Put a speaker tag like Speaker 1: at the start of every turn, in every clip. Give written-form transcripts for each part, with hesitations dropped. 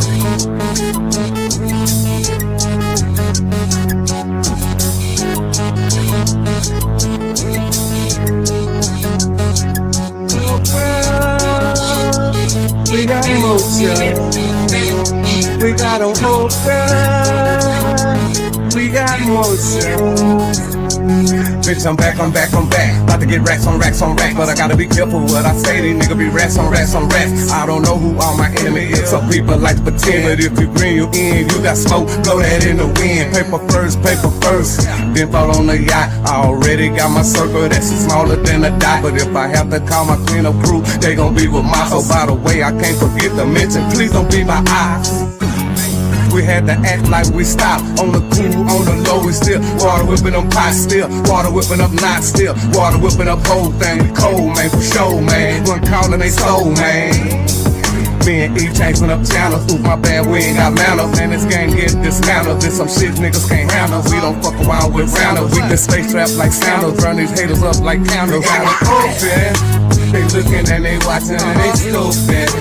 Speaker 1: We got motion, we got a motion, we got motion. Bitch, I'm back. About to get racks on racks, but I gotta be careful what I say. These niggas be racks on racks. I don't know who all my enemy is. Some people like to pretend, but if you green, you in. You got smoke, blow that in the wind. Paper first. Then fall on the yacht. I already got my circle that's smaller than a dot. But if I have to call my cleanup crew, they gon' be with my. So by the way, I can't forget to mention, please don't be my eyes. We had to act like we stopped. On the cool, on the low, we still water whipping them pots still. Water whipping up knots still. Water whipping up whole thing. We cold, man, for sure, man. One calling they soul, man. Me and E changing up channels. Ooh, my bad, we ain't got manners. And this game get dismantled. There's some shit niggas can't handle. We don't fuck around with rounders. We just stay strapped like sandals. Burn these haters up like candles. They looking and they watching and they stupid.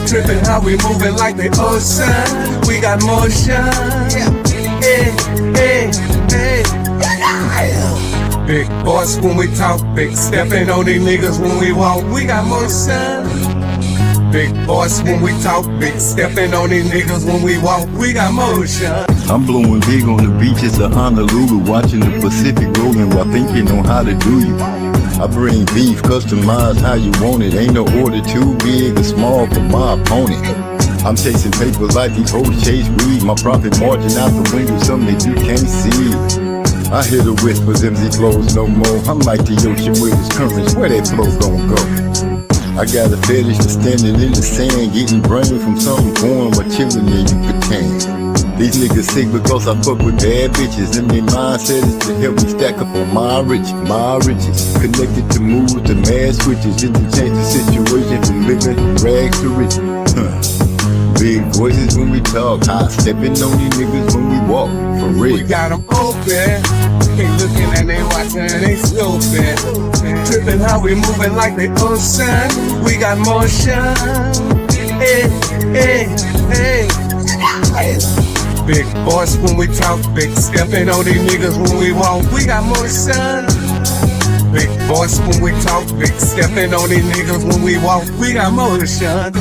Speaker 1: Tripping how we moving like the ocean. We got motion. Big boys when we talk, big stepping on these niggas when we walk. We got motion. Big boys when we talk, big stepping on these niggas when we walk. We got motion.
Speaker 2: I'm blowing big on the beaches of Honolulu, watching the Pacific rolling while thinking on how to do you. I bring beef, customized how you want it. Ain't no order too big or small for my opponent. I'm chasing paper like these hoes chase weed. My profit margin out the window, something that you can't see. I hear the whispers, MZ flows no more. I'm like the ocean with its currents, where that flow gon' go? I got a fetish for standing in the sand, getting brain from something foreign while chillin' and you pretend. These niggas sick because I fuck with bad bitches, and their mindset is to help me stack up on my riches. Connected to moves, to mad switches, it to change the situation from living rags to riches. Big voices when we talk, high stepping on these niggas when we walk, for real.
Speaker 1: We got them open, they looking and they watching and they stupid. Tripping how we moving like the ocean. We got motion. Big boys when we talk, big stepping on these niggas when we walk. We got motion. Big boys when we talk, big stepping on these niggas when we walk. We got motion.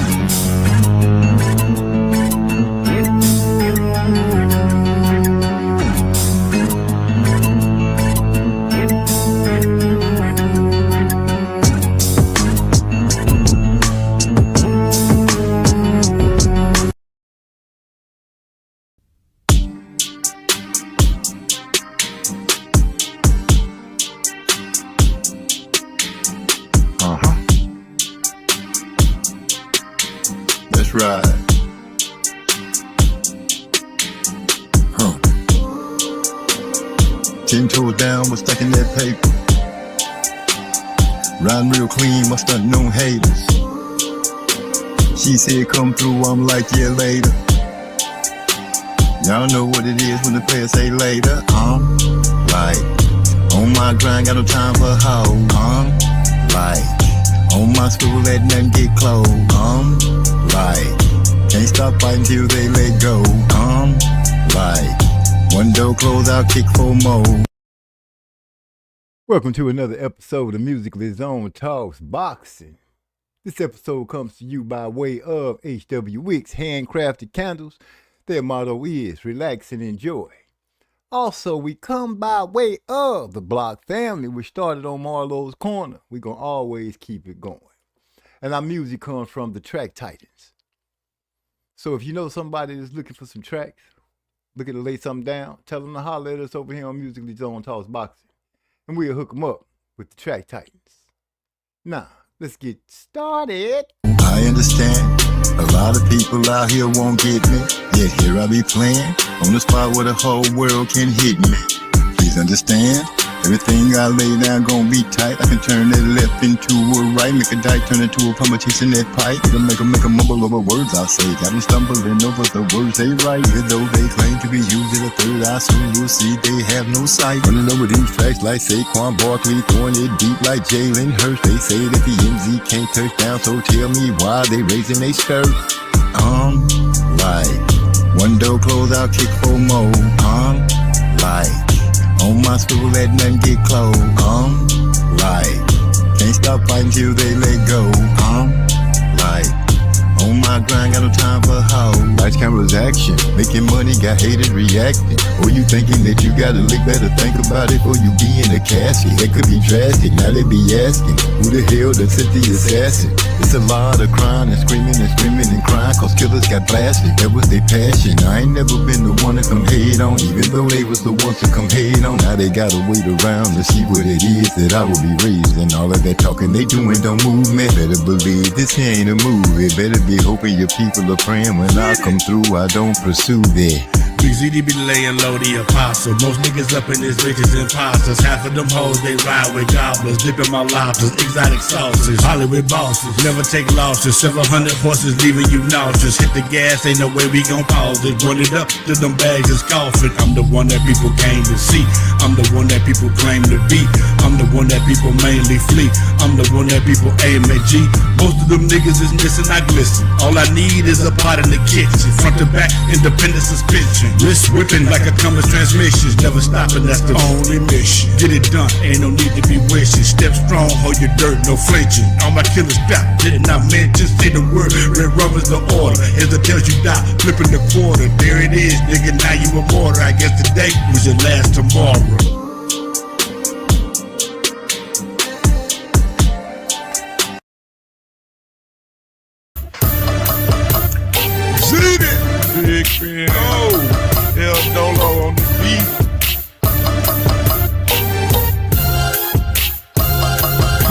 Speaker 2: Right. 10 toes down, we're stacking that paper. Riding real clean, my stunting on haters. She said come through, I'm like yeah later. Y'all know what it is when the players say later. Like on my grind, got no time for hoe. Like on my stool, let nothing get close. Like can't stop fighting till they let go. Like one door closed, I'll kick for more.
Speaker 3: Welcome to another episode of Musically Zone Talks Boxing. This episode comes to you by way of H.W. Wicks Handcrafted Candles. Their motto is relax and enjoy. Also, we come by way of the Block family, which started on Marlowe's Corner. We're going to always keep it going. And our music comes from the Track Titans. So if you know somebody that's looking for some tracks, looking to lay something down, tell them to holler at us over here on Musically Zone Talks Boxing. And we'll hook them up with the Track Titans. Now, let's get started.
Speaker 2: I understand. A lot of people out here won't get me. Yet here I be playing on the spot where the whole world can hit me. Please understand, everything I lay down gon' be tight. I can turn that left into a right, make a dike turn into a plumber chasing that pipe. Make a mumble over words I say. Got me stumbling over the words they write. Even though they claim to be using a third eye, soon you'll see they have no sight. Running over these tracks like Saquon Barkley, throwing it deep like Jalen Hurts. They say that the MZ can't touch down, so tell me why they raising they skirt. Like, one door closed, I'll kick 4 more. Like, on my stool, let nothing get close. Like, can't stop fighting till they let go. Like, on my grind, got no time for hoes. Lights, cameras, action. Making money, got haters reacting. Or you thinking that you gotta lick, better think about it before you be in a casket. That could be drastic, now they be asking, who the hell done sent the assassin? It's a lot of crying and screaming and crying, cause killers got blasted, that was their passion. I ain't never been the one to come hate on, even though they was the ones to come hate on. Now they gotta wait around to see what it is that I will be raised. And all of that talking they doing don't move me. Better believe this ain't a movie. Better be hoping your people are praying when I come through, I don't pursue that.
Speaker 4: Big ZD be laying low, the apostle. Most niggas up in this bitches imposters. Half of them hoes, they ride with gobblers. Dipping my lobsters, exotic sauces. Hollywood bosses, never take losses. 700 horses leaving you nauseous. Hit the gas, ain't no way we gon' pause it. Run it up till them bags is coughing. I'm the one that people came to see. I'm the one that people claim to be. I'm the one that people mainly flee. I'm the one that people aim at G. Most of them niggas is missing, I glisten. All I need is a pot in the kitchen. Front to back, independent suspension. Wrist whipping like a compass transmission. Never stopping, that's the only mission. Get it done, ain't no need to be wishing. Step strong, hold your dirt, no flinching. All my killers back, didn't I mention? Say the word, red rubber's the order. As the tells you die, flipping the quarter. There it is, nigga, now you a martyr. I guess today was your last tomorrow.
Speaker 1: Big fan. Oh, El Dolo on the beat.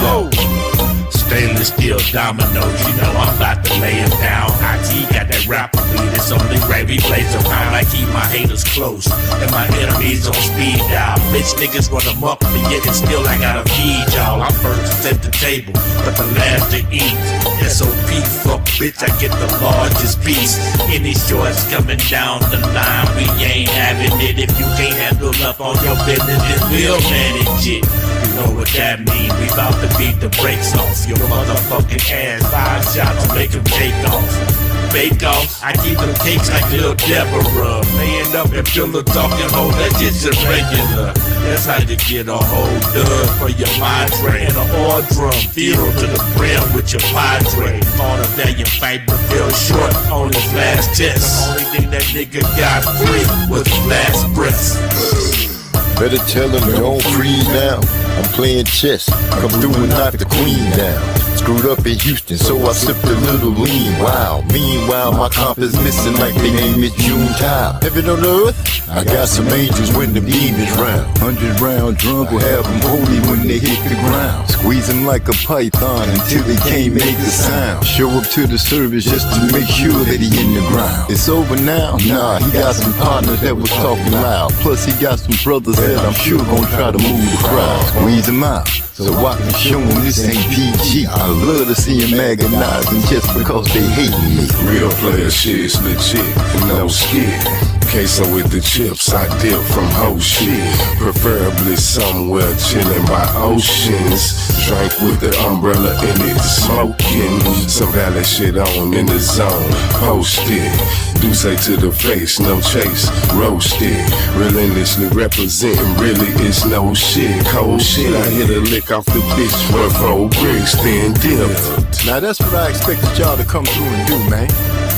Speaker 4: Oh, stainless steel dominoes, you know I'm about to lay 'em down. IT got that rapper beat, it's only right we plays around. I keep my haters close and my enemies on speed dial. Bitch niggas run them up, but yet and still I gotta feed y'all. I'm first at the table, but the last to eat. SOP, fuck bitch, I get the largest piece. Any shorts coming down the line, we ain't having it. If you can't handle up on your business, then we'll manage it. You know what that mean? We bout to beat the brakes off your motherfucking ass. 5 shots to make them take off. Bake off, I keep them cakes like Lil Deborah. Laying up and pillow talking, ho, that's just irregular. That's how you get a whole dub for your madre and an ore drum. Filled to the brim with your padre. Fought a valiant fight but fell short on his last test. The only thing that nigga got free was his last breath.
Speaker 2: Better tell him don't freeze now. I'm playing chess, come through and knock the queen down. Screwed up in Houston, so I sipped a little lean. Wow, meanwhile my comp is missing like they name is June Tile. Heaven on earth, I got some angels when the demons round. 100-round drum will have them holy when they hit the ground. Squeeze them like a python until they can't make the sound. Show up to the service just to make sure that he in the ground. It's over now? Nah, he got some partners that was talking loud. Plus he got some brothers that I'm sure gon' try to move the crowd. Squeeze him out, so I can show him this ain't PG. I love to see him agonizing just because they hating me.
Speaker 5: Real player shit's legit, no skid. Queso with the chips, I dip from whole shit. Preferably somewhere chilling by oceans. Drink with the umbrella in it, smoking. Some valid shit on in the zone, post it. Do say to the face, no chase, roasted. Relentlessly representing, really it's no shit. Cold shit, I hit a lick off the bitch for 4 bricks, then dip.
Speaker 3: Now that's what I expected y'all to come through and do, man.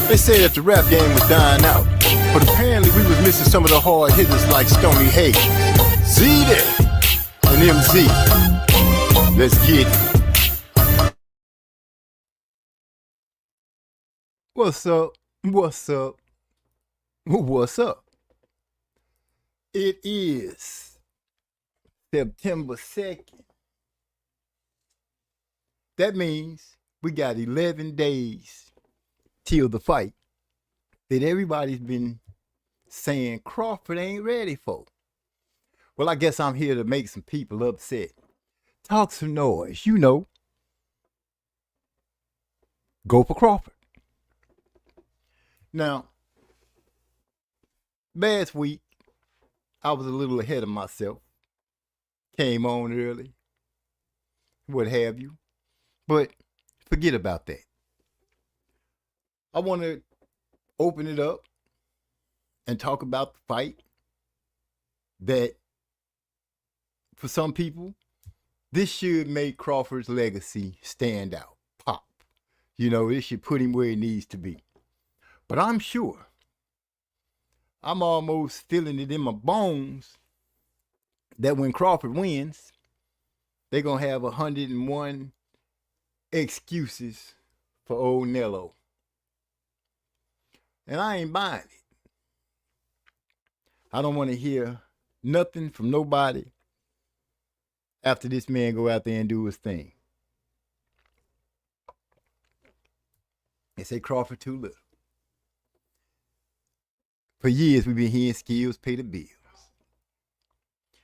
Speaker 3: They said that the rap game was dying out, but apparently we was missing some of the hard hitters like Stony Hayes, Z-Day, and MZ. Let's get it. What's up? What's up? What's up? It is September 2nd. That means we got 11 days till the fight that everybody's been saying Crawford ain't ready for. Well, I guess I'm here to make some people upset. Talk some noise, you know. Go for Crawford. Now, last week, I was a little ahead of myself. Came on early, what have you. But forget about that. I want to open it up and talk about the fight that for some people, this should make Crawford's legacy stand out, pop. You know, it should put him where he needs to be. But I'm sure, I'm almost feeling it in my bones that when Crawford wins, they're going to have 101 excuses for old Nello. And I ain't buying it. I don't want to hear nothing from nobody after this man go out there and do his thing. They say Crawford too little. For years we've been hearing skills pay the bills.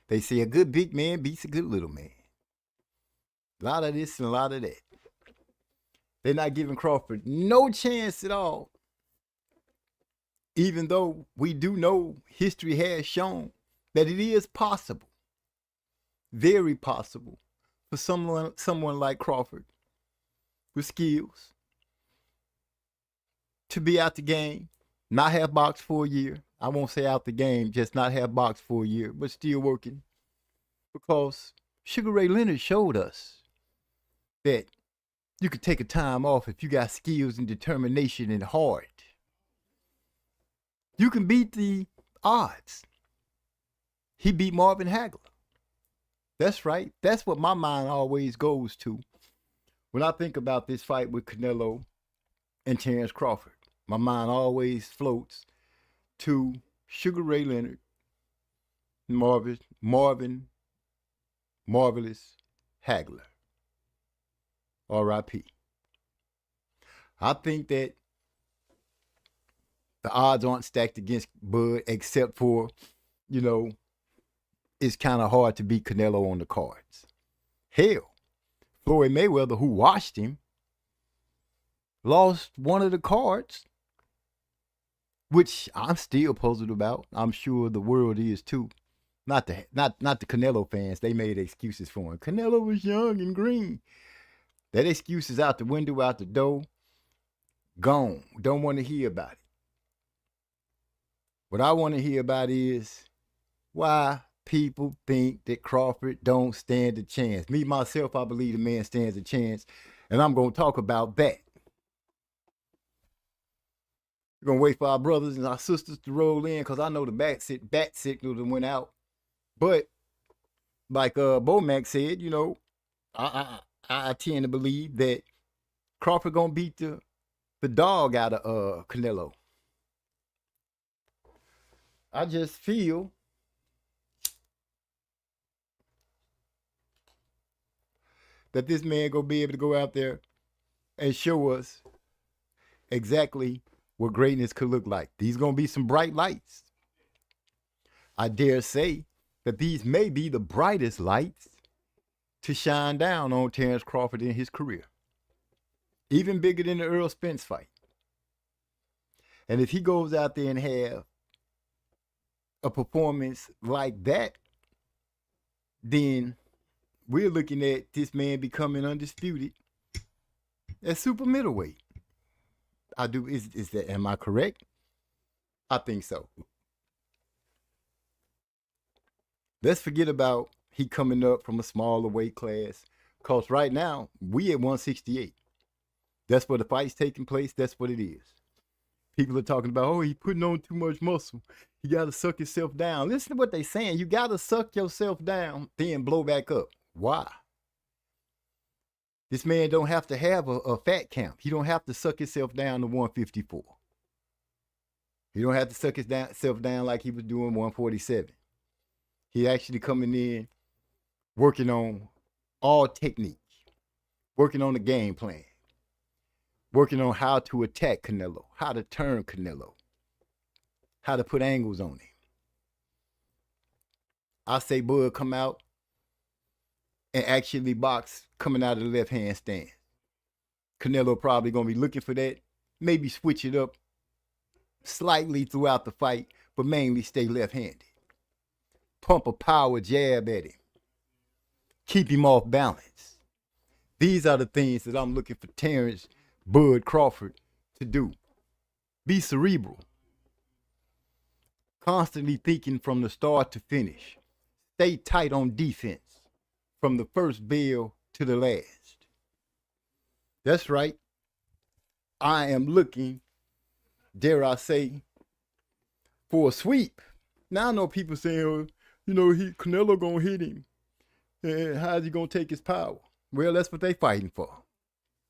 Speaker 3: They say a good big man beats a good little man. A lot of this and a lot of that. They're not giving Crawford no chance at all. Even though we do know history has shown that it is possible, very possible, for someone like Crawford with skills to be out the game, not have boxed for a year. I won't say out the game, just not have boxed for a year, but still working. Because Sugar Ray Leonard showed us that you could take a time off if you got skills and determination and heart. You can beat the odds. He beat Marvin Hagler. That's right. That's what my mind always goes to when I think about this fight with Canelo and Terrence Crawford. My mind always floats to Sugar Ray Leonard, Marvin Marvelous Hagler. R.I.P. I think that the odds aren't stacked against Bud, except for, you know, it's kind of hard to beat Canelo on the cards. Hell, Floyd Mayweather, who watched him, lost one of the cards, which I'm still puzzled about. I'm sure the world is too. Not the Canelo fans. They made excuses for him. Canelo was young and green. That excuse is out the window, out the door. Gone. Don't want to hear about it. What I want to hear about is why people think that Crawford don't stand a chance. Me, myself, I believe the man stands a chance, and I'm going to talk about that. We're going to wait for our brothers and our sisters to roll in because I know the bat signal that went out. But like Bomac said, you know, I tend to believe that Crawford going to beat the dog out of Canelo. I just feel that this man gonna be able to go out there and show us exactly what greatness could look like. These gonna be some bright lights. I dare say that these may be the brightest lights to shine down on Terrence Crawford in his career. Even bigger than the Earl Spence fight. And if he goes out there and have a performance like that, then we're looking at this man becoming undisputed at super middleweight. Am I correct? I think so. Let's forget about he coming up from a smaller weight class, because right now we at 168. That's where the fight's taking place. That's what it is. People are talking about, oh, he putting on too much muscle. You got to suck yourself down. Listen to what they're saying. You got to suck yourself down, then blow back up. Why? This man don't have to have a fat camp. He don't have to suck himself down to 154. He don't have to suck himself down like he was doing 147. He actually coming in, working on all technique, working on the game plan, working on how to attack Canelo, how to turn Canelo, how to put angles on him. I say Bud come out and actually box coming out of the left-hand stand. Canelo probably going to be looking for that. Maybe switch it up slightly throughout the fight, but mainly stay left-handed. Pump a power jab at him. Keep him off balance. These are the things that I'm looking for Terrence Bud Crawford to do. Be cerebral. Constantly thinking from the start to finish. Stay tight on defense from the first bell to the last. That's right. I am looking, dare I say, for a sweep. Now I know people saying, Canelo gonna hit him. And how's he gonna take his power? Well, that's what they fighting for.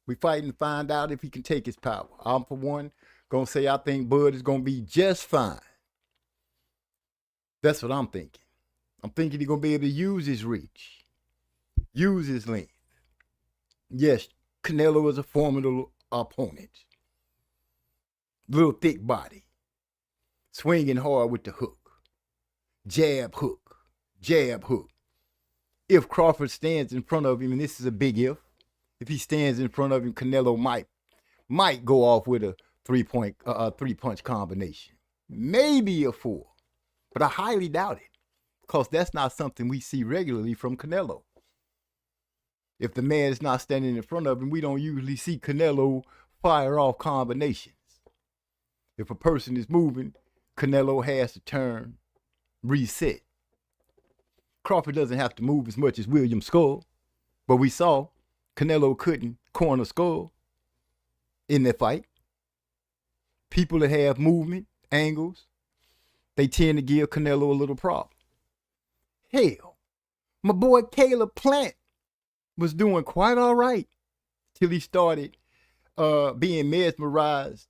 Speaker 3: We fighting to find out if he can take his power. I'm, for one, gonna say I think Bud is gonna be just fine. That's what I'm thinking. I'm thinking he's gonna be able to use his reach, use his length. Yes, Canelo is a formidable opponent. Little thick body, swinging hard with the hook. Jab, hook, jab, hook. If Crawford stands in front of him, and this is a big if he stands in front of him, Canelo might go off with a three-punch combination. Maybe a 4. But I highly doubt it, because that's not something we see regularly from Canelo. If the man is not standing in front of him, we don't usually see Canelo fire off combinations. If a person is moving, Canelo has to turn, reset. Crawford doesn't have to move as much as William Skull, but we saw Canelo couldn't corner Skull in that fight. People that have movement, angles, they tend to give Canelo a little problem. Hell, my boy Caleb Plant was doing quite all right till he started being mesmerized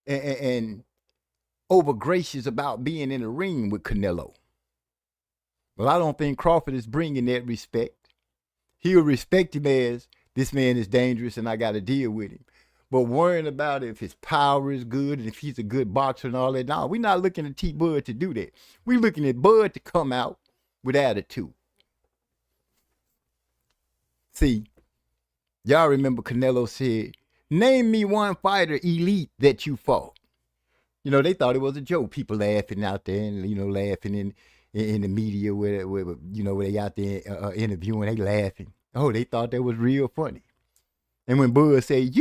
Speaker 3: and over gracious about being in the ring with Canelo. Well, I don't think Crawford is bringing that respect. He'll respect him as this man is dangerous and I got to deal with him. But worrying about if his power is good and if he's a good boxer and all that, no, we're not looking at T-Bud to do that. We're looking at Bud to come out with attitude. See, y'all remember Canelo said, name me one fighter elite that you fought. They thought it was a joke. People laughing out there and, laughing in the media where they out there interviewing, they laughing. Oh, they thought that was real funny. And when Bud said,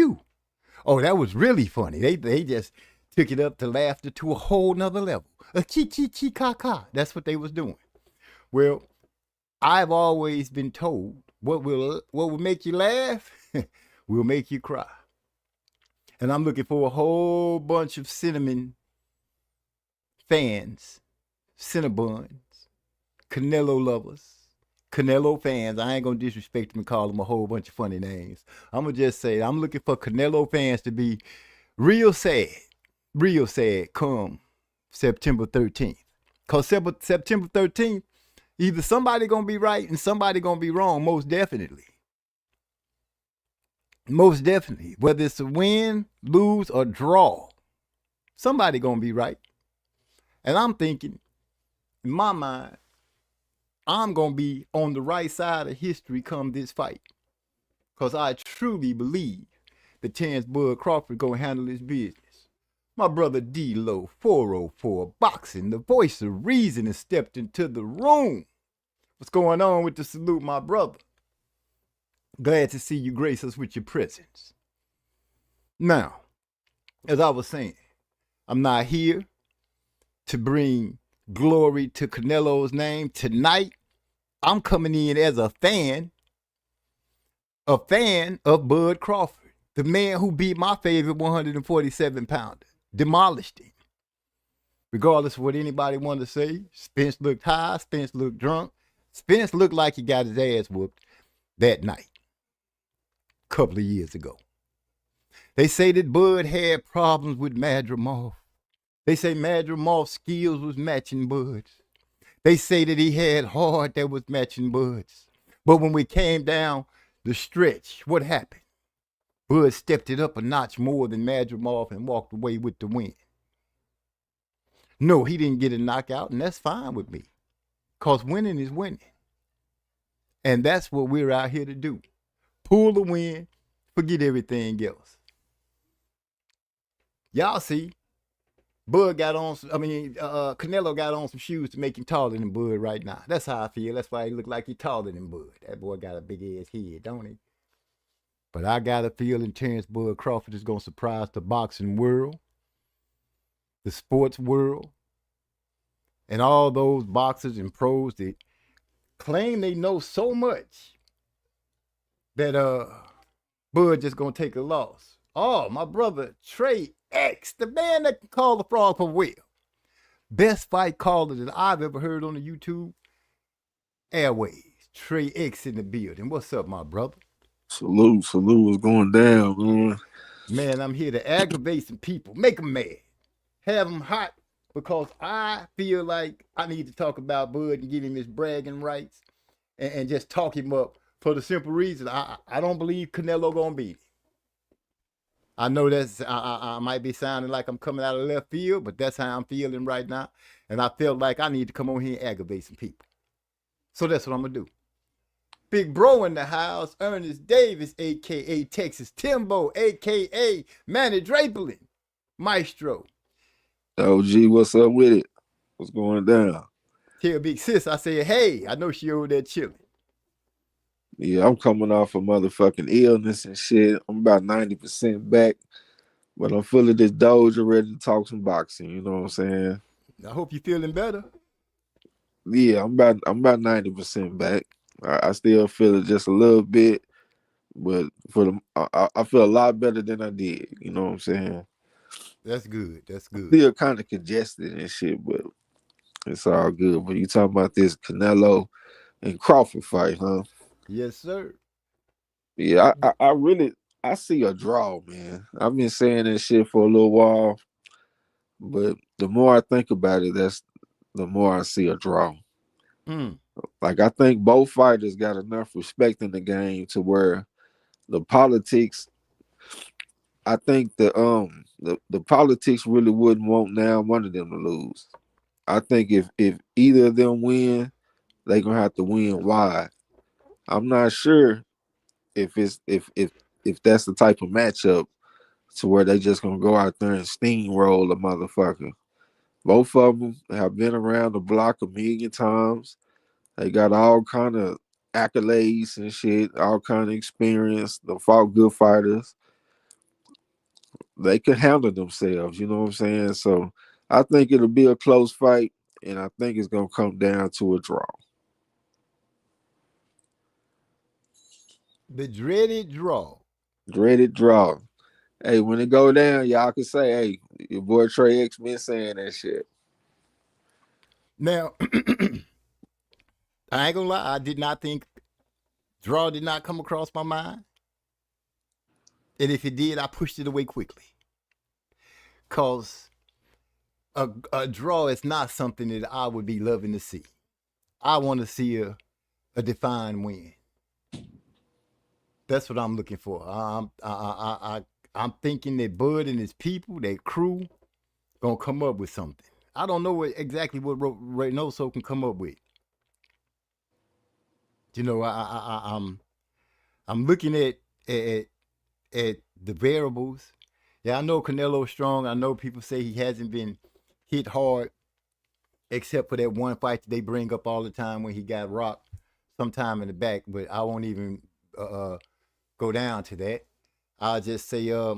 Speaker 3: oh, that was really funny. They just took it up to laughter to a whole nother level. A chi-chi-chi-ka-ka. That's what they was doing. Well, I've always been told what will make you laugh will make you cry. And I'm looking for a whole bunch of cinnamon fans, Cinnabons, Canelo lovers, Canelo fans. I ain't going to disrespect them and call them a whole bunch of funny names. I'm going to just say I'm looking for Canelo fans to be real sad come September 13th. Because September 13th, either somebody going to be right and somebody going to be wrong, most definitely. Most definitely. Whether it's a win, lose, or draw, somebody going to be right. And I'm thinking, in my mind, I'm going to be on the right side of history come this fight. Because I truly believe that Terrence Bud Crawford going to handle his business. My brother D-Lo, 404 Boxing, the voice of reason, has stepped into the room. What's going on with the salute, my brother? Glad to see you grace us with your presence. Now, as I was saying, I'm not here to bring glory to Canelo's name. Tonight, I'm coming in as a fan of Bud Crawford, the man who beat my favorite 147-pounder, demolished him. Regardless of what anybody wanted to say, Spence looked high, Spence looked drunk. Spence looked like he got his ass whooped that night, a couple of years ago. They say that Bud had problems with Madrimov. They say Madrimov's skills was matching Bud's. They say that he had heart that was matching Bud's. But when we came down the stretch, what happened? Bud stepped it up a notch more than Madrimov and walked away with the win. No, he didn't get a knockout, and that's fine with me. Because winning is winning. And that's what we're out here to do. Pull the win, forget everything else. Y'all see, Canelo got on some shoes to make him taller than Bud right now. That's how I feel. That's why he look like he's taller than Bud. That boy got a big ass head, don't he? But I got a feeling Terrence Bud Crawford is going to surprise the boxing world. the sports world, and all those boxers and pros that claim they know so much that Bud just gonna take a loss. Oh, my brother Trey X, the man that can call the frog from Will. Best fight caller that I've ever heard on the YouTube airways. Trey X in the building. What's up, my brother?
Speaker 6: Salute, what's going down, man?
Speaker 3: Man, I'm here to aggravate some people, make them mad, have them hot, because I feel like I need to talk about Bud and give him his bragging rights and just talk him up for the simple reason I don't believe Canelo gonna beat him. I know I might be sounding like I'm coming out of left field, but that's how I'm feeling right now. And I felt like I need to come on here and aggravate some people. So that's what I'm gonna do. Big bro in the house, Ernest Davis, aka Texas Timbo, aka Manny Draperlin, Maestro.
Speaker 6: OG, what's up with it? What's going down?
Speaker 3: Tell Big Sis, I said, hey, I know she over there chilling.
Speaker 6: Yeah, I'm coming off a motherfucking illness and shit. I'm about 90% back, but I'm full of this doja, ready to talk some boxing. You know what I'm saying?
Speaker 3: I hope you're feeling better.
Speaker 6: Yeah, I'm about 90% back. I still feel it just a little bit, but I feel a lot better than I did. You know what I'm saying?
Speaker 3: That's good. That's good.
Speaker 6: Still kind of congested and shit, but it's all good. But you talking about this Canelo and Crawford fight, huh?
Speaker 3: Yes, sir.
Speaker 6: Yeah, I see a draw, man. I've been saying that shit for a little while, but the more I think about it, that's the more I see a draw. Like, I think both fighters got enough respect in the game to where the politics, I think the politics really wouldn't want now one of them to lose. I think if either of them win, they're gonna have to win wide. I'm not sure if that's the type of matchup to where they just gonna go out there and steamroll a motherfucker. Both of them have been around the block a million times. They got all kind of accolades and shit, all kind of experience. They fought good fighters. They could handle themselves, you know what I'm saying? So I think it'll be a close fight, and I think it's gonna come down to a draw.
Speaker 3: The dreaded draw.
Speaker 6: Dreaded draw. Hey, when it go down, y'all can say, hey, your boy Trey X been saying that shit.
Speaker 3: Now, I ain't gonna lie, I did not think draw did not come across my mind. And if it did, I pushed it away quickly. Because a draw is not something that I would be loving to see. I want to see a defined win. That's what I'm looking for. I'm thinking that Bud and his people, their crew, gonna come up with something. I don't know exactly what Reynoso can come up with. You know, I'm looking at the variables. Yeah, I know Canelo's strong. I know people say he hasn't been hit hard, except for that one fight that they bring up all the time when he got rocked sometime in the back. But I won't even go down to that. I'll just say, I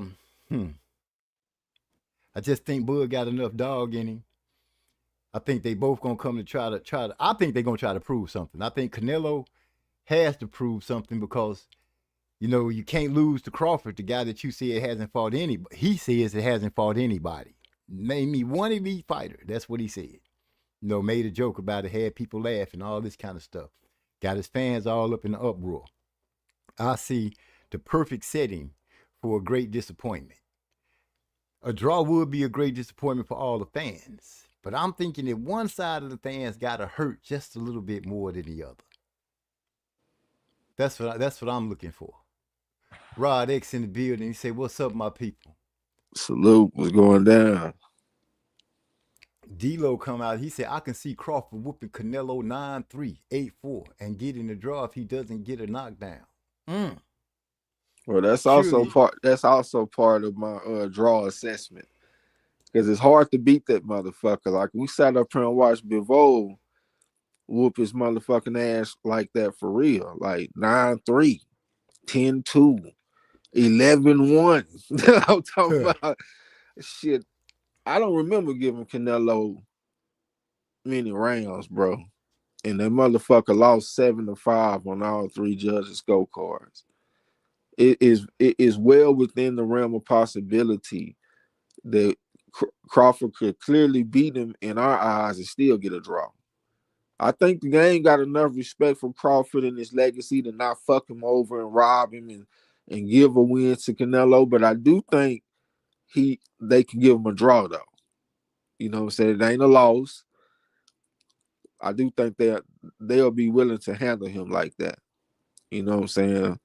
Speaker 3: just think Bud got enough dog in him. I think they both gonna come to try to. I think they're gonna try to prove something. I think Canelo has to prove something because, you know, you can't lose to Crawford, the guy that you said hasn't fought anybody. He says it hasn't fought anybody. Name me one elite fighter. That's what he said. You know, made a joke about it, had people laughing, all this kind of stuff. Got his fans all up in the uproar. I see the perfect setting for a great disappointment. A draw would be a great disappointment for all the fans. But I'm thinking that one side of the fans got to hurt just a little bit more than the other. That's what I'm looking for. Rod X in the building. He said, "What's up, my people?"
Speaker 6: Salute. What's going down?
Speaker 3: D-Lo come out. He said, "I can see Crawford whooping Canelo 9-3, 8-4, and getting the draw if he doesn't get a knockdown."
Speaker 6: Well, that's also part of my draw assessment. Because it's hard to beat that motherfucker. Like, we sat up here and watched Bivol whoop his motherfucking ass like that for real. Like 9-3, 10-2, 11-1. I'm talking about shit. I don't remember giving Canelo many rounds, bro. And that motherfucker lost 7-5 on all three judges' scorecards. It is well within the realm of possibility that Crawford could clearly beat him in our eyes and still get a draw. I think the game got enough respect for Crawford and his legacy to not fuck him over and rob him and give a win to Canelo. But I do think they can give him a draw though. You know what I'm saying? It ain't a loss. I do think they'll be willing to handle him like that. You know what I'm saying?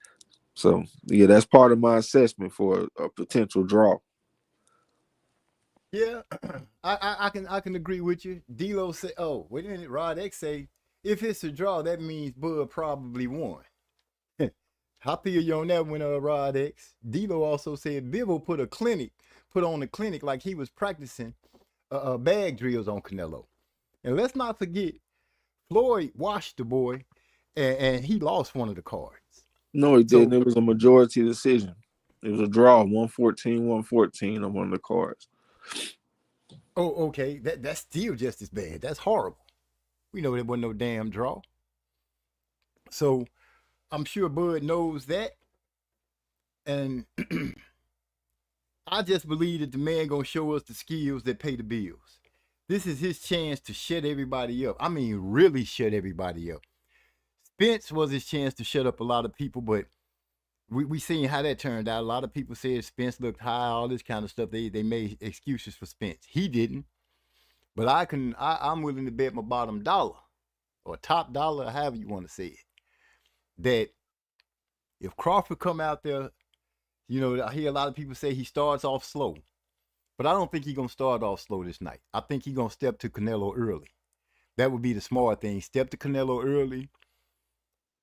Speaker 6: So yeah, that's part of my assessment for a potential draw.
Speaker 3: Yeah, I can agree with you. D'Lo say, oh, wait a minute, Rod X say, if it's a draw, that means Bud probably won. I feel you on that one, Rod X. D'Lo also said Bibble put on a clinic like he was practicing bag drills on Canelo. And let's not forget, Floyd washed the boy, and he lost one of the cards.
Speaker 6: No, he didn't. It was a majority decision. It was a draw, 114-114 on one of the cards.
Speaker 3: Oh, okay. That's still just as bad. That's horrible. We know there wasn't no damn draw. So I'm sure Bud knows that. And I just believe that the man gonna show us the skills that pay the bills. This is his chance to shut everybody up. I mean, really shut everybody up. Spence was his chance to shut up a lot of people, but we seen how that turned out. A lot of people said Spence looked high, all this kind of stuff. They made excuses for Spence. He didn't. But I'm willing to bet my bottom dollar or top dollar, however you want to say it, that if Crawford come out there, you know, I hear a lot of people say he starts off slow. But I don't think he's going to start off slow this night. I think he's going to step to Canelo early. That would be the smart thing. Step to Canelo early.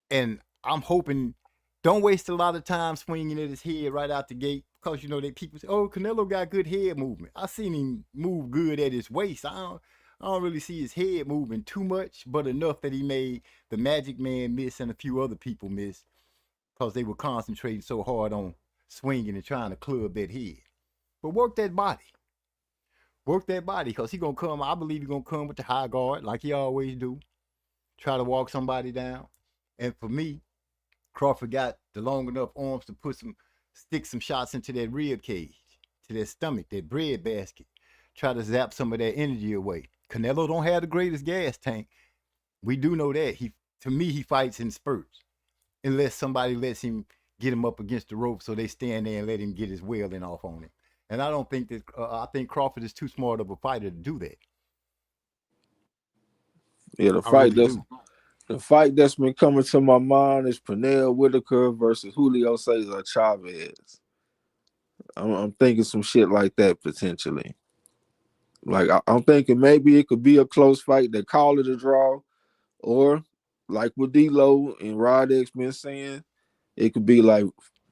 Speaker 3: And I'm hoping, don't waste a lot of time swinging at his head right out the gate. Because, you know, people say, oh, Canelo got good head movement. I seen him move good at his waist. I don't really see his head moving too much, but enough that he made the Magic Man miss and a few other people miss because they were concentrating so hard on swinging and trying to club that head. But work that body. Work that body because he's going to come, I believe he's going to come with the high guard like he always do. Try to walk somebody down. And for me, Crawford got the long enough arms to stick some shots into that rib cage, to that stomach, that bread basket. Try to zap some of that energy away. Canelo don't have the greatest gas tank. We do know that. To me, he fights in spurts. Unless somebody lets him get him up against the rope so they stand there and let him get his wailing off on him. And I don't think that, I think Crawford is too smart of a fighter to do that.
Speaker 6: Yeah, the fight that's been coming to my mind is Pernell Whitaker versus Julio Cesar Chavez. I'm thinking some shit like that potentially. Like I'm thinking maybe it could be a close fight. They call it a draw, or like what D'Lo and Rod X been saying, it could be like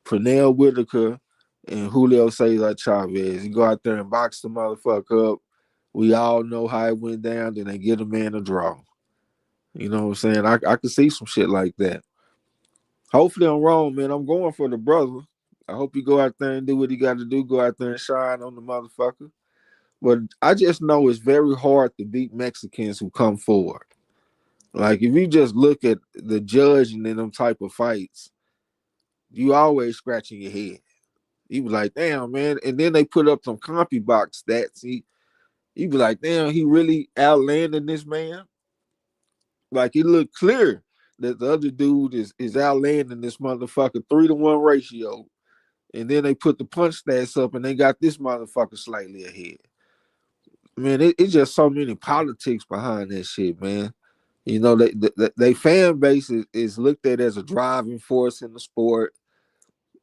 Speaker 6: Pernell Whitaker and Julio Cesar Chavez. You go out there and box the motherfucker up. We all know how it went down. Then they get a man a draw. You know what I'm saying? I could see some shit like that. Hopefully I'm wrong, man. I'm going for the brother. I hope he go out there and do what he got to do. Go out there and shine on the motherfucker. But I just know it's very hard to beat Mexicans who come forward. Like, if you just look at the judging in them type of fights, you always scratching your head. You be like, damn, man. And then they put up some CompuBox stats. You be like, damn, he really outlanded this man. Like, it looked clear that the other dude is outlanding this motherfucker 3-to-1 ratio. And then they put the punch stats up and they got this motherfucker slightly ahead. Man, it's just so many politics behind that shit, man. You know, they fan base is looked at as a driving force in the sport.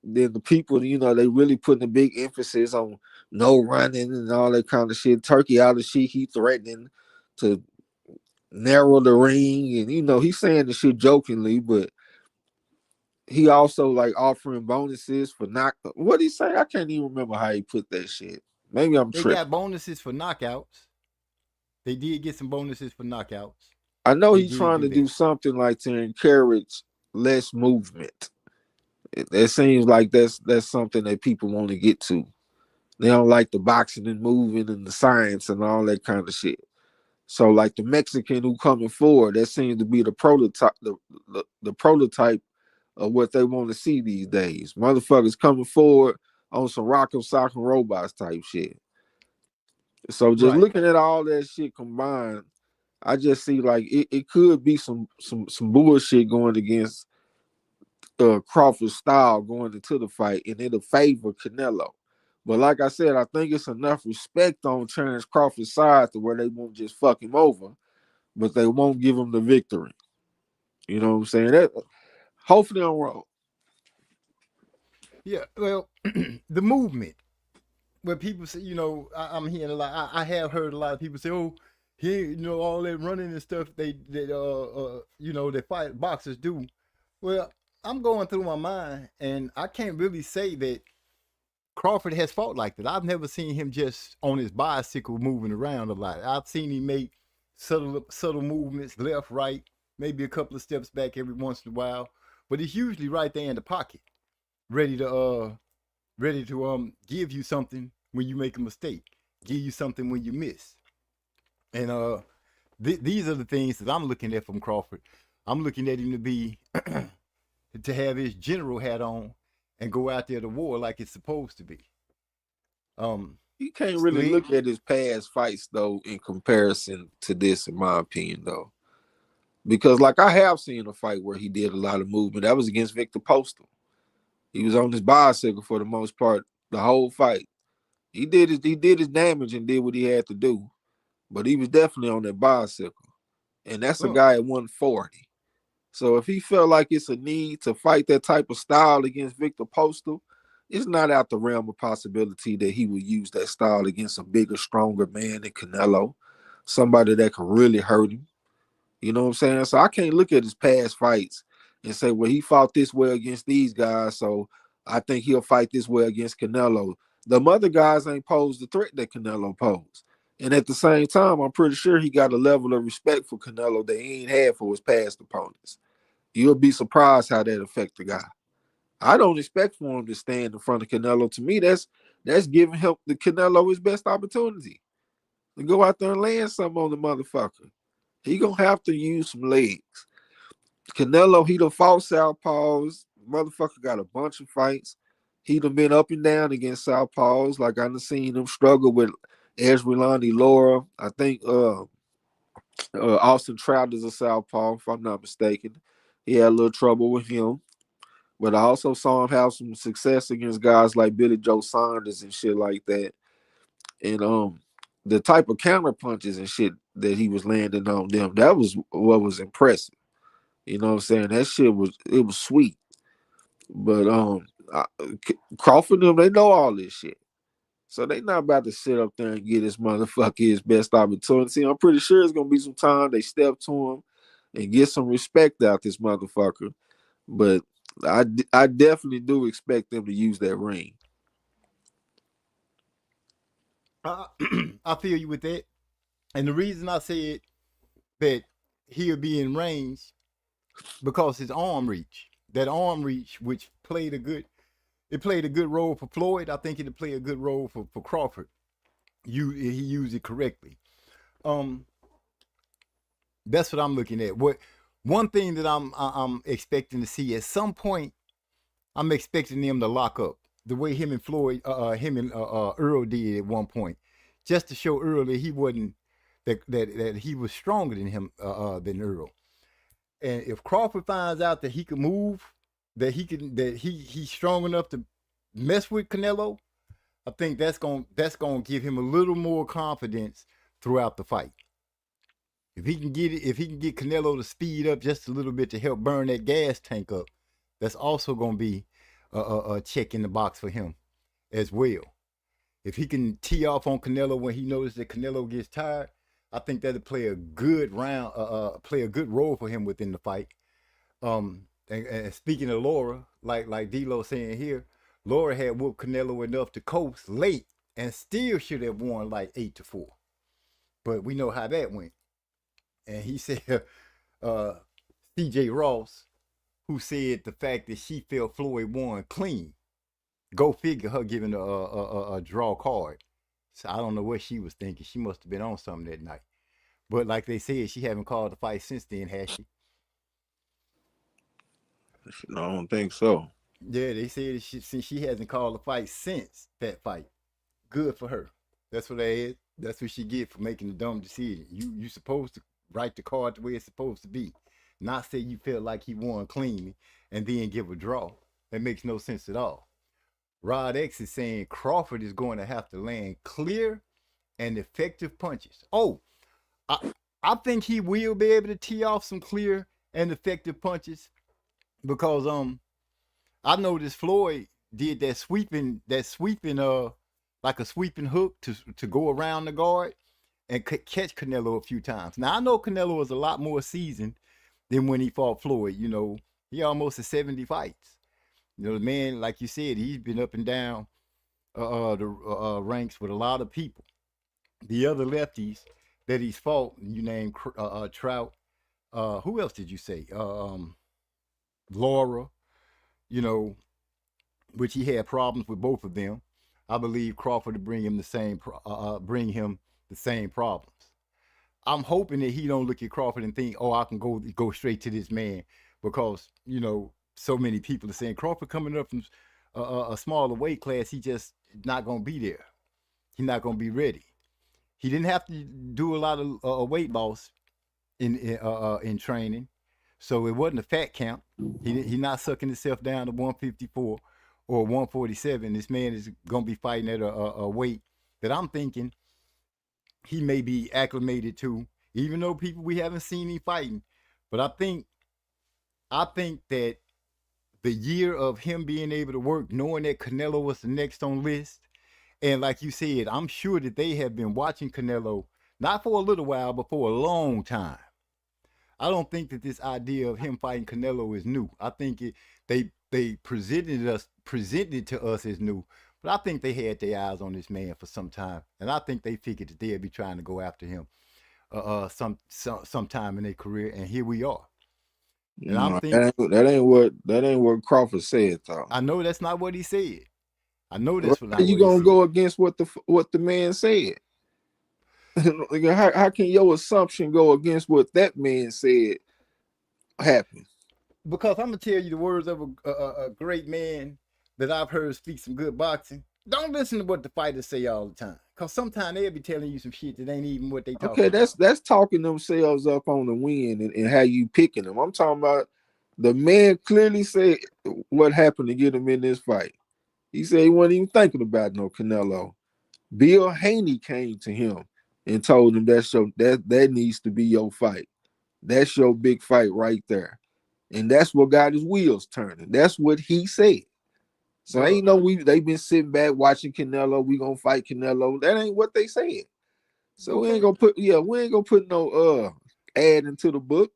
Speaker 6: Then the people, you know, they really putting a big emphasis on no running and all that kind of shit. Turkey out of shit, he threatening to narrow the ring. And, you know, he's saying the shit jokingly, but he also like offering bonuses for what he say? I can't even remember how he put that shit. Maybe I'm tripping.
Speaker 3: They got bonuses for knockouts. They did get some bonuses for knockouts.
Speaker 6: I know he's trying to do something like to encourage less movement. It seems like that's something that people want to get to. They don't like the boxing and moving and the science and all that kind of shit. So like the Mexican who coming forward, that seems to be the prototype, the prototype of what they want to see these days. Motherfuckers coming forward on some rock'em sock'em robots type shit. So just
Speaker 3: Right.
Speaker 6: looking at all that shit combined, I just see like it could be some bullshit going against Crawford's style going into the fight, and it'll favor Canelo. But like I said, I think it's enough respect on Terrence Crawford's side to where they won't just fuck him over, but they won't give him the victory. You know what I'm saying? That hopefully I'm wrong.
Speaker 3: Yeah. Well, the movement where people say, I'm hearing a lot. I have heard a lot of people say, "Oh, here, all that running and stuff they fight boxers do." Well, I'm going through my mind, and I can't really say that Crawford has fought like that. I've never seen him just on his bicycle moving around a lot. I've seen him make subtle movements, left, right, maybe a couple of steps back every once in a while, but he's usually right there in the pocket, ready to give you something when you make a mistake, give you something when you miss. And these are the things that I'm looking at from Crawford. I'm looking at him to be to have his general hat on and go out there to war like it's supposed to be.
Speaker 6: You can't really look at his past fights though in comparison to this, in my opinion, though. Because like I have seen a fight where he did a lot of movement. That was against Victor Postal. He was on his bicycle for the most part, the whole fight. He did his damage and did what he had to do. But he was definitely on that bicycle. And that's a guy at 140. So if he felt like it's a need to fight that type of style against Victor Postal, it's not out the realm of possibility that he would use that style against a bigger, stronger man than Canelo, somebody that could really hurt him. You know what I'm saying? So I can't look at his past fights and say, well, he fought this way against these guys, so I think he'll fight this way against Canelo. The other guys ain't posed the threat that Canelo posed. And at the same time, I'm pretty sure he got a level of respect for Canelo that he ain't had for his past opponents. You'll be surprised how that affect the guy. I don't expect for him to stand in front of Canelo. To me, that's giving him the Canelo his best opportunity to go out there and land something on the motherfucker. He gonna have to use some legs. Canelo, he done fought southpaws. Motherfucker got a bunch of fights. He done been up and down against southpaws. Like I done seen him struggle with Esrelani Laura. I think Austin Trout is a southpaw, if I'm not mistaken. He had a little trouble with him. But I also saw him have some success against guys like Billy Joe Saunders and shit like that. And the type of counter punches and shit that he was landing on them, that was what was impressive. You know what I'm saying? That shit was sweet. But Crawford them, they know all this shit. So they not about to sit up there and get this motherfucker his best opportunity. I'm pretty sure it's gonna be some time they step to him and get some respect out this motherfucker. But I definitely do expect them to use that ring.
Speaker 3: I feel you with that. And the reason I said that he'll be in range because his arm reach, that arm reach, which played a good role for Floyd. I think it'll play a good role for Crawford. He used it correctly. That's what I'm looking at. One thing that I'm expecting to see at some point, I'm expecting them to lock up the way him and Earl did at one point, just to show Earl that he wasn't that he was stronger than him than Earl. And if Crawford finds out that he can move, that he's strong enough to mess with Canelo, I think that's gonna give him a little more confidence throughout the fight. If he can get Canelo to speed up just a little bit to help burn that gas tank up, that's also gonna be a check in the box for him as well. If he can tee off on Canelo when he knows that Canelo gets tired, I think that'll play a good role for him within the fight. And speaking of Laura, like D-Lo saying here, Laura had whooped Canelo enough to coast late and still should have won like 8-4. But we know how that went. And he said, CJ Ross, who said the fact that she felt Floyd won clean. Go figure, her giving a draw card. So I don't know what she was thinking. She must have been on something that night. But like they said, she haven't called the fight since then, has she?
Speaker 6: I don't think so.
Speaker 3: Yeah, they said since she hasn't called the fight since that fight. Good for her. That's what that is. That's what she get for making a dumb decision. You supposed to write the card the way it's supposed to be. Not say you felt like he won cleanly and then give a draw. That makes no sense at all. Rod X is saying Crawford is going to have to land clear and effective punches. Oh, I think he will be able to tee off some clear and effective punches because I noticed Floyd did that sweeping like a sweeping hook to go around the guard and catch Canelo a few times. Now I know Canelo is a lot more seasoned than when he fought Floyd. You know, he almost at 70 fights. You know, the man, like you said, he's been up and down the ranks with a lot of people. The other lefties that he's fought, you named Trout. Who else did you say? Laura. You know, which he had problems with both of them. I believe Crawford to bring him the same problems. I'm hoping that he don't look at Crawford and think, oh, I can go straight to this man because you know so many people are saying Crawford coming up from a smaller weight class, he just not gonna be there. He's not gonna be ready. He didn't have to do a lot of weight loss in training, so it wasn't a fat count. He not sucking himself down to 154 or 147. This man is gonna be fighting at a weight that I'm thinking he may be acclimated to, even though people we haven't seen him fighting. But I think that the year of him being able to work, knowing that Canelo was the next on list, and like you said, I'm sure that they have been watching Canelo not for a little while, but for a long time. I don't think that this idea of him fighting Canelo is new. I think they presented it to us as new, but I think they had their eyes on this man for some time, and I think they figured that they'd be trying to go after him sometime in their career, and here we are. And I'm thinking
Speaker 6: that ain't what Crawford said, though.
Speaker 3: I know that's not what he said. I know that's
Speaker 6: not you gonna go against what the man said. How can your assumption go against what that man said happened?
Speaker 3: Because I'm gonna tell you the words of a great man that I've heard speak some good boxing. Don't listen to what the fighters say all the time, because sometimes they'll be telling you some shit that ain't even what they talk about.
Speaker 6: Okay, that's talking themselves up on the win and how you picking them. I'm talking about the man clearly said what happened to get him in this fight. He said he wasn't even thinking about no Canelo. Bill Haney came to him and told him that needs to be your fight. That's your big fight right there. And that's what got his wheels turning. That's what he said. So ain't no they been sitting back watching Canelo. We gonna fight Canelo. That ain't what they said. So we ain't gonna put no ad into the book.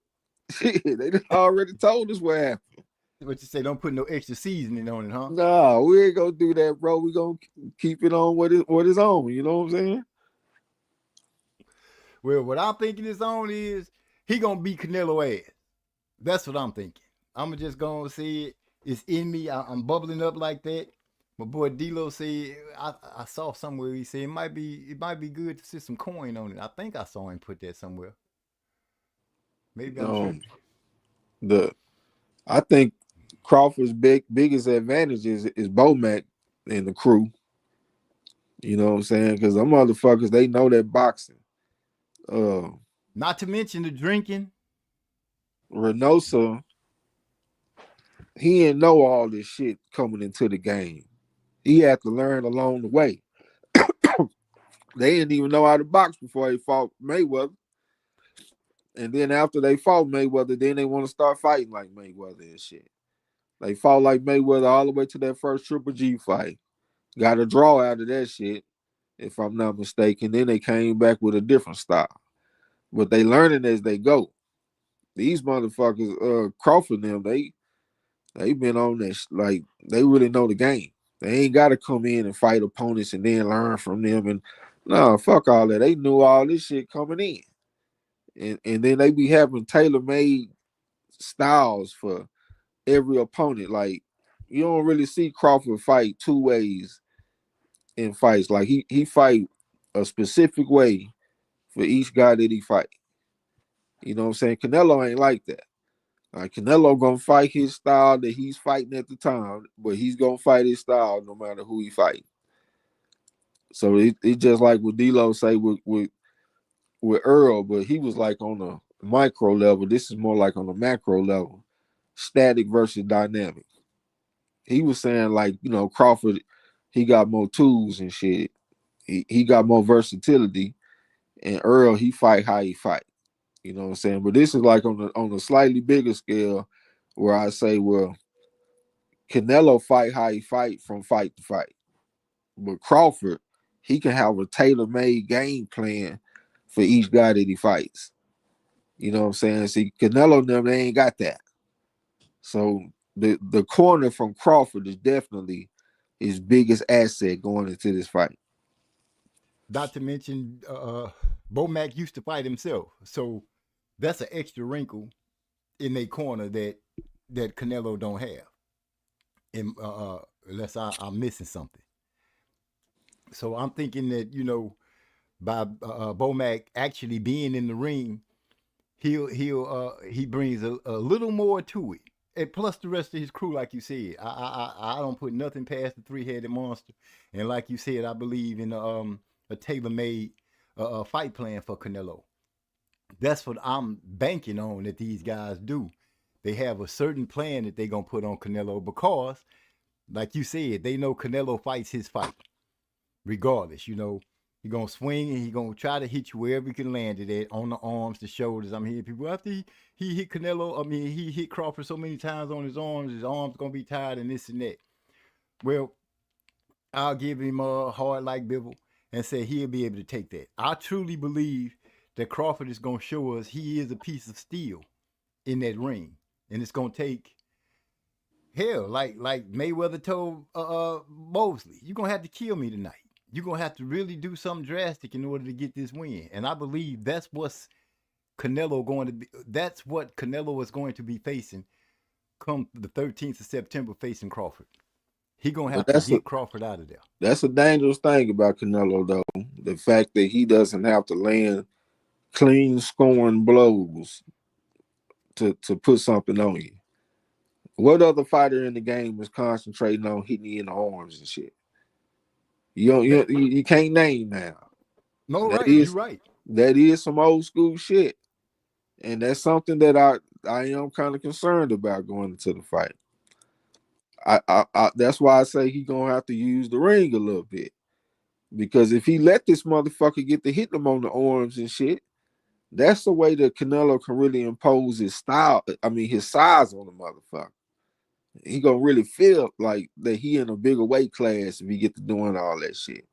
Speaker 6: They already told us what happened.
Speaker 3: What you say? Don't put no extra seasoning on it, huh?
Speaker 6: No, we ain't gonna do that, bro. We gonna keep it on what is on. You know what I'm saying?
Speaker 3: Well, what I'm thinking is on is he gonna beat Canelo ass. That's what I'm thinking. I'm just gonna say it. It's in me. I'm bubbling up like that. My boy D-Lo said I saw somewhere he said it might be good to see some coin on it. I think I saw him put that somewhere. Maybe I'm
Speaker 6: sure. I think Crawford's biggest advantage is Bomac and the crew. You know what I'm saying? Because them motherfuckers, they know that boxing.
Speaker 3: Not to mention the drinking.
Speaker 6: Reynosa, he didn't know all this shit coming into the game. He had to learn along the way. They didn't even know how to box before they fought Mayweather. And then after they fought Mayweather, then they want to start fighting like Mayweather and shit. They fought like Mayweather all the way to that first Triple G fight. Got a draw out of that shit, if I'm not mistaken. Then they came back with a different style. But they learning as they go. These motherfuckers, Crawford and them, they been on this, like, they really know the game. They ain't got to come in and fight opponents and then learn from them. And no, fuck all that. They knew all this shit coming in. And then they be having tailor-made styles for every opponent. Like, you don't really see Crawford fight two ways in fights. Like he fight a specific way for each guy that he fight. You know what I'm saying? Canelo ain't like that. Like Canelo gonna fight his style that he's fighting at the time, but he's gonna fight his style no matter who he fight. So it just like what D'Lo say with Earl, but he was like on a micro level. This is more like on a macro level, static versus dynamic. He was saying like, you know, Crawford, he got more tools and shit. He got more versatility, and Earl, he fight how he fight. You know what I'm saying? But this is like on a slightly bigger scale, where I say, well, Canelo fight how he fight from fight to fight, but Crawford, he can have a tailor-made game plan for each guy that he fights. You know what I'm saying? See, Canelo them, they ain't got that. So the corner from Crawford is definitely his biggest asset going into this fight.
Speaker 3: Not to mention, Bomac used to fight himself, so that's an extra wrinkle in their corner that Canelo don't have. And, unless I'm missing something. So I'm thinking that, you know, by Bomac actually being in the ring, he brings a little more to it. And plus the rest of his crew, like you said, I don't put nothing past the three-headed monster. And like you said, I believe in a tailor-made fight plan for Canelo. That's what I'm banking on that these guys do. They have a certain plan that they're gonna put on Canelo because, like you said, they know Canelo fights his fight, regardless. You know, he gonna swing and he gonna try to hit you wherever he can land it at, on the arms, the shoulders. I'm hearing people after he hit Canelo. I mean, he hit Crawford so many times on his arms gonna be tired and this and that. Well, I'll give him a hard like Bivol and say he'll be able to take that. I truly believe that Crawford is gonna show us he is a piece of steel in that ring, and it's gonna take hell, like Mayweather told Mosley, you're gonna have to kill me tonight. You're gonna have to really do something drastic in order to get this win. And I believe that's what's Canelo going to be. That's what Canelo is going to be facing come the 13th of September, facing Crawford. He gonna have to get Crawford out of there.
Speaker 6: That's a dangerous thing about Canelo, though. The fact that he doesn't have to land clean scoring blows to put something on you. What other fighter in the game is concentrating on hitting you in the arms and shit? You can't name now.
Speaker 3: No, right, you're right.
Speaker 6: That is some old school shit, and that's something that I am kind of concerned about going into the fight. I that's why I say he gonna have to use the ring a little bit, because if he let this motherfucker get to hit him on the arms and shit, that's the way that Canelo can really impose his style. I mean, his size on the motherfucker. He gonna really feel like that he in a bigger weight class if he get to doing all that shit,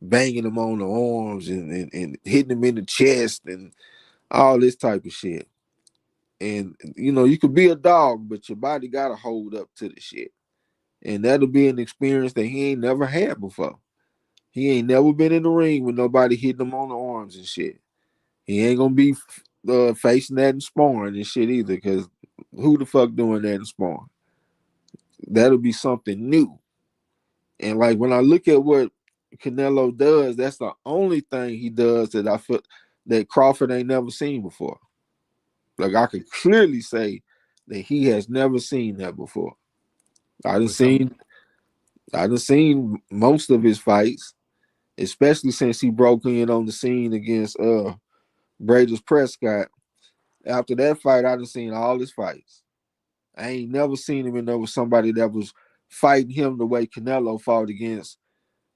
Speaker 6: banging him on the arms and hitting him in the chest and all this type of shit. And you know, you could be a dog, but your body gotta hold up to the shit. And that'll be an experience that he ain't never had before. He ain't never been in the ring with nobody hitting him on the arms and shit. He ain't gonna be facing that in sparring and shit either, because who the fuck doing that in sparring? That'll be something new. And like when I look at what Canelo does, that's the only thing he does that I feel that Crawford ain't never seen before. Like I could clearly say that he has never seen that before. I done seen most of his fights, especially since he broke in on the scene against Brady's Prescott. After that fight, I done seen all his fights. I ain't never seen him in there with somebody that was fighting him the way Canelo fought against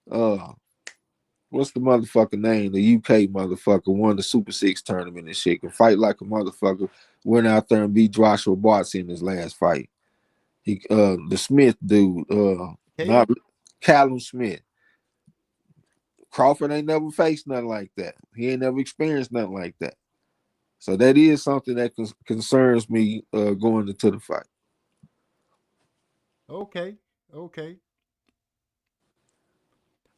Speaker 6: what's the motherfucker name? The UK motherfucker won the Super Six tournament and shit. Can fight like a motherfucker. Went out there and beat Joshua Bartz in his last fight. He the Smith dude, not Callum Smith. Crawford ain't never faced nothing like that. He ain't never experienced nothing like that. So that is something that concerns me going into the fight.
Speaker 3: Okay.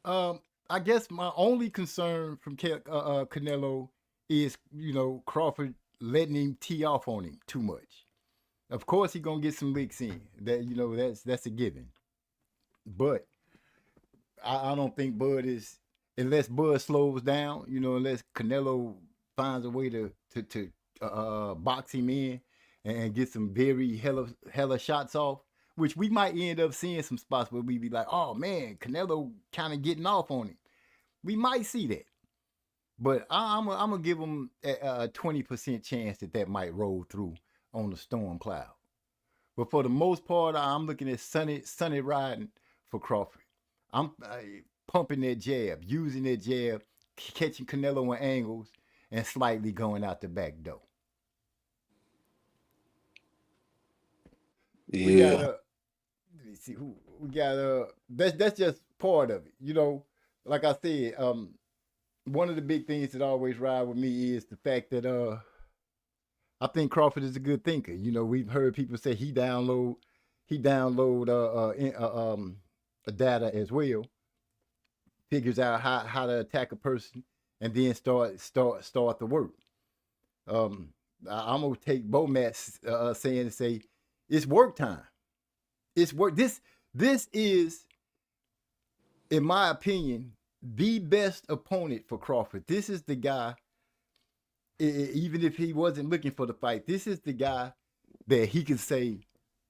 Speaker 3: I guess my only concern from Canelo is, you know, Crawford letting him tee off on him too much. Of course, he gonna get some licks in. That that's a given. But I don't think Bud is, unless Bud slows down. Unless Canelo finds a way to box him in and get some very hella shots off. Which we might end up seeing some spots where we be like, oh man, Canelo kind of getting off on it. We might see that. But I'm gonna give him a 20% chance that might roll through on the storm cloud. But for the most part, I'm looking at sunny riding for Crawford. I'm pumping that jab, using that jab, catching Canelo on angles, and slightly going out the back door.
Speaker 6: Yeah.
Speaker 3: We got let me see who we got. That's just part of it. Like I said, one of the big things that always ride with me is the fact that I think Crawford is a good thinker. We've heard people say he download data as well, figures out how to attack a person, and then start the work. I'm gonna take Bomat's saying and say it's work time. It's work. This is, in my opinion, the best opponent for Crawford. This is the guy, even if he wasn't looking for the fight, this is the guy that he can say,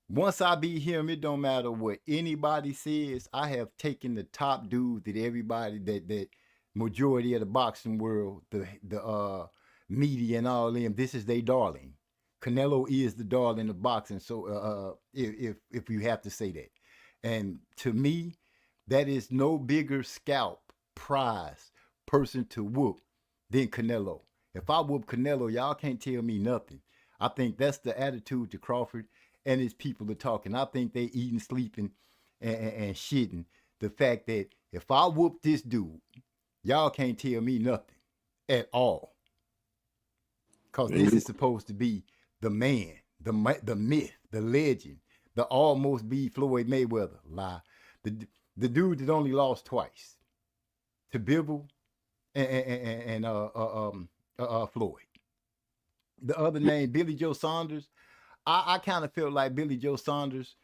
Speaker 3: once I beat him, it don't matter what anybody says. I have taken the top dude that everybody, that majority of the boxing world, the media and all them, this is their darling. Canelo is the darling of boxing. So if you have to say that. And to me, that is no bigger scalp prize person to whoop than Canelo. If I whoop Canelo, y'all can't tell me nothing. I think that's the attitude to Crawford and his people are talking. I think they eating, sleeping, and shitting. The fact that if I whoop this dude, y'all can't tell me nothing at all. Because this is supposed to be the man, the myth, the legend, the almost be Floyd Mayweather. Lie. The dude that only lost twice to Bivol and Floyd. The other name, Billy Joe Saunders. I kind of felt like Billy Joe Saunders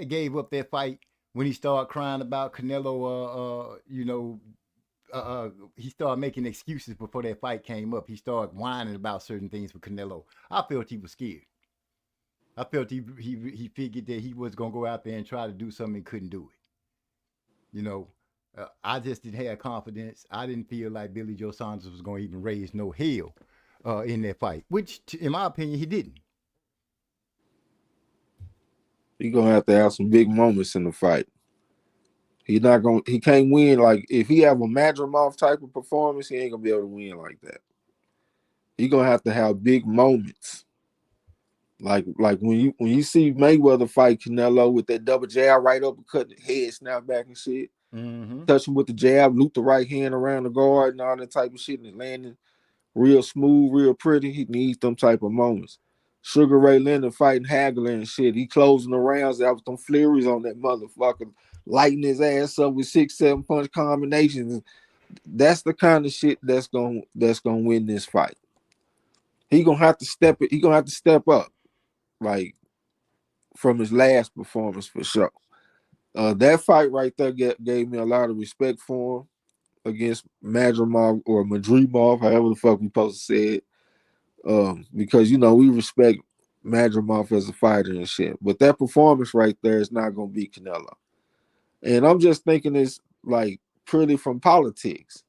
Speaker 3: gave up that fight when he started crying about Canelo. He started making excuses before that fight came up. He started whining about certain things with Canelo. I felt he was scared. I felt he figured that he was gonna go out there and try to do something and couldn't do it. I just didn't have confidence. I didn't feel like Billy Joe Saunders was gonna even raise no hell in that fight, which, in my opinion, he didn't.
Speaker 6: He's gonna have some big moments in the fight. He can't win. Like, if he have a Madrimov type of performance, he ain't gonna be able to win like that. He's gonna have big moments. Like when you see Mayweather fight Canelo with that double jab right uppercut, the head snap back and shit.
Speaker 3: Mm-hmm.
Speaker 6: Touch him with the jab, loop the right hand around the guard and all that type of shit, and it landing real smooth, real pretty. He needs them type of moments. Sugar Ray Leonard fighting Hagler and shit. He closing the rounds out with them flurries on that motherfucker, lighting his ass up with 6-7 punch combinations. That's the kind of shit that's gonna win this fight. He gonna have to step up, like, from his last performance for sure. That fight right there gave me a lot of respect for him against Madrimov or Madrimov, however the fuck we supposed to say it. Because we respect Madrimov as a fighter and shit. But that performance right there is not gonna be Canelo. And I'm just thinking it's like purely from politics.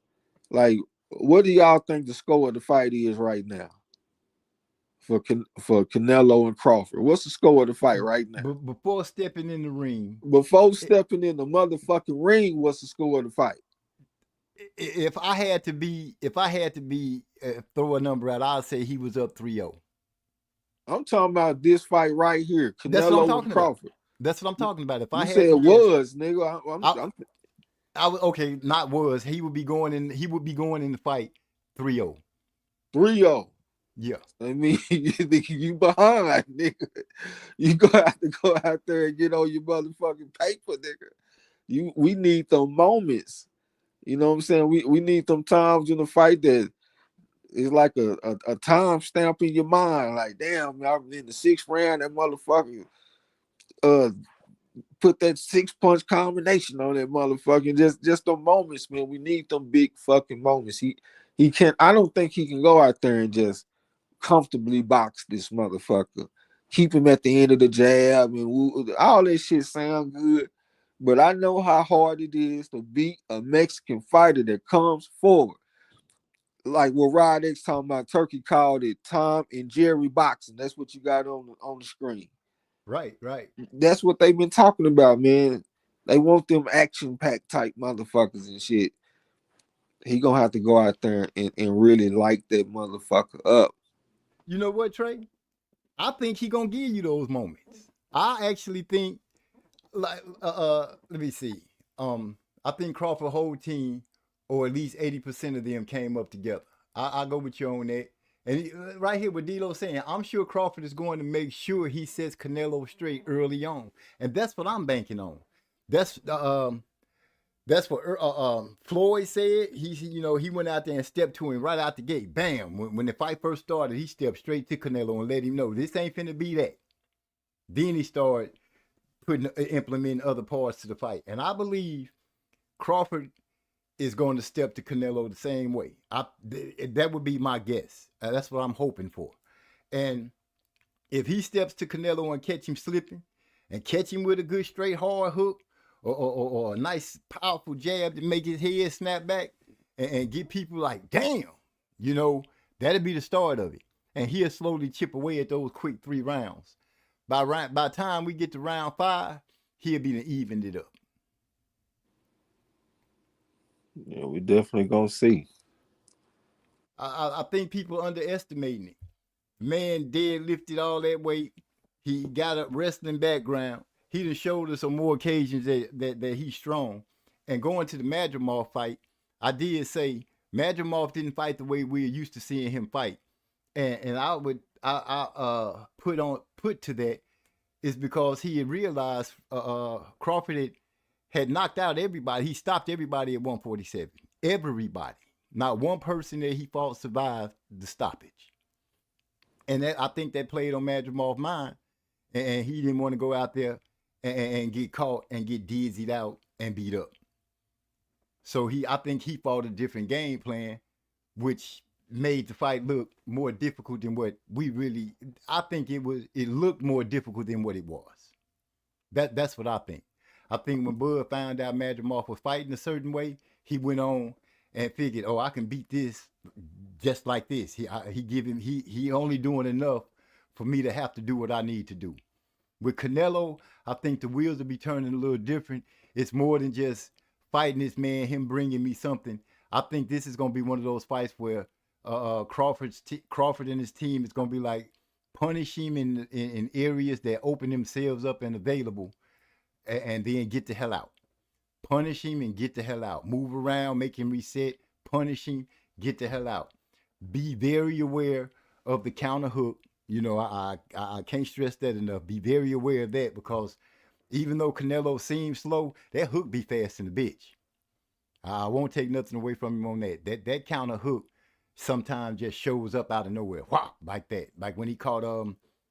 Speaker 6: Like, what do y'all think the score of the fight is right now for Canelo and Crawford? What's the score of the fight right now?
Speaker 3: Before stepping in the ring.
Speaker 6: Before stepping in the motherfucking ring, what's the score of the fight?
Speaker 3: If I had to be throw a number out, I'd say he was up 3-0.
Speaker 6: I'm talking about this fight right here, Canelo and Crawford.
Speaker 3: That's what I'm talking about. If I had
Speaker 6: said was, nigga,
Speaker 3: okay, not was. He would be going in the fight 3-0.
Speaker 6: 3-0.
Speaker 3: Yeah.
Speaker 6: I mean, you behind, nigga. You gonna have to go out there and get on your motherfucking paper, nigga. We need them moments. You know what I'm saying? We need them times in the fight that it's like a time stamp in your mind. Like, damn, y'all in the 6th round, that motherfucker put that 6-punch combination on that motherfucker. Just the moments, man. We need them big fucking moments. He can't. I don't think he can go out there and just comfortably box this motherfucker. Keep him at the end of the jab and all that shit sound good. But I know how hard it is to beat a Mexican fighter that comes forward. Like what Rod X talking about, Turkey called it Tom and Jerry boxing. That's what you got on the screen.
Speaker 3: Right.
Speaker 6: That's what they've been talking about, man. They want them action-packed type motherfuckers and shit. He gonna have to go out there and really light that motherfucker up.
Speaker 3: You know what, Trey? I think he gonna give you those moments. I actually think, like, let me see. I think Crawford whole team, or at least 80% of them, came up together. I go with you on that. And right here with D-Lo saying, I'm sure Crawford is going to make sure he sets Canelo straight early on, and that's what I'm banking on. That's what Floyd said. He went out there and stepped to him right out the gate. Bam! When the fight first started, he stepped straight to Canelo and let him know this ain't finna be that. Then he started implementing other parts to the fight, and I believe Crawford is going to step to Canelo the same way. That would be my guess. That's what I'm hoping for. And if he steps to Canelo and catch him slipping, and catch him with a good straight hard hook, or a nice powerful jab to make his head snap back, and get people like, damn, that'll be the start of it. And he'll slowly chip away at those quick 3 rounds. By the time we get to round 5, he'll be evened it up.
Speaker 6: Yeah, we definitely gonna see.
Speaker 3: I think people underestimating it. Man deadlifted all that weight. He got a wrestling background. He done showed us on more occasions that he's strong. And going to the Madrimov fight, I did say Madrimov didn't fight the way we're used to seeing him fight. And I put to that is because he had realized Crawford had knocked out everybody. He stopped everybody at 147. Everybody. Not one person that he fought survived the stoppage. And I think that played on Madrimov's mind. And he didn't want to go out there and get caught and get dizzied out and beat up. So I think he fought a different game plan, which made the fight look more difficult than what I think it looked more difficult than what it was. That's what I think. I think when Bud found out Madrimov was fighting a certain way, he went on and figured, I can beat this just like this. He only doing enough for me to have to do what I need to do. With Canelo, I think the wheels will be turning a little different. It's more than just fighting this man, him bringing me something. I think this is going to be one of those fights where Crawford and his team is going to be like, punish him in areas that open themselves up and available, and then get the hell out. Punish him and get the hell out. Move around, make him reset, punish him, get the hell out. Be very aware of the counter hook. I can't stress that enough. Be very aware of that, because even though Canelo seems slow, that hook be fast in the bitch. I won't take nothing away from him on that. That counter hook sometimes just shows up out of nowhere. Whop, like that. Like when he caught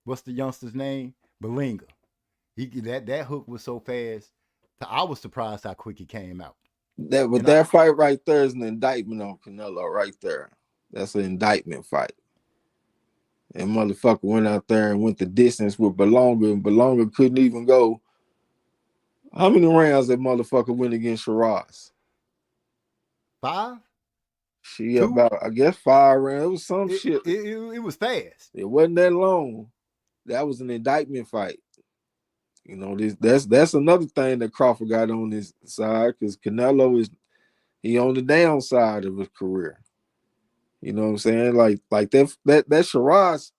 Speaker 3: what's the youngster's name? Belinga. That hook was so fast. I was surprised how quick he came out.
Speaker 6: That fight right there is an indictment on Canelo right there. That's an indictment fight. And motherfucker went out there and went the distance with Belonga, and Belonga couldn't even go. How many rounds that motherfucker went against Shiraz?
Speaker 3: 5?
Speaker 6: She 2? About, I guess 5 rounds. It was some shit.
Speaker 3: It was fast.
Speaker 6: It wasn't that long. That was an indictment fight. That's another thing that Crawford got on his side, because Canelo he on the downside of his career. You know what I'm saying? Like that Shiraz,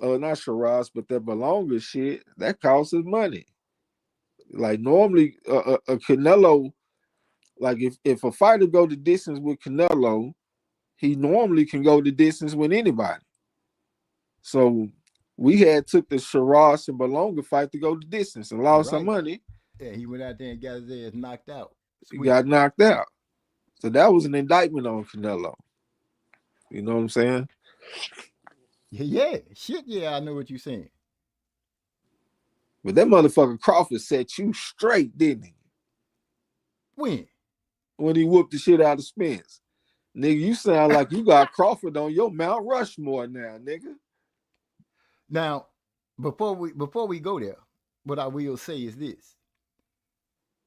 Speaker 6: not Shiraz, but that Belonga shit, that costs us money. Like normally a Canelo, like if a fighter go the distance with Canelo, he normally can go the distance with anybody. So we took the Shiraz and Belonga fight to go the distance and lost some money.
Speaker 3: Yeah, he went out there and got his ass knocked out.
Speaker 6: He got knocked out. So that was an indictment on Canelo. You know what I'm saying?
Speaker 3: Yeah, shit, yeah, I know what you're saying.
Speaker 6: But that motherfucker Crawford set you straight, didn't he? When he whooped the shit out of Spence. Nigga, you sound like you got Crawford on your Mount Rushmore now, nigga.
Speaker 3: Now, before we go there, what I will say is this.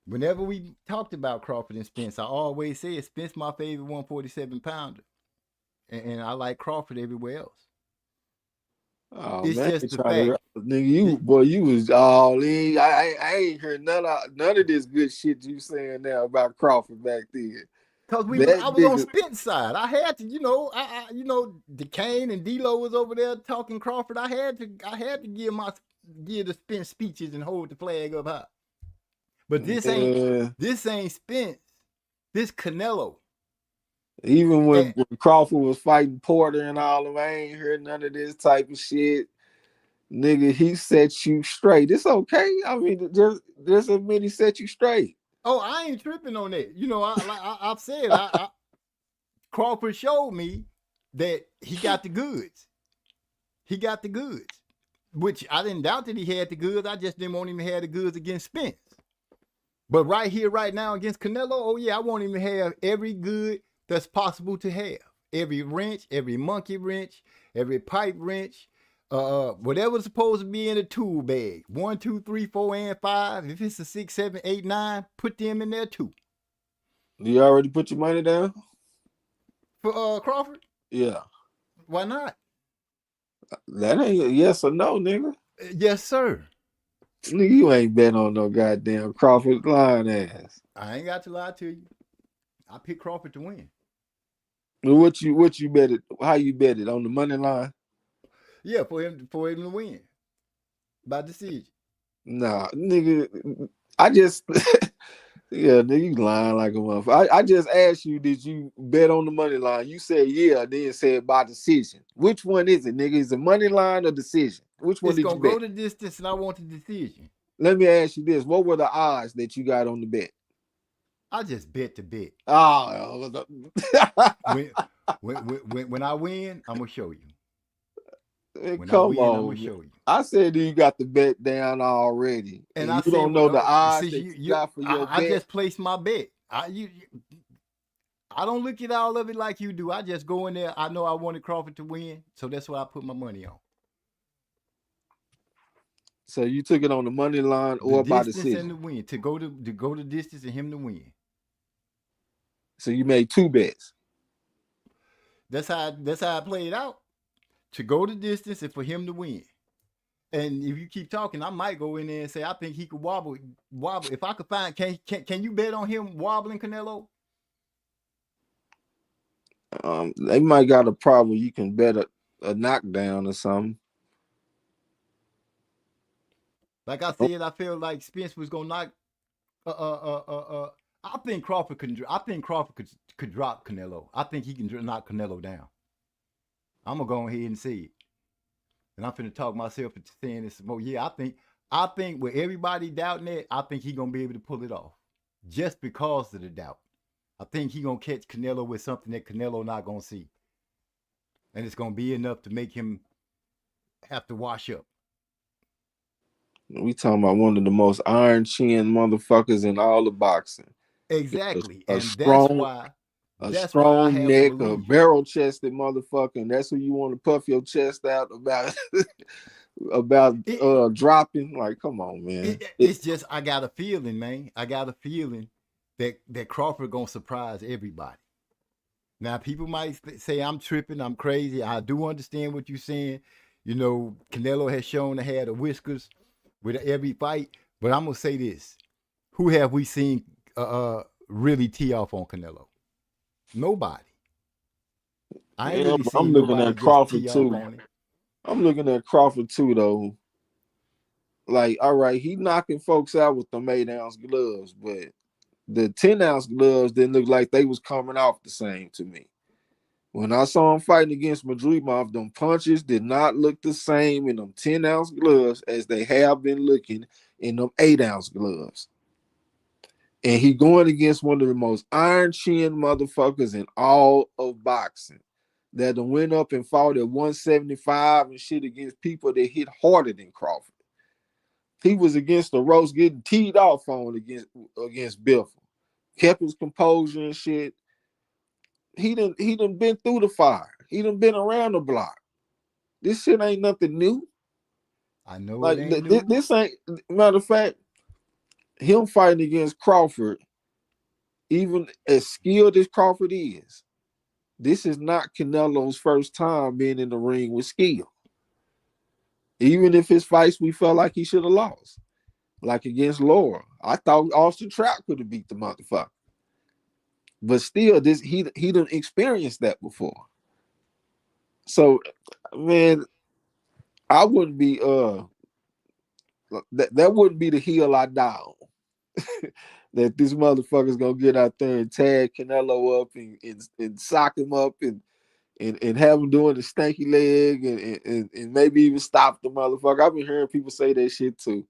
Speaker 3: Whenever we talked about Crawford and Spence, I always said Spence my favorite 147 pounder. And I like Crawford everywhere else.
Speaker 6: Oh
Speaker 3: It's
Speaker 6: man,
Speaker 3: just the fact,
Speaker 6: nigga, you was all in. I ain't heard none of this good shit you saying now about Crawford back then.
Speaker 3: Cause I was on Spence side. I had to, DeCane and D-Lo was over there talking Crawford. I had to give the Spence speeches and hold the flag up high. But this ain't Spence. This Canelo.
Speaker 6: Even when Crawford was fighting Porter and all of them, I ain't heard none of this type of shit. Nigga, he set you straight. It's okay. I mean, just admit he set you straight.
Speaker 3: Oh, I ain't tripping on that. I've said Crawford showed me that he got the goods. He got the goods, which I didn't doubt that he had the goods. I just didn't want him to have the goods against Spence. But right here, right now against Canelo, oh yeah, I want him to have every good that's possible to have. Every wrench, every monkey wrench, every pipe wrench, whatever's supposed to be in a tool bag. 1, 2, 3, 4, and 5. If it's a 6, 7, 8, 9, put them in there too.
Speaker 6: You already put your money down?
Speaker 3: For Crawford?
Speaker 6: Yeah.
Speaker 3: Why not?
Speaker 6: That ain't a yes or no, nigga.
Speaker 3: Yes, sir.
Speaker 6: Nigga, you ain't bet on no goddamn Crawford lying ass.
Speaker 3: I ain't got to lie to you. I picked Crawford to win.
Speaker 6: What you bet it? How you bet it? On the money line?
Speaker 3: Yeah, for him to win. By decision.
Speaker 6: Nah, nigga. I just yeah, nigga, you lying like a motherfucker. I just asked you, did you bet on the money line? You said yeah, then said by decision. Which one is it, nigga? Is it money line or decision? Which one did you bet?
Speaker 3: It's gonna go the distance and I want the decision.
Speaker 6: Let me ask you this. What were the odds that you got on the bet?
Speaker 3: I just bet the bet.
Speaker 6: Oh,
Speaker 3: when I win, I'm gonna show you.
Speaker 6: Come on, I'm gonna show you. I said you got the bet down already, and you don't know the odds that you got for your bet.
Speaker 3: I just placed my bet. I don't look at all of it like you do. I just go in there. I know I wanted Crawford to win, so that's what I put my money on.
Speaker 6: So you took it on the money line or by decision?
Speaker 3: Distance and the win. To go the distance and him to win.
Speaker 6: So you made 2 bets.
Speaker 3: That's how I played it out. To go the distance and for him to win. And if you keep talking, I might go in there and say I think he could wobble. If I could find, can you bet on him wobbling Canelo?
Speaker 6: They might got a problem. You can bet a knockdown or something.
Speaker 3: Like I said, I feel like Spence was gonna knock. I think Crawford could drop Canelo. I think he can knock Canelo down. I'm gonna go ahead and say it, and I'm finna talk myself into saying this more. Yeah, I think with everybody doubting it, I think he gonna be able to pull it off, just because of the doubt. I think he gonna catch Canelo with something that Canelo not gonna see, and it's gonna be enough to make him have to wash up.
Speaker 6: We talking about one of the most iron chin motherfuckers in all of boxing.
Speaker 3: Exactly,
Speaker 6: a strong neck, a barrel chested motherfucker, and that's who you want to puff your chest out about dropping. Like, come on, man.
Speaker 3: It's just I got a feeling, man. I got a feeling that Crawford gonna surprise everybody. Now, people might say I'm tripping, I'm crazy. I do understand what you're saying. You know, Canelo has shown to have the whiskers with every fight, but I'm gonna say this: who have we seen really tee off on Canelo? Nobody.
Speaker 6: I'm looking at Crawford too. I'm looking at Crawford too, though. Like, all right, he knocking folks out with them 8-ounce gloves, but the 10-ounce gloves didn't look like they was coming off the same to me. When I saw him fighting against Madrimov, them punches did not look the same in them 10-ounce gloves as they have been looking in them 8-ounce gloves. And he going against one of the most iron chin motherfuckers in all of boxing. that done went up and fought at 175 and shit against people that hit harder than Crawford. He was against the ropes getting teed off on against Biffle. Kept his composure and shit. He done been through the fire. He done been around the block. This shit ain't nothing new.
Speaker 3: I know
Speaker 6: Like
Speaker 3: it ain't new.
Speaker 6: this ain't, matter of fact, him fighting against Crawford, even as skilled as Crawford is, this is not Canelo's first time being in the ring with skill. Even if his fights we felt like he should have lost, like against Laura, I thought Austin Trout could have beat the motherfucker. But still, he done experienced that before. So, man, I wouldn't be that wouldn't be the hill I die on. That this motherfucker's gonna get out there and tag Canelo up and sock him up and have him doing the stanky leg and maybe even stop the motherfucker. I've been hearing people say that shit too.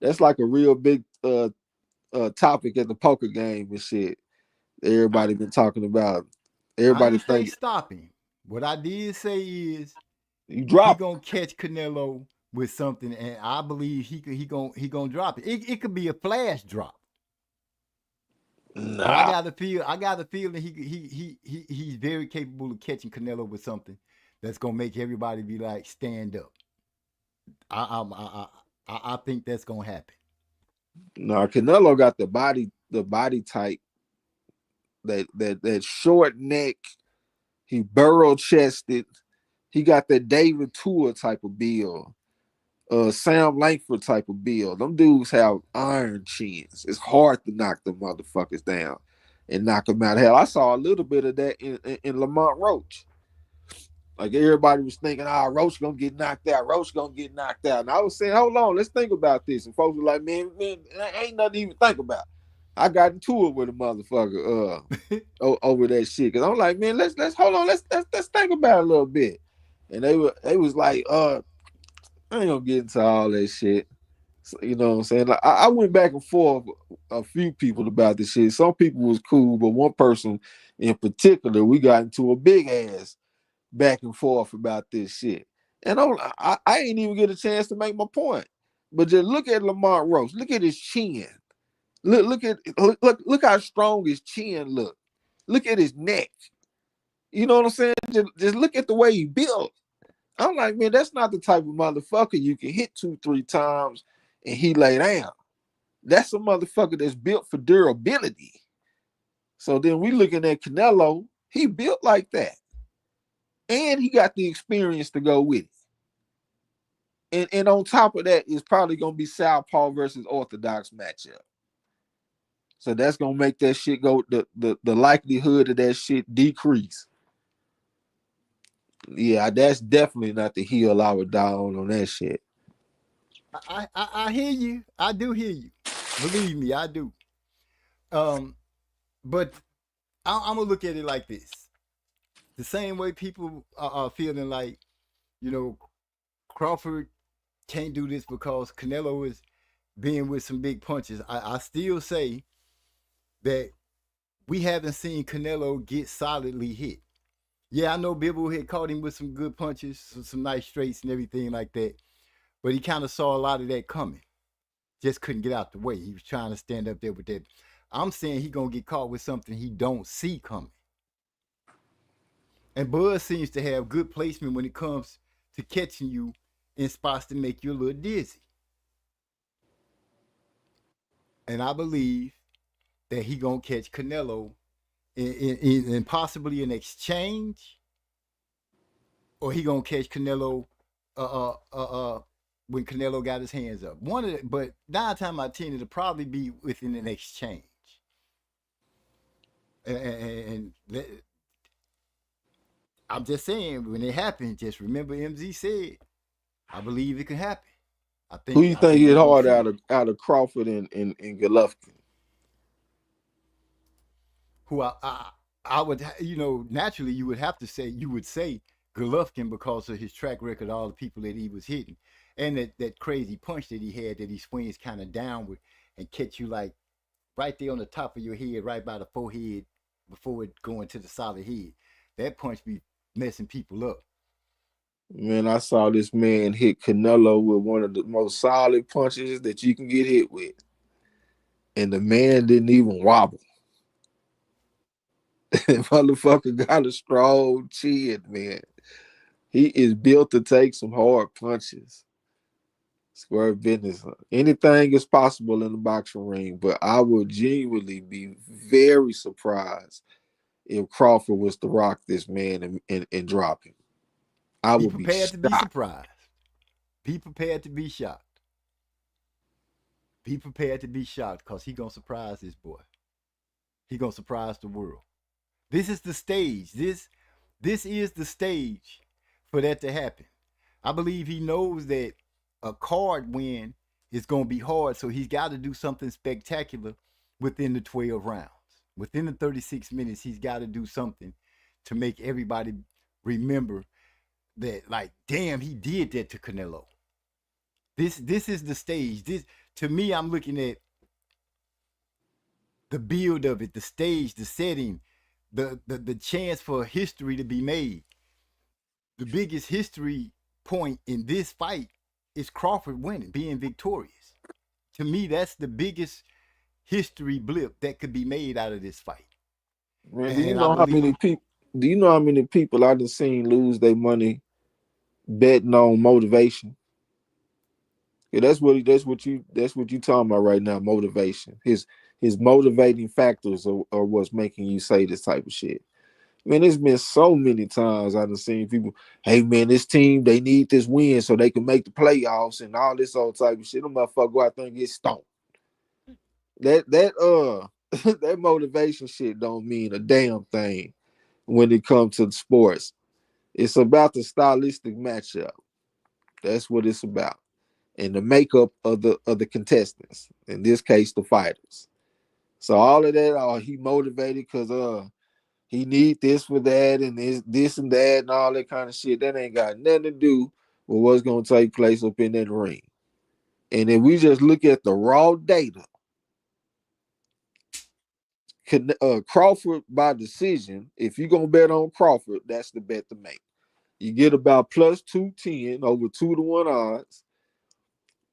Speaker 6: That's like a real big topic at the poker game and shit. Everybody been talking about. Everybody
Speaker 3: I didn't say
Speaker 6: think
Speaker 3: stop him. What I did say is
Speaker 6: you
Speaker 3: he
Speaker 6: drop.
Speaker 3: gonna catch Canelo with something, and I believe he gonna drop it. It could be a flash drop.
Speaker 6: Nah.
Speaker 3: But I got the feeling he's very capable of catching Canelo with something that's gonna make everybody be like, stand up. I think that's gonna happen.
Speaker 6: No, Canelo got the body type, that short neck. He burrow chested. He got that David Tua type of build. Sam Langford type of build. Them dudes have iron chins. It's hard to knock them motherfuckers down and knock them out. Hell, I saw a little bit of that in Lamont Roach. Like everybody was thinking, Roach gonna get knocked out. Roach gonna get knocked out. And I was saying, hold on, let's think about this. And folks were like, man, ain't nothing to even think about. I got into it with a motherfucker over that shit. Cause I'm like, man, let's hold on, let's think about it a little bit. And they was like, I ain't gonna get into all that shit. So, you know what I'm saying? Like, I went back and forth a few people about this shit. Some people was cool, but one person in particular, we got into a big ass back and forth about this shit. And I ain't even get a chance to make my point. But just look at Lamont Roach. Look at his chin. Look how strong his chin look. Look at his neck. You know what I'm saying? Just look at the way he built. I'm like, man, that's not the type of motherfucker you can hit 2-3 times and he lay down. That's a motherfucker that's built for durability. So then we looking at Canelo, he built like that. And he got the experience to go with it. And on top of that, it's probably gonna be Southpaw versus Orthodox matchup. So that's gonna make that shit go, the likelihood of that shit decrease. Yeah, that's definitely not the hill I would die on that shit.
Speaker 3: I hear you. I do hear you. Believe me, I do. But I'm gonna look at it like this: the same way people are feeling like, Crawford can't do this because Canelo is being with some big punches. I still say that we haven't seen Canelo get solidly hit. Yeah, I know Bibble had caught him with some good punches, some nice straights and everything like that. But he kind of saw a lot of that coming. Just couldn't get out the way. He was trying to stand up there with that. I'm saying he's going to get caught with something he don't see coming. And Buzz seems to have good placement when it comes to catching you in spots to make you a little dizzy. And I believe that he going to catch Canelo in possibly an exchange, or he going to catch Canelo when Canelo got his hands up. But 9 times out of 10, it'll probably be within an exchange. And I'm just saying, when it happens, just remember MZ said, I believe it can happen.
Speaker 6: Who you think hit hard out of Crawford and Golovkin?
Speaker 3: Who I would, naturally you would say Golovkin because of his track record, all the people that he was hitting, and that crazy punch that he had that he swings kind of downward and catch you like right there on the top of your head, right by the forehead before it going to the solid head. That punch be messing people up.
Speaker 6: Man, I saw this man hit Canelo with one of the most solid punches that you can get hit with. And the man didn't even wobble. Motherfucker got a strong chin, man. He is built to take some hard punches. Square business. Anything is possible in the boxing ring, but I would genuinely be very surprised if Crawford was to rock this man and drop him. I
Speaker 3: Be
Speaker 6: would be
Speaker 3: prepared to be
Speaker 6: shocked.
Speaker 3: surprised. Be prepared to be shocked. Be prepared to be shocked because he gonna surprise this boy. He gonna surprise the world. This is the stage. This is the stage for that to happen. I believe he knows that a card win is gonna be hard, so he's got to do something spectacular within the 12 rounds. Within the 36 minutes, he's got to do something to make everybody remember that, like, damn, he did that to Canelo. This is the stage. This, to me, I'm looking at the build of it, the stage, the setting, the chance for history to be made. The biggest history point in this fight is Crawford winning, being victorious. To me, that's the biggest history blip that could be made out of this fight.
Speaker 6: Man, do you know how many people? Do you know how many people I done seen lose their money betting on motivation? Yeah, that's what you talking about right now. Motivation. His motivating factors are what's making you say this type of shit. Man, there's been so many times I've seen people, hey man, this team, they need this win so they can make the playoffs and all this old type of shit. Them motherfuckers go out there and get stoned. That that motivation shit don't mean a damn thing when it comes to sports. It's about the stylistic matchup. That's what it's about. And the makeup of the contestants. In this case, the fighters. So all of that, he motivated because he need this for that and this and that and all that kind of shit. That ain't got nothing to do with what's gonna take place up in that ring. And if we just look at the raw data, Crawford by decision, if you're gonna bet on Crawford, that's the bet to make. You get about plus 210 over 2-1 odds.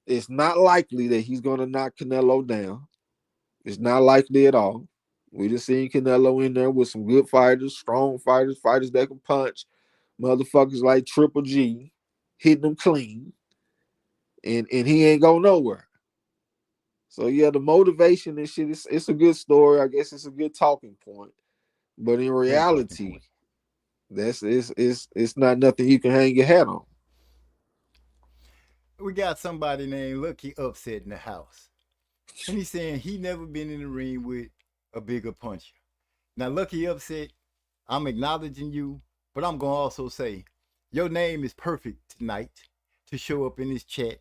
Speaker 6: It's not likely that he's gonna knock Canelo down. It's not likely at all. We just seen Canelo in there with some good fighters, strong fighters, fighters that can punch, motherfuckers like Triple G, hitting them clean, and he ain't go nowhere. So yeah, the motivation and shit, it's a good story. I guess it's a good talking point. But in reality, it's not nothing you can hang your hat on.
Speaker 3: We got somebody named Lucky Upset in the house. And he's saying he never been in the ring with a bigger puncher. Now, Lucky Upset, I'm acknowledging you, but I'm going to also say your name is perfect tonight to show up in this chat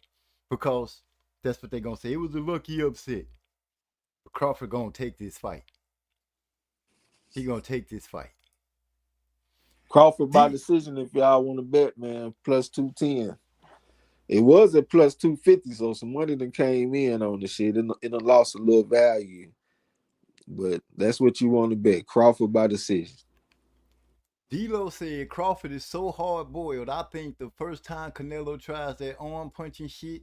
Speaker 3: because that's what they're going to say. It was a Lucky Upset. But Crawford going to take this fight. He going to take this fight.
Speaker 6: Crawford by decision, if y'all want to bet, man, plus 210. It was at plus 250, so some money done came in on the shit. It done lost a little value. But that's what you want to bet. Crawford by decision.
Speaker 3: D-Lo said Crawford is so hard-boiled, I think the first time Canelo tries that arm punching shit,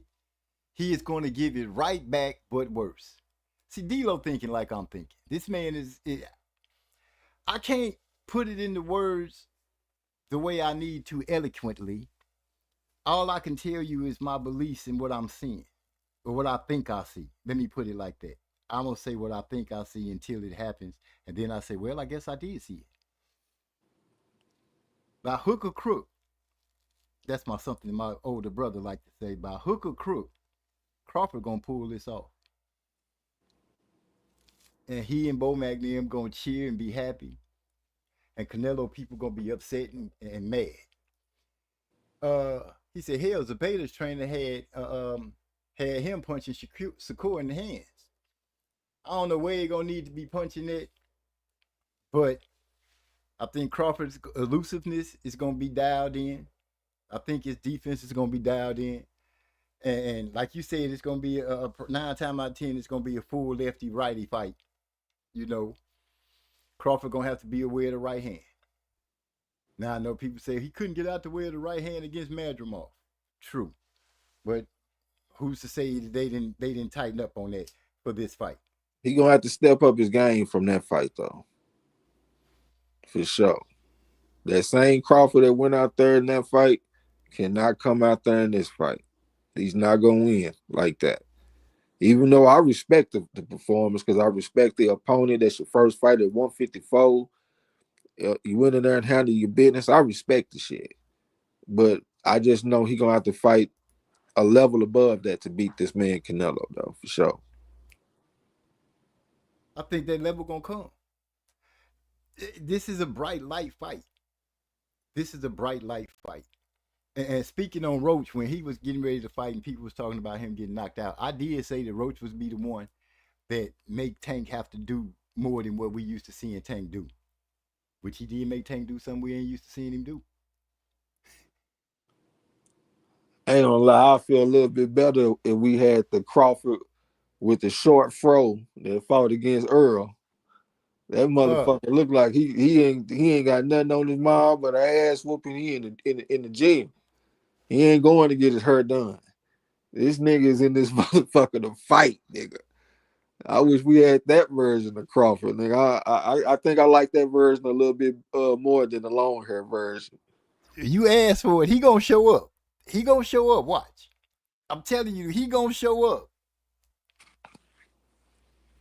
Speaker 3: he is going to give it right back, but worse. See, D-Lo thinking like I'm thinking. This man is... I can't put it into words the way I need to eloquently. All I can tell you is my beliefs in what I'm seeing, or what I think I see. Let me put it like that. I'm going to say what I think I see until it happens, and then I say, well, I guess I did see it. By hook or crook, that's something my older brother like to say, by hook or crook, Crawford going to pull this off. And he and Bo Magnum going to cheer and be happy. And Canelo people going to be upset and mad. He said, hell, Zabeda's trainer had him punching Shakur in the hands. I don't know where he gonna need to be punching it, but I think Crawford's elusiveness is gonna be dialed in. I think his defense is gonna be dialed in, and like you said, it's gonna be a 9 times out of 10. It's gonna be a full lefty righty fight. You know, Crawford gonna have to be aware of the right hand. Now I know people say he couldn't get out the way of the right hand against Madrimov. True, but who's to say they didn't tighten up on that for this fight?
Speaker 6: He gonna have to step up his game from that fight though, for sure. That same Crawford that went out there in that fight cannot come out there in this fight. He's not gonna win like that. Even though I respect the performance because I respect the opponent. That's your first fight at 154. You went in there and handled your business. I respect the shit. But I just know he gonna have to fight a level above that to beat this man Canelo, though, for sure.
Speaker 3: I think that level gonna come. This is a bright light fight. This is a bright light fight. And speaking on Roach, when he was getting ready to fight and people was talking about him getting knocked out, I did say that Roach was be the one that make Tank have to do more than what we used to seeing Tank do. Which he did make Tank do something we ain't used to seeing him do.
Speaker 6: I ain't gonna lie, I feel a little bit better if we had the Crawford with the short fro that fought against Earl. That motherfucker looked like he ain't got nothing on his mind but an ass whooping. He in the gym. He ain't going to get his hair done. This nigga is in this motherfucker to fight, nigga. I wish we had that version of Crawford, nigga. I think I like that version a little bit more than the long hair version.
Speaker 3: You asked for it. He gonna show up. He gonna show up. Watch. I'm telling you, he gonna show up.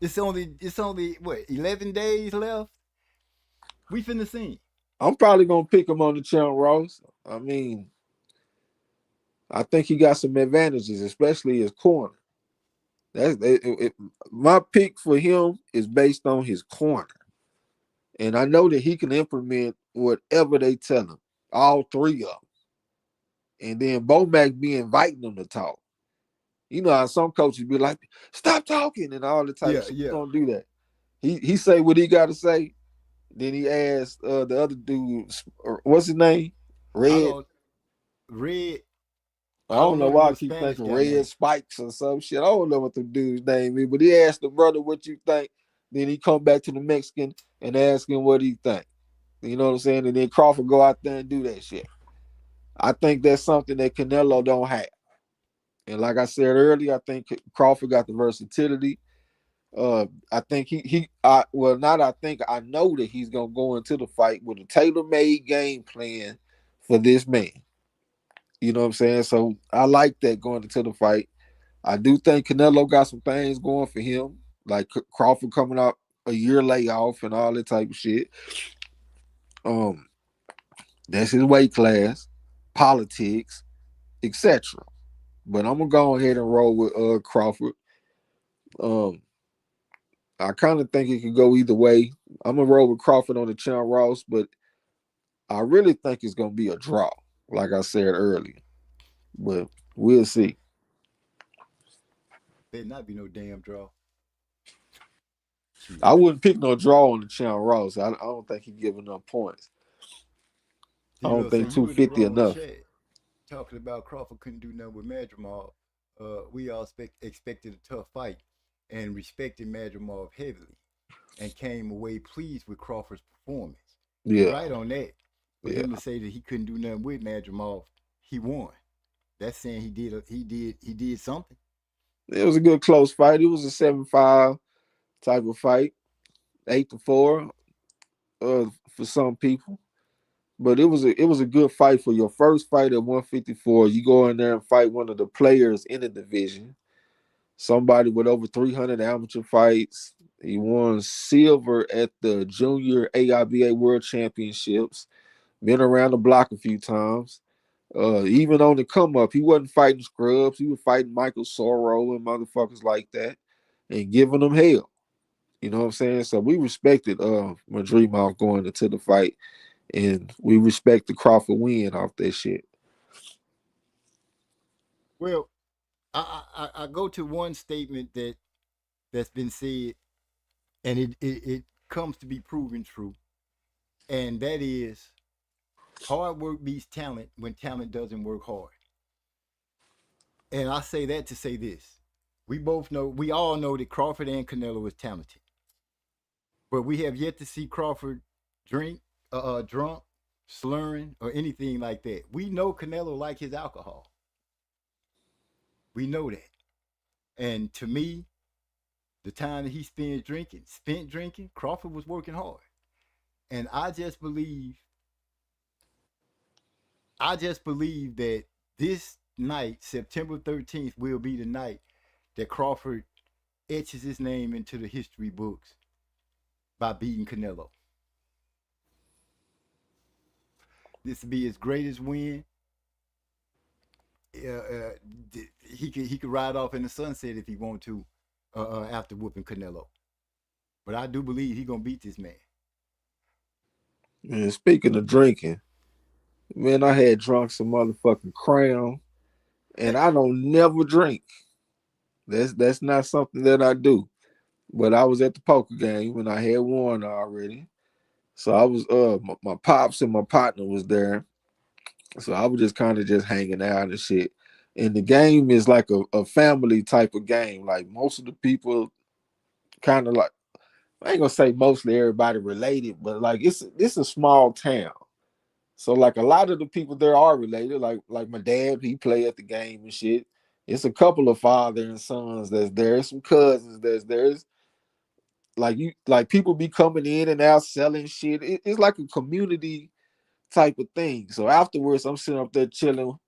Speaker 3: It's only what 11 days left. We finna see.
Speaker 6: I'm probably gonna pick him on the Champ Ross. I mean, I think he got some advantages, especially his corner. My pick for him is based on his corner, and I know that he can implement whatever they tell him. All three of them, and then Bomac be inviting them to talk. You know how some coaches be like, "Stop talking," and all the type of shit. He don't do that. He say what he got to say. Then he asked the other dude, what's his name? Red. I don't know why I keep thinking Red Spikes or some shit. I don't know what the dude's name is, but he asked the brother what you think. Then he come back to the Mexican and ask him what he think. You know what I'm saying? And then Crawford go out there and do that shit. I think that's something that Canelo don't have. And like I said earlier, I think Crawford got the versatility. I think I know that he's gonna go into the fight with a tailor-made game plan for this man. You know what I'm saying? So I like that going into the fight. I do think Canelo got some things going for him, like Crawford coming out a year layoff and all that type of shit. That's his weight class, politics, etc. But I'm gonna go ahead and roll with Crawford. I kind of think it could go either way. I'm gonna roll with Crawford on the Champ Ross, but I really think it's gonna be a draw, like I said earlier. But we'll see.
Speaker 3: Better not be no damn draw.
Speaker 6: I wouldn't pick no draw on the Champ Ross. I don't think he give enough points. I don't think 250 enough.
Speaker 3: Talking about Crawford couldn't do nothing with Madrimov. We all expected a tough fight and respected Madrimov heavily, and came away pleased with Crawford's performance.
Speaker 6: Yeah,
Speaker 3: right on that. For him to say that he couldn't do nothing with Madrimov, he won. That's saying he did something.
Speaker 6: It was a good close fight. It was a 7-5 type of fight, 8-4 for some people. But it was a good fight for your first fight at 154. You go in there and fight one of the players in the division, somebody with over 300 amateur fights. He won silver at the Junior AIBA World Championships. Been around the block a few times. Even on the come up, he wasn't fighting scrubs. He was fighting Michael Sorrow and motherfuckers like that, and giving them hell. You know what I'm saying? So we respected Madrimov going into the fight. And we respect the Crawford win off that shit.
Speaker 3: Well, I go to one statement that's been said, and it comes to be proven true, and that is hard work beats talent when talent doesn't work hard. And I say that to say this: we all know that Crawford and Canelo is talented, but we have yet to see Crawford drunk slurring, or anything like that. We know Canelo like his alcohol. We know that. And to me, the time that he spent drinking, Crawford was working hard. And I just believe that this night, September 13th, will be the night that Crawford etches his name into the history books by beating Canelo. This will be his greatest win. Uh, uh, he could ride off in the sunset if he want to after whooping Canelo. But I do believe he gonna beat this man.
Speaker 6: Man, speaking of drinking, man, I had drunk some motherfucking Crown, and I don't never drink. That's not something that I do. But I was at the poker game and I had won already. So I was my pops and my partner was there. So I was just kind of just hanging out and shit. And the game is like a family type of game. Like most of the people kind of like, I ain't gonna say mostly everybody related, but like it's a small town. So like a lot of the people there are related. Like my dad, he play at the game and shit. It's a couple of father and sons that's there. Some cousins that's there. It's like people be coming in and out selling shit. It's like a community type of thing. So afterwards, I'm sitting up there chilling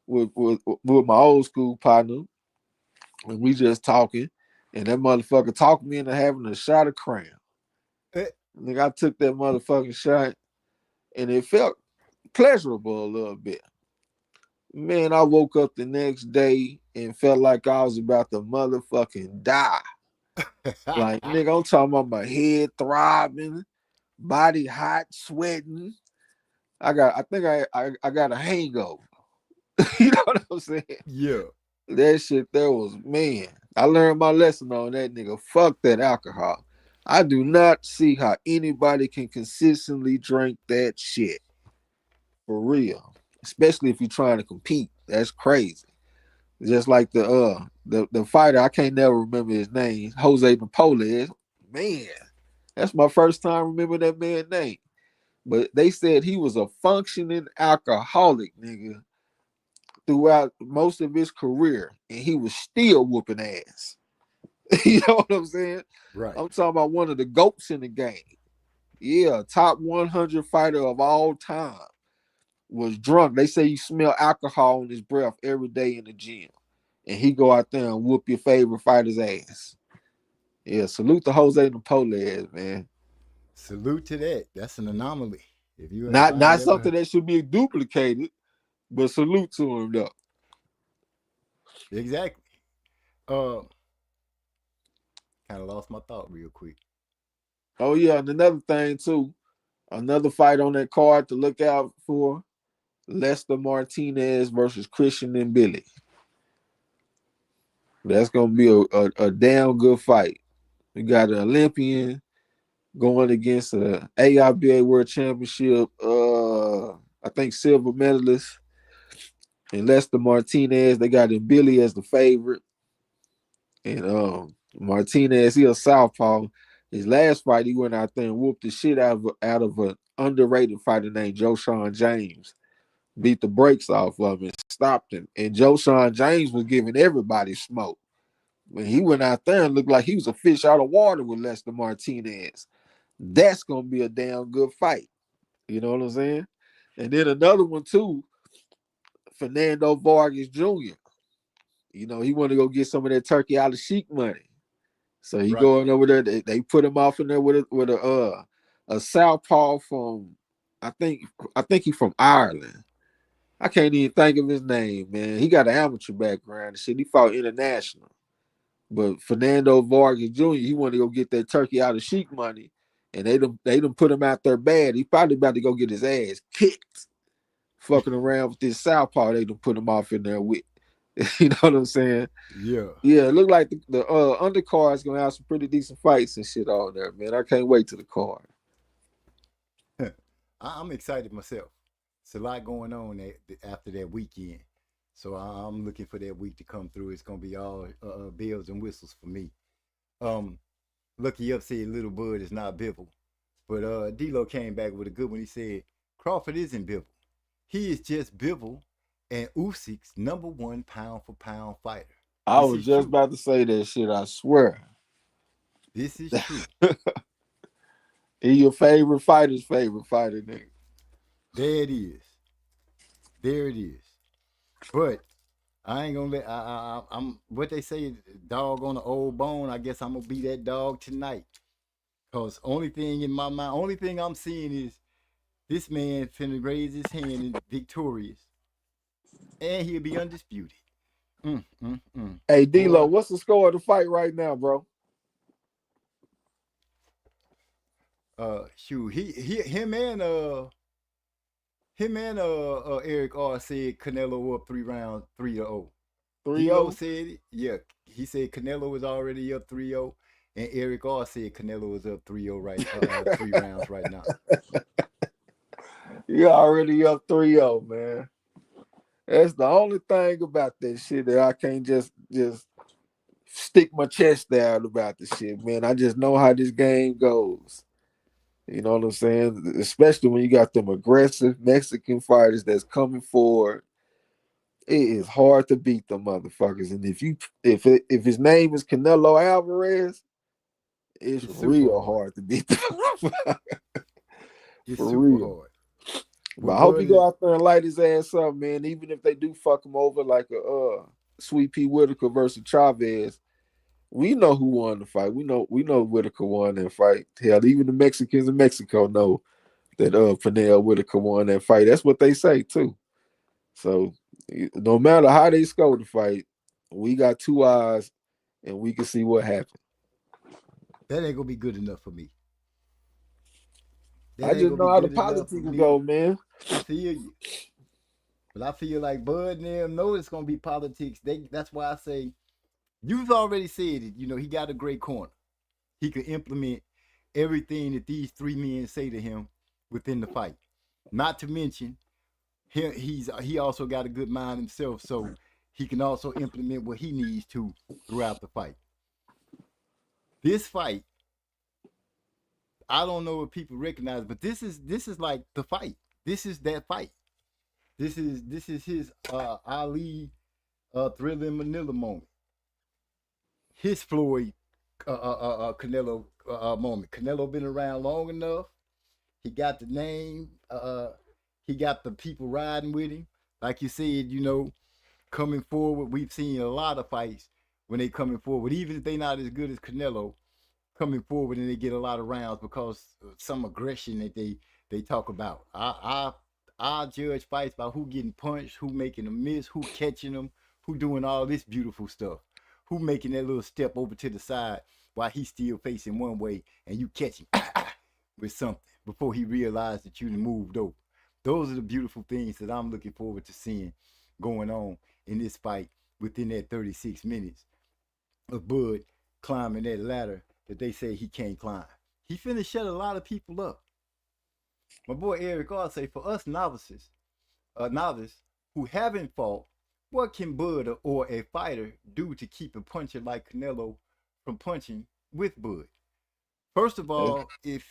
Speaker 6: with my old school partner, and we just talking. And that motherfucker talked me into having a shot of Crown.
Speaker 3: Eh,
Speaker 6: Like I took that motherfucking shot, and it felt pleasurable a little bit. Man, I woke up the next day and felt like I was about to motherfucking die. Like, nigga, I'm talking about my head throbbing, body hot, sweating. I think I got a hangover. You know what I'm saying?
Speaker 3: yeah.
Speaker 6: That shit there was, man. I learned my lesson on that nigga. Fuck that alcohol. I do not see how anybody can consistently drink that shit. For real. Especially if you're trying to compete. That's crazy. Just like the fighter, I can't never remember his name, Jose Napoleon. Man, that's my first time remember that man's name. But they said he was a functioning alcoholic, nigga, throughout most of his career, and he was still whooping ass. You know what I'm saying?
Speaker 3: Right.
Speaker 6: I'm talking about one of the goats in the game. Yeah, top 100 fighter of all time was drunk. They say you smell alcohol in his breath every day in the gym, and he go out there and whoop your favorite fighter's ass. Yeah, salute to Jose Napoleon, man.
Speaker 3: Salute to that. That's an anomaly. If
Speaker 6: Not
Speaker 3: I ain't
Speaker 6: not
Speaker 3: never
Speaker 6: something
Speaker 3: heard.
Speaker 6: that should be duplicated, but salute to him though.
Speaker 3: Exactly. Uh, kind of lost my thought real quick.
Speaker 6: Oh yeah, and another thing too, another fight on that card to look out for: Lester Martinez versus Christian and Billy. That's gonna be a damn good fight. We got an Olympian going against a AIBA World Championship. I think silver medalist, and Lester Martinez. They got him Billy as the favorite, and Martinez, he a southpaw. His last fight, he went out there and whooped the shit out of an underrated fighter named Joe Sean James. Beat the brakes off of him, stopped him, and Joe Sean James was giving everybody smoke. When he went out there and looked like he was a fish out of water with Lester Martinez. That's gonna be a damn good fight. You know what I'm saying? And then another one too, Fernando Vargas Jr. You know, he want to go get some of that turkey out of Sheik money. So he
Speaker 3: Right.
Speaker 6: going over there. They put him off in there with a southpaw from I think I think he's from Ireland. I can't even think of his name, man. He got an amateur background and shit. He fought international. But Fernando Vargas Jr., he wanted to go get that turkey out of Sheik money, and they done put him out there bad. He probably about to go get his ass kicked, fucking around with this southpaw. They done put him off in there with. You know what I'm saying?
Speaker 3: Yeah.
Speaker 6: Yeah, it looked like the undercard is gonna have some pretty decent fights and shit on there, man. I can't wait to the card.
Speaker 3: I'm excited myself. It's a lot going on after that weekend. So I'm looking for that week to come through. It's gonna be all bells and whistles for me. Um, Lucky Up said Little Bud is not Bibble, but D'Lo came back with a good one. He said Crawford isn't Bivol. He is just Bivol and Usyk's #1 pound for pound fighter.
Speaker 6: I
Speaker 3: This
Speaker 6: was
Speaker 3: is
Speaker 6: just
Speaker 3: true.
Speaker 6: about to say that shit. I swear.
Speaker 3: This is true.
Speaker 6: He your favorite fighter's favorite fighter, nigga.
Speaker 3: There it is. There it is. But I ain't gonna let. I'm what they say. Dog on the old bone. I guess I'm gonna be that dog tonight. Cause only thing in my mind, only thing I'm seeing is this man finna raise his hand and victorious, and he'll be undisputed.
Speaker 6: Hey, D-Lo,
Speaker 3: Boy,
Speaker 6: what's the score of the fight right now, bro?
Speaker 3: shoot, him and Eric R said Canelo up 3 rounds, 3-0.
Speaker 6: 3-0?
Speaker 3: D-Lo said it. Yeah, he said Canelo was already up 3-0, and Eric R said Canelo was up 3-0 right, 3 rounds right now.
Speaker 6: You already up 3-0, man. That's the only thing about that shit that I can't just stick my chest down about the shit, man. I just know how this game goes. You know what I'm saying? Especially when you got them aggressive Mexican fighters that's coming forward. It is hard to beat them motherfuckers. And if his name is Canelo Alvarez, it's real hard to beat them.
Speaker 3: It's
Speaker 6: For
Speaker 3: super
Speaker 6: real.
Speaker 3: hard.
Speaker 6: But I hope he go out there and light his ass up, man. Even if they do fuck him over like a Sweet Pea Whitaker versus Chavez, we know who won the fight. We know Whitaker won that fight. Hell, even the Mexicans in Mexico know that Pernell Whitaker won that fight. That's what they say too. So no matter how they score the fight, we got 2 eyes and we can see what happened.
Speaker 3: That ain't gonna be good enough for me.
Speaker 6: I just know how the politics will go, man.
Speaker 3: I feel you. But I feel like Bud and them know it's gonna be politics. That's why I say you've already said it. You know, he got a great corner. He can implement everything that these 3 men say to him within the fight. Not to mention, he also got a good mind himself, so he can also implement what he needs to throughout the fight. This fight, I don't know if people recognize, but this is like the fight. This is that fight. This is his Ali Thriller in Manila moment. His Floyd Canelo moment. Canelo been around long enough. He got the name. He got the people riding with him. Like you said, you know, coming forward. We've seen a lot of fights when they coming forward, even if they not as good as Canelo, coming forward and they get a lot of rounds because of some aggression that they talk about. I judge fights by who getting punched, who making a miss, who catching them, who doing all this beautiful stuff, who making that little step over to the side while he's still facing one way and you catch him with something before he realized that you moved over. Those are the beautiful things that I'm looking forward to seeing going on in this fight within that 36 minutes of Bud climbing that ladder that they say he can't climb. He finna shut a lot of people up. My boy Eric R say, for us novice who haven't fought, what can Bud or a fighter do to keep a puncher like Canelo from punching with Bud? First of all, if,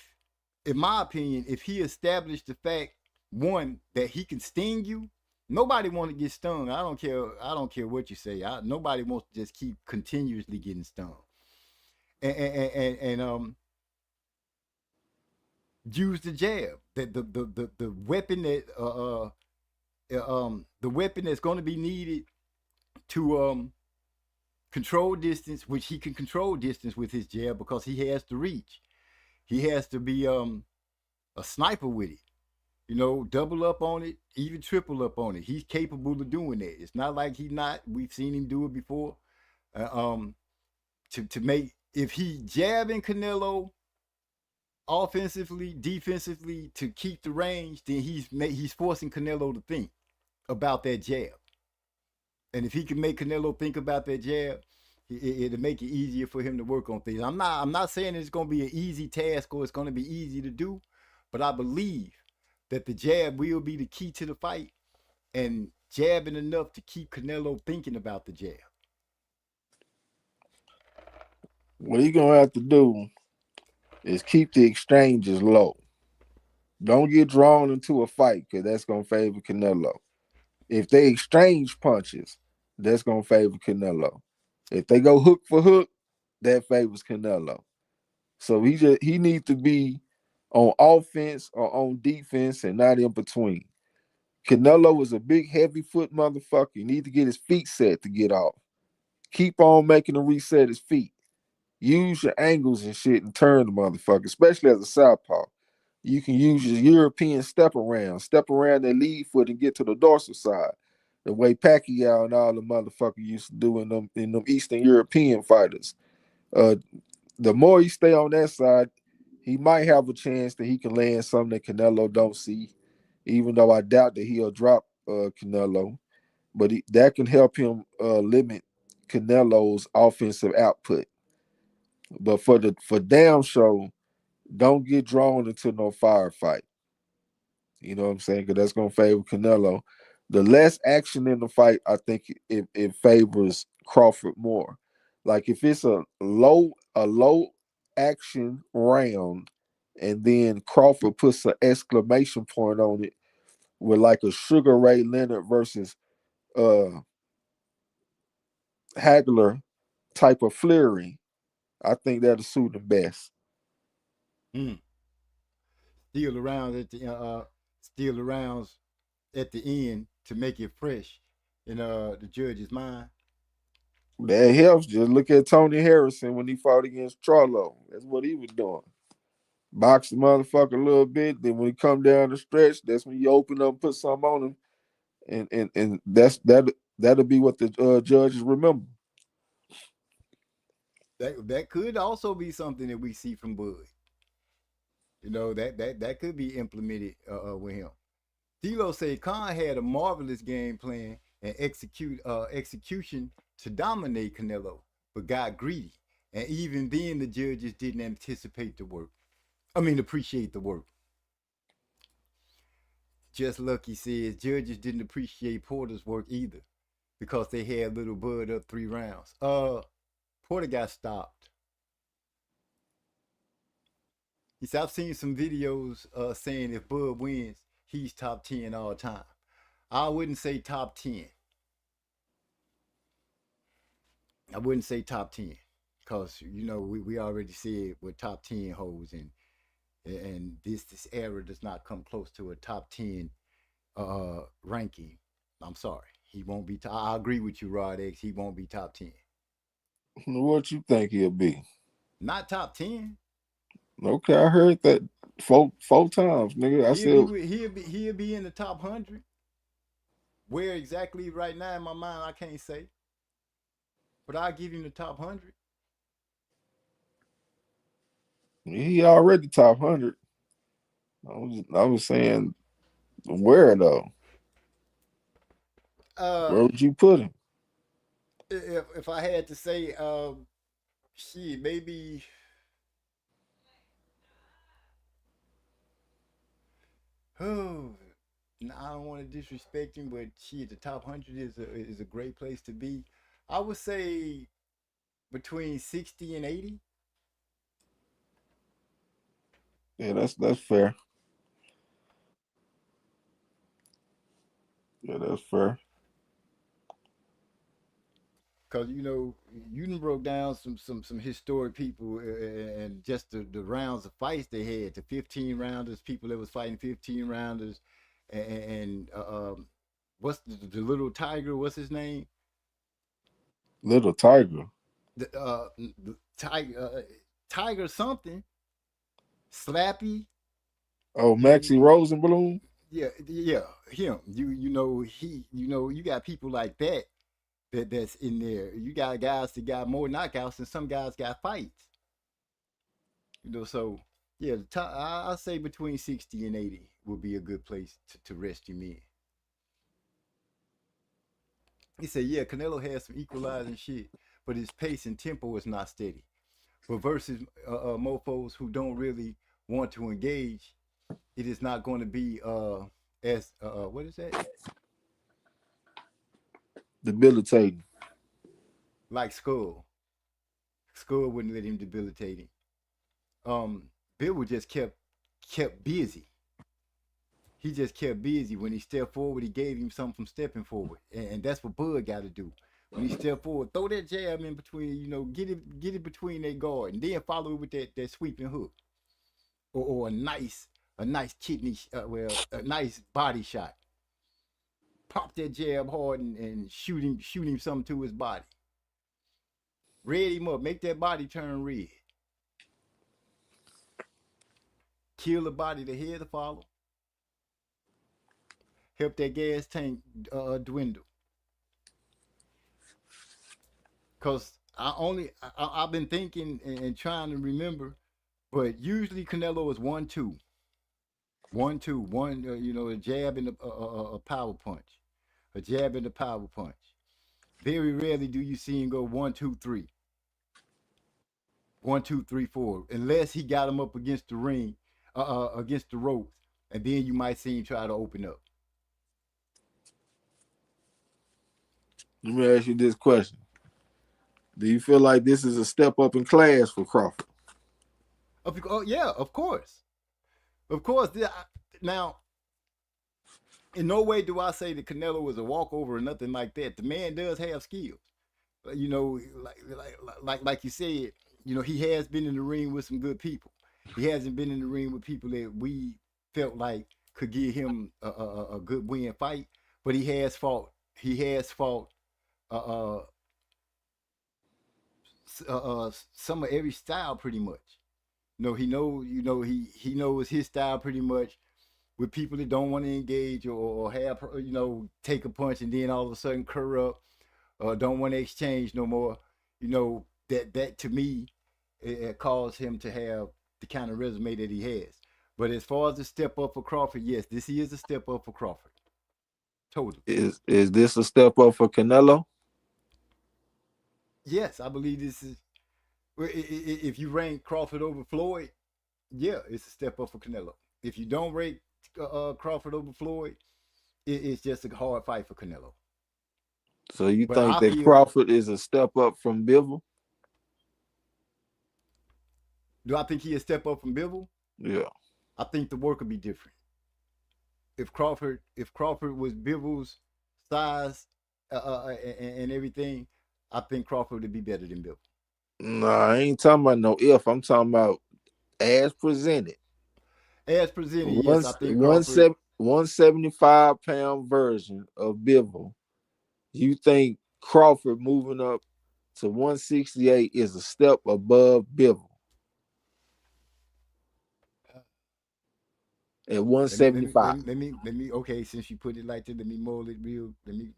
Speaker 3: in my opinion, if he established the fact, one, that he can sting you, nobody want to get stung. I don't care what you say. Nobody wants to just keep continuously getting stung. And use the jab. The weapon that the weapon that's going to be needed to control distance, which he can control distance with his jab because he has to reach. He has to be a sniper with it. You know, double up on it, even triple up on it. He's capable of doing that. It's not like he's not. We've seen him do it before. To make, if he jabbing Canelo offensively, defensively to keep the range, then he's forcing Canelo to think about that jab. And if he can make Canelo think about that jab, it'll make it easier for him to work on things. I'm not saying it's going to be an easy task or it's going to be easy to do, but I believe that the jab will be the key to the fight, and jabbing enough to keep Canelo thinking about the jab.
Speaker 6: What you're gonna have to do is keep the exchanges low. Don't get drawn into a fight because that's gonna favor Canelo. If they exchange punches, that's gonna favor Canelo. If they go hook for hook, that favors Canelo. So he needs to be on offense or on defense and not in between. Canelo is a big heavy foot motherfucker. You need to get his feet set to get off. Keep on making him reset his feet. Use your angles and shit and turn the motherfucker, especially as a southpaw. You can use your European step around their lead foot and get to the dorsal side. The way Pacquiao and all the motherfuckers used to do in them Eastern European fighters. Uh, the more he stay on that side, he might have a chance that he can land something that Canelo don't see. Even though I doubt that he'll drop Canelo, but that can help him limit Canelo's offensive output. But for damn show, don't get drawn into no firefight. You know what I'm saying? Because that's gonna favor Canelo. The less action in the fight, I think it favors Crawford more. Like if it's a low action round, and then Crawford puts an exclamation point on it with like a Sugar Ray Leonard versus uh Hagler type of flurry, I think that'll suit him best.
Speaker 3: Mm. Steal around at the steal around at the end to make it fresh in the judge's mind.
Speaker 6: That helps. Just look at Tony Harrison when he fought against Charlo. That's what he was doing. Box the motherfucker a little bit. Then when he come down the stretch, that's when you open up, and put something on him, and that'll be what the judges remember.
Speaker 3: That could also be something that we see from Bud. You know that could be implemented with him. D'Lo said Khan had a marvelous game plan and execution to dominate Canelo, but got greedy. And even then, the judges didn't anticipate the work. I mean, appreciate the work. Just Lucky says judges didn't appreciate Porter's work either because they had little Bud up 3 rounds. Porter got stopped. He said, I've seen some videos saying if Bud wins, he's top 10 all time. I wouldn't say top 10. I wouldn't say top 10 because, you know, we already said what top 10 holds, and this era does not come close to a top 10 ranking. I'm sorry. He won't be. I agree with you, Rod X. He won't be top 10.
Speaker 6: What you think he'll be?
Speaker 3: Not top 10.
Speaker 6: Okay, I heard that four times, nigga. I said
Speaker 3: He'll be in the top 100. Where exactly right now in my mind, I can't say. But I'll give him the top 100.
Speaker 6: he already top 100. I was saying where though? Where would you put him?
Speaker 3: If I had to say, shit, maybe. Oh, I don't want to disrespect him, but shit, the top 100 is a great place to be. I would say between 60 and 80.
Speaker 6: Yeah, that's fair. Yeah, that's fair.
Speaker 3: Cause you know you done broke down some historic people and just the rounds of fights they had, the 15 rounders, people that was fighting 15 rounders, and what's the little tiger? What's his name?
Speaker 6: Little Tiger.
Speaker 3: The tiger something. Slappy.
Speaker 6: Oh, Maxie
Speaker 3: You,
Speaker 6: Rosenblum.
Speaker 3: yeah, him. You got people like that's in there. You got guys that got more knockouts, and some guys got fights. You know, so yeah, I'll say between 60 and 80 would be a good place to rest him in. He said, yeah, Canelo has some equalizing shit, but his pace and tempo is not steady. But versus mofos who don't really want to engage, it is not going to be as what is that?
Speaker 6: Debilitating.
Speaker 3: Like Skull. Skull wouldn't let him debilitate him. Bill was just kept busy. He just kept busy. When he stepped forward, he gave him something from stepping forward, and that's what Bud got to do. When he step forward, throw that jab in between. Get it between their guard, and then follow it with that sweeping hook, or a nice kidney, a nice body shot. Pop that jab hard and shoot him something to his body. Red him up, make that body turn red. Kill the body, the head to follow. Help that gas tank dwindle. Cause I've been thinking and trying to remember, but usually Canelo is 1-2, 1-2, a jab and a power punch, a jab and a power punch. Very rarely do you see him go 1-2-3, 1-2-3-4, unless he got him up against the ring, against the ropes, and then you might see him try to open up.
Speaker 6: Let me ask you this question. Do you feel like this is a step up in class for Crawford?
Speaker 3: Yeah, of course. Of course. Now, in no way do I say that Canelo was a walkover or nothing like that. The man does have skills. Like you said, he has been in the ring with some good people. He hasn't been in the ring with people that we felt like could give him a good win fight, but he has fought. Some of every style pretty much. He knows his style pretty much with people that don't want to engage or have take a punch and then all of a sudden curl up or don't want to exchange no more. That to me it caused him to have the kind of resume that he has. But as far as the step up for Crawford, yes, this is a step up for Crawford. Totally.
Speaker 6: Is this a step up for Canelo?
Speaker 3: Yes, I believe this is. If you rank Crawford over Floyd, yeah, it's a step up for Canelo. If you don't rank Crawford over Floyd, it's just a hard fight for Canelo.
Speaker 6: So you think that Crawford is a step up from Bivol?
Speaker 3: Do I think he a step up from Bivol?
Speaker 6: Yeah.
Speaker 3: I think the work would be different. If Crawford was Bivol's size and everything, I think Crawford would be better than Bivol.
Speaker 6: Nah, I ain't talking about no if. I'm talking about as presented.
Speaker 3: As presented, yes, I think Crawford.
Speaker 6: 175-pound version of Bivol. You think Crawford moving up to 168 is a step above Bivol? At 175.
Speaker 3: Let me. Okay, since you put it like that, let me mold it real. Let me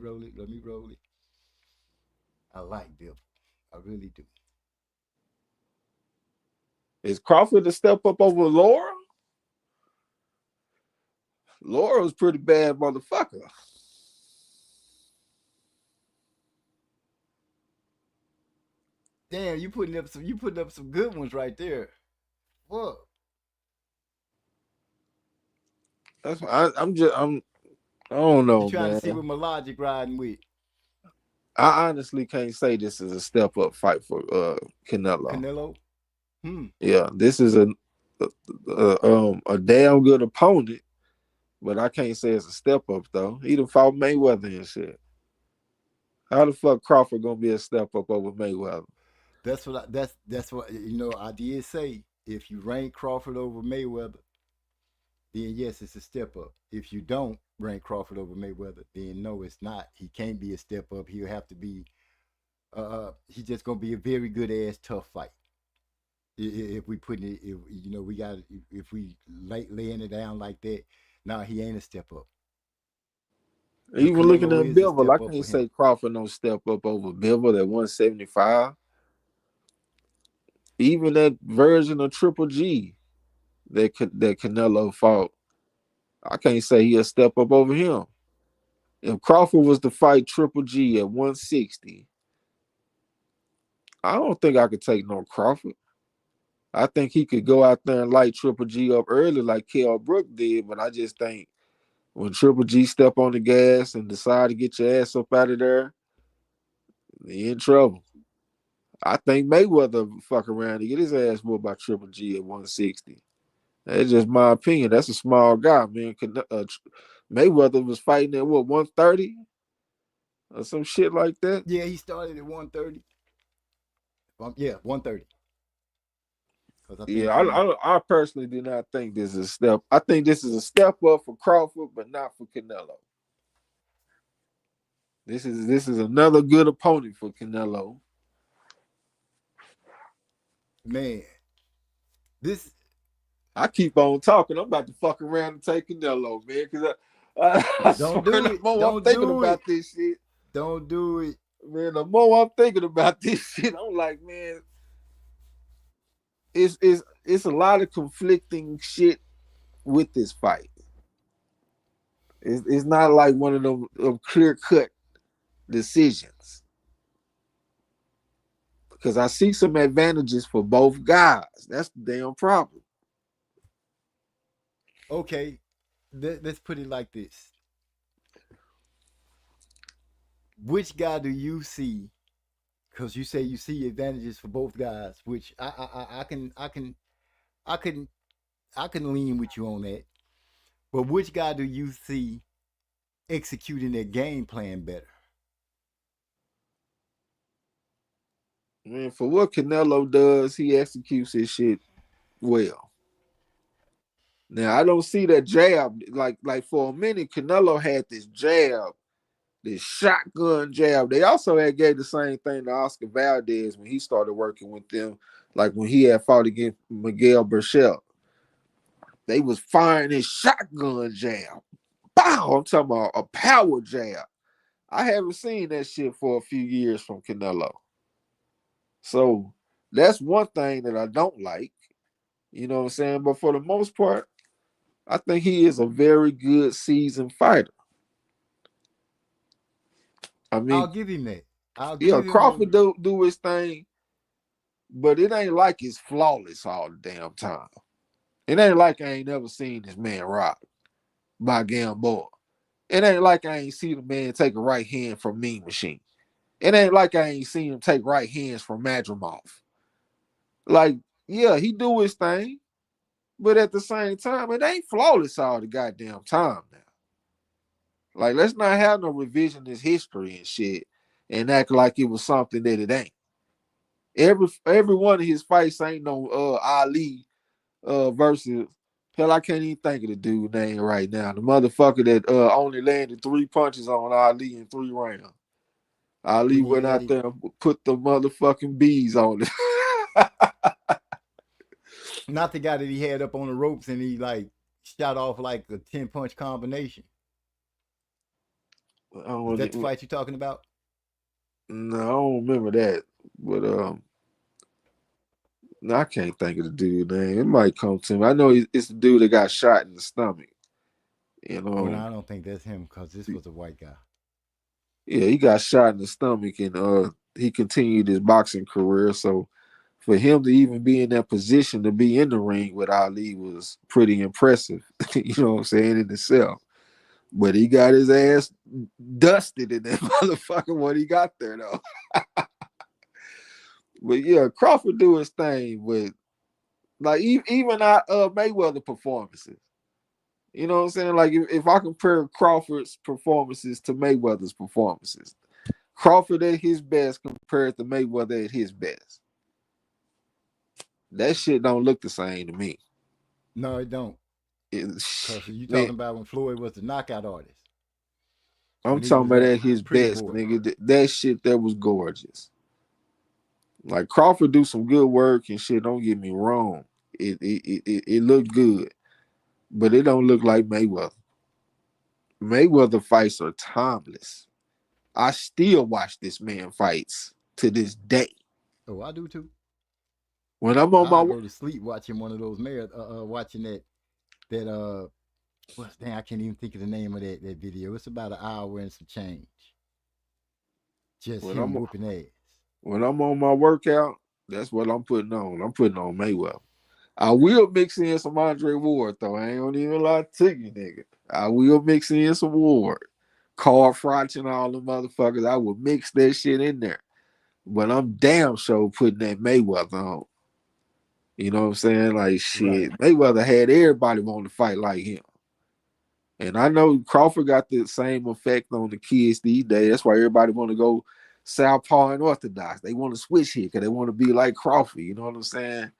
Speaker 3: roll it. I like Bivol. I really do.
Speaker 6: Is Crawford a step up over Laura? Laura was pretty bad motherfucker.
Speaker 3: Damn, you putting up some good ones right there. What?
Speaker 6: That's I don't know.
Speaker 3: You trying
Speaker 6: man.
Speaker 3: to see what my logic riding with?
Speaker 6: I honestly can't say this is a step up fight for Canelo.
Speaker 3: Canelo?
Speaker 6: Yeah, this is a damn good opponent, but I can't say it's a step up though. He done fought Mayweather and shit. How the fuck Crawford gonna be a step up over Mayweather?
Speaker 3: That's what I did say. If you rank Crawford over Mayweather, then yes, it's a step up. If you don't rank Crawford over Mayweather, then no, it's not. He can't be a step up. He'll have to be. He's just gonna be a very good ass tough fight. If we put it, if we laying it down like that, nah, he ain't a step up.
Speaker 6: Even looking at Bivol, I can't say Crawford no step up over Bivol at 175. Even that version of Triple G that Canelo fought, I can't say he a step up over him. If Crawford was to fight Triple G at 160, I don't think I could take no Crawford. I think he could go out there and light Triple G up early like Kell Brook did, but I just think when Triple G step on the gas and decide to get your ass up out of there, you're in trouble. I think Mayweather fuck around to get his ass whooped by Triple G at 160. That's just my opinion. That's a small guy, man. Mayweather was fighting at what 130 or some shit like that.
Speaker 3: Yeah, he started at 130. Yeah, 130. Because I
Speaker 6: Yeah,
Speaker 3: think he.
Speaker 6: I personally do not think this is a step. I think this is a step up for Crawford, but not for Canelo. This is another good opponent for Canelo.
Speaker 3: Man, this.
Speaker 6: I keep on talking. I'm about to fuck around and take Canelo, man, because I
Speaker 3: Don't
Speaker 6: swear
Speaker 3: do
Speaker 6: the
Speaker 3: it.
Speaker 6: more I'm
Speaker 3: Don't
Speaker 6: thinking
Speaker 3: do
Speaker 6: about
Speaker 3: it.
Speaker 6: this shit,
Speaker 3: Don't do it.
Speaker 6: man, the more I'm thinking about this shit, I'm like, man, it's a lot of conflicting shit with this fight. It's not like one of them clear cut decisions because I see some advantages for both guys. That's the damn problem.
Speaker 3: Okay, let's put it like this. Which guy do you see? Because you say you see advantages for both guys, which I can I can lean with you on that. But which guy do you see executing their game plan better?
Speaker 6: Man, for what Canelo does, he executes his shit well. Now I don't see that jab like for a minute. Canelo had this jab, this shotgun jab. They also had gave the same thing to Oscar Valdez when he started working with them, like when he had fought against Miguel Berchelt. They was firing this shotgun jab. Bow! I'm talking about a power jab. I haven't seen that shit for a few years from Canelo. So that's one thing that I don't like. You know what I'm saying? But for the most part, I think he is a very good seasoned fighter. I
Speaker 3: I'll
Speaker 6: mean,
Speaker 3: give him that. I'll
Speaker 6: yeah,
Speaker 3: give
Speaker 6: Crawford
Speaker 3: him.
Speaker 6: do his thing, but it ain't like it's flawless all the damn time. It ain't like I ain't never seen this man rock by Gamboa. It ain't like I ain't seen the man take a right hand from Mean Machine. It ain't like I ain't seen him take right hands from Madrimov. Like, yeah, he do his thing, but at the same time, it ain't flawless all the goddamn time now. Like, let's not have no revisionist history and shit and act like it was something that it ain't. Every one of his fights ain't no Ali versus hell. I can't even think of the dude name right now. The motherfucker that only landed 3 punches on Ali in 3 rounds. Ali
Speaker 3: When he
Speaker 6: went
Speaker 3: had
Speaker 6: out
Speaker 3: him,
Speaker 6: there and put the motherfucking bees on it.
Speaker 3: not the guy that he had up on the ropes and he like shot off like a 10 punch combination. Is that the fight you're talking about?
Speaker 6: No, I don't remember that. But no, I can't think of the dude name. It might come to me. I know it's the dude that got shot in the stomach. You
Speaker 3: Oh no,
Speaker 6: know,
Speaker 3: I don't think that's him because this was a white guy.
Speaker 6: yeah, he got shot in the stomach and he continued his boxing career. So for him to even be in that position to be in the ring with Ali was pretty impressive. You know what I'm saying, in itself. But he got his ass dusted in that motherfucker when he got there though. But yeah, Crawford do his thing with like even our Mayweather performances. You know what I'm saying? Like if I compare Crawford's performances to Mayweather's performances, Crawford at his best compared to Mayweather at his best. That shit don't look the same to me.
Speaker 3: No, it don't.
Speaker 6: It,
Speaker 3: Because you
Speaker 6: man,
Speaker 3: talking about when Floyd was the knockout artist.
Speaker 6: I'm
Speaker 3: When he
Speaker 6: talking
Speaker 3: was
Speaker 6: about
Speaker 3: that
Speaker 6: at his
Speaker 3: pretty
Speaker 6: best,
Speaker 3: boy.
Speaker 6: nigga. That shit that was gorgeous. Like Crawford do some good work and shit. Don't get me wrong. It looked good, but it don't look like Mayweather. Mayweather fights are timeless. I still watch this man fights to this day.
Speaker 3: Oh, I do too.
Speaker 6: When I'm on
Speaker 3: I
Speaker 6: my
Speaker 3: go to sleep watching one of those watching that what's dang, I can't even think of the name of that video. It's about an hour and some change. Just
Speaker 6: when
Speaker 3: him
Speaker 6: I'm
Speaker 3: whooping ass.
Speaker 6: when I'm on my workout, that's what I'm putting on. I'm putting on Mayweather. I will mix in some Andre Ward though. I ain't gonna even lie to you, nigga. I will mix in some Ward. Carl Froch and all the motherfuckers. I will mix that shit in there. But I'm damn sure putting that Mayweather on. You know what I'm saying? Like shit,
Speaker 3: Right.
Speaker 6: Mayweather had everybody wanting to fight like him. And I know Crawford got the same effect on the kids these days. That's why everybody want to go southpaw and orthodox. They want to switch here because they want to be like Crawford. You know what I'm saying?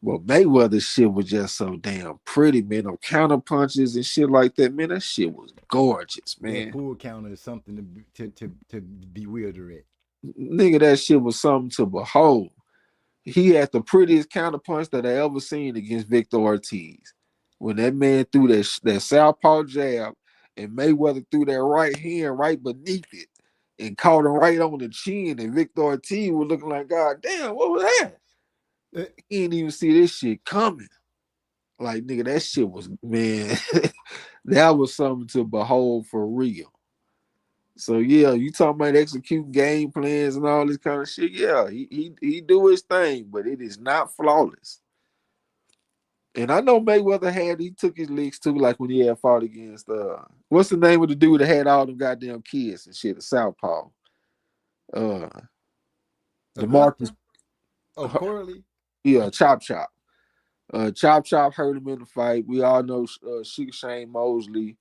Speaker 6: Well, Mayweather shit was just so damn pretty, man. No counter punches and shit like that, man. That shit was gorgeous,
Speaker 3: That
Speaker 6: man.
Speaker 3: pull counter is something to bewilder at.
Speaker 6: Nigga, that shit was something to behold. He had the prettiest counter punch that I ever seen against Victor Ortiz. When that man threw that southpaw jab and Mayweather threw that right hand right beneath it and caught him right on the chin, and Victor Ortiz was looking like, God damn, what was that?
Speaker 3: Uh,
Speaker 6: He didn't even see this shit coming. Like, nigga, that shit was, man, that was something to behold for real. So yeah, you talking about executing game plans and all this kind of shit. Yeah, he do his thing, but it is not flawless. And I know Mayweather he took his licks too, like when he had fought against what's the name of the dude that had all them goddamn kids and shit, the Southpaw. Uh the Marcus
Speaker 3: Augusta? Oh, Corley?
Speaker 6: yeah, Chop Chop. Chop Chop hurt him in the fight. We all know Sugar Shane Mosley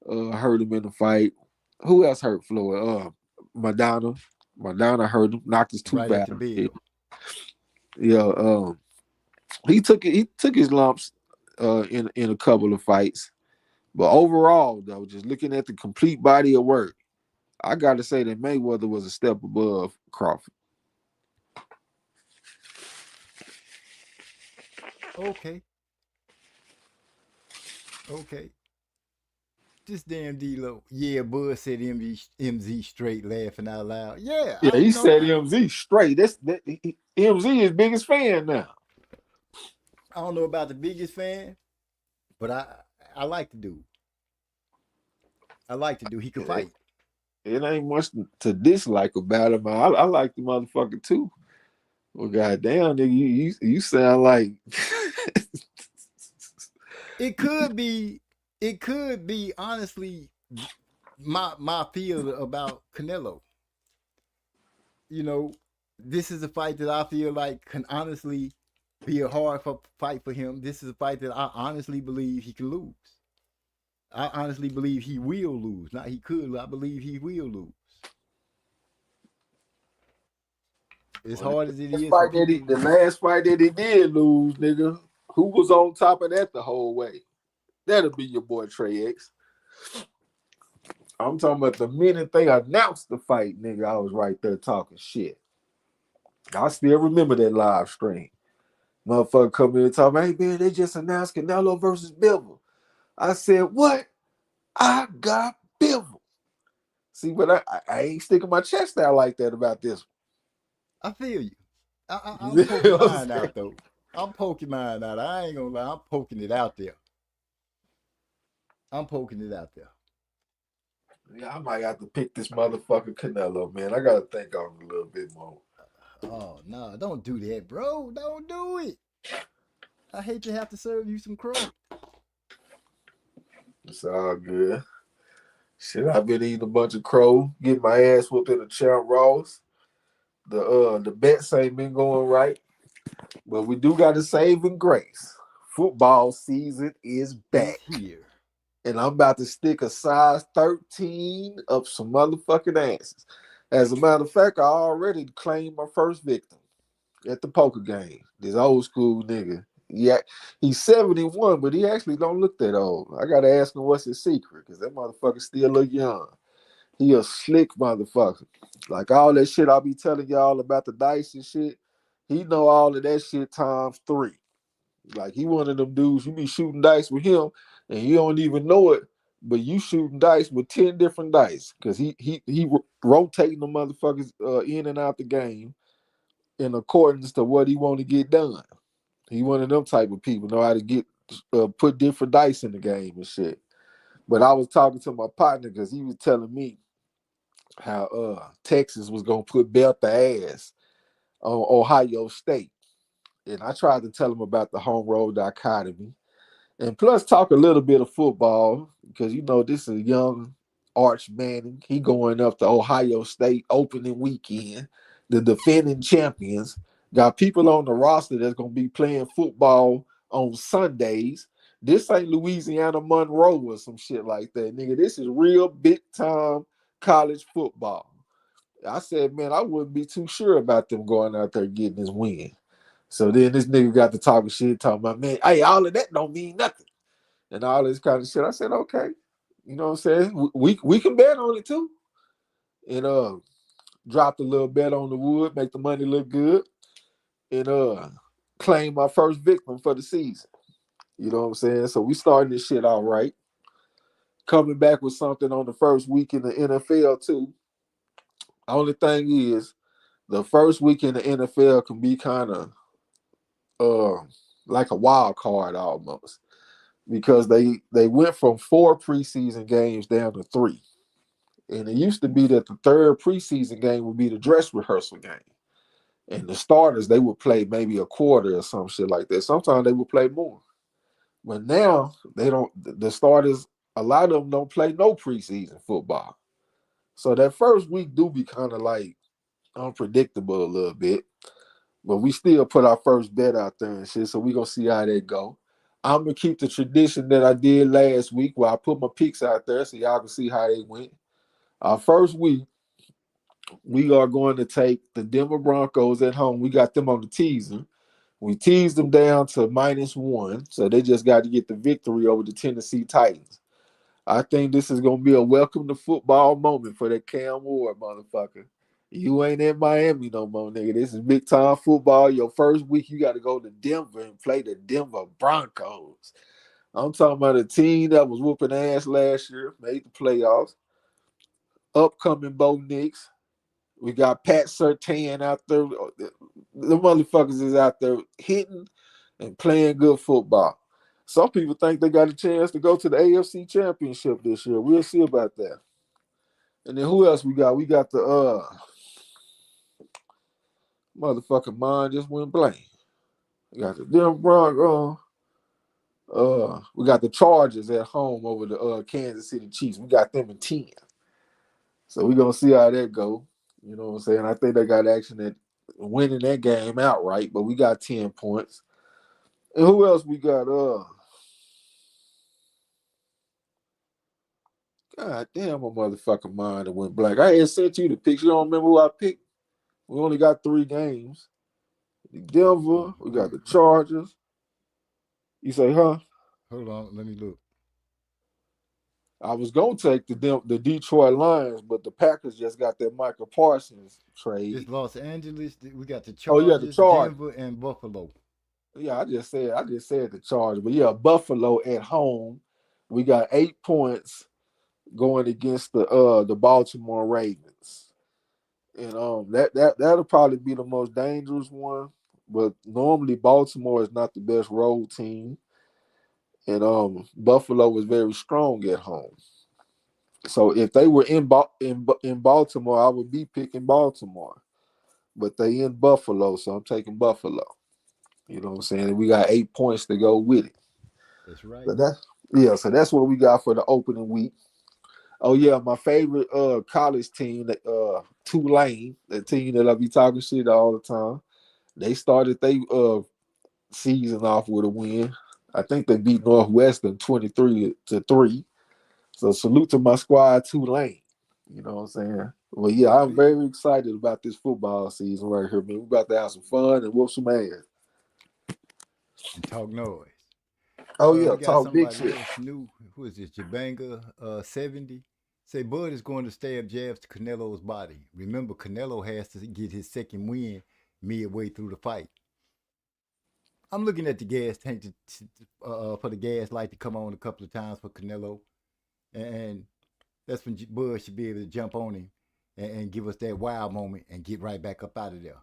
Speaker 6: hurt him in the fight. Who else hurt Floyd? Madonna. Madonna hurt him, knocked his tooth
Speaker 3: Right at
Speaker 6: out.
Speaker 3: the bed.
Speaker 6: Yeah, he took it. He took his lumps in a couple of fights, but overall, though, just looking at the complete body of work, I got to say that Mayweather was a step above Crawford.
Speaker 3: Okay. Okay. This damn D-Lo. Yeah, Bud said MZ straight laughing out loud. Yeah,
Speaker 6: Yeah, he said MZ straight. MZ is biggest fan now.
Speaker 3: I don't know about the biggest fan, but I like to do. I like to do. He could fight.
Speaker 6: It ain't much to dislike about him. I like the motherfucker too. Well, goddamn, nigga, you sound like
Speaker 3: It could be. It could be honestly my feel about Canelo. You know, this is a fight that I feel like can honestly be a hard fight for him. This is a fight that I honestly believe he can lose. I honestly believe he will lose. Not he could. I believe he will lose. As hard as it is for people.
Speaker 6: the last fight that he did lose, nigga. Who was on top of that the whole way? That'll be your boy Trey X. I'm talking about the minute they announced the fight, nigga. I was right there talking shit. I still remember that live stream. Motherfucker come in and talk, hey man, they just announced Canelo versus Bivol. I said, what? I got Bivol. See, but I ain't sticking my chest out like that about this
Speaker 3: I feel you. I'm
Speaker 6: one.
Speaker 3: poking mine out though. I'm poking mine out. I ain't gonna lie. I'm poking it out there. I'm poking it out there.
Speaker 6: Yeah, I might have to pick this motherfucker Canelo, man. I gotta think on it a little bit more.
Speaker 3: Oh no, don't do that, bro. Don't do it. I hate to have to serve you some crow.
Speaker 6: It's all good. Shit, I've been eating a bunch of crow, getting my ass whooped in the Champ Ross. The bets ain't been going right, but we do got a saving grace. Football season is back,
Speaker 3: It's here.
Speaker 6: and I'm about to stick a size 13 up some motherfucking asses. As a matter of fact, I already claimed my first victim at the poker game. This old school nigga. Yeah, he's 71, but he actually don't look that old. I gotta ask him what's his secret, because that motherfucker still look young. He a slick motherfucker. Like all that shit I be telling y'all about the dice and shit, he know all of that shit times 3. Like he one of them dudes, you be shooting dice with him and you don't even know it, but you shooting dice with 10 different dice because he rotating the motherfuckers in and out the game in accordance to what he want to get done. He one of them type of people, know how to get put different dice in the game and shit. But I was talking to my partner because he was telling me how Texas was gonna put belt the ass on Ohio State. And I tried to tell him about the home road dichotomy. And plus talk a little bit of football, because you know this is a young Arch Manning. He going up to Ohio State opening weekend, the defending champions. Got people on the roster that's gonna be playing football on Sundays. This ain't Louisiana Monroe or some shit like that, nigga. This is real big time college football. I said, man, I wouldn't be too sure about them going out there getting this win. So then this nigga got to talking shit, talking about, man, hey, all of that don't mean nothing. And all this kind of shit. I said, okay. You know what I'm saying? We can bet on it too. And dropped a little bet on the wood, make the money look good, and claim my first victim for the season. You know what I'm saying? So we starting this shit out right. Coming back with something on the first week in the NFL too. Only thing is, the first week in the NFL can be kind of like a wild card almost, because they went from 4 preseason games down to 3. And it used to be that the third preseason game would be the dress rehearsal game. And the starters, they would play maybe a quarter or some shit like that. Sometimes they would play more. But now they don't, the starters, a lot of them don't play no preseason football. So that first week do be kind of like unpredictable a little bit. But we still put our first bet out there and shit. So we gonna see how that go. I'm gonna keep the tradition that I did last week where I put my picks out there so y'all can see how they went. Our first week, we are going to take the Denver Broncos at home. We got them on the teaser. We teased them down to -1, so they just got to get the victory over the Tennessee Titans. I think this is going to be a welcome to football moment for that Cam Ward motherfucker. You ain't in Miami no more, nigga. This is big time football. Your first week, you got to go to Denver and play the Denver Broncos. I'm talking about a team that was whooping ass last year, made the playoffs. Upcoming Bo Nix. We got Pat Surtain out there. The motherfuckers is out there hitting and playing good football. Some people think they got a chance to go to the AFC Championship this year. We'll see about that. And then who else we got? We got the motherfucking mind just went blank. We got the Denver Broncos. We got the Chargers at home over the Kansas City Chiefs. We got them in 10. So we're gonna see how that go. You know what I'm saying? I think they got action at winning that game outright, but we got 10 points. And who else we got? God damn, my motherfucking mind went blank. I had sent you the picks. You don't remember who I picked? We only got 3 games. Denver, we got the Chargers. You say, huh?
Speaker 3: Hold on, let me look.
Speaker 6: I was gonna take the Detroit Lions, but the Packers just got that Michael Parsons trade.
Speaker 3: It's Los Angeles. We got the
Speaker 6: Oh yeah,
Speaker 3: Chargers,
Speaker 6: the Chargers.
Speaker 3: Denver, and Buffalo.
Speaker 6: Yeah, I just said the Chargers, but yeah, Buffalo at home. We got 8 points going against the Baltimore Ravens, and that'll probably be the most dangerous one. But normally Baltimore is not the best road team, and Buffalo was very strong at home. So if they were in Baltimore, I would be picking Baltimore, but they in Buffalo, so I'm taking Buffalo. You know what I'm saying? We got 8 points to go with it.
Speaker 3: That's right.
Speaker 6: So that's what we got for the opening week. Oh yeah, my favorite college team, Tulane, the team that I be talking shit all the time. They started their season off with a win. I think they beat Northwestern 23-3. So salute to my squad, Tulane. You know what I'm saying? Well, yeah, I'm very excited about this football season right here, man. We about to have some fun and whoop some ass.
Speaker 3: And talk noise.
Speaker 6: Oh yeah,
Speaker 3: We got
Speaker 6: talk big
Speaker 3: somebody
Speaker 6: shit.
Speaker 3: else new. Who is this? Jabanga 70. Say Bud is going to stab jabs to Canelo's body. Remember, Canelo has to get his second win midway through the fight. I'm looking at the gas tank for the gas light to come on a couple of times for Canelo, and that's when Bud should be able to jump on him and give us that wild moment and get right back up out of there.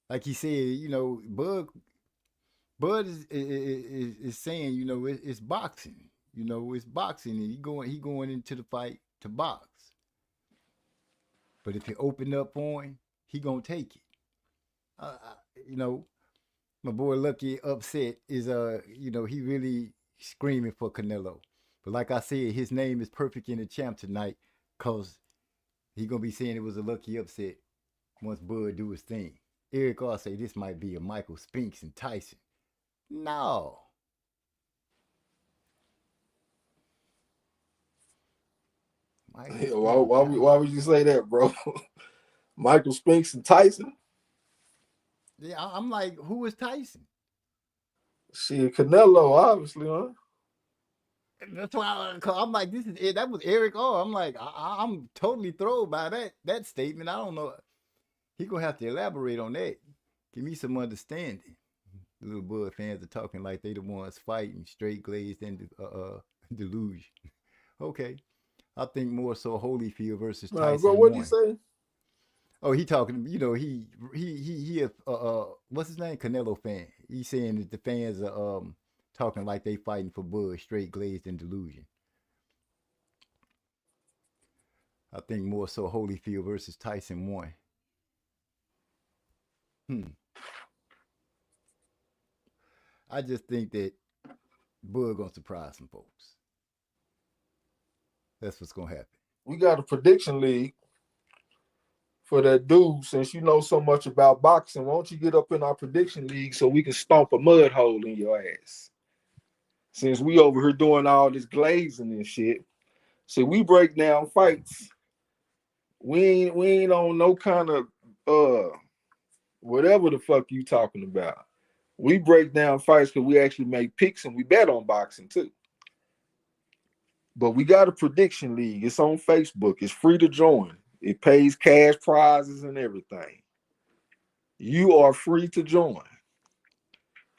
Speaker 3: Like he said, you know, Bud is saying, you know, it's boxing. You know, it's boxing, and he going into the fight to box. But if you open up for him, he gonna take it. You know, my boy Lucky upset is you know, he really screaming for Canelo. But like I said, his name is perfect in the champ tonight, cause he gonna be saying it was a lucky upset once Bud do his thing. Eric R say this might be a Michael Spinks and Tyson. No. Michael
Speaker 6: Yeah,
Speaker 3: Spinks.
Speaker 6: why would you say that, bro? Michael Spinks and Tyson?
Speaker 3: Yeah, I'm like, who is Tyson?
Speaker 6: Shit, Canelo, obviously, huh?
Speaker 3: That's why I'm like, this is it. That was Eric R. I'm like, I'm totally thrown by that statement. I don't know. He gonna have to elaborate on that. Give me some understanding. The little Bud fans are talking like they the ones fighting, straight glazed and delusion. Okay, I think more so Holyfield versus
Speaker 6: Bro,
Speaker 3: Tyson
Speaker 6: what do you
Speaker 3: one.
Speaker 6: say?
Speaker 3: Oh, he talking. You know, he what's his name? Canelo fan. He's saying that the fans are talking like they fighting for Bud, straight glazed and delusion. I think more so Holyfield versus Tyson one. Hmm. I just think that Bud gonna surprise some folks. That's what's gonna happen.
Speaker 6: We got a prediction league for that dude. Since you know so much about boxing, why don't you get up in our prediction league so we can stomp a mud hole in your ass? Since we over here doing all this glazing and shit. See, we break down fights. We ain't on no kind of whatever the fuck you talking about. We break down fights because we actually make picks and we bet on boxing too. But we got a prediction league. It's on Facebook. It's free to join. It pays cash prizes and everything. You are free to join.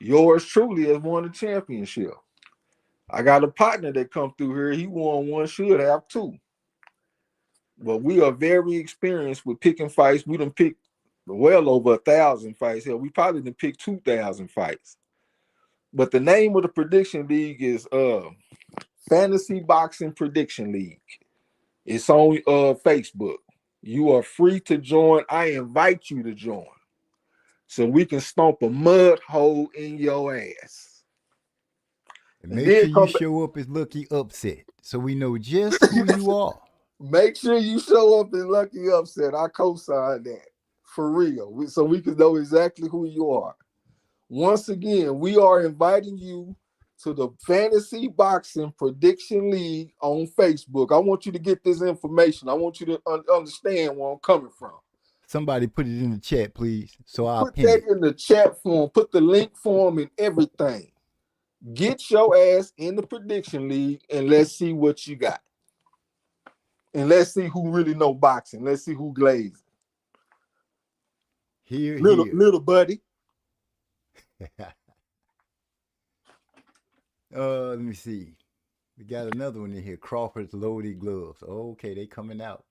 Speaker 6: Yours truly has won the championship. I got a partner that come through here. He won one, should have two. But we are very experienced with picking fights. We done picked well over 1,000 fights. Hell, we probably done picked 2,000 fights. But the name of the prediction league is Fantasy Boxing Prediction League. It's on Facebook. You are free to join. I invite you to join so we can stomp a mud hole in your ass.
Speaker 3: And make sure you show up as Lucky Upset so we know just who you are.
Speaker 6: Make sure you show up in Lucky Upset. I co-sign that for real, so we can know exactly who you are. Once again, we are inviting you to the Fantasy Boxing Prediction League on Facebook. I want you to get this information. I want you to understand where I'm coming from.
Speaker 3: Somebody put it in the chat, please. So I'll
Speaker 6: put that in the chat form. Put the link form and everything. Get your ass in the prediction league and let's see what you got. And let's see who really know boxing. Let's see who glazed.
Speaker 3: Here,
Speaker 6: little buddy.
Speaker 3: Let me see. We got another one in here. Crawford's loaded gloves. Okay, they coming out.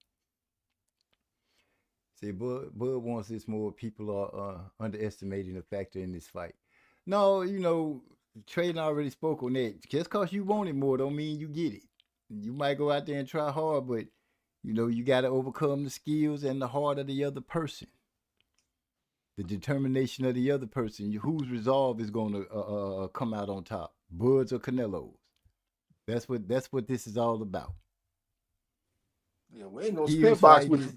Speaker 3: See, Bud wants this more. People are underestimating the factor in this fight. No, you know, Trayton already spoke on that. Just because you want it more don't mean you get it. You might go out there and try hard, but you know, you got to overcome the skills and the heart of the other person. The determination of the other person, whose resolve is going to come out on top, Bud's or Canelo's. That's what this is all about.
Speaker 6: Yeah, we ain't gonna spitbox with you.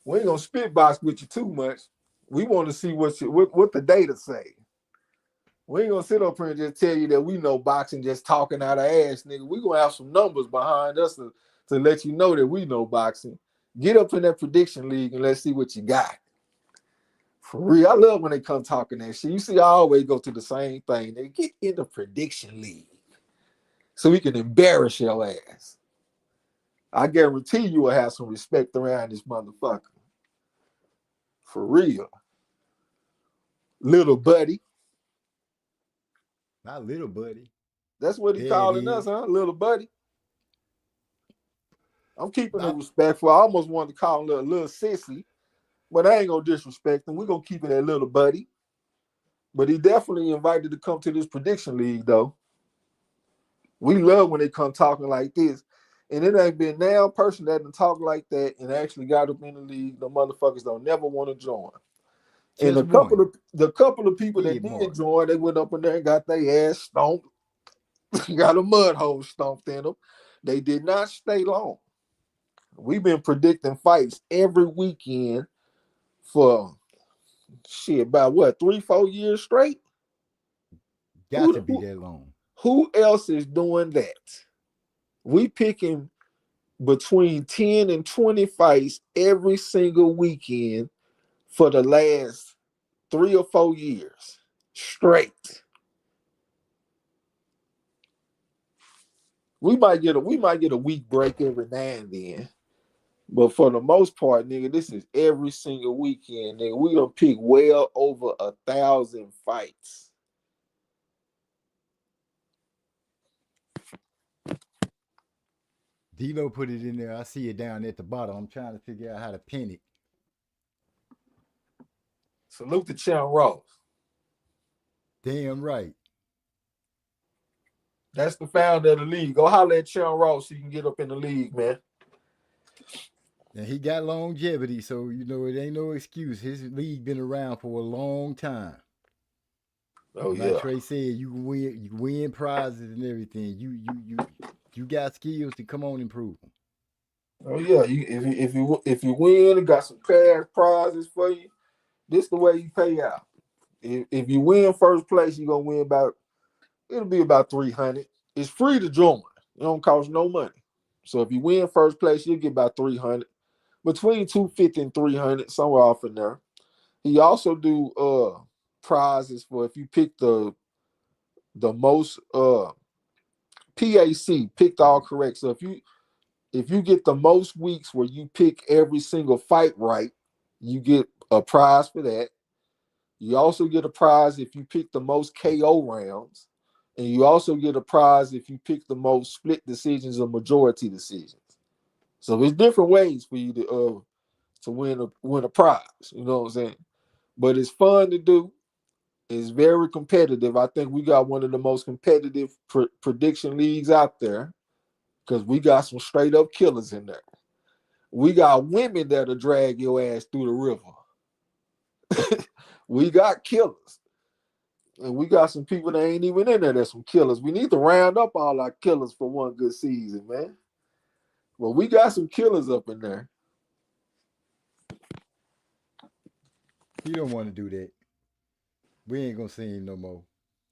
Speaker 6: We ain't gonna spitbox with you too much. We want to see what the data say. We ain't gonna sit up here and just tell you that we know boxing just talking out of ass, nigga. We gonna have some numbers behind us to let you know that we know boxing. Get up in that prediction league and let's see what you got. For real, I love when they come talking that shit. You see, I always go to the same thing. They get in the prediction league so we can embarrass your ass. I guarantee you will have some respect around this motherfucker. For real. Little buddy.
Speaker 3: Not little buddy.
Speaker 6: That's what he calling us, huh? Little buddy. I'm keeping it respectful. I almost wanted to call him a little sissy, but I ain't gonna disrespect him. We're gonna keep it a little buddy. But he definitely invited to come to this prediction league, though. We love when they come talking like this. And it ain't been now a person that done talk like that and actually got up in the league. The motherfuckers don't never want to join. Just and the couple of people that did join, they went up in there and got their ass stomped, got a mud hole stomped in them. They did not stay long. We've been predicting fights every weekend for shit, about what, 3-4 years straight?
Speaker 3: Got to be that long.
Speaker 6: Who else is doing that? We picking between 10 and 20 fights every single weekend for the last 3 or 4 years straight. We might get a week break every now and then. But for the most part, nigga, this is every single weekend, nigga. We gonna pick well over 1,000 fights.
Speaker 3: D-Lo put it in there. I see it down at the bottom. I'm trying to figure out how to pin it.
Speaker 6: Salute to Champ Ross.
Speaker 3: Damn right.
Speaker 6: That's the founder of the league. Go holler at Champ Ross so you can get up in the league, man.
Speaker 3: And he got longevity, so you know it ain't no excuse. His league been around for a long time.
Speaker 6: Oh
Speaker 3: like
Speaker 6: yeah.
Speaker 3: Trey said, you win prizes and everything. You got skills to come on and prove them.
Speaker 6: Oh yeah. If you win, got some cash prizes for you. This the way you pay out. If you win first place, you're gonna win it'll be about 300. It's free to join. It don't cost no money. So if you win first place, you'll get about 300. Between 250 and 300, somewhere off in there. He also do prizes for if you pick the most PAC, picked all correct. So if you get the most weeks where you pick every single fight right, you get a prize for that. You also get a prize if you pick the most KO rounds. And you also get a prize if you pick the most split decisions or majority decisions. So there's different ways for you to win a prize. You know what I'm saying? But it's fun to do. It's very competitive. I think we got one of the most competitive prediction leagues out there because we got some straight up killers in there. We got women that'll drag your ass through the river. We got killers. And we got some people that ain't even in there that's some killers. We need to round up all our killers for one good season, man. Well, we got some killers up in there.
Speaker 3: He don't want to do that. We ain't gonna see him no more.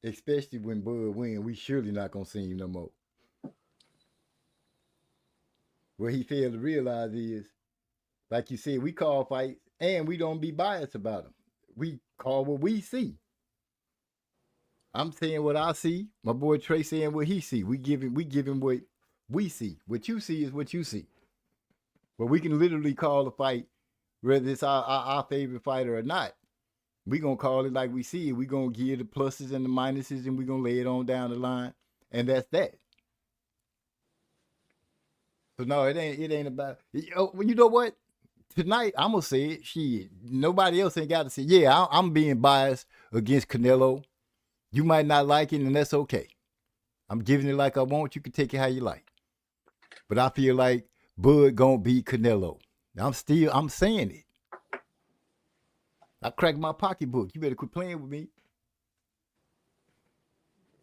Speaker 3: Especially when Bud win, we surely not gonna see him no more. What he failed to realize is, like you said, we call fights and we don't be biased about them. We call what we see. I'm saying what I see. My boy Trey saying what he see. We give him what we see. What you see is what you see. But we can literally call a fight, whether it's our favorite fighter or not. We gonna call it like we see it. We gonna give the pluses and the minuses, and we gonna lay it on down the line, and that's that. So no, it ain't about. You know what? Tonight I'm gonna say it. Shit, nobody else ain't got to say. Yeah, I'm being biased against Canelo. You might not like it, and that's okay. I'm giving it like I want. You can take it how you like. But I feel like Bud gonna beat Canelo. I'm saying it. I cracked my pocketbook. You better quit playing with me.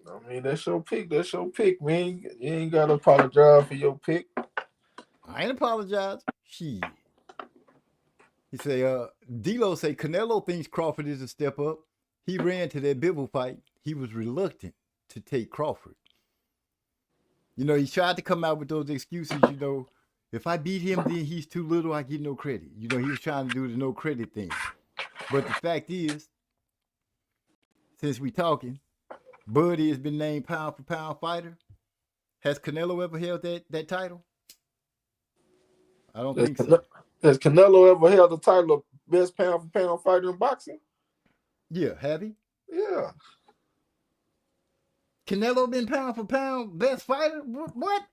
Speaker 6: I mean, that's your pick. That's your pick, man. You ain't got to apologize for your pick.
Speaker 3: I ain't apologize. Shit. He say, D-Lo say Canelo thinks Crawford is a step up. He ran to that Bivol fight. He was reluctant to take Crawford. You know, he tried to come out with those excuses, you know. If I beat him, then he's too little, I get no credit. You know, he was trying to do the no credit thing. But the fact is, since we talking, Buddy has been named pound for pound fighter. Has Canelo ever held that title? I don't think so.
Speaker 6: Has Canelo ever held the title of best pound for pound fighter in boxing?
Speaker 3: Yeah, have he?
Speaker 6: Yeah.
Speaker 3: Canelo been pound for pound best fighter? What?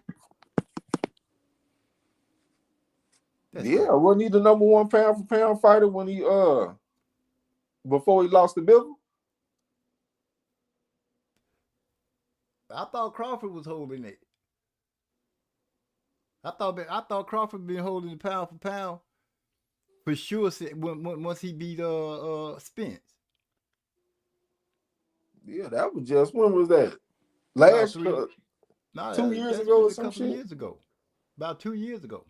Speaker 6: Yeah, wasn't he the number one pound for pound fighter when he before he lost the Bivol?
Speaker 3: I thought Crawford was holding it. I thought Crawford been holding the pound for pound for sure once he beat Spence.
Speaker 6: Yeah, that was just, when was that? 2 years ago or some shit?
Speaker 3: Years ago. About 2 years ago.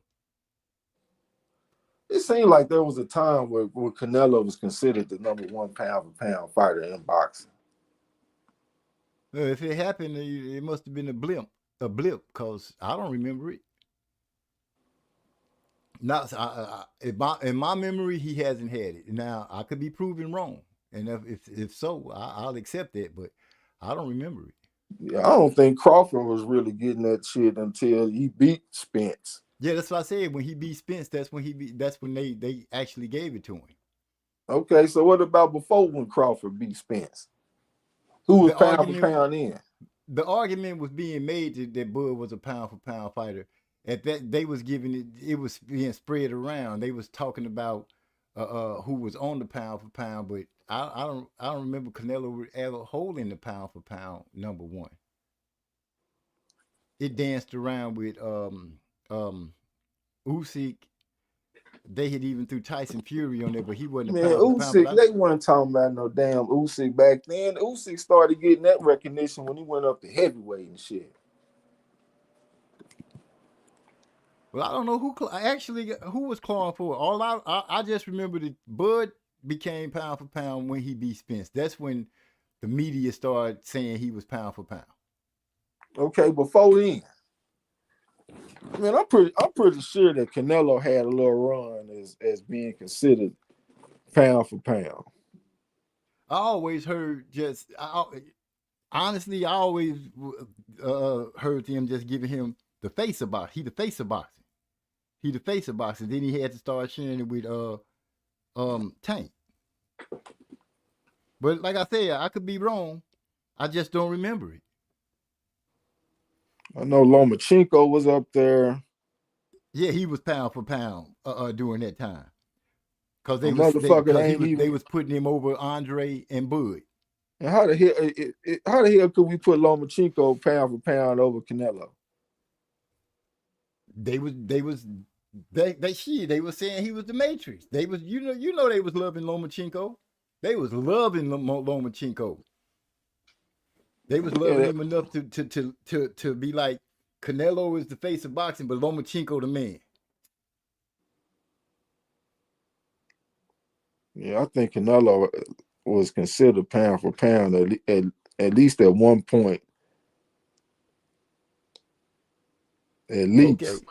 Speaker 6: It seemed like there was a time where Canelo was considered the #1 pound-for-pound fighter in boxing.
Speaker 3: If it happened, it must have been a blip, because I don't remember it. Not in my memory, he hasn't had it. Now I could be proven wrong, and if so, I'll accept that. But I don't remember it.
Speaker 6: Yeah, I don't think Crawford was really getting that shit until he beat Spence.
Speaker 3: Yeah, that's what I said. When he beat Spence, that's when they actually gave it to him.
Speaker 6: Okay, so what about before when Crawford beat Spence? Who was
Speaker 3: The
Speaker 6: pound for
Speaker 3: argument,
Speaker 6: pound in?
Speaker 3: the argument was being made that Bud was a pound for pound fighter. At that, they was giving it was being spread around. They was talking about who was on the pound for pound, but I don't remember Canelo ever holding the pound for pound #1. It danced around with Usyk. They had even threw Tyson Fury on there, but he wasn't a
Speaker 6: Man,
Speaker 3: pound for pound.
Speaker 6: Usyk, they weren't talking about no damn Usyk back then. Usyk started getting that recognition when he went up to heavyweight and shit.
Speaker 3: Well, I don't know who was clawing for it. All I just remember that Bud became pound for pound when he beat Spence. That's when the media started saying he was pound for pound.
Speaker 6: Okay, before then, man, I'm pretty sure that Canelo had a little run as being considered pound for pound.
Speaker 3: I always heard honestly, I always heard them just giving him the face of boxing. He the face of boxing. He the face of boxing. Then he had to start sharing it with Tank. But like I said, I could be wrong. I just don't remember it.
Speaker 6: I know Lomachenko was up there.
Speaker 3: Yeah, he was pound for pound during that time. Cause
Speaker 6: they was
Speaker 3: putting him over Andre and Bud.
Speaker 6: And how the hell could we put Lomachenko pound for pound over Canelo?
Speaker 3: They were saying he was the Matrix. They was they was loving Lomachenko. They was loving Lomachenko. They was loving him enough to be like, Canelo is the face of boxing, but Lomachenko the man.
Speaker 6: Yeah, I think Canelo was considered pound for pound at least at one point. At least.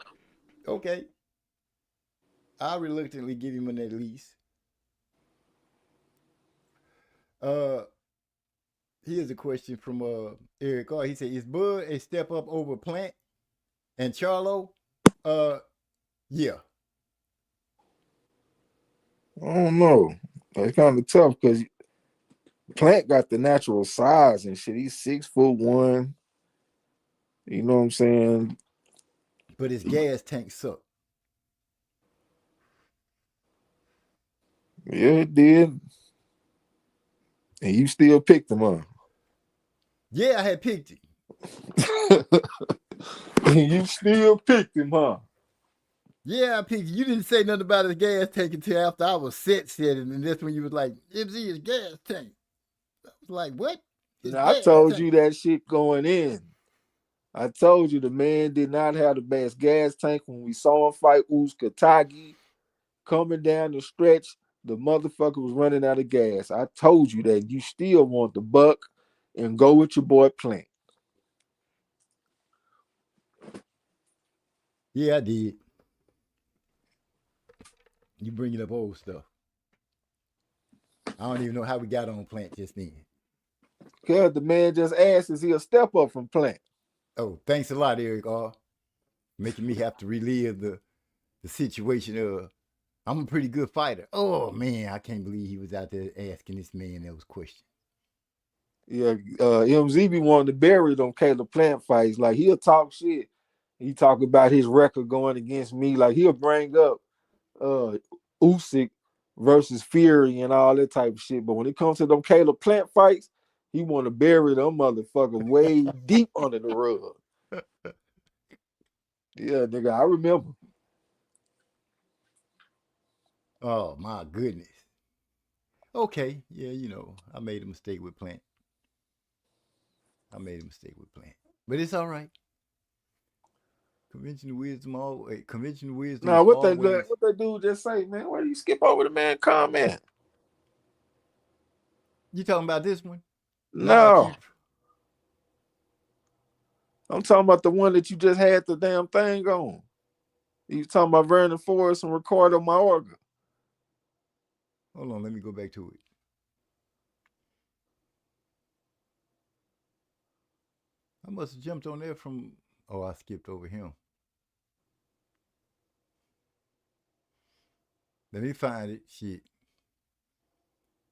Speaker 3: Okay. I reluctantly give him an at least. Here's a question from Eric R. He said, "Is Bud a step up over Plant and Charlo?" Yeah.
Speaker 6: I don't know. It's kind of tough because Plant got the natural size and shit. He's 6'1". You know what I'm saying?
Speaker 3: But his gas tank sucked.
Speaker 6: Yeah, it did. And you still picked him up.
Speaker 3: Yeah, I had picked him.
Speaker 6: And you still picked him, huh?
Speaker 3: Yeah, I picked him. You didn't say nothing about his gas tank until after I was said it, and that's when you was like, "MZ, his gas tank." I was like, "What?"
Speaker 6: Now, I told you that shit going in. I told you the man did not have the best gas tank when we saw him fight Uzkatagi. Coming down the stretch, the motherfucker was running out of gas. I told you that. You still want the buck and go with your boy Plant.
Speaker 3: Yeah, I did. You bringing up old stuff. I don't even know how we got on Plant just then.
Speaker 6: Because the man just asked, is he a step up from Plant?
Speaker 3: Oh, thanks a lot, Eric R. Making me have to relive the situation of, I'm a pretty good fighter. Oh, man, I can't believe he was out there asking this man those questions.
Speaker 6: Yeah, MZB wanted to bury them Caleb Plant fights. Like, he'll talk shit. He talk about his record going against me. Like, he'll bring up Usyk versus Fury and all that type of shit. But when it comes to them Caleb Plant fights, he want to bury them motherfuckers way deep under the rug. Yeah, nigga, I remember.
Speaker 3: Oh, my goodness. Okay, yeah, I made a mistake with Plant. But it's all right. Conventional wisdom, always. Conventional wisdom
Speaker 6: Now
Speaker 3: is
Speaker 6: what
Speaker 3: always.
Speaker 6: that dude just say, man? Why do you skip over the man comment?
Speaker 3: You talking about this one? Nah,
Speaker 6: No, I'm talking about the one that you just had the damn thing on. You talking about Vernon Forrest and Ricardo Mayorga.
Speaker 3: Hold on, let me go back to it. I must have jumped on there from. Oh, I skipped over him. Let me find it. Shit.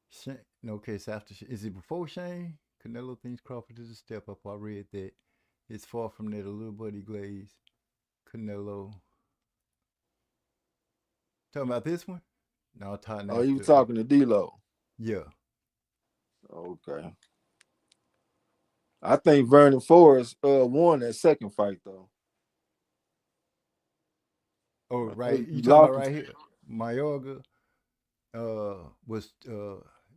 Speaker 3: Shane, no, okay, it's after. Is it before Shane? Canelo thinks Crawford is a step up. I read that. It's far from that. A little buddy glaze. Canelo. Talking about this one? No, talking
Speaker 6: Oh, you
Speaker 3: after.
Speaker 6: was talking to D-Lo.
Speaker 3: Yeah.
Speaker 6: Okay. I think Vernon Forrest won that second fight though.
Speaker 3: Oh,
Speaker 6: I
Speaker 3: right.
Speaker 6: think
Speaker 3: You
Speaker 6: he
Speaker 3: talking about
Speaker 6: lost.
Speaker 3: right here? Mayorga was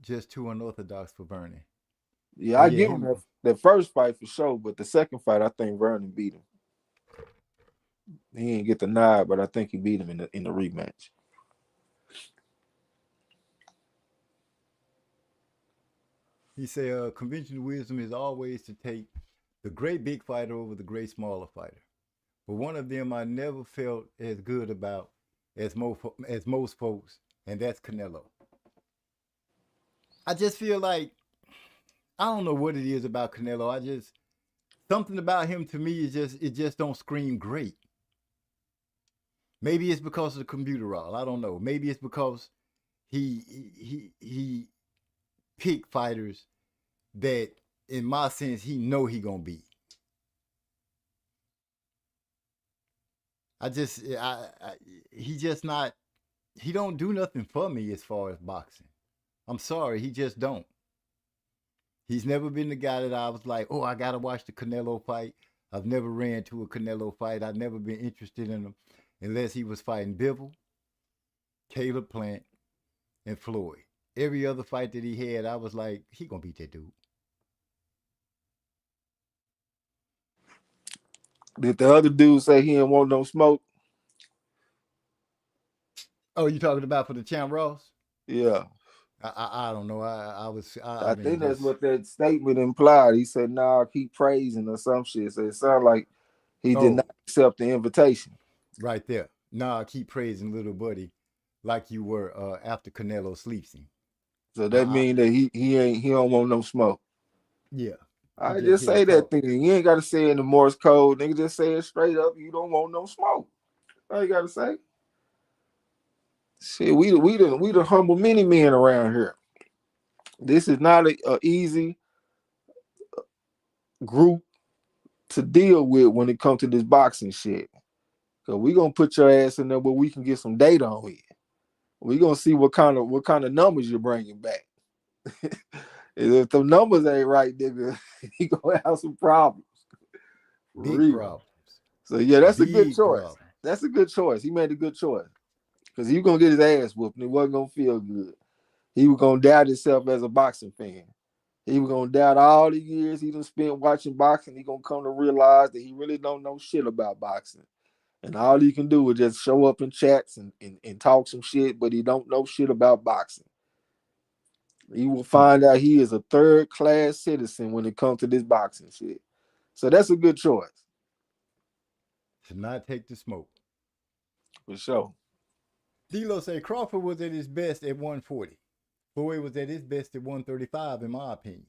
Speaker 3: just too unorthodox for Vernon.
Speaker 6: Yeah,
Speaker 3: Oh
Speaker 6: I
Speaker 3: yeah,
Speaker 6: give him that first fight for sure, but the second fight, I think Vernon beat him. He didn't get the nod, but I think he beat him in the rematch.
Speaker 3: he said conventional wisdom is always to take the great big fighter over the great smaller fighter. But one of them I never felt as good about as most folks, and that's Canelo. I just feel like I don't know what it is about Canelo. I just something about him to me is just it just don't scream great. Maybe it's because of the computer roll. I don't know. Maybe it's because he pick fighters that, in my sense, he know he gonna beat. He just not. He don't do nothing for me as far as boxing. I'm sorry, he just don't. He's never been the guy that I was like, oh, I gotta watch the Canelo fight. I've never ran to a Canelo fight. I've never been interested in him unless he was fighting Bivol, Caleb Plant, and Floyd. Every other fight that he had, I was like, he gonna beat that dude.
Speaker 6: Did the other dude say he didn't want no smoke?
Speaker 3: Oh, you talking about for the Champ Ross?
Speaker 6: Yeah.
Speaker 3: I don't know. I
Speaker 6: I
Speaker 3: mean,
Speaker 6: think that's
Speaker 3: just
Speaker 6: what that statement implied. He said, "Nah, keep praising" or some shit. So it sounded like he did not
Speaker 3: oh,
Speaker 6: accept the invitation.
Speaker 3: right there. Nah, keep praising little buddy, like you were after Canelo sleeps him.
Speaker 6: So that
Speaker 3: I
Speaker 6: means that he don't want no smoke.
Speaker 3: yeah, he
Speaker 6: I
Speaker 3: just
Speaker 6: just
Speaker 3: here to
Speaker 6: say that
Speaker 3: talk.
Speaker 6: thing. You ain't gotta say it in the Morse code. Nigga, just say it straight up. You don't want no smoke. All you gotta say. Shit, we the humble many men around here. This is not a easy group to deal with when it comes to this boxing shit. Cause we gonna put your ass in there where we can get some data on it. We gonna see what kind of numbers you're bringing back. If the numbers ain't right, nigga, you gonna have some problems. For
Speaker 3: Big
Speaker 6: real.
Speaker 3: problems.
Speaker 6: So yeah, that's a good
Speaker 3: Big
Speaker 6: choice.
Speaker 3: problems.
Speaker 6: That's a good choice. He made a good choice. Because he was gonna get his ass whooped and it wasn't gonna feel good. He was gonna doubt himself as a boxing fan. He was gonna doubt all the years he done spent watching boxing. He gonna come to realize that he really don't know shit about boxing. And all he can do is just show up in chats and talk some shit, but he don't know shit about boxing. He will find out he is a third class citizen when it comes to this boxing shit. So that's a good choice.
Speaker 3: To not take the smoke.
Speaker 6: For sure.
Speaker 3: D'Lo say Crawford was at his best at 140. Floyd was at his best at 135, in my opinion.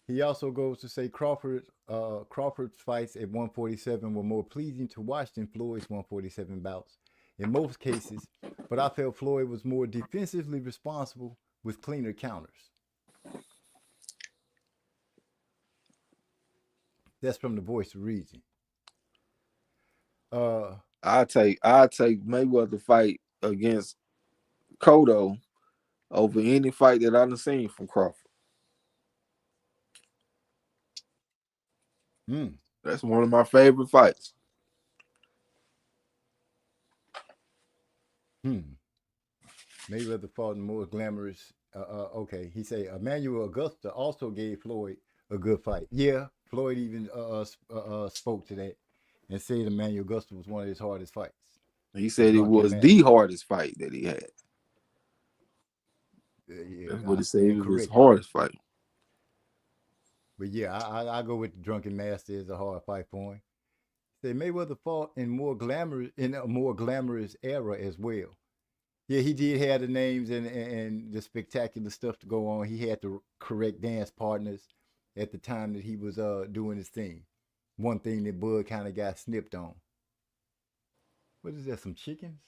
Speaker 3: He also goes to say Crawford's fights at 147 were more pleasing to watch than Floyd's 147 bouts in most cases, but I felt Floyd was more defensively responsible with cleaner counters. That's from the Voice of Reason.
Speaker 6: I take Mayweather fight against Cotto over any fight that I done seen from Crawford. That's one of my favorite fights.
Speaker 3: Mayweather fought in more glamorous. Okay, he say Emmanuel Augusta also gave Floyd a good fight. Yeah, Floyd even spoke to that and said Emmanuel Augusta was one of his hardest fights.
Speaker 6: He said it was
Speaker 3: Master.
Speaker 6: the hardest fight that he had.
Speaker 3: Yeah,
Speaker 6: That's what
Speaker 3: I
Speaker 6: he said. It
Speaker 3: stand
Speaker 6: was his
Speaker 3: corrected.
Speaker 6: hardest fight.
Speaker 3: But yeah, I go with the Drunken Master as a hard fight for him. Say Mayweather fought in a more glamorous era as well. Yeah, he did have the names and the spectacular stuff to go on. He had the correct dance partners at the time that he was doing his thing. One thing that Bud kind of got snipped on. What is that? Some chickens?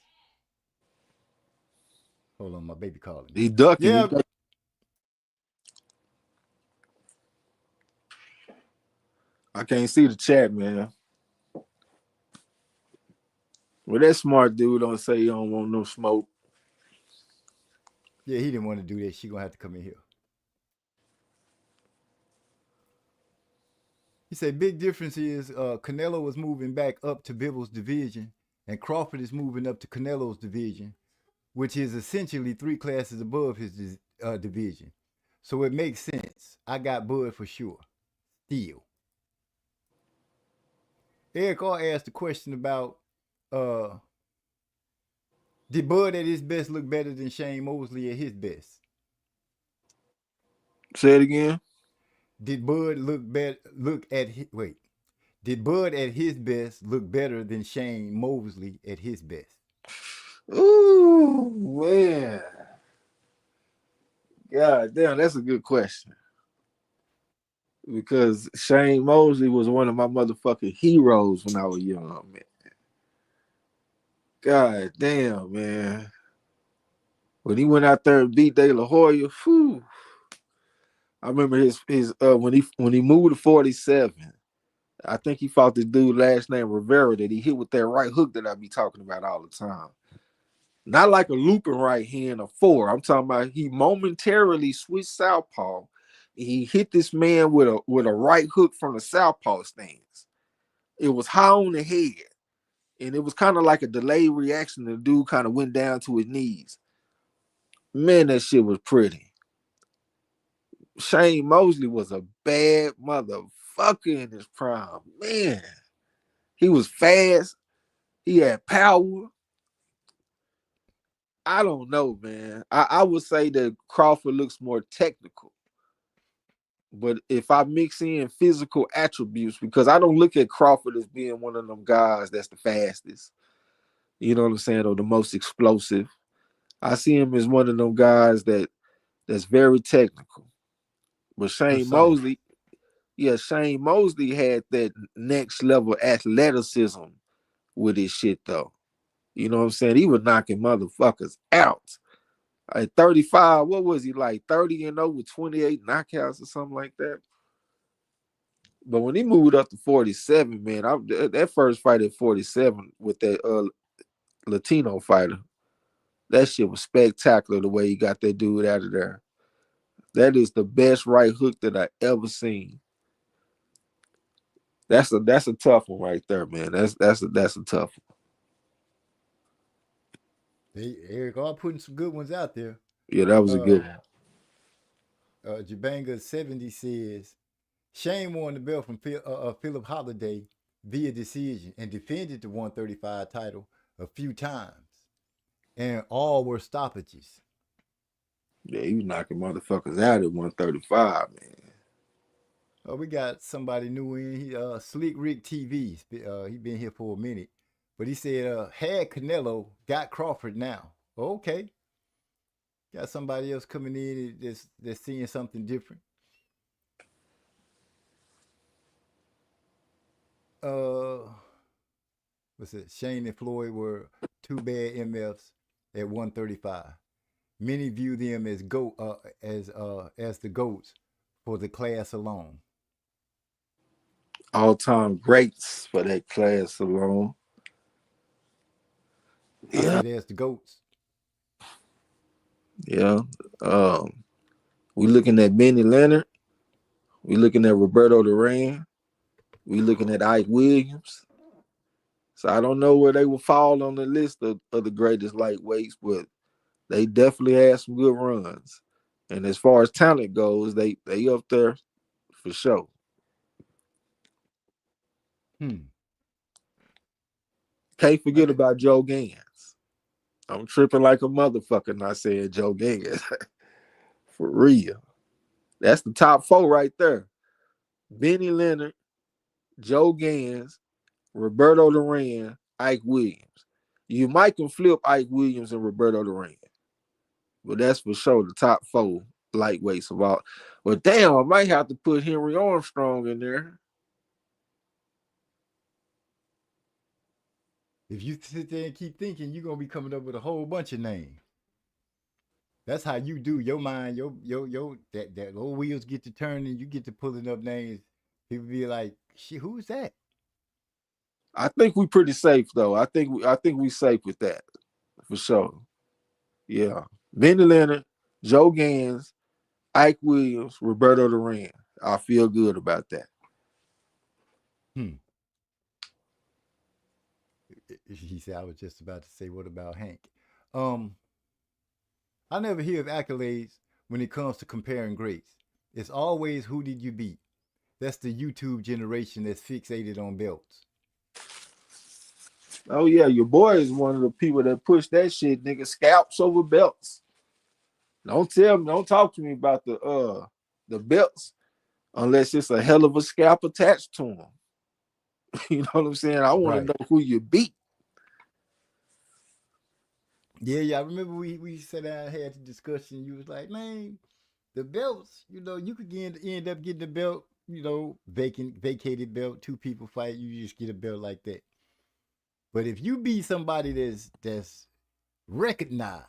Speaker 3: Hold on, my baby calling me.
Speaker 6: He ducking.
Speaker 3: Yeah.
Speaker 6: I can't see the chat, man. Well, that smart dude don't say you don't want no smoke.
Speaker 3: Yeah, he didn't want to do that. She gonna have to come in here. He said big difference is Canelo was moving back up to Bibble's division, and Crawford is moving up to Canelo's division, which is essentially 3 classes above his division. So it makes sense. I got Bud for sure. Still. Eric R asked a question about did Bud at his best look better than Shane Mosley at his best?
Speaker 6: Say it again.
Speaker 3: Did Bud Did Bud at his best look better than Shane Mosley at his best?
Speaker 6: Ooh, man. God damn, that's a good question. Because Shane Mosley was one of my motherfucking heroes when I was young, man. God damn, man. When he went out there and beat De La Hoya, whew. I remember his when he moved to 47. I think he fought this dude last name Rivera that he hit with that right hook that I be talking about all the time. Not like a looping right hand or 4. I'm talking about he momentarily switched southpaw. He hit this man with a right hook from the southpaw stance. It was high on the head, and it was kind of like a delayed reaction. The dude kind of went down to his knees. Man, that shit was pretty. Shane Mosley was a bad motherfucker in his prime. Man, he was fast. He had power. I don't know, man. I would say that Crawford looks more technical. But if I mix in physical attributes, because I don't look at Crawford as being one of them guys that's the fastest, you know what I'm saying, or the most explosive. I see him as one of them guys that's very technical. But Shane Mosley had that next level athleticism with his shit, though. You know what I'm saying? He was knocking motherfuckers out. At 35, what was he like? 30-0 with 28 knockouts or something like that. But when he moved up to 47, man, that first fight at 47 with that Latino fighter, that shit was spectacular the way he got that dude out of there. That is the best right hook that I ever seen. That's a tough one right there, man. That's a tough one.
Speaker 3: Hey, Eric, all putting some good ones out there.
Speaker 6: Yeah, that was a good one.
Speaker 3: Jabanga 70 says Shane won the belt from Philip Holiday via decision and defended the 135 title a few times, and all were stoppages.
Speaker 6: Yeah, he was knocking motherfuckers out at 135, man.
Speaker 3: We got somebody new in. Slick Rick TV. He been here for a minute, but he said had Canelo got Crawford now. Okay, got somebody else coming in that's seeing something different. What's it? Shane and Floyd were 2 bad MFs at 135. Many view them as the GOATs for the class alone.
Speaker 6: All-time greats for that class alone.
Speaker 3: I said as the GOATs.
Speaker 6: Yeah. We looking at Benny Leonard. We looking at Roberto Duran. We looking at Ike Williams. So I don't know where they will fall on the list of the greatest lightweights, but they definitely had some good runs. And as far as talent goes, they up there for sure.
Speaker 3: Hmm.
Speaker 6: Can't forget about Joe Gans. I'm tripping like a motherfucker not saying Joe Gans. For real. That's the top four right there. Benny Leonard, Joe Gans, Roberto Duran, Ike Williams. You might can flip Ike Williams and Roberto Duran, but that's for sure the top four lightweights of all. But damn, I might have to put Henry Armstrong in there.
Speaker 3: If you sit there and keep thinking, you're gonna be coming up with a whole bunch of names. That's how you do your mind, your that old wheels get to turning, you get to pulling up names. People be like, shit, who's that?
Speaker 6: I think we pretty safe though. I think we safe with that for sure. Yeah, Benny Leonard, Joe Gans, Ike Williams, Roberto Duran. I feel good about that.
Speaker 3: Hmm. He said, I was just about to say, what about Hank? Um, I never hear of accolades when it comes to comparing greats. It's always who did you beat? That's the YouTube generation that's fixated on belts.
Speaker 6: Oh yeah, your boy is one of the people that push that shit, nigga. Scalps over belts. Don't talk to me about the belts unless it's a hell of a scalp attached to them. You know what I'm saying? I want to
Speaker 3: Right.
Speaker 6: know who you beat.
Speaker 3: Yeah. I remember we sat down and had the discussion. You was like, man, the belts, you could end up getting the belt, vacated belt, two people fight, you just get a belt like that. But if you be somebody that's recognized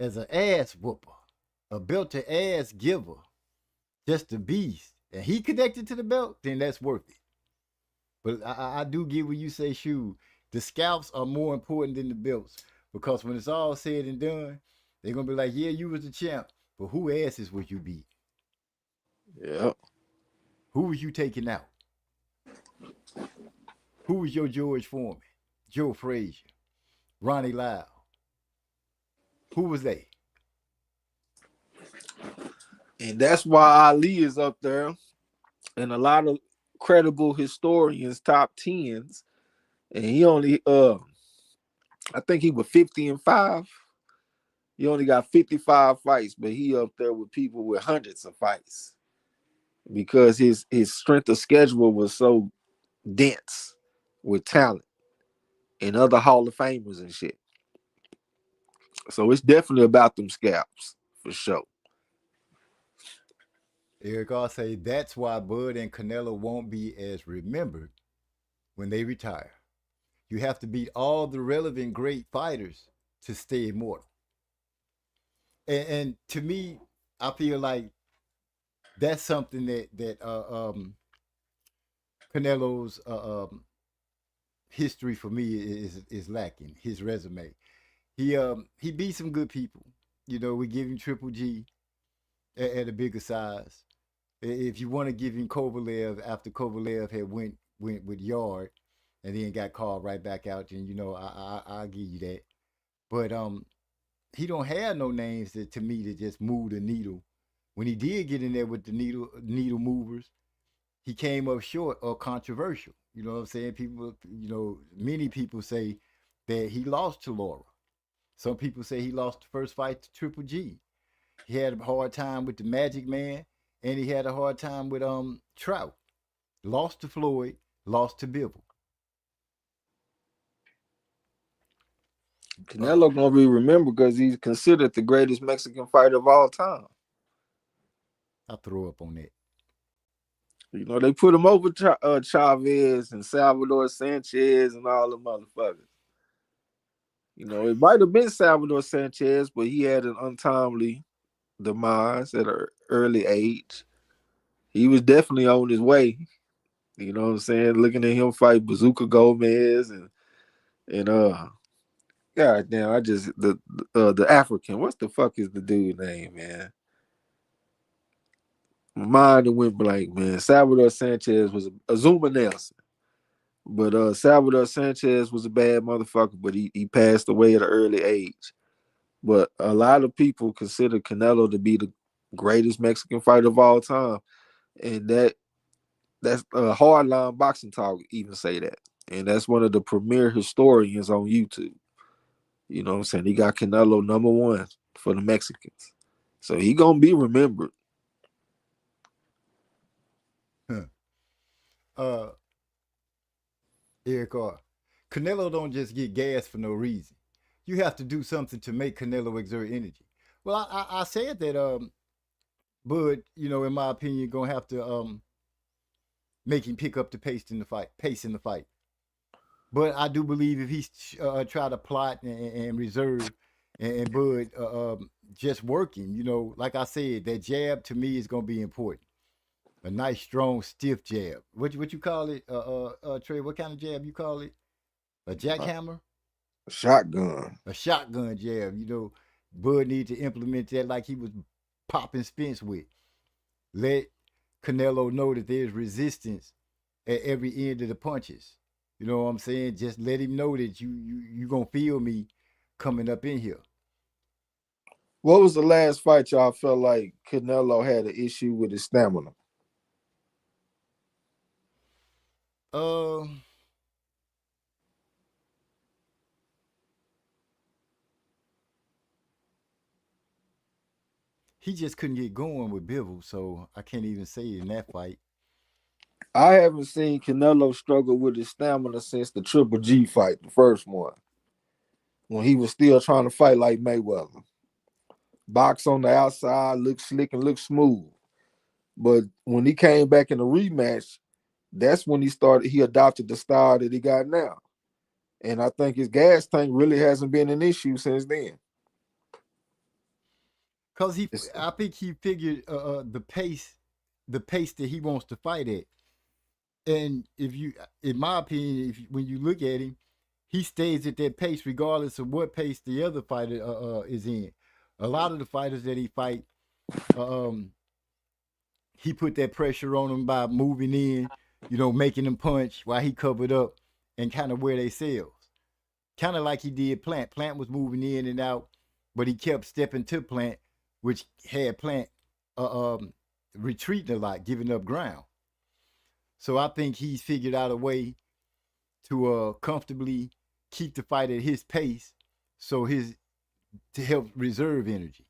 Speaker 3: as an ass whooper, a belt to ass giver, just a beast, and he connected to the belt, then that's worth it. But I do get what you say, shoot, the scalps are more important than the belts because when it's all said and done, they're gonna be like, yeah, you was the champ, but who asses would you beat?
Speaker 6: Yeah.
Speaker 3: Who was you taking out? Who was your George Foreman, Joe Frazier, Ronnie Lyle? Who was they?
Speaker 6: And that's why Ali is up there and a lot of credible historians top tens. And he only I think he was 50-5. He only got 55 fights, but he up there with people with hundreds of fights because his strength of schedule was so dense with talent and other Hall of Famers and shit. So it's definitely about them scalps for sure.
Speaker 3: Eric R say that's why Bud and Canelo won't be as remembered when they retire. You have to beat all the relevant great fighters to stay immortal. And to me, I feel like that's something that Canelo's history for me is lacking. His resume. He beat some good people. We give him Triple G at a bigger size. If you want to give him Kovalev after Kovalev had went with Yard and then got called right back out, then I'll give you that. But he don't have no names that to me that just move the needle. When he did get in there with the needle movers, he came up short or controversial. You know what I'm saying? People, many people say that he lost to Laura. Some people say he lost the first fight to Triple G. He had a hard time with the Magic Man, and he had a hard time with Trout. Lost to Floyd, lost to Bivol.
Speaker 6: Canelo gonna be remembered because he's considered the greatest Mexican fighter of all time.
Speaker 3: I throw up on that.
Speaker 6: They put him over Chavez and Salvador Sanchez and all the motherfuckers. It might have been Salvador Sanchez, but he had an untimely demise at an early age. He was definitely on his way. You know what I'm saying? Looking at him fight Bazooka Gomez and God damn, the African. What the fuck is the dude name, man? My mind went blank, man. Salvador Sanchez was Azuma Nelson. But Salvador Sanchez was a bad motherfucker, but he passed away at an early age. But a lot of people consider Canelo to be the greatest Mexican fighter of all time. And That's hardline boxing talk even say that. And that's one of the premier historians on YouTube. You know what I'm saying? He got Canelo number one for the Mexicans. So he gonna be remembered.
Speaker 3: uh, Eric Canelo don't just get gas for no reason. You have to do something to make Canelo exert energy. Well, I said that Bud, in my opinion, gonna have to make him pick up the pace in the fight. But I do believe if he try to plot and reserve and Bud just working, like I said, that jab to me is gonna be important. A nice, strong, stiff jab. What you call it, Trey? What kind of jab you call it? A jackhammer?
Speaker 6: Shotgun.
Speaker 3: A shotgun jab. Bud need to implement that like he was popping Spence with. Let Canelo know that there's resistance at every end of the punches. You know what I'm saying? Just let him know that you gonna feel me coming up in here.
Speaker 6: What was the last fight y'all felt like Canelo had an issue with his stamina?
Speaker 3: He just couldn't get going with Bivol, so I can't even say in that fight.
Speaker 6: I haven't seen Canelo struggle with his stamina since the Triple G fight, the first one, when he was still trying to fight like Mayweather. Box on the outside, look slick and look smooth. But when he came back in the rematch, that's when he adopted the style that he got now. And I think his gas tank really hasn't been an issue since then.
Speaker 3: Cause I think he figured the pace that he wants to fight at. And in my opinion, when you look at him, he stays at that pace regardless of what pace the other fighter is in. A lot of the fighters that he fight, he put that pressure on them by moving in, making them punch while he covered up and kind of wear their sails. Kind of like he did Plant. Plant was moving in and out, but he kept stepping to Plant, which had Plant retreating a lot, giving up ground. So I think he's figured out a way to comfortably keep the fight at his pace, to help reserve energy.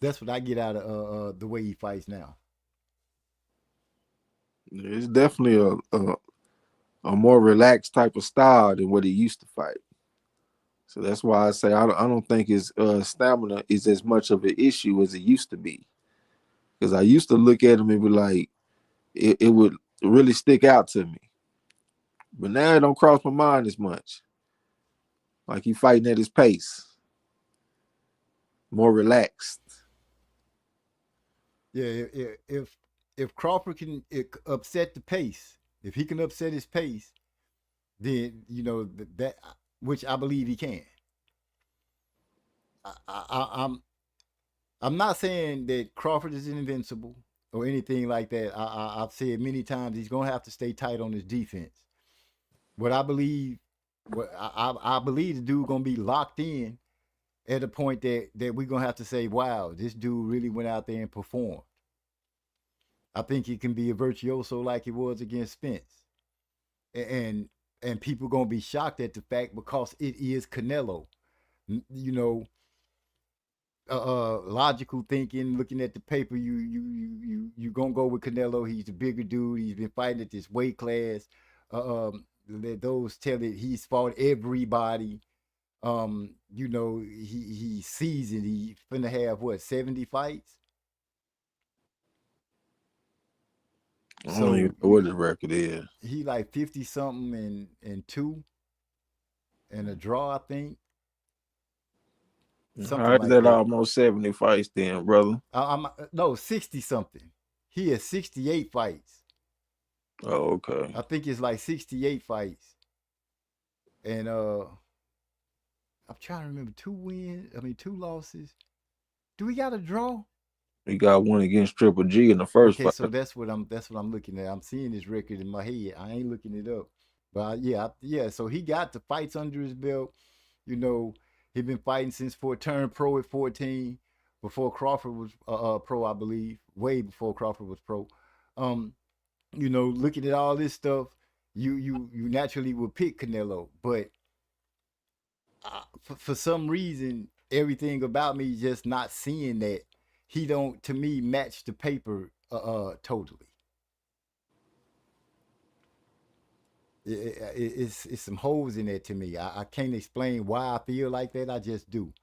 Speaker 3: That's what I get out of the way he fights now.
Speaker 6: It's definitely a more relaxed type of style than what he used to fight. So that's why I say I don't think his stamina is as much of an issue as it used to be. Because I used to look at him and be like, it would really stick out to me. But now it don't cross my mind as much. Like he fighting at his pace. More relaxed.
Speaker 3: Yeah, if Crawford can upset the pace, if he can upset his pace, then that which I believe he can. I'm not saying that Crawford is invincible or anything like that. I've said many times he's gonna have to stay tight on his defense. I believe the dude gonna be locked in at a point that we're gonna have to say, wow, this dude really went out there and performed. I think he can be a virtuoso like he was against Spence. And people gonna be shocked at the fact because it is Canelo. Logical thinking, looking at the paper, you gonna go with Canelo. He's a bigger dude. He's been fighting at this weight class. Those tell it he's fought everybody. He's seasoned. He's finna have 70 fights.
Speaker 6: I don't even know what his record is.
Speaker 3: He like 50 something and 2 and a draw, I think.
Speaker 6: Something How is that almost 70 fights then, brother?
Speaker 3: No, 60 something. He has 68 fights.
Speaker 6: Oh, okay.
Speaker 3: I think it's like 68 fights. And I'm trying to remember 2 losses. Do we got a draw?
Speaker 6: He got one against Triple G in the first fight.
Speaker 3: So that's what I'm looking at. I'm seeing his record in my head. I ain't looking it up. But yeah. So he got the fights under his belt. He been fighting since turned pro at 14. before Crawford was pro, I believe, way before Crawford was pro. You know, looking at all this stuff, you naturally would pick Canelo, but for some reason, everything about me just not seeing that he don't, to me, match the paper totally. It's some holes in it to me. I can't explain why I feel like that. I just do.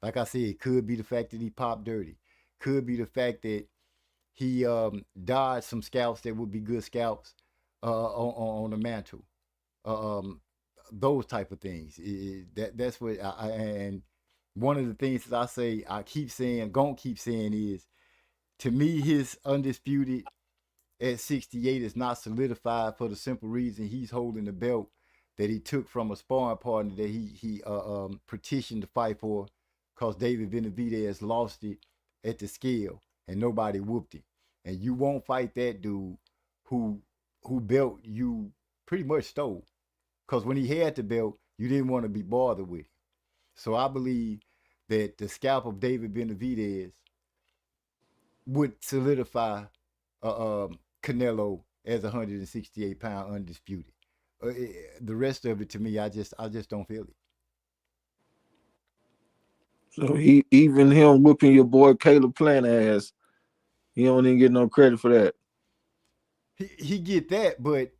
Speaker 3: Like I said, it could be the fact that he popped dirty. Could be the fact that he dodged some scalps that would be good scalps on the mantle. Um, those type of things. That's what and one of the things that I keep saying, gon' keep saying is, to me, his undisputed at 68 is not solidified for the simple reason he's holding the belt that he took from a sparring partner that he petitioned to fight for, because David Benavidez lost it at the scale and nobody whooped him. And you won't fight that dude who belt you pretty much stole. Because when he had the belt, you didn't want to be bothered with him. So I believe that the scalp of David Benavidez would solidify Canelo as a 168-pound undisputed. The rest of it, to me, I just don't feel it.
Speaker 6: So even him whooping your boy Caleb Plant ass, he don't even get no credit for that.
Speaker 3: He get that, but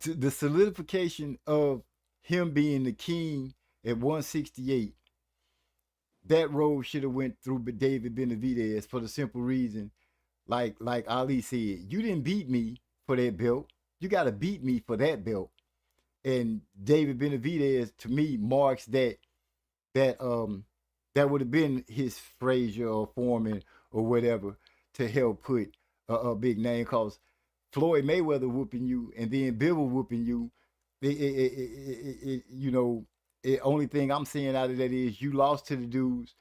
Speaker 3: the solidification of him being the king at 168, that road should have went through David Benavidez for the simple reason, like Ali said, you didn't beat me for that belt. You got to beat me for that belt. And David Benavidez, to me, marks that would have been his Frazier or Foreman or whatever to help put a big name. Cause Floyd Mayweather whooping you and then Bivol whooping you, you know, the only thing I'm seeing out of that is you lost to the dudes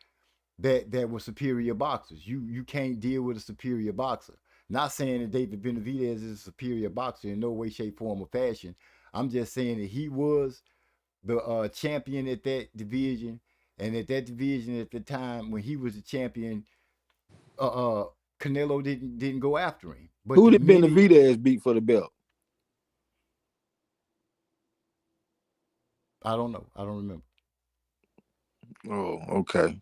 Speaker 3: that were superior boxers. You can't deal with a superior boxer. Not saying that David Benavidez is a superior boxer in no way, shape, form, or fashion. I'm just saying that he was the champion at that division, and at that division at the time when he was the champion, Canelo didn't go after him. But
Speaker 6: who did Benavidez beat for the belt?
Speaker 3: I don't know. I don't remember.
Speaker 6: Oh, okay.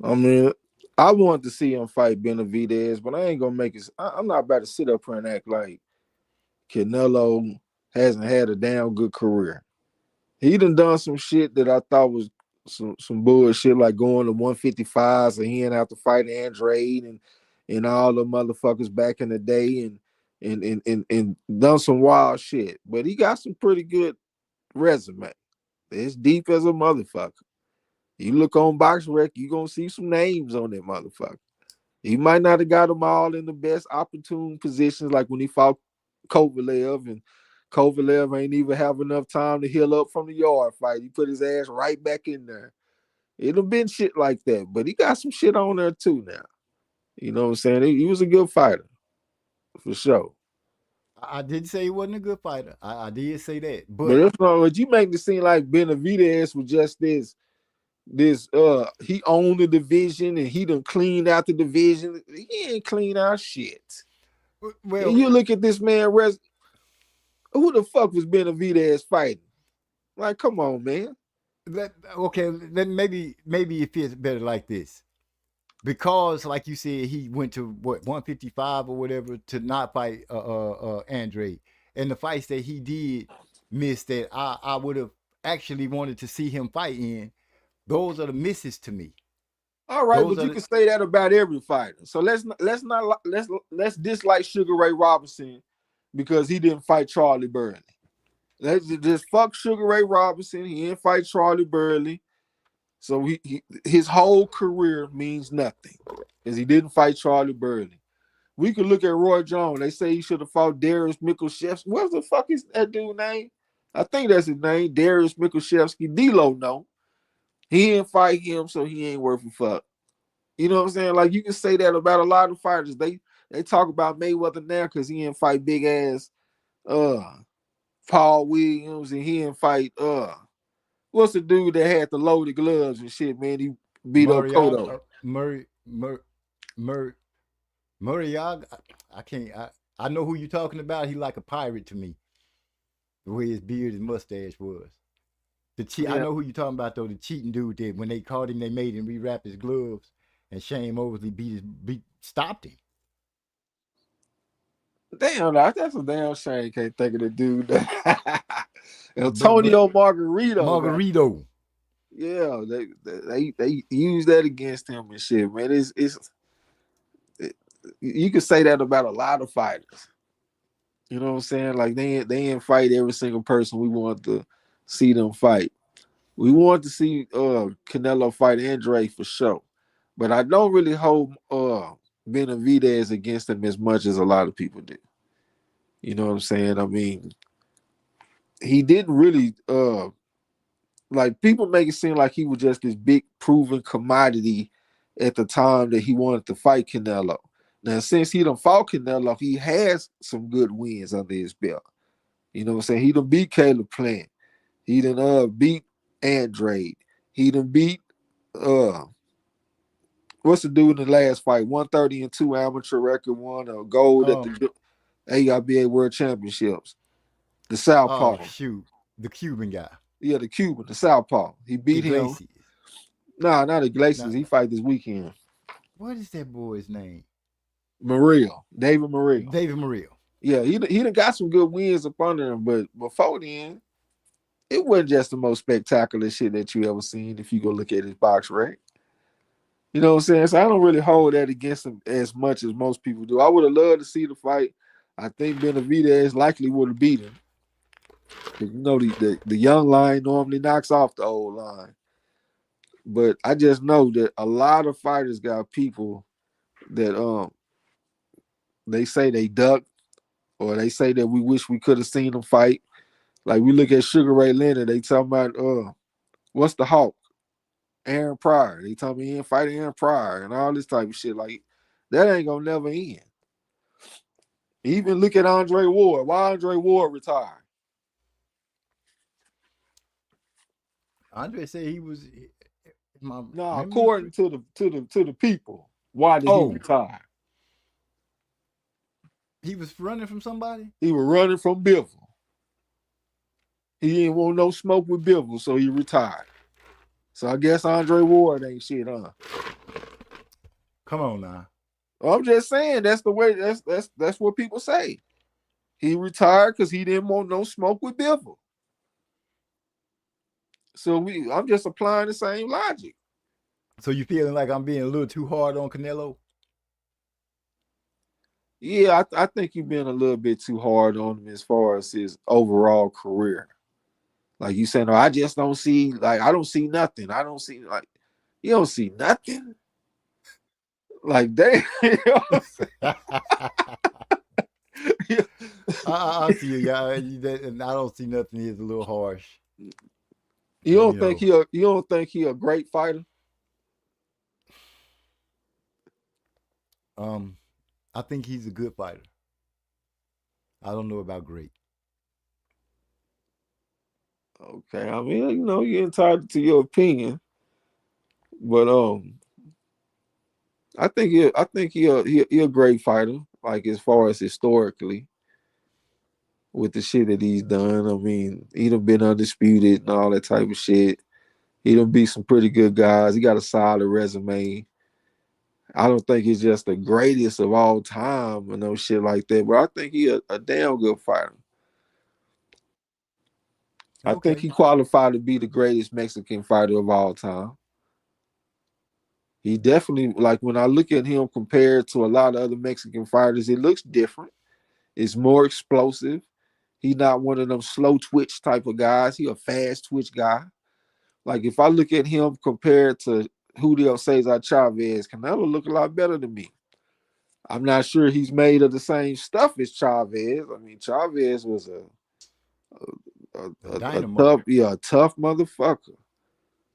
Speaker 6: I mean, I wanted to see him fight Benavidez, but I ain't gonna make it. I'm not about to sit up here and act like Canelo hasn't had a damn good career. He done some shit that I thought was some bullshit, like going to 155s and he didn't have to fight Andrade and all the motherfuckers back in the day and done some wild shit. But he got some pretty good resume. It's deep as a motherfucker. You look on BoxRec, you gonna see some names on that motherfucker. He might not have got them all in the best opportune positions, like when he fought Kovalev, and Kovalev ain't even have enough time to heal up from the yard fight. He put his ass right back in there. It'll been shit like that, but he got some shit on there too now. You know what I'm saying? He was a good fighter, for sure.
Speaker 3: I didn't say he wasn't a good fighter. I did say that,
Speaker 6: But if not, you make it seem like Benavidez was just this he owned the division and he done cleaned out the division. He ain't clean out shit. Well, and you look at this man, who the fuck was Benavidez fighting? Like, come on, man.
Speaker 3: Then maybe it feels better like this. Because, like you said, he went to 155 or whatever to not fight Andre. And the fights that he did miss that I would have actually wanted to see him fight in, those are the misses to me.
Speaker 6: All right, but you can say that about every fighter. So let's dislike Sugar Ray Robinson because he didn't fight Charlie Burley. Let's just fuck Sugar Ray Robinson. He didn't fight Charlie Burley. So his whole career means nothing because he didn't fight Charlie Burley. We could look at Roy Jones. They say he should have fought Darius Mikushevsky. What the fuck is that dude's name? I think that's his name, Darius Mikushevsky. D-Lo, no. He didn't fight him, so he ain't worth a fuck. You know what I'm saying? Like, you can say that about a lot of fighters. They talk about Mayweather now because he didn't fight big ass Paul Williams, and he didn't fight What's the dude that had the loaded gloves and shit, man? He beat up Cotto.
Speaker 3: Murray, I can't. I know who you're talking about. He like a pirate to me. The way his beard and mustache was. I
Speaker 6: Yeah.
Speaker 3: know who you're talking about though. The cheating dude that when they caught him, they made him rewrap his gloves, and Shane Mosley stopped him.
Speaker 6: Damn, that's a damn shame. Can't think of the dude.
Speaker 3: But
Speaker 6: Antonio Margarito.
Speaker 3: Margarito.
Speaker 6: Yeah, they use that against him and shit, man. It, you can say that about a lot of fighters. You know what I'm saying? Like they didn't fight every single person we want to see them fight. We want to see Canelo fight Andre for sure, but I don't really hold Benavidez against him as much as a lot of people do. You know what I'm saying? I mean, he didn't really like people make it seem like he was just this big proven commodity at the time that he wanted to fight Canelo. Now, since he done fought Canelo, he has some good wins under his belt. You know what I'm saying? He done beat Caleb Plant. He done beat Andrade. He done beat what's the dude in the last fight? 130-2 amateur record, won a gold at the AIBA World Championships. The Southpaw.
Speaker 3: Oh shoot, the Cuban guy.
Speaker 6: Yeah, the Cuban, the Southpaw. He beat him.
Speaker 3: Iglesias.
Speaker 6: Nah, not Iglesias.
Speaker 3: Now,
Speaker 6: He fight this weekend.
Speaker 3: what is that boy's name?
Speaker 6: David Murillo.
Speaker 3: David Murillo.
Speaker 6: Yeah, he done got some good wins up under him, but before then, it wasn't just the most spectacular shit that you ever seen if you go look at his box rec. You know what I'm saying? So I don't really hold that against him as much as most people do. I would have loved to see the fight. I think Benavidez likely would have beat him. You know, the young line normally knocks off the old line. But I just know that a lot of fighters got people that they say they duck or they say that we wish we could have seen them fight. Like we look at Sugar Ray Leonard, they talking about what's the Hawk? Aaron Pryor. They talking he ain't fighting Aaron Pryor and all this type of shit. Like that ain't gonna never end. Even look at Andre Ward. Why Andre Ward retired?
Speaker 3: Andre said he was.
Speaker 6: No, according to the people, why did he retire?
Speaker 3: He was running from somebody?
Speaker 6: He was running from Bivol. He didn't want no smoke with Bivol, so he retired. So I guess Andre Ward ain't shit, huh?
Speaker 3: Come on now.
Speaker 6: I'm just saying that's the way that's what people say. He retired because he didn't want no smoke with Bivol. So I'm just applying the same logic.
Speaker 3: So you feeling like I'm being a little too hard on Canelo?
Speaker 6: Yeah, I think you've been a little bit too hard on him as far as his overall career. Like you said, no, I just don't see, like, I don't see nothing. I don't see, like, you don't see nothing? Like, damn. You know what I'm saying?
Speaker 3: I see you, guys, and I don't see nothing. He's a little harsh.
Speaker 6: You don't think he a great fighter?
Speaker 3: I think he's a good fighter. I don't know about great.
Speaker 6: Okay, I mean, you know, you're entitled to your opinion, but I think he a great fighter. Like as far as historically, with the shit that he's done, I mean, he done been undisputed and all that type of shit. He done beat some pretty good guys. He got a solid resume. I don't think he's just the greatest of all time or no shit like that, but I think he a damn good fighter. I think he qualified to be the greatest Mexican fighter of all time. He definitely, like when I look at him compared to a lot of other Mexican fighters, it looks different. It's more explosive. He's not one of them slow twitch type of guys. He a fast twitch guy. Like if I look at him compared to Julio Cesar Chavez, Canelo look a lot better than me. I'm not sure he's made of the same stuff as Chavez. I mean, Chavez was a tough motherfucker.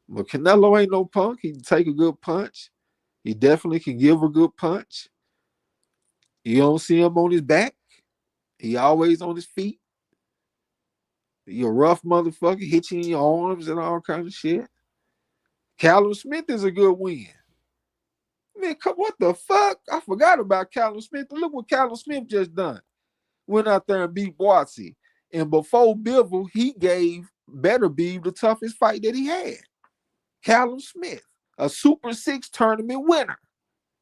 Speaker 6: But Canelo ain't no punk. He can take a good punch. He definitely can give a good punch. You don't see him on his back. He always on his feet. You're a rough motherfucker, hit you in your arms and all kind of shit. Callum Smith is a good win. Man, what the fuck? I forgot about Callum Smith. Look what Callum Smith just done. Went out there and beat Boise. And before Bivol, he gave Better Beeve the toughest fight that he had. Callum Smith, a Super 6 tournament winner.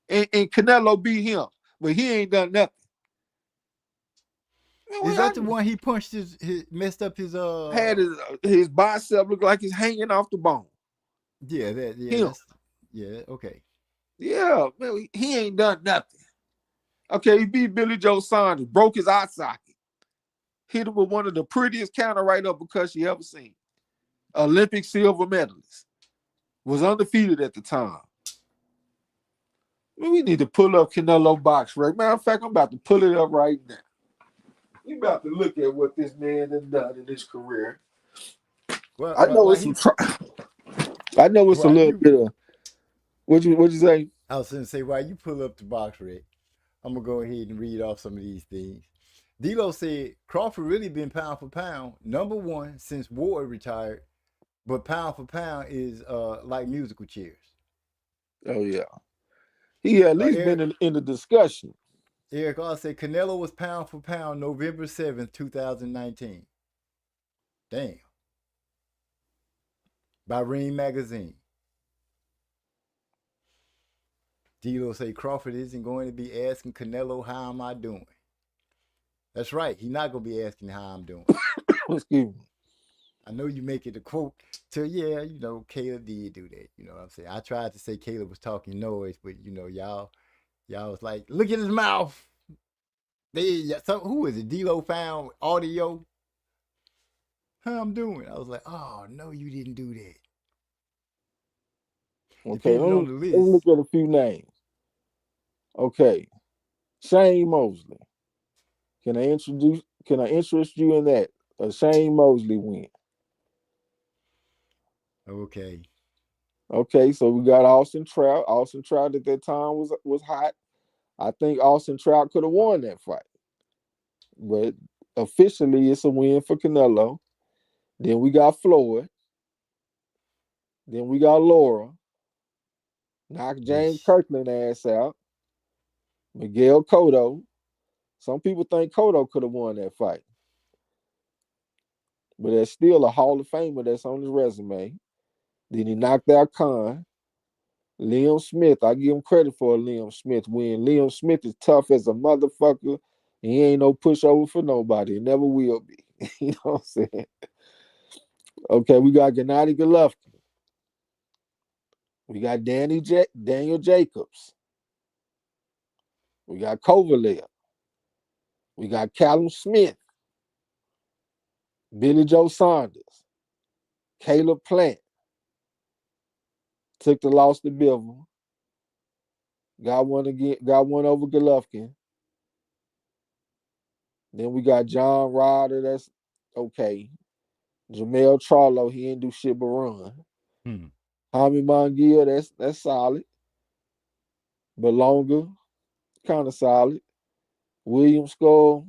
Speaker 6: And Canelo beat him, but he ain't done nothing. Man,
Speaker 3: Is that the one he punched his messed up his
Speaker 6: had his bicep look like it's hanging off the bone.
Speaker 3: Yeah, okay.
Speaker 6: Yeah, man, he ain't done nothing. Okay, he beat Billy Joe Saunders, broke his eye socket, hit him with one of the prettiest counter right uppercuts you ever seen. Olympic silver medalist, was undefeated at the time. Man, we need to pull up Canelo box right. Matter of fact, I'm about to pull it up right now. We about to look at what this man has done in his career.
Speaker 3: Well,
Speaker 6: I know it's I know it's a little bit of. What'd you say?
Speaker 3: I was going to say, while you pull up the box, Rick, I'm going to go ahead and read off some of these things. D-Lo said, Crawford really been pound for pound, #1 since Ward retired, but pound for pound is like musical chairs.
Speaker 6: Oh, yeah. He at least been in the discussion.
Speaker 3: Eric R. said, Canelo was pound for pound November 7th, 2019. Damn. By Ring Magazine. D-Lo say Crawford isn't going to be asking Canelo, how am I doing? That's right. He's not going to be asking how I'm doing.
Speaker 6: Excuse me.
Speaker 3: I know you make it a quote to, yeah, Caleb did do that. You know what I'm saying? I tried to say Caleb was talking noise, but, y'all was like, look at his mouth. Who is it? D-Lo found audio. How I'm doing? I was like, oh, no, you didn't do that.
Speaker 6: Okay, let's look at a few names. Okay, Shane Mosley. Can I interest you in that? A Shane Mosley win.
Speaker 3: Okay.
Speaker 6: Okay, so we got Austin Trout. Austin Trout at that time was hot. I think Austin Trout could have won that fight. But officially it's a win for Canelo. Then we got Floyd. Then we got Laura. Knocked James Kirkland ass out. Miguel Cotto. Some people think Cotto could have won that fight. But there's still a Hall of Famer that's on his resume. Then he knocked out Khan. Liam Smith, I give him credit for a Liam Smith win. Liam Smith is tough as a motherfucker. He ain't no pushover for nobody. He never will be. You know what I'm saying? Okay, we got Gennady Golovkin. We got Daniel Jacobs. We got Kovalev. We got Callum Smith. Billy Joe Saunders. Caleb Plant. Took the loss to Bivol. Got one over Golovkin. Then we got John Ryder. That's okay. Jamel Charlo, he ain't do shit but run. Jaime Munguia, that's solid. But longer, kind of solid. William Skull,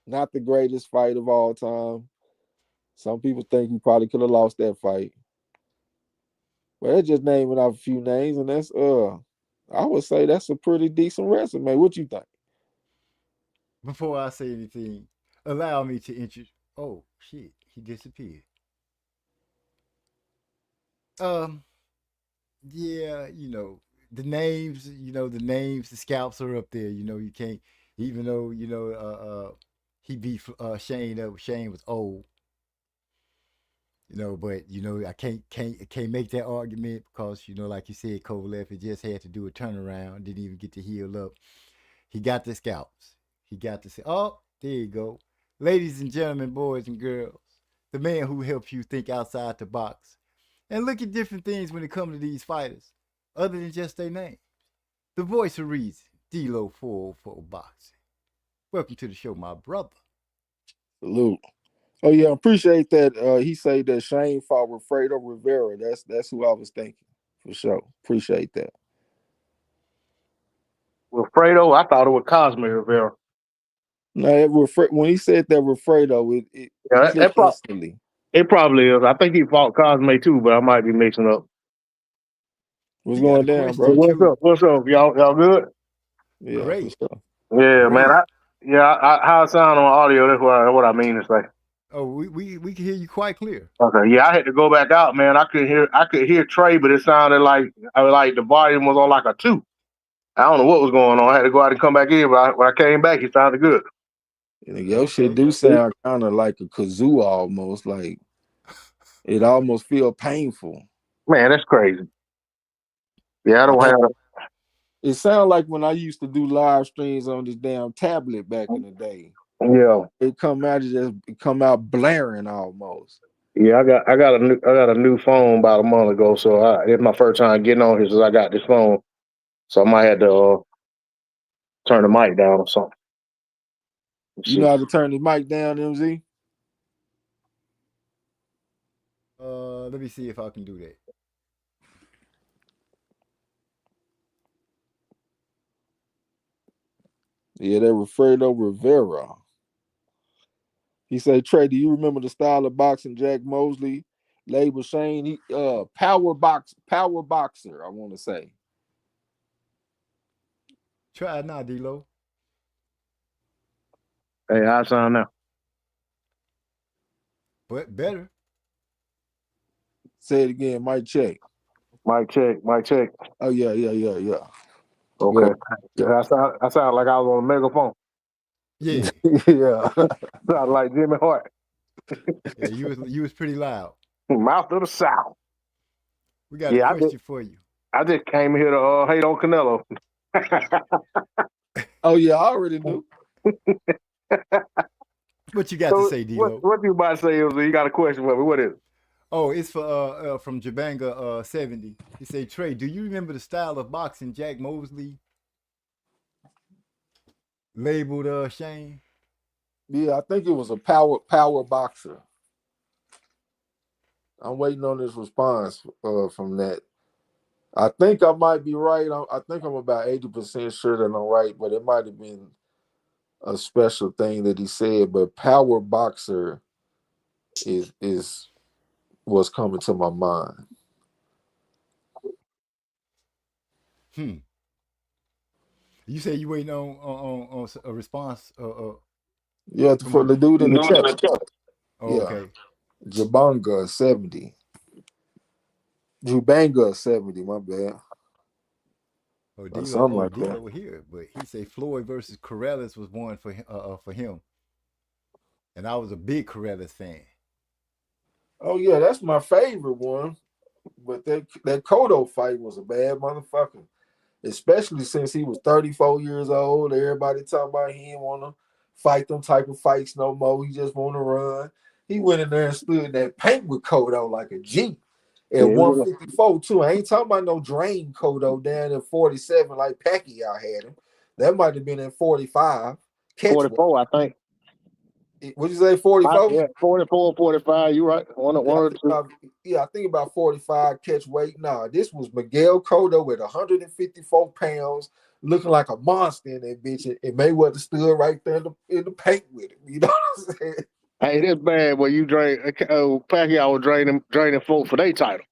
Speaker 6: not the greatest fight of all time. Some people think he probably could have lost that fight. Well, they're just naming off a few names, and that's I would say that's a pretty decent resume. What you think?
Speaker 3: Before I say anything, allow me to introduce. Oh shit, he disappeared. Yeah, the names. The scalps are up there. You can't. Even though he beat Shane up. Shane was old. But I can't make that argument because like you said, Kovalev, it just had to do a turnaround, didn't even get to heal up. He got the scalps. He got to say, oh, there you go. Ladies and gentlemen, boys and girls, the man who helps you think outside the box and look at different things when it comes to these fighters, other than just their names. The voice of reason, D-Lo 404 Boxing. Welcome to the show, my brother.
Speaker 6: Salute. Oh yeah, appreciate that. He said that Shane fought with Fredo Rivera. That's who I was thinking for sure. Appreciate that.
Speaker 7: Well, Fredo, I thought it was Cosme Rivera.
Speaker 6: No, when he said that Wilfredo, it
Speaker 7: Yeah,
Speaker 6: clicked instantly.
Speaker 7: it probably is. I think he fought Cosme too, but I might be mixing up.
Speaker 6: What's
Speaker 3: He got
Speaker 6: going
Speaker 3: a
Speaker 6: down,
Speaker 3: question
Speaker 6: bro?
Speaker 7: What's
Speaker 3: too.
Speaker 7: up? What's up? Y'all good?
Speaker 6: Yeah, for
Speaker 3: Great,
Speaker 6: sure.
Speaker 7: Yeah, man.
Speaker 3: great.
Speaker 7: How I sound on audio? That's what I mean to say.
Speaker 3: Oh, we can hear you quite clear.
Speaker 7: Okay, yeah, I had to go back out, man. I could hear Trey, but it sounded like the volume was on like a 2. I don't know what was going on. I had to go out and come back in, but when I came back, it sounded good.
Speaker 6: Your shit
Speaker 3: Okay.
Speaker 6: do sound kind of like a kazoo almost. Like it almost feel painful.
Speaker 7: Man, that's crazy. Yeah, I don't have.
Speaker 6: It sounds like when I used to do live streams on this damn tablet back in the day.
Speaker 7: Yeah,
Speaker 6: It come out blaring almost.
Speaker 7: yeah. I got a new phone about a month ago, so it's my first time getting on here since I got this phone. So I might have to turn the mic down or something.
Speaker 6: You know how to turn the mic down, MZ?
Speaker 3: Let me see if I can do that.
Speaker 6: Yeah, that Wilfredo Rivera. He said, Trey, do you remember the style of boxing Jack Mosley labeled Shane? He power boxer, I want to say.
Speaker 3: Try it now, D-Lo.
Speaker 7: Hey, how I sound now?
Speaker 3: But better.
Speaker 6: Say it again, mic check.
Speaker 7: Mic check, mic check.
Speaker 6: Oh yeah.
Speaker 7: Okay. Yeah, I sound like I was on a megaphone.
Speaker 3: Yeah.
Speaker 6: Yeah.
Speaker 7: Sound like Jimmy Hart.
Speaker 3: Yeah, you was pretty loud.
Speaker 7: Mouth of the South.
Speaker 3: We got a question for you.
Speaker 7: I just came here to hate on Canelo.
Speaker 6: Oh yeah, I already knew.
Speaker 3: What you got to say, D-Lo?
Speaker 7: What you about to say, Ilza? You got a question for me? What is it?
Speaker 3: Oh, it's for from Jabanga 70. He say, Trey, do you remember the style of boxing Jack Mosley labeled Shane?
Speaker 6: Yeah, I think it was a power boxer. I'm waiting on this response from that. I think I might be right. I think I'm about 80% sure that I'm right, but it might have been a special thing that he said. But power boxer is what's coming to my mind.
Speaker 3: You say you waiting on a response?
Speaker 6: Yeah, for the dude in the chat.
Speaker 3: Oh,
Speaker 6: Yeah,
Speaker 3: okay.
Speaker 6: Jabanga 70. Jubanga 70. My bad.
Speaker 3: Oh,
Speaker 6: Or something like that.
Speaker 3: D-Lo here, but he say Floyd versus Corrales was one for him, and I was a big Corrales fan.
Speaker 6: Oh yeah, that's my favorite one. But that Cotto fight was a bad motherfucker. Especially since he was 34 years old. Everybody talking about he didn't want to fight them type of fights no more. He just want to run. He went in there and stood in that paint with Cotto like a G. At 154 too. I ain't talking about no drain Cotto down at 47 like Pacquiao had him. That might have been in 45.
Speaker 7: 44, I think.
Speaker 6: What'd you say, 44?
Speaker 7: Yeah, 44, 45. You right. One or two.
Speaker 6: I think about 45 catch weight. Nah, this was Miguel Cotto at 154 pounds, looking like a monster in that bitch. And Mayweather stood right there in the paint with him. You know what I'm saying?
Speaker 7: Hey, that's bad. When you drain, Pacquiao was draining folk for their title.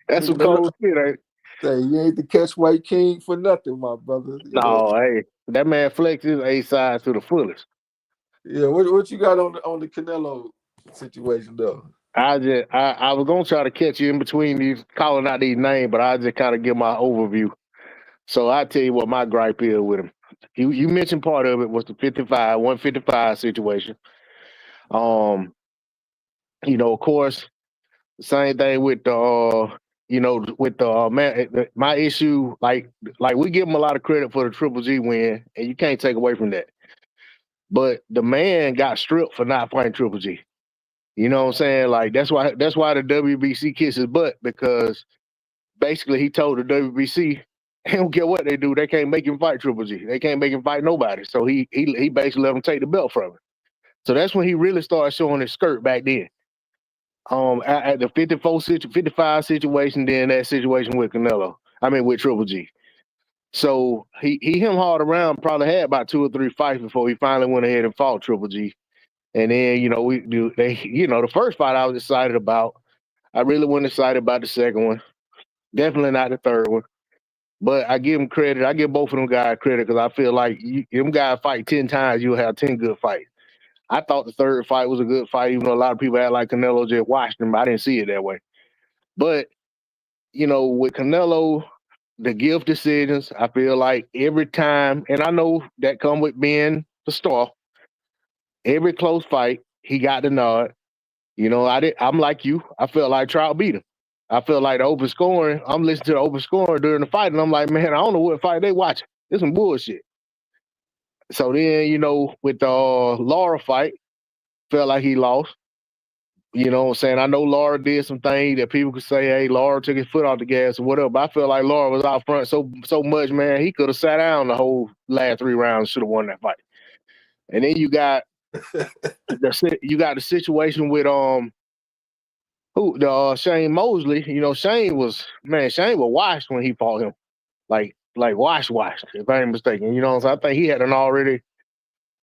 Speaker 7: That's some cold shit, ain't it?
Speaker 6: Say, you ain't the catch weight king for nothing, my brother.
Speaker 7: No, hey, that man flexed his A side to the fullest.
Speaker 6: Yeah, what you got on the Canelo situation though?
Speaker 7: I was gonna try to catch you in between these calling out these names, but I just kind of give my overview. So I tell you what my gripe is with him. You mentioned part of it was the 155 situation. Of course, same thing with the man. My issue, like we give him a lot of credit for the Triple G win, and you can't take away from that. But the man got stripped for not fighting Triple G. You know what I'm saying? Like that's why the WBC kissed his butt, because basically he told the WBC, they don't care what they do, they can't make him fight Triple G. They can't make him fight nobody. So he basically let him take the belt from him. So that's when he really started showing his skirt back then. At the 55 situation, then that situation with Canelo. I mean with Triple G. So he him hard around, probably had about 2 or 3 fights before he finally went ahead and fought Triple G. And then, the first fight I was excited about. I really wasn't excited about the second one. Definitely not the third one. But I give him credit. I give both of them guys credit because I feel like them guys fight 10 times, you'll have 10 good fights. I thought the third fight was a good fight, even though a lot of people act like Canelo just watched him. I didn't see it that way. But, with Canelo, the gift decisions, I feel like every time, and I know that come with being the star, every close fight, he got the nod. I'm like you. I felt like Trout beat him. I felt like the open scoring. I'm listening to the open scoring during the fight, and I'm like, man, I don't know what fight they watching. This some bullshit. So then, with the Laura fight, felt like he lost. You know what I'm saying? I know Laura did some things that people could say, hey, Laura took his foot off the gas or whatever. But I feel like Laura was out front so much, man. He could have sat down the whole last 3 rounds, should have won that fight. And then you got the situation with Shane Mosley. Shane was washed when he fought him. Like washed, if I ain't mistaken. So I think he had already,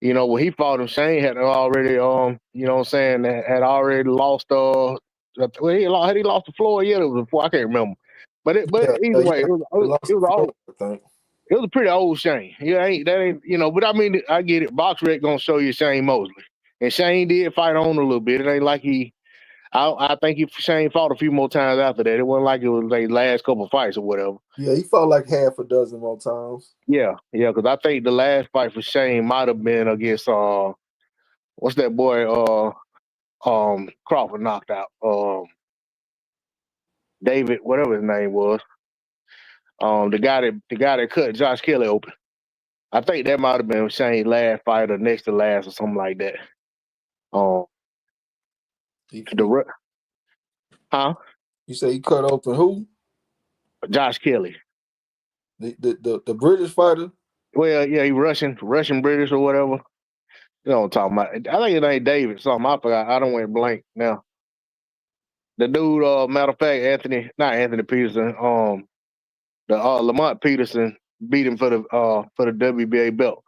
Speaker 7: when he fought him, Shane had already, had already lost, had he lost the floor yet or before? I can't remember. But either way, it was a pretty old Shane. But I mean, I get it. BoxRec gonna show you Shane Mosley. And Shane did fight on a little bit. It ain't like I think Shane fought a few more times after that. It wasn't like it was like last couple of fights or whatever.
Speaker 6: Yeah, he fought like half a dozen more times.
Speaker 7: Yeah, because I think the last fight for Shane might have been against what's that boy Crawford knocked out David, whatever his name was. The guy that cut Josh Kelly open. I think that might have been Shane's last fight or next to last or something like that.
Speaker 6: You say he cut open who?
Speaker 7: Josh Kelly.
Speaker 6: The British fighter?
Speaker 7: Well, yeah, he Russian British or whatever. You know what I'm talking about. I think his name David something. I forgot. I don't went blank now. The dude, matter of fact, not Anthony Peterson, the Lamont Peterson beat him for the WBA belt.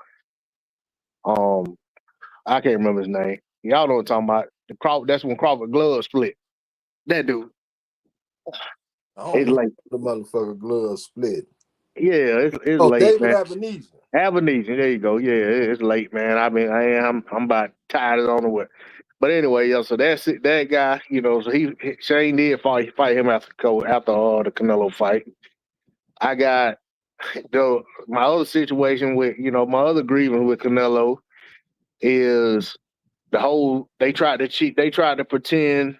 Speaker 7: I can't remember his name. Y'all know what I'm talking about. That's when Crawford glove split. That dude.
Speaker 6: It's like the motherfucker glove split.
Speaker 7: Yeah, it's late,
Speaker 6: David
Speaker 7: man.
Speaker 6: Avenesian.
Speaker 7: There you go. Yeah, it's late, man. I mean, I'm about tired as on the way. But anyway, so that's it. That guy, so Shane did fight him after the Canelo fight. I got my other situation with, my other grievance with Canelo is the whole, they tried to cheat. They tried to pretend,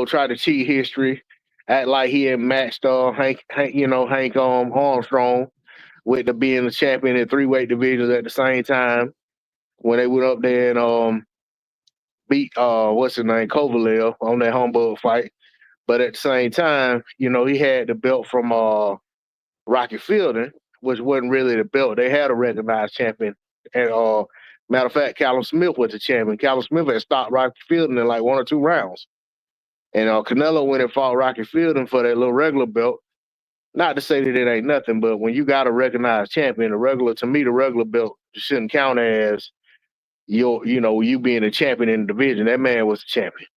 Speaker 7: try to cheat history, act like he had matched Hank Armstrong with being the champion in 3 weight divisions at the same time when they went up there and beat what's his name, Kovalev on that humbug fight. But at the same time, he had the belt from Rocky Fielding, which wasn't really the belt. They had a recognized champion. And matter of fact, Callum Smith was the champion. Callum Smith had stopped Rocky Fielding in like 1 or 2 rounds. And Canelo went and fought Rocky Fielding for that little regular belt. Not to say that it ain't nothing, but when you got a recognized champion, the regular belt shouldn't count as you being a champion in the division. That man was a champion.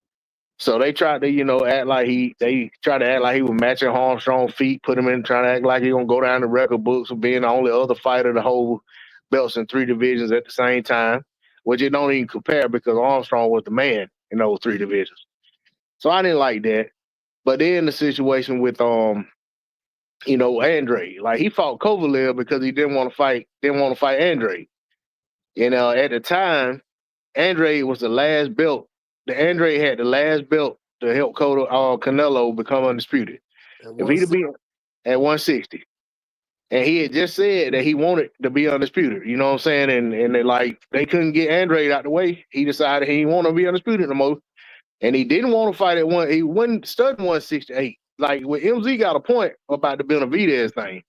Speaker 7: So they tried to, act like he was matching Armstrong's feet, put him in, trying to act like he gonna go down the record books of being the only other fighter to hold belts in 3 divisions at the same time, which it don't even compare because Armstrong was the man in those 3 divisions. So I didn't like that. But then the situation with Andre, like he fought Kovalev because he didn't want to fight Andre. At the time, Andre was the last belt. Andre had the last belt to help Canelo become undisputed. If he'd have been at 160. And he had just said that he wanted to be undisputed. You know what I'm saying? And they couldn't get Andre out the way. He decided he didn't want to be undisputed no more. And he didn't want to fight at he wasn't studying 168. Like when MZ got a point about the Benavidez thing.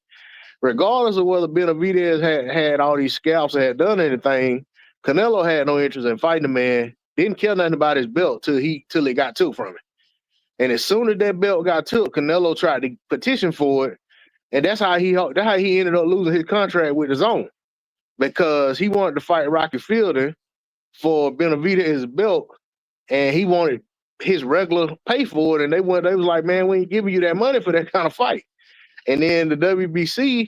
Speaker 7: Regardless of whether Benavidez had all these scalps and had done anything, Canelo had no interest in fighting the man. Didn't care nothing about his belt till it got took from him. And as soon as that belt got took, Canelo tried to petition for it. And that's how he ended up losing his contract with the Zone, because he wanted to fight Rocky Fielding for Benavidez's belt, and he wanted his regular pay for it. And they was like, man, we ain't giving you that money for that kind of fight. And then the WBC,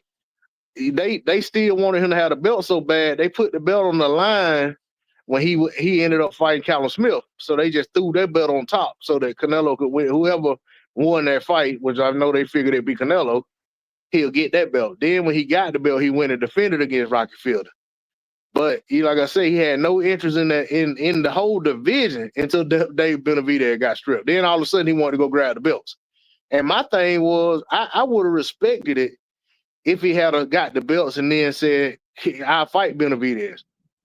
Speaker 7: they still wanted him to have the belt so bad, they put the belt on the line when he ended up fighting Callum Smith. So they just threw that belt on top so that Canelo could win. Whoever won that fight, which I know they figured it'd be Canelo, he'll get that belt. Then when he got the belt, he went and defended against Rocky Fielding. But like I say, he had no interest in that in the whole division until Dave Benavidez got stripped. Then all of a sudden he wanted to go grab the belts. And my thing was, I would have respected it if he had got the belts and then said, I'll fight Benavidez.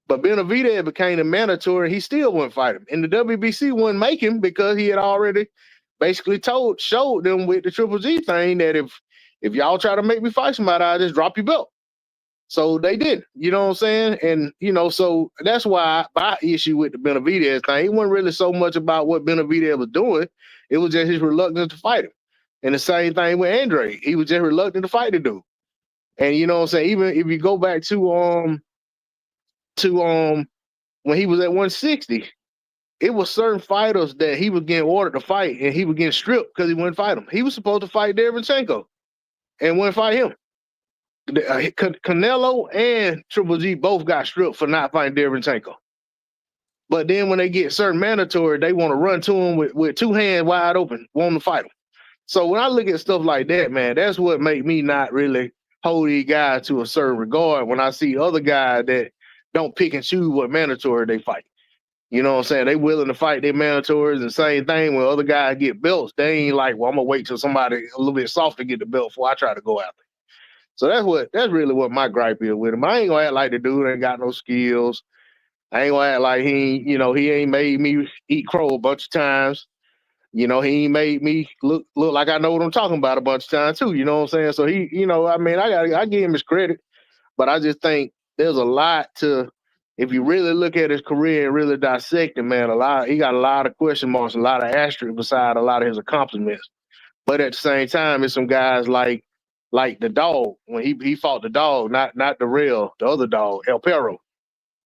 Speaker 7: But Benavidez became a mandatory, he still wouldn't fight him. And the WBC wouldn't make him because he had already basically showed them with the Triple G thing that if y'all try to make me fight somebody, I'll just drop your belt. So they did, you know what I'm saying? And, you know, so that's why my issue with the Benavidez thing, it wasn't really so much about what Benavidez was doing. It was just his reluctance to fight him. And the same thing with Andre. He was just reluctant to fight the dude. And, you know what I'm saying? Even if you go back to when he was at 160, it was certain fighters that he was getting ordered to fight and he was getting stripped because he wouldn't fight them. He was supposed to fight Derevyanchenko and wouldn't fight him. Canelo and Triple G both got stripped for not fighting Derevyanchenko. But then when they get certain mandatory, they want to run to him with two hands wide open, wanting to fight him. So when I look at stuff like that, man, that's what make me not really hold these guys to a certain regard when I see other guys that don't pick and choose what mandatory they fight. You know what I'm saying? They willing to fight their mandatories, and same thing when other guys get belts. They ain't like, well, I'm gonna wait till somebody a little bit soft to get the belt before I try to go after. So that's really what my gripe is with him. I ain't gonna act like the dude ain't got no skills. I ain't gonna act like he ain't made me eat crow a bunch of times. You know, he ain't made me look like I know what I'm talking about a bunch of times too. You know what I'm saying? So he, you know, I mean, I give him his credit, but I just think there's a lot to, if you really look at his career and really dissect it, man, he got a lot of question marks, a lot of asterisks beside a lot of his accomplishments. But at the same time, it's some guys like the dog, when he fought the dog, not the real, the other dog, El Perro.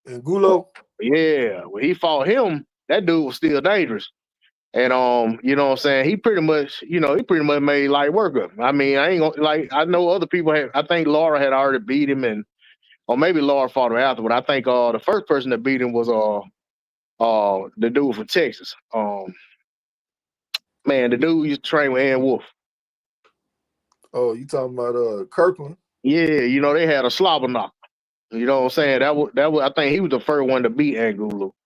Speaker 6: And Gulo?
Speaker 7: Yeah, when he fought him, that dude was still dangerous. And you know what I'm saying? He pretty much made light work of him. I mean, I ain't gonna, I know other people I think Laura had already beat him, or maybe Laura fought him after, but I think the first person that beat him was the dude from Texas. Man, the dude used to train with Ann Wolf.
Speaker 6: Oh, you talking about Kirkland?
Speaker 7: Yeah, you know, they had a slobber knocker. You know what I'm saying? That was I think he was the first one to beat Angulo.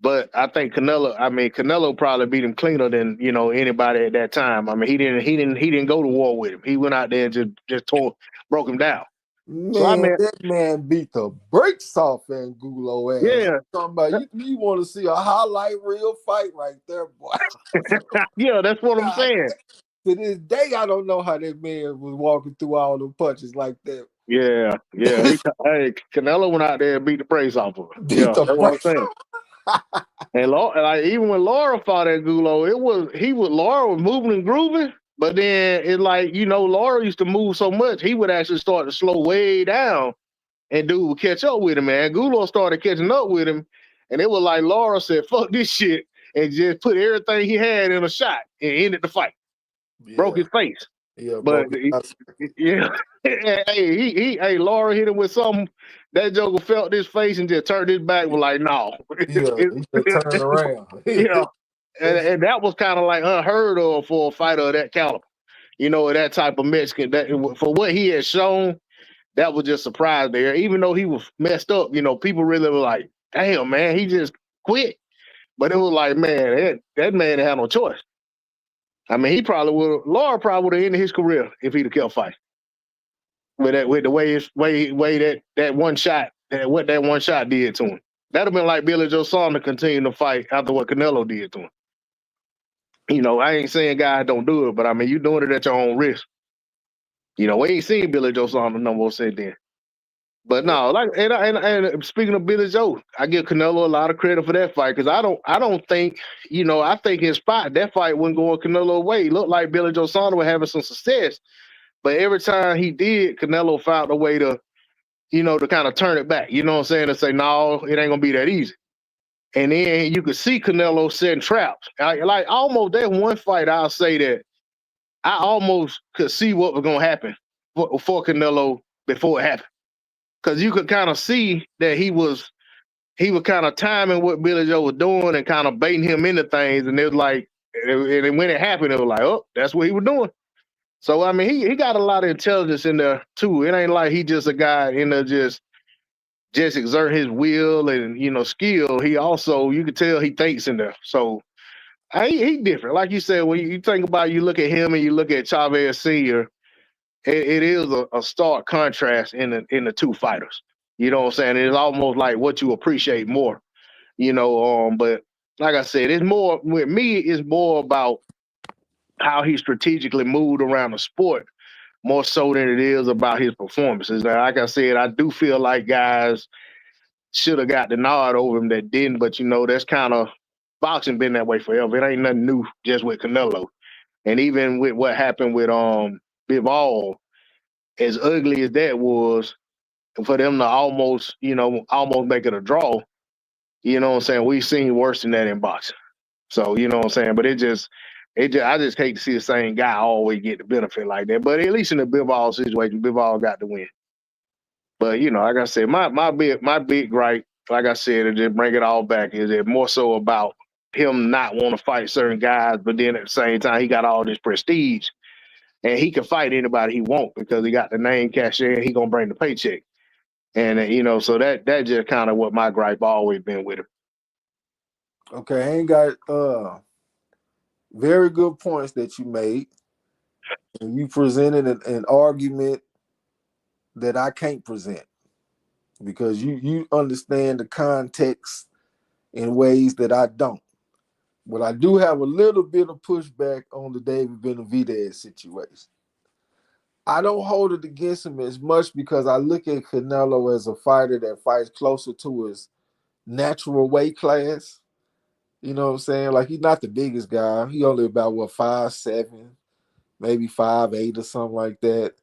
Speaker 7: But I think Canelo probably beat him cleaner than, you know, anybody at that time. I mean, he didn't go to war with him. He went out there and just broke him down.
Speaker 6: Man, so, that man beat the brakes off Angulo ass.
Speaker 7: Yeah.
Speaker 6: Talking about you want to see a highlight reel fight right there, boy.
Speaker 7: Yeah, that's what I'm saying.
Speaker 6: To this day, I don't know how that man was walking through all the punches like that.
Speaker 7: Yeah. Hey, Canelo went out there and beat the brakes off of him. Yeah, that's what I'm saying. And even when Laura fought Angulo, Laura was moving and grooving, but then it's like, you know, Laura used to move so much, he would actually start to slow way down, and dude would catch up with him. And Angulo started catching up with him, and it was like Laura said, "Fuck this shit," and just put everything he had in a shot and ended the fight. Yeah. Broke his face.
Speaker 6: Yeah,
Speaker 7: but yeah, hey, Laura hit him with something. That joker felt his face and just turned his back. Was like, no.
Speaker 6: Yeah, he just turned around.
Speaker 7: Yeah, and that was kind of like unheard of for a fighter of that caliber. You know, that type of Mexican. That for what he had shown, that was just surprise there. Even though he was messed up, you know, people really were like, "Damn, man, he just quit." But it was like, man, that man had no choice. I mean, Laura probably would have ended his career if he'd have kept fighting. With the way that one shot, what that one shot did to him. That'd have been like Billy Joe Saunders continuing to fight after what Canelo did to him. You know, I ain't saying guys don't do it, but I mean, you doing it at your own risk. You know, we ain't seen Billy Joe Saunders no more since then. But no, and speaking of Billy Joe, I give Canelo a lot of credit for that fight, because I don't think, you know, I think his spot, that fight wasn't going Canelo away. It looked like Billy Joe Saunders was having some success, But every time he did, Canelo found a way to, to kind of turn it back. You know what I'm saying? To say, no, it ain't gonna be that easy. And then you could see Canelo setting traps. Like almost that one fight, I'll say that I almost could see what was gonna happen for Canelo before it happened. Because you could kind of see that he was kind of timing what Billy Joe was doing and kind of baiting him into things. And it was like, and when it happened, it was like, oh, that's what he was doing. So I mean, he got a lot of intelligence in there too. It ain't like he just a guy in there just exert his will and skill. He also, you can tell he thinks in there. So he different. Like you said, when you think about, you look at him and you look at Chavez Senior, it is a stark contrast in the two fighters. You know what I'm saying? It's almost like what you appreciate more. But like I said, it's more with me. It's more about how he strategically moved around the sport, more so than it is about his performances. Now, like I said, I do feel like guys should have got the nod over him that didn't, but that's kind of boxing been that way forever. It ain't nothing new just with Canelo. And even with what happened with Bivol, as ugly as that was, for them to almost make it a draw, you know what I'm saying? We've seen worse than that in boxing. So, you know what I'm saying? But I just hate to see the same guy always get the benefit like that. But at least in the Bivol situation, Bivol got the win. But like I said, my big gripe, like I said, and just bring it all back, is it more so about him not want to fight certain guys, but then at the same time he got all this prestige, and he can fight anybody he want because he got the name cachet and he gonna bring the paycheck. And so that just kind of what my gripe always been with him.
Speaker 6: Okay, I ain't got very good points that you made, and you presented an argument that I can't present because you understand the context in ways that I don't. But I do have a little bit of pushback on the David Benavidez situation. I don't hold it against him as much because I look at Canelo as a fighter that fights closer to his natural weight class. You know what I'm saying? Like, he's not the biggest guy. He only about 5'7", maybe 5'8" or something like that.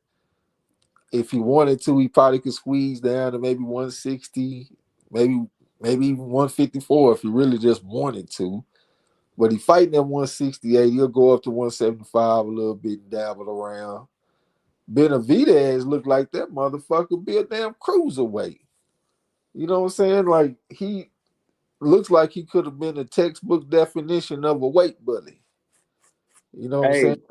Speaker 6: If he wanted to, he probably could squeeze down to maybe 160, maybe even 154 if he really just wanted to. But he fighting at 168, he'll go up to 175 a little bit and dabble around. Benavidez looked like that motherfucker be a damn cruiserweight. You know what I'm saying? Like, he looks like he could have been a textbook definition of a weight bully. You know what I'm saying?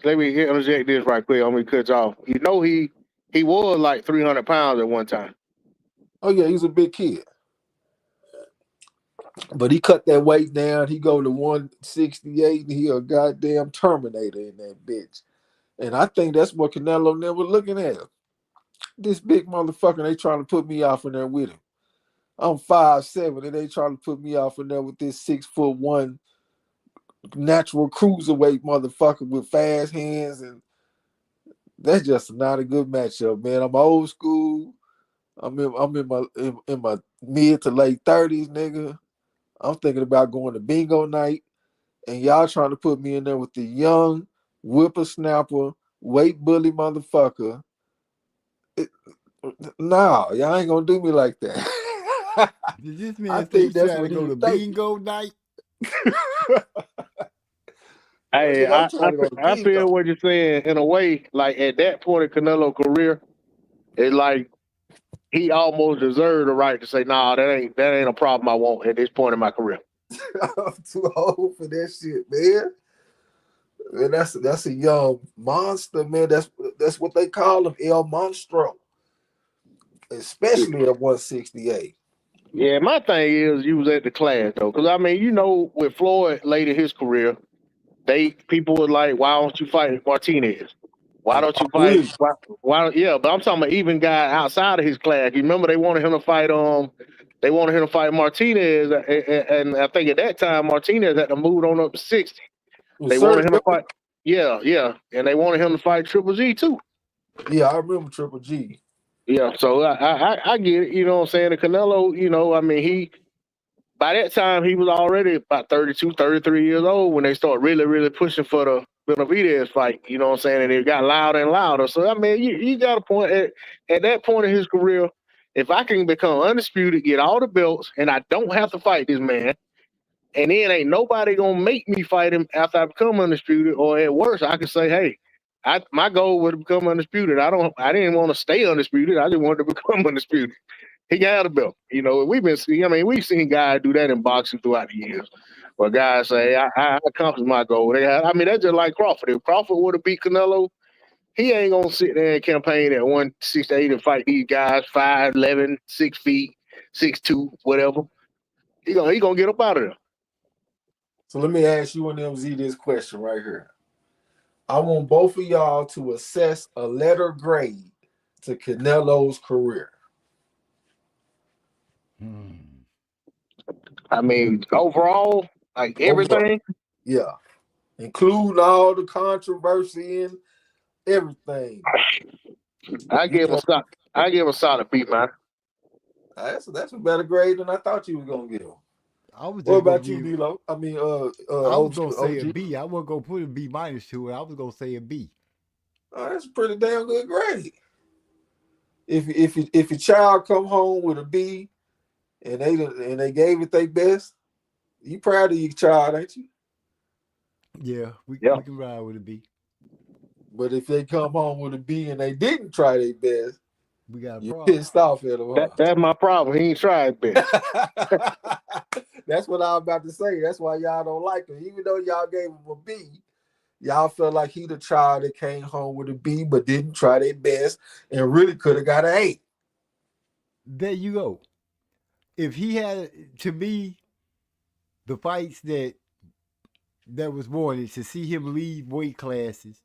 Speaker 7: Let me interject this right quick. I'm gonna cut you off. He was like 300 pounds at one time.
Speaker 6: Oh yeah, he's a big kid. But he cut that weight down. He go to 168 and he a goddamn Terminator in that bitch. And I think that's what Canelo never looking at him. This big motherfucker, they trying to put me off in there with him. I'm 5'7", and they trying to put me off in there with this 6'1" natural cruiserweight motherfucker with fast hands, and that's just not a good matchup, man. I'm old school. I'm in my mid to late 30s, nigga. I'm thinking about going to bingo night, and y'all trying to put me in there with the young whippersnapper, weight bully motherfucker. Nah, y'all ain't gonna do me like that.
Speaker 3: Did this man
Speaker 6: I
Speaker 3: say
Speaker 6: think
Speaker 3: he's
Speaker 6: that's
Speaker 3: trying
Speaker 6: what
Speaker 3: to go
Speaker 6: he
Speaker 3: to
Speaker 6: was thinking.
Speaker 3: bingo night?
Speaker 7: Hey,
Speaker 6: I'm trying to go to
Speaker 7: I
Speaker 6: bingo.
Speaker 7: feel what you're saying in a way. Like at that point in Canelo's career, it's like he almost deserved the right to say, "Nah, that ain't a problem I want at this point in my career."
Speaker 6: I'm too old for that shit, man. And that's a young monster, man. That's what they call him, El Monstro. Especially at 168.
Speaker 7: Yeah, my thing is you was at the class though, because I mean, with Floyd late in his career, people were like, "Why don't you fight Martinez? Why don't you fight?
Speaker 6: Really?
Speaker 7: Why? Yeah, but I'm talking about even guy outside of his class. You remember they wanted him to fight Martinez, and I think at that time Martinez had to move on up to 60. They wanted him to fight. Yeah, and they wanted him to fight Triple G too.
Speaker 6: Yeah, I remember Triple G.
Speaker 7: Yeah, so I get it. You know what I'm saying? The Canelo, I mean, by that time he was already about 32, 33 years old when they start really, really pushing for Benavidez fight. You know what I'm saying? And it got louder and louder. So I mean, you got a point at that point in his career. If I can become undisputed, get all the belts, and I don't have to fight this man, and then ain't nobody gonna make me fight him after I become undisputed, or at worst, I can say, hey, my goal was to become undisputed. I didn't want to stay undisputed. I just wanted to become undisputed. He got a belt. You know, we've seen guys do that in boxing throughout the years. Where guys say, I accomplished my goal. That's just like Crawford. If Crawford would have beat Canelo, he ain't gonna sit there and campaign at 168 and fight these guys 5'11", 6 feet, 6'2", whatever. He gonna get up out of there.
Speaker 8: So let me ask you and MZ this question right here. I want both of y'all to assess a letter grade to Canelo's career.
Speaker 7: I mean, overall, like everything.
Speaker 8: Yeah. Including all the controversy and everything.
Speaker 7: I give a solid B, man.
Speaker 8: That's a better grade than I thought you was gonna give.
Speaker 3: What
Speaker 8: about you, D-Lo? I mean,
Speaker 3: I was gonna say
Speaker 8: OG.
Speaker 3: a B. I wasn't gonna put a B minus to it. I was gonna say a B.
Speaker 8: Oh, that's a pretty damn good grade. If your child come home with a B and they gave it their best, you proud of your child, ain't you?
Speaker 3: Yeah, we can ride with a B.
Speaker 8: But if they come home with a B and they didn't try their best,
Speaker 3: we got a
Speaker 8: you're
Speaker 3: problem.
Speaker 8: pissed off at them.
Speaker 7: That's my problem. He ain't tried best.
Speaker 8: That's what I was about to say. That's why y'all don't like him. Even though y'all gave him a B, y'all felt like he the child that came home with a B but didn't try their best and really could have got an A.
Speaker 3: There you go. If he had, to me, the fights that was wanted, to see him leave weight classes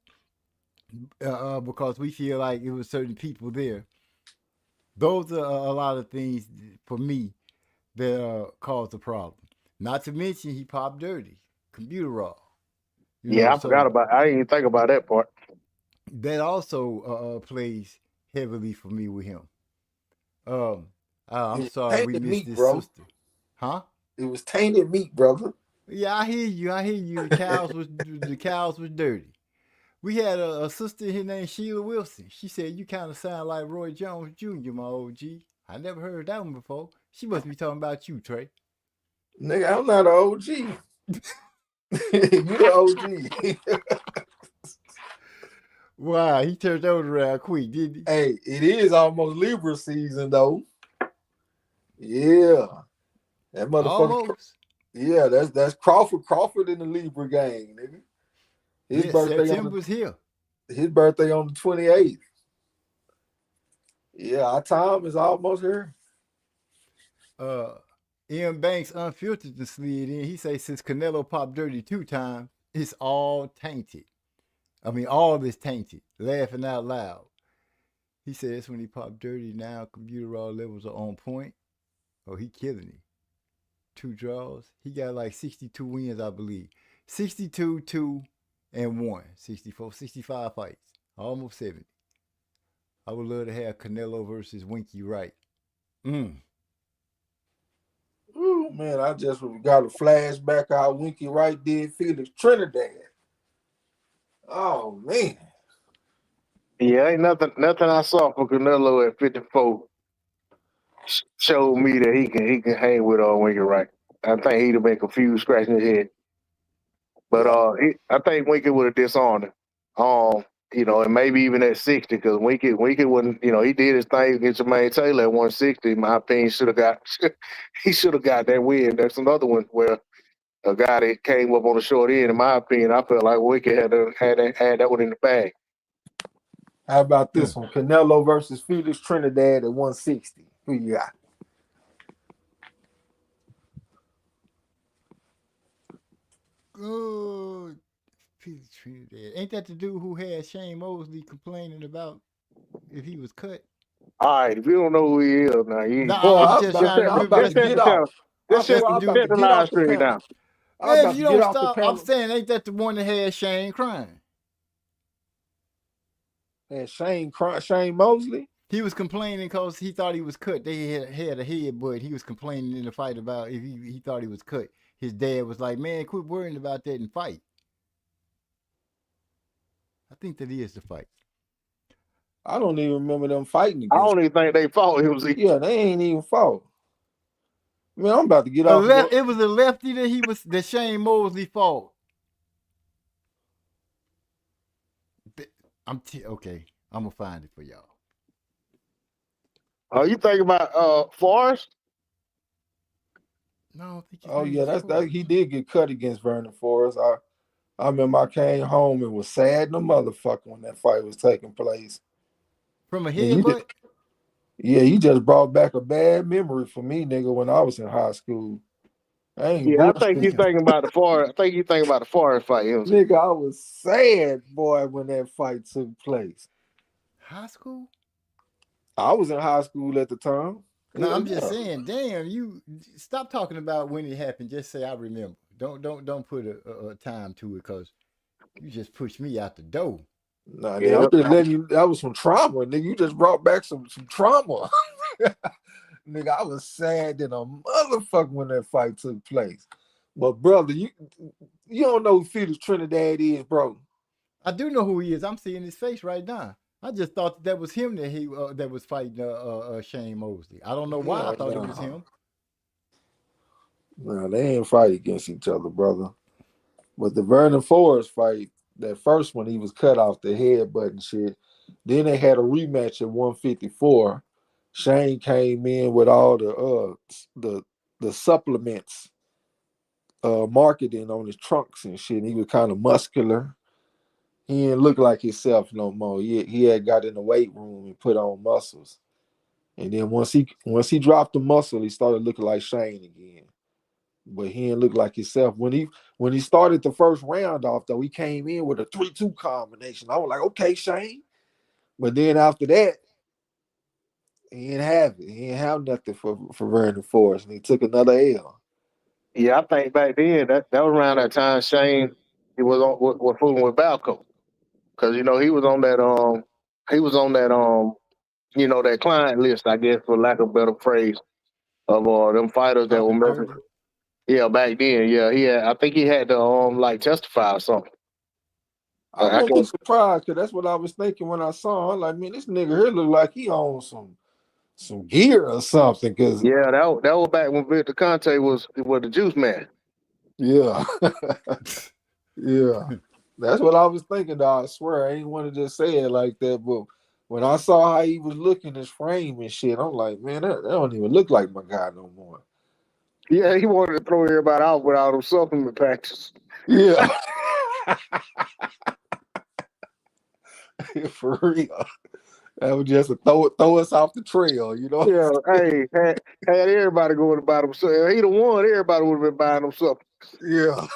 Speaker 3: because we feel like it was certain people there. Those are a lot of things for me that caused the problem. Not to mention he popped dirty, computer raw.
Speaker 7: I forgot about. I didn't even think about that part.
Speaker 3: That also plays heavily for me with him. I'm sorry we missed this sister. Huh?
Speaker 8: It was tainted meat, brother.
Speaker 3: Yeah, I hear you. The cows was dirty. We had a sister here named Sheila Wilson. She said, you kind of sound like Roy Jones Jr., my OG. I never heard that one before. She must be talking about you, Trey.
Speaker 8: Nigga, I'm not an OG. You the OG.
Speaker 3: Wow, he turned those around quick, didn't he?
Speaker 8: Hey, it is almost Libra season, though. Yeah. That motherfucker.
Speaker 3: Almost.
Speaker 8: Yeah, that's Crawford in the Libra game, nigga. His birthday
Speaker 3: September's here.
Speaker 8: His birthday on the 28th. Yeah, our time is almost here.
Speaker 3: Ian Banks Unfiltered to slid in. He say since Canelo popped dirty 2 times, it's all tainted. I mean, all is tainted. Laughing out loud. He said it's when he popped dirty. Now computer raw levels are on point. Oh, he killing him. 2 draws. He got like 62 wins, I believe. 62, 2, and 1. 64, 65 fights. Almost 70. I would love to have Canelo versus Winky Wright.
Speaker 8: Ooh, man, I just got a flashback how Winky Wright did Felix Trinidad. Oh, man.
Speaker 7: Yeah, ain't nothing I saw from Canelo at 54 showed me that he can hang with Winky Wright. I think he'd have been confused, scratching his head. But I think Winky would have disarmed him. And maybe even at 60, because Winky wouldn't, he did his thing against Jermaine Taylor at 160. In my opinion, he should have got that win. There's another one where a guy that came up on the short end. In my opinion, I felt like Winky had that one in the bag.
Speaker 8: How about this one? Canelo versus Felix Trinidad at 160. Who you got?
Speaker 3: Good. Felix Trinidad. Ain't that the dude who had Shane Mosley complaining about if he was cut?
Speaker 7: All right, if you don't know who he is now,
Speaker 3: I'm just trying to remember.
Speaker 7: Let's set the line straight now.
Speaker 3: Man, if you don't stop, I'm saying, ain't that the one that had Shane crying?
Speaker 8: And Shane Mosley?
Speaker 3: He was complaining because he thought he was cut. They had a head, but he was complaining in the fight about if he thought he was cut. His dad was like, man, quit worrying about that and fight. I think that is the fight.
Speaker 8: I don't even remember them fighting
Speaker 7: I
Speaker 8: against.
Speaker 7: don't even think they fought. It was
Speaker 8: Yeah, they ain't even fought. Man, I'm about to get off.
Speaker 3: It was a lefty that Shane Mosley fought. Okay. I'm gonna find it for y'all.
Speaker 7: Oh, you think about Forrest?
Speaker 3: No, I don't think his
Speaker 8: Oh
Speaker 3: name
Speaker 8: yeah,
Speaker 3: is
Speaker 8: that
Speaker 3: Forrest.
Speaker 8: he did get cut against Vernon Forrest. I remember I came home and was sad the motherfucker when that fight was taking place.
Speaker 3: From a
Speaker 8: And you did,
Speaker 3: headbutt?
Speaker 8: yeah, you just brought back a bad memory for me, nigga, when I was in high school. I ain't
Speaker 7: Yeah, I think you
Speaker 8: bullshit.
Speaker 7: thinking about the Forrest. I think you thinking about the Forrest fight. It was,
Speaker 8: Nigga, I was sad, boy, when that fight took place.
Speaker 3: High school?
Speaker 8: I was in high school at the time.
Speaker 3: No,
Speaker 8: Hell
Speaker 3: I'm just
Speaker 8: yeah.
Speaker 3: saying, damn, you stop talking about when it happened. Just say I remember. Don't put a time to it because you just pushed me out the door.
Speaker 8: Nah, nigga,
Speaker 7: yeah,
Speaker 8: I'm just letting you. That was some trauma, nigga. You just brought back some trauma. Nigga, I was sad than a motherfucker when that fight took place. But brother, you don't know who Felix Trinidad is, bro.
Speaker 3: I do know who he is. I'm seeing his face right now. I just thought that was him that was fighting Shane Mosley. I don't know why I
Speaker 8: Yeah,
Speaker 3: thought it was him.
Speaker 8: nah, they ain't fight against each other, brother. But the Vernon Forrest fight, that first one, he was cut off the headbutt and shit. Then they had a rematch at 154. Shane came in with all the supplements marketing on his trunks and shit. And he was kind of muscular. He didn't look like himself no more. He had got in the weight room and put on muscles. And then once he dropped the muscle, he started looking like Shane again. But he didn't look like himself. When he started the first round off, though, he came in with a 3-2 combination. I was like, okay, Shane. But then after that, he didn't have it. He didn't have nothing for Vernon Forrest, and he took another L.
Speaker 7: yeah. I think back then that was around that time Shane he was fooling with Balco because he was on that that client list, I guess, for lack of a better phrase, of them fighters that
Speaker 3: Top
Speaker 7: were
Speaker 3: and
Speaker 7: messing.
Speaker 3: 30.
Speaker 7: Yeah, back then, yeah, I think he had to like testify or something.
Speaker 8: I
Speaker 7: I
Speaker 8: won't be
Speaker 7: guess.
Speaker 8: surprised because that's what I was thinking when I saw him. I'm like, man, this nigga here look like he owns some gear or something. Cause
Speaker 7: Yeah, that was back when Victor Conte was the juice man.
Speaker 8: yeah, yeah, that's what I was thinking. Though I swear I ain't want to just say it like that, but when I saw how he was looking, his frame and shit, I'm like, man, that don't even look like my guy no more.
Speaker 7: Yeah, he wanted to throw everybody out with all them supplement packages.
Speaker 8: Yeah, for real. That was just a throw us off the trail, you know.
Speaker 7: Yeah, hey, had everybody going to buy them. So he the one, everybody would have been buying them supplements.
Speaker 8: Yeah.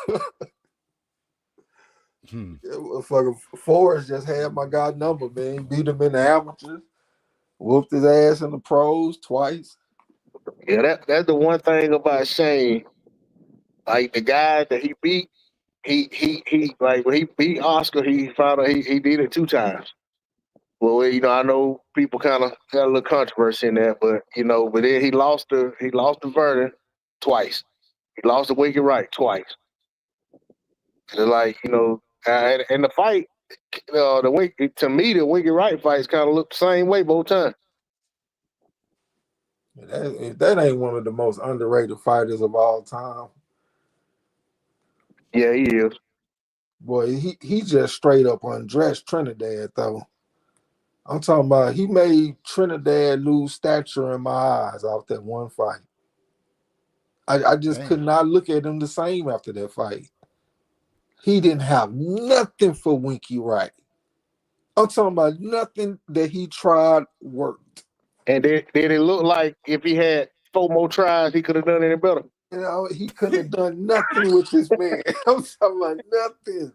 Speaker 3: Hmm.
Speaker 8: Fucking Forrest just had my god number, man. Beat him in the amateurs, whooped his ass in the pros twice.
Speaker 7: Yeah, that's the one thing about Shane. Like the guy that he beat, he like when he beat Oscar, he found out he did it 2 times. Well, I know people kind of got a little controversy in that, but then he lost the Vernon twice. He lost the Wicked Right twice. And like and the fight, the Wicked to me the Wicked Right fights kind of look the same way both times.
Speaker 8: That ain't one of the most underrated fighters of all time.
Speaker 7: Yeah, he is.
Speaker 8: Boy, he just straight up undressed Trinidad though. I'm talking about he made Trinidad lose stature in my eyes off that one fight. I just could
Speaker 3: Damn.
Speaker 8: not look at him the same after that fight. He didn't have nothing for Winky Wright. I'm talking about nothing that he tried worked.
Speaker 7: And then it looked like if he had 4 more tries, he could have done any better.
Speaker 8: He couldn't have done nothing with this man. I'm talking about nothing.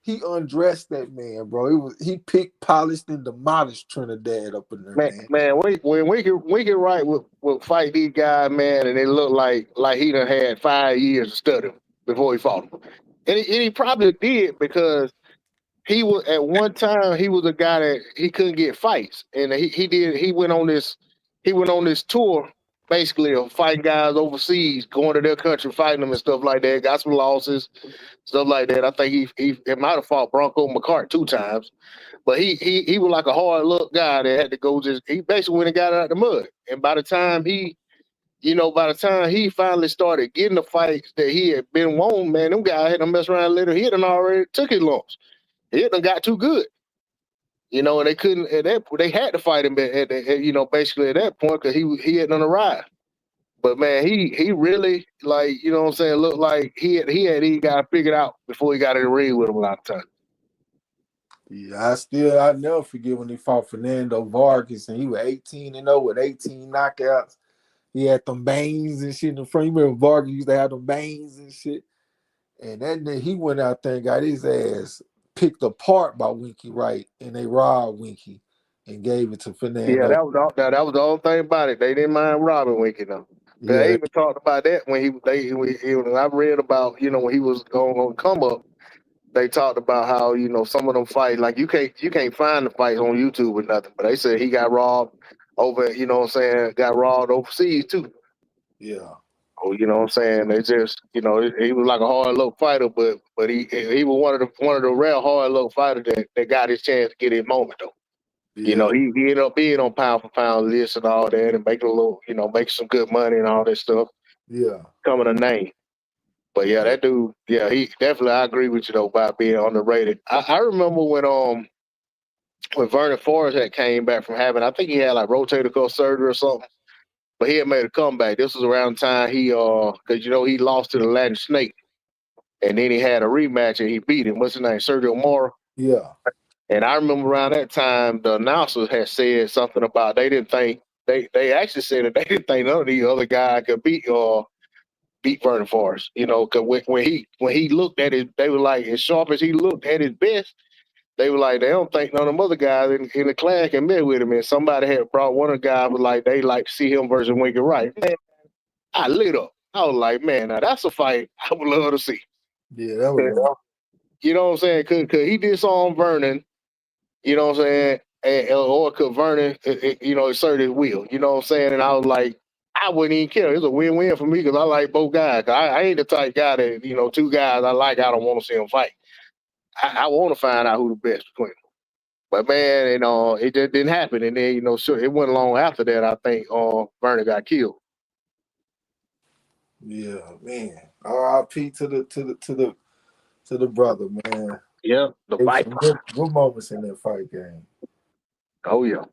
Speaker 8: He undressed that man, bro. He picked, polished, and demolished Trinidad up in there, man.
Speaker 7: Man, when Wicked Right would fight these guys, man, and it looked like he done had 5 years to study before he fought them. And he probably did because he was at one time he was a guy that he couldn't get fights, and he went on this tour basically of fighting guys overseas, going to their country, fighting them and stuff like that. Got some losses, stuff like that. I think he might have fought Bronco McCart 2 times, but he was like a hard luck guy that had to go he basically went and got out of the mud. And by the time he finally started getting the fights that he had been wanting, man, them guys had to mess around later. He had done already took his loss. He had done got too good. And they couldn't they had to fight him basically at that point because he had done arrived. But man, he really looked like he had these guys figured out before he got in the ring with him a lot of times.
Speaker 8: Yeah, I never forget when he fought Fernando Vargas and he was 18-0 with 18 knockouts. He had them bangs and shit in the front. You remember Vargas used to have them bangs and shit. And then he went out there and got his ass picked apart by Winky Wright, and they robbed Winky and gave it to Fernando.
Speaker 7: Yeah, that was the whole thing about it. They didn't mind robbing Winky though. Yeah, they even talked about that when I read about when he was going to come up. They talked about how some of them fights, like you can't find the fights on YouTube or nothing, but they said he got robbed over, got robbed overseas too.
Speaker 8: Yeah.
Speaker 7: Oh, you know what I'm saying? They just, he was like a hard luck fighter, but he was one of the rare hard luck fighters that got his chance to get his moment though. Yeah. He ended up being on pound for pound list and all that, and making a little, making some good money and all that stuff.
Speaker 8: Yeah.
Speaker 7: Coming a name. But yeah, that dude, yeah, he definitely, I agree with you though about being underrated. I remember when Vernon Forrest had came back from having, I think he had like rotator cuff surgery or something, but he had made a comeback. This was around the time because he lost to the Latin Snake, and then he had a rematch and he beat him. What's his name? Sergio Mora.
Speaker 8: Yeah.
Speaker 7: And I remember around that time the announcers had said something about they actually said that they didn't think none of these other guys could beat Vernon Forrest, because when he looked at it, they were like, as sharp as he looked at his best, they were like, they don't think none of them other guys in the class can met with him. And somebody had brought one of the guys, was like, they like to see him versus Winky Wright. Man, I lit up. I was like, man, now that's a fight I would love to see.
Speaker 8: Yeah, that was.
Speaker 7: You know what I'm saying? Because he did something on Vernon, you know what I'm saying? Or could Vernon, assert his will, you know what I'm saying? And I was like, I wouldn't even care. It's a win-win for me because I like both guys. I ain't the type guy that, 2 guys I like, I don't want to see them fight. I want to find out who the best between them. But man, it just didn't happen. And then, sure, it wasn't long after that, I think Vernon got killed.
Speaker 8: Yeah, man. R.I.P. to the brother, man.
Speaker 7: Yeah, the fight.
Speaker 8: Good moments in that fight game.
Speaker 7: Oh yeah.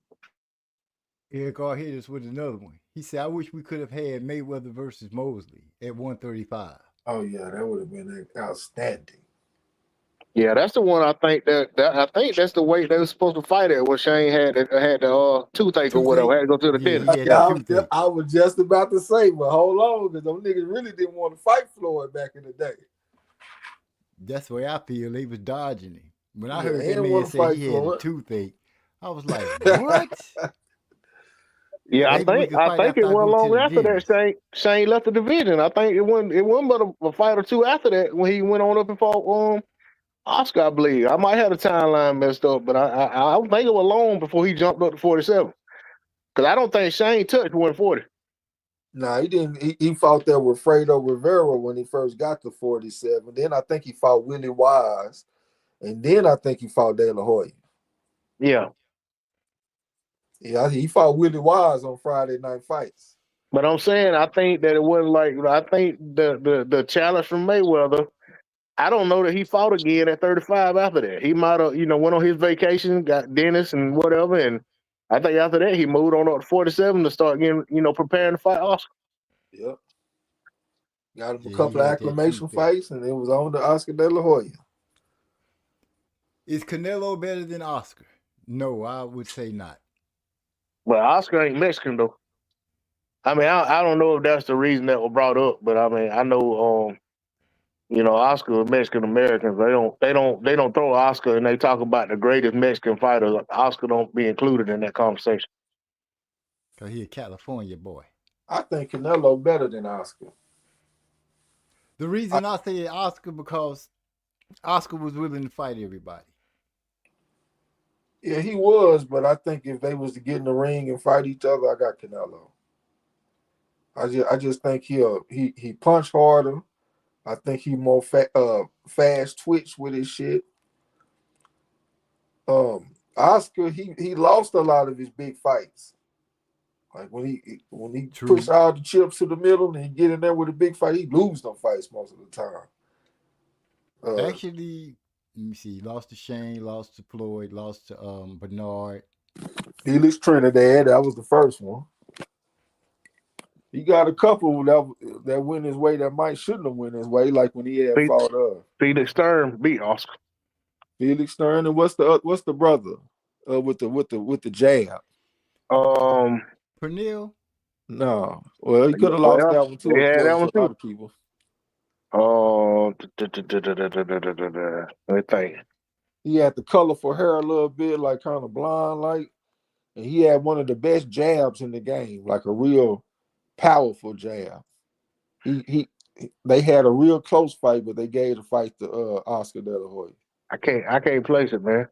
Speaker 3: Eric R. hit us with another one. He said, I wish we could have had Mayweather versus Mosley at 135.
Speaker 8: Oh, yeah, that would have been outstanding.
Speaker 7: Yeah, that's the one I think I think that's the way they were supposed to fight it when Shane had the toothache or whatever. Had to go to the dentist.
Speaker 8: I was just about to say, but hold on, because those niggas really didn't want to fight Floyd back in the day.
Speaker 3: That's the way I feel. They was dodging him. When I heard that man say he had a toothache, I was like, what?
Speaker 7: Yeah, I think it wasn't long after that Shane left the division. I think it wasn't but a fight or two after that when he went on up and fought Oscar, I believe. I might have the timeline messed up, but I don't think it was long before he jumped up to 47. Because I don't think Shane touched 140.
Speaker 8: Nah, he didn't. He fought there with Fredo Rivera when he first got to 47. Then I think he fought Willie Wise. And then I think he fought De La Hoya.
Speaker 7: Yeah.
Speaker 8: Yeah, he fought Willie Wise on Friday Night Fights.
Speaker 7: But I'm saying, I think that it wasn't like, I think the challenge from Mayweather, I don't know that he fought again at 35 after that. He might have, went on his vacation, got dentist and whatever, and I think after that he moved on up to 47 to start getting, preparing to fight Oscar.
Speaker 8: Yep. Got him a couple of acclamation fights, and it was on to Oscar De La Hoya.
Speaker 3: Is Canelo better than Oscar? No, I would say not.
Speaker 7: But Oscar ain't Mexican though. I mean, I don't know if that's the reason that was brought up, but I mean, I know, Oscar is Mexican Americans. They don't throw Oscar and they talk about the greatest Mexican fighters. Oscar don't be included in that conversation.
Speaker 3: Cause he a California boy.
Speaker 8: I think Canelo better than Oscar.
Speaker 3: The reason I say Oscar because Oscar was willing to fight everybody.
Speaker 8: Yeah, he was, but I think if they was to get in the ring and fight each other, I got Canelo. I just think he punch harder. I think he more fast twitch with his shit. Oscar he lost a lot of his big fights. Like when he
Speaker 3: True.
Speaker 8: push all the chips to the middle and he get in there with a big fight, he lose them fights most of the time.
Speaker 3: Actually, let me see. Lost to Shane, lost to Floyd, lost to Bernard.
Speaker 8: Felix Trinidad, that was the first one. He got a couple that went his way that might shouldn't have went his way, like when he had fought
Speaker 7: Felix Stern beat Oscar.
Speaker 8: Felix Stern and what's the brother with the jab?
Speaker 7: Um,
Speaker 8: No, well he could have lost
Speaker 7: well,
Speaker 8: that one too,
Speaker 7: yeah, that
Speaker 8: according to
Speaker 7: one
Speaker 8: a lot
Speaker 7: too.
Speaker 8: of people.
Speaker 7: Let me think.
Speaker 8: He had the colorful hair a little bit, like kind of blonde, like, and he had one of the best jabs in the game, like a real powerful jab. He they had a real close fight, but they gave the fight to Oscar De La Hoya.
Speaker 7: I can't place it, man.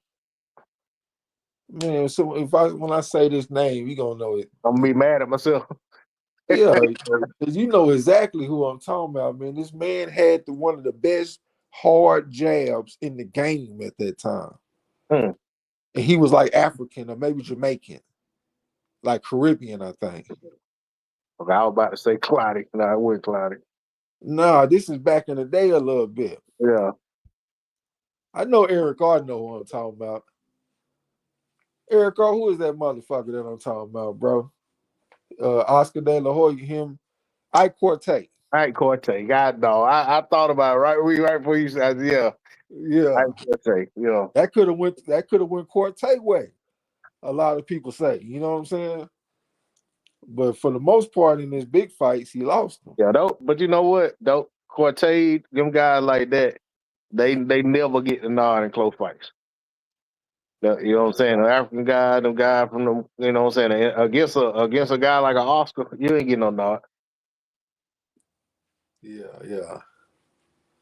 Speaker 8: Man, so when I say this name, you gonna know it.
Speaker 7: I'm gonna be mad at myself.
Speaker 8: Yeah, because you know exactly who I'm talking about, man. This man had one of the best hard jabs in the game at that time.
Speaker 7: Hmm.
Speaker 8: And he was like African or maybe Jamaican, like Caribbean, I think.
Speaker 7: Okay, I was about to say Cloudy. No, it wasn't Cloudy.
Speaker 8: Nah, this is back in the day a little bit.
Speaker 7: Yeah.
Speaker 8: I know Eric R know who I'm talking about. Eric R, who is that motherfucker that I'm talking about, bro? Oscar De La Hoya, him, Ike Corte.
Speaker 7: Ike Corte. God no. I thought about it right before you said yeah.
Speaker 8: Yeah.
Speaker 7: Ike Corte. Yeah.
Speaker 8: That could have went Corte way. A lot of people say, you know what I'm saying? But for the most part, in his big fights, he lost them.
Speaker 7: Yeah, but you know what? Though Corte, them guys like that, they never get the nod in close fights. You know what I'm saying? The African guy, them guy from the, you know what I'm saying, against a guy like an Oscar, you ain't getting no nod.
Speaker 8: Yeah.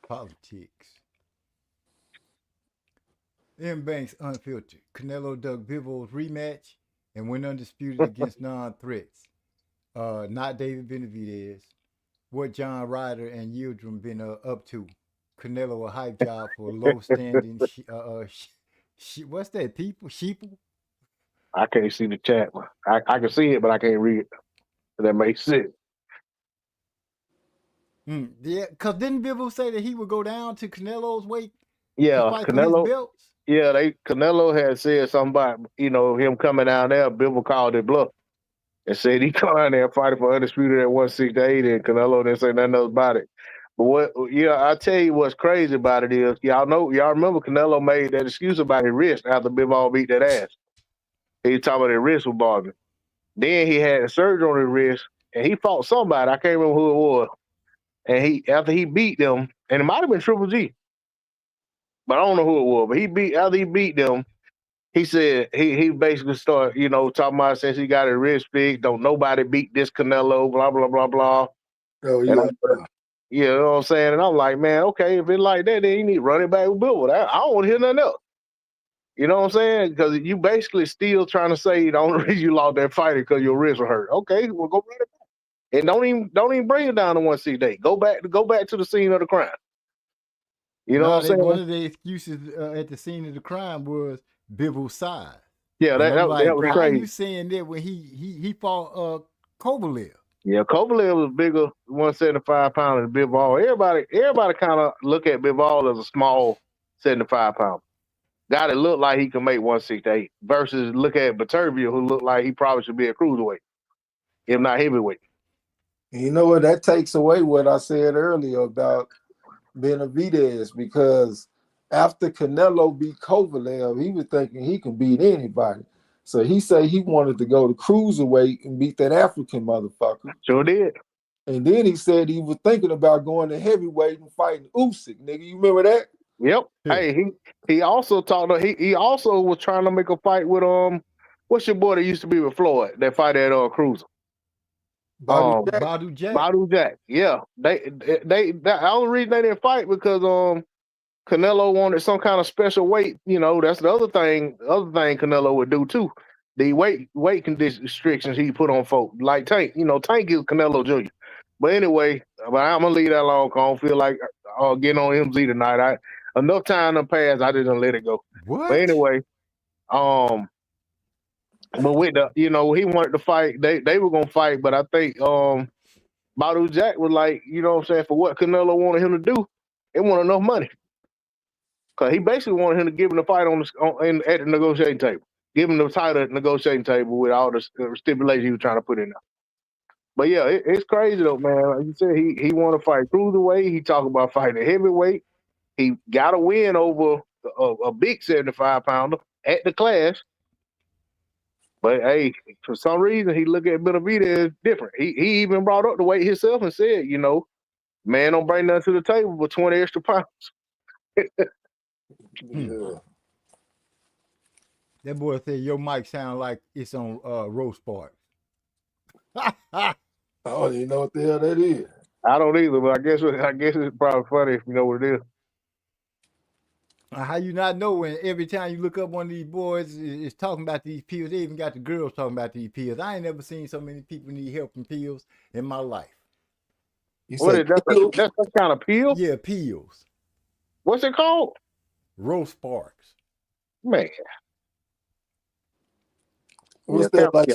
Speaker 3: Politics. M. Banks Unfiltered. Canelo dug Bivol rematch and went undisputed against non-threats. Not David Benavidez. What John Ryder and Yildirim been up to. Canelo a hype job for low standing. What's that? People? Sheeple?
Speaker 7: I can't see the chat. I can see it, but I can't read it. That makes sense.
Speaker 3: Yeah, because didn't Bivol say that he would go down to Canelo's weight
Speaker 7: Yeah,
Speaker 3: to fight for his belts?
Speaker 7: Yeah, Canelo had said something about, him coming down there. Bivol called it bluff and said he come down there fighting for undisputed at 168, and Canelo didn't say nothing else about it. But I tell you what's crazy about it is, y'all remember Canelo made that excuse about his wrist after Bivol beat that ass. He talking about his wrist was bothering. Then he had a surgery on his wrist, and he fought somebody. I can't remember who it was. And after he beat them, and it might have been Triple G, but I don't know who it was. But after he beat them, he said he basically started, talking about since he got his wrist fixed, don't nobody beat this Canelo, blah blah blah blah.
Speaker 8: Oh
Speaker 7: And
Speaker 8: yeah.
Speaker 7: you know what I'm saying? And I'm like, man, okay, if it's like that, then you need to run it back with Bill. I don't want to hear nothing else. You know what I'm saying? Because you basically still trying to say the only reason you lost that fight is because your wrist was hurt. Okay, well go run it back. And don't even bring it down to 168. Go back to the scene of the crime. You know what I'm saying?
Speaker 3: One of the excuses at the scene of the crime was Bivol's size.
Speaker 7: Yeah, that was crazy.
Speaker 3: How are you saying that when he fought Kovalev?
Speaker 7: Yeah, Kovalev was bigger, 175 pounder than Bivol. Everybody kind of look at Bivol as a small 75 pounder. Guy that looked like he could make 168 versus look at Batervia, who looked like he probably should be a cruiserweight, if not heavyweight.
Speaker 8: You know what? That takes away what I said earlier about Benavidez, because after Canelo beat Kovalev, he was thinking he can beat anybody. So he said he wanted to go to cruiserweight and beat that African motherfucker.
Speaker 7: Sure did.
Speaker 8: And then he said he was thinking about going to heavyweight and fighting Usyk. Nigga, you remember that?
Speaker 7: Yep. Yeah. Hey, he also talked. He also was trying to make a fight with what's your boy that used to be with Floyd that fight at Cruiser?
Speaker 3: Badu Jack.
Speaker 7: Badu Jack. Yeah. The only reason they didn't fight because Canelo wanted some kind of special weight. That's the other thing. Canelo would do too. the weight condition restrictions he put on folk. Like Tank, Tank is Canelo Jr. But anyway, I'm gonna leave that alone. I don't feel like getting on MZ tonight. Enough time to pass. I didn't let it go.
Speaker 3: What?
Speaker 7: But anyway, but with the he wanted to fight. They were gonna fight, but I think Badu Jack was like, what I'm saying, for what Canelo wanted him to do, it wasn't enough money. Cause he basically wanted him to give him the fight at the negotiating table, give him the title at the negotiating table with all the stipulations he was trying to put in there. But yeah, it's crazy though, man. Like you said, he want to fight cruiserweight. He talk about fighting heavyweight. He got a win over a big 75-pounder at the class. But hey, for some reason, he look at Benavidez as different. He even brought up the weight himself and said, man, don't bring nothing to the table but 20 extra pounds.
Speaker 8: Yeah.
Speaker 3: That boy said your mic sound like it's on roast part.
Speaker 8: I don't even know what the hell that is.
Speaker 7: I don't either, but I guess it's probably funny if you know what it is.
Speaker 3: How you not know when every time you look up one of these boys is talking about these pills? They even got the girls talking about these pills. I ain't never seen so many people need help from pills in my life.
Speaker 7: What is that? That's some kind of pill?
Speaker 3: Yeah, pills.
Speaker 7: What's it called?
Speaker 3: Roast Sparks.
Speaker 7: Man.
Speaker 8: What's that like?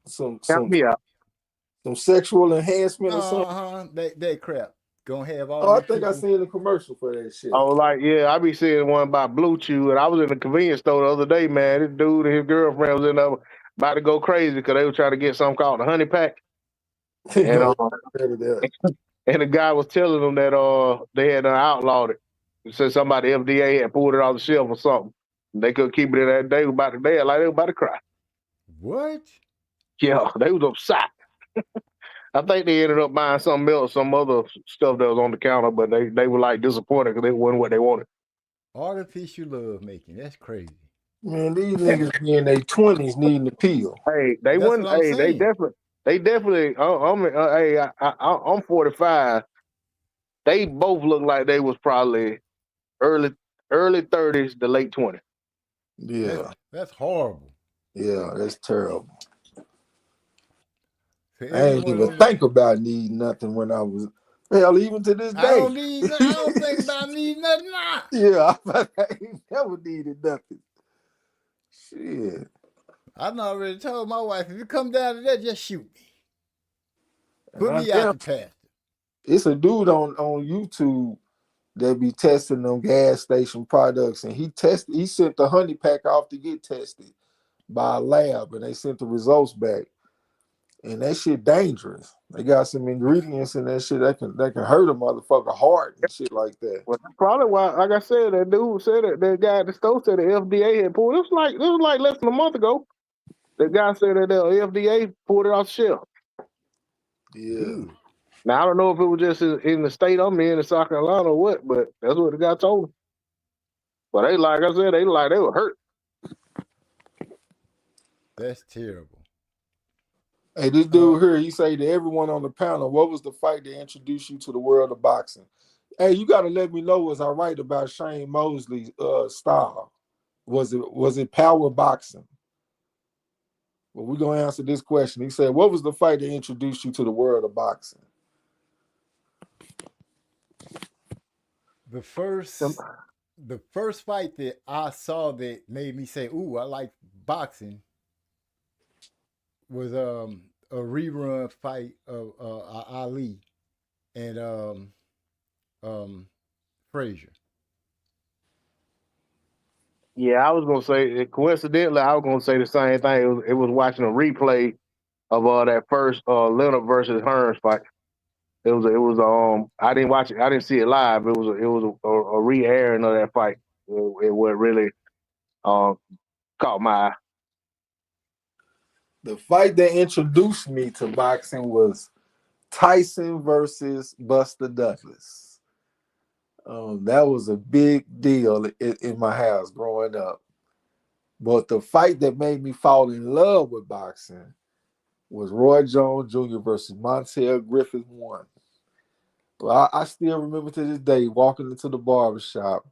Speaker 8: Some sexual enhancement or something?
Speaker 3: That crap. Gonna have all.
Speaker 8: Oh, I think I seen a commercial for that shit.
Speaker 7: Oh, I be seeing one about Blue Chew, and I was in the convenience store the other day, man. This dude and his girlfriend was in there about to go crazy because they were trying to get something called the honey pack. And and the guy was telling them that they had outlawed it. It said somebody FDA had pulled it off the shelf or something. They couldn't keep it in that day. Like they were about to cry.
Speaker 3: What?
Speaker 7: Yeah, they was upset. I think they ended up buying something else, some other stuff that was on the counter, but they were like disappointed because it wasn't what they wanted.
Speaker 3: Artificial love making. That's crazy.
Speaker 8: Man, these niggas be in their 20s needing the pill.
Speaker 7: Hey, they wouldn't. Hey, they definitely. I'm 45. They both look like they was probably early 30s to late 20s.
Speaker 8: Yeah,
Speaker 3: that's horrible.
Speaker 8: Yeah, that's terrible. I ain't even think about needing nothing when I was even to this day.
Speaker 3: I don't think about needing nothing now.
Speaker 8: Yeah, I ain't never needed nothing. Shit.
Speaker 3: I done already told my wife, if you come down to that, just shoot me. Put me out the pasture.
Speaker 8: It's a dude on YouTube that be testing them gas station products, and he sent the honey pack off to get tested by a lab, and they sent the results back. And that shit dangerous. They got some ingredients in that shit that can hurt a motherfucker heart and shit like that.
Speaker 7: Well, that's probably why, like I said, that dude said that guy at the store said the FDA had pulled. It was like less than a month ago. The guy said that the FDA pulled it off the shelf.
Speaker 8: Yeah.
Speaker 7: Now I don't know if it was just in the state I'm in South Carolina or what, but that's what the guy told him. But they were hurt.
Speaker 3: That's terrible.
Speaker 8: Hey, this dude here, he say to everyone on the panel, what was the fight that introduced you to the world of boxing? Hey, you got to let me know, was I right about Shane Mosley's style? Was it power boxing? Well, we're going to answer this question. He said, what was the fight that introduced you to the world of boxing?
Speaker 3: The first fight that I saw that made me say, ooh, I like boxing was a rerun fight of Ali and Frazier.
Speaker 7: Yeah, I was gonna say coincidentally, I was gonna say the same thing. It was watching a replay of that first Leonard versus Hearns fight. It was I didn't watch it. I didn't see it live. It was a re-airing of that fight. It what really caught my eye.
Speaker 8: The fight that introduced me to boxing was Tyson versus Buster Douglas. That was a big deal in my house growing up. But the fight that made me fall in love with boxing was Roy Jones Jr. versus Montel Griffith 1. Well, I still remember to this day walking into the barbershop,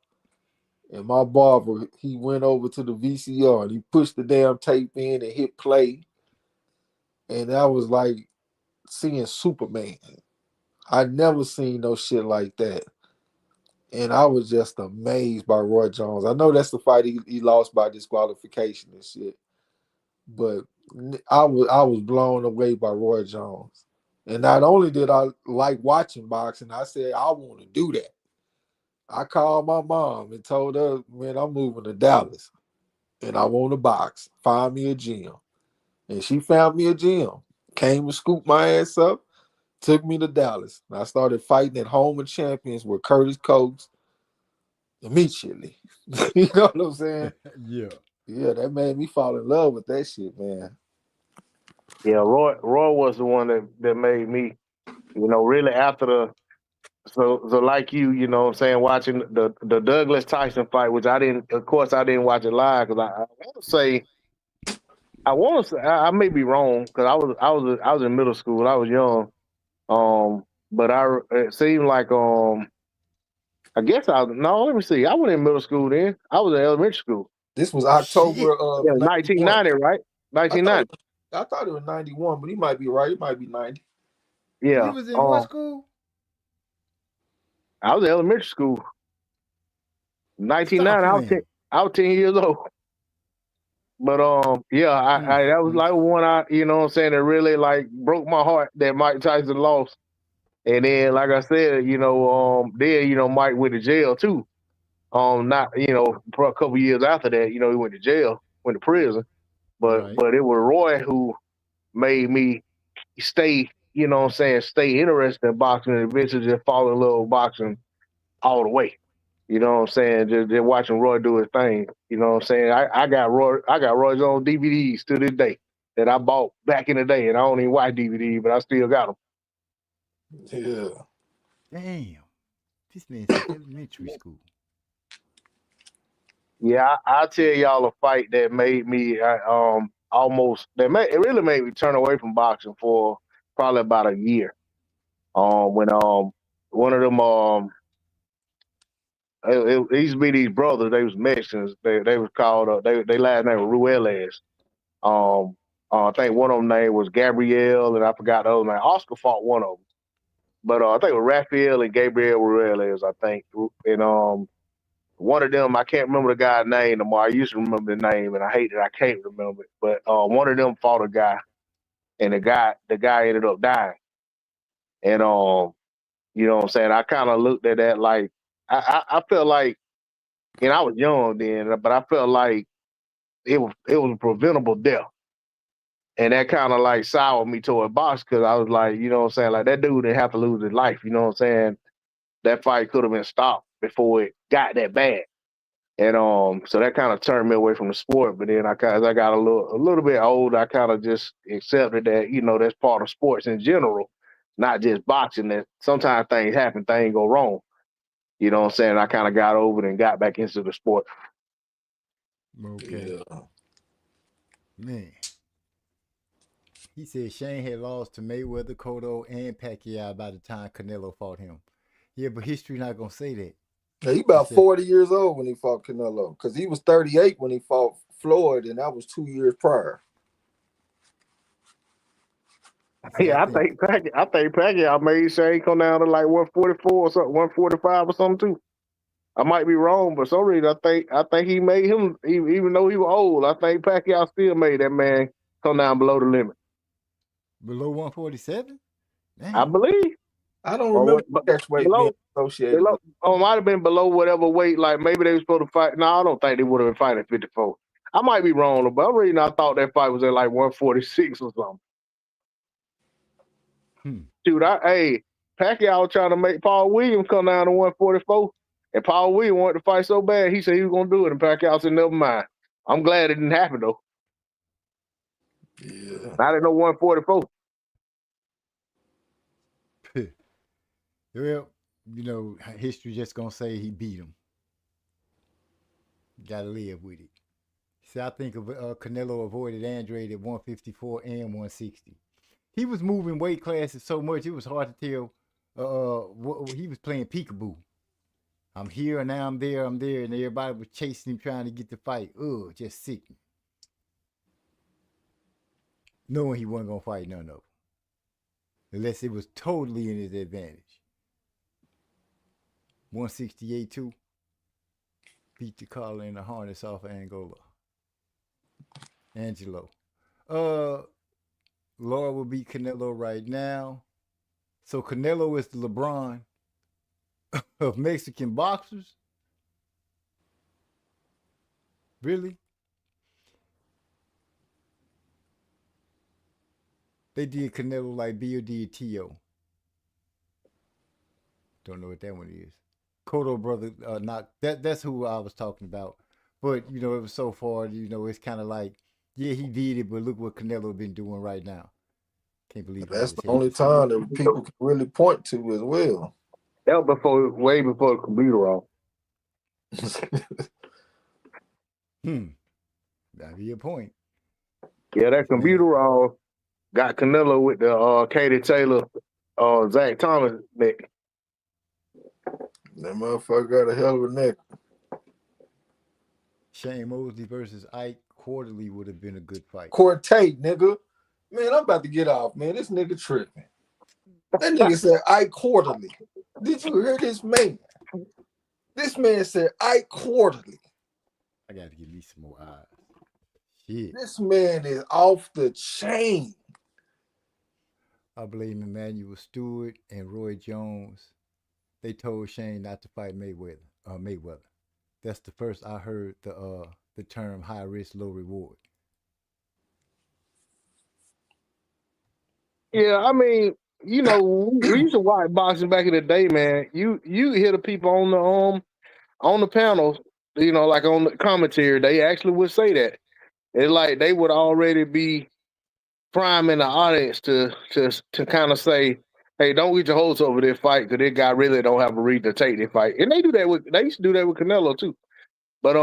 Speaker 8: And my barber, he went over to the VCR and he pushed the damn tape in and hit play. And that was like seeing Superman. I never seen no shit like that. And I was just amazed by Roy Jones. I know that's the fight he lost by disqualification and shit. But I was blown away by Roy Jones. And not only did I like watching boxing, I said I want to do that. I called my mom and told her, man, I'm moving to Dallas and I want to box. Find me a gym. And she found me a gym. Came and scooped my ass up, took me to Dallas. And I started fighting at Home of Champions with Curtis Coates immediately. You know what I'm saying?
Speaker 3: Yeah.
Speaker 8: Yeah, that made me fall in love with that shit, man.
Speaker 7: Yeah, Roy was the one that made me, really after the so like you know what I'm saying, watching the Douglas Tyson fight, which of course I didn't watch it live because I want to say I may be wrong because I was in middle school, I was young, but it seemed like I guess no, let me see, I wasn't in middle school then, I was in elementary school.
Speaker 8: This was
Speaker 3: Shit.
Speaker 8: October of
Speaker 7: Yeah,
Speaker 8: 91.
Speaker 7: 1990, right?
Speaker 8: I thought
Speaker 7: 1990.
Speaker 8: I thought it was 91, but he might be right. It might be 90.
Speaker 3: You
Speaker 7: Yeah.
Speaker 3: was in what school?
Speaker 7: I was in elementary school. 1990.
Speaker 3: Stop playing.
Speaker 7: I was 10 years old. But yeah, I that was like one you know what I'm saying, that really like broke my heart that Mike Tyson lost. And then, like I said, then Mike went to jail too. Not for a couple years after that, he went to jail, went to prison. But
Speaker 3: Right.
Speaker 7: but it was Roy who made me stay, what I'm saying, stay interested in boxing and eventually just fall in love with boxing all the way. You know what I'm saying? Just watching Roy do his thing. You know what I'm saying? I got Roy Jones DVDs to this day that I bought back in the day, and I don't even watch DVD, but I still got them.
Speaker 8: Yeah.
Speaker 3: Damn. This man said elementary school.
Speaker 7: Yeah, I'll tell y'all a fight that made me it really made me turn away from boxing for probably about a year. When one of them it used to be these brothers. They was Mexicans. They was called they last name was Rueles. I think one of them name was Gabrielle, and I forgot the other name. Oscar fought one of them, but I think it was Raphael and Gabriel Rueles. I think, and one of them, I can't remember the guy's name anymore. I used to remember the name, and I hate that I can't remember it. But one of them fought a guy, and the guy ended up dying. And you know what I'm saying? I kind of looked at that like I felt like, and I was young then, but I felt like it was a preventable death. And that kind of like soured me toward box because I was like, you know what I'm saying? Like that dude didn't have to lose his life. You know what I'm saying? That fight could have been stopped before it got that bad. And so that kind of turned me away from the sport. But then as I got a little bit older, I kind of just accepted that, that's part of sports in general, not just boxing. That sometimes things happen, things go wrong. You know what I'm saying? I kind of got over it and got back into the sport.
Speaker 3: Okay.
Speaker 8: Yeah.
Speaker 3: Man. He said Shane had lost to Mayweather, Cotto, and Pacquiao by the time Canelo fought him. Yeah, but history not gonna say that.
Speaker 8: Now, he about 40 years old when he fought Canelo, because he was 38 when he fought Floyd, and that was 2 years prior.
Speaker 3: See,
Speaker 7: Yeah, I think Pacquiao made Shane come down to like 144 or something, 145 or something too. I might be wrong, but for some reason I think he made him, even though he was old. I think Pacquiao still made that man come down below the limit.
Speaker 3: below 147?
Speaker 7: I believe.
Speaker 8: I don't remember catch weight being associated with.
Speaker 7: Might have been below whatever weight. Like maybe they were supposed to fight. No, I don't think they would have been fighting at 54. I might be wrong, but I thought that fight was at like 146 or something. Dude, Pacquiao was trying to make Paul Williams come down to 144, and Paul Williams wanted to fight so bad, he said he was going to do it, and Pacquiao said, never mind. I'm glad it didn't happen, though.
Speaker 8: Yeah.
Speaker 7: I didn't know 144.
Speaker 3: Well, history just going to say he beat him. Got to live with it. See, I think Canelo avoided Andrade at 154 and 160. He was moving weight classes so much, it was hard to tell. He was playing peekaboo. I'm here and now I'm there, and everybody was chasing him trying to get the fight. Ugh, just sickening. Knowing he wasn't gonna fight none of them. Unless it was totally in his advantage. 168 too. Beat the collar and the harness off of Angelo. Laura will beat Canelo right now. So Canelo is the LeBron of Mexican boxers? Really? They did Canelo like Bill did T.O. Don't know what that one is. Cotto brother, not that's who I was talking about. But you know, it was so far, you know, it's kind of like, yeah, he did it, but look what Canelo been doing right now. Can't believe
Speaker 8: That's the only time that people can really point to as well.
Speaker 7: That was way before the computer off.
Speaker 3: That'd be a point.
Speaker 7: Yeah, that computer off got Canelo with the Katie Taylor, Zach Thomas neck.
Speaker 8: That motherfucker got a hell of a neck.
Speaker 3: Shane Mosley versus Ike Quarterly would have been a good fight.
Speaker 8: Quartet, nigga. Man, I'm about to get off, man. This nigga tripping. That nigga said Ike Quarterly. Did you hear this man? This man said Ike Quarterly.
Speaker 3: I got to give me some more eyes. Shit.
Speaker 8: This man is off the chain.
Speaker 3: I blame Emmanuel Stewart and Roy Jones. They told Shane not to fight Mayweather. That's the first I heard the term high risk, low reward.
Speaker 7: Yeah, I mean, you know, we used to watch boxing back in the day, man. You hear the people on the panels, you know, like on the commentary, they actually would say that. It's like they would already be priming the audience to kind of say, hey, don't get your hopes over this fight because this guy really don't have a reason to take this fight. And they used to do that with Canelo too. But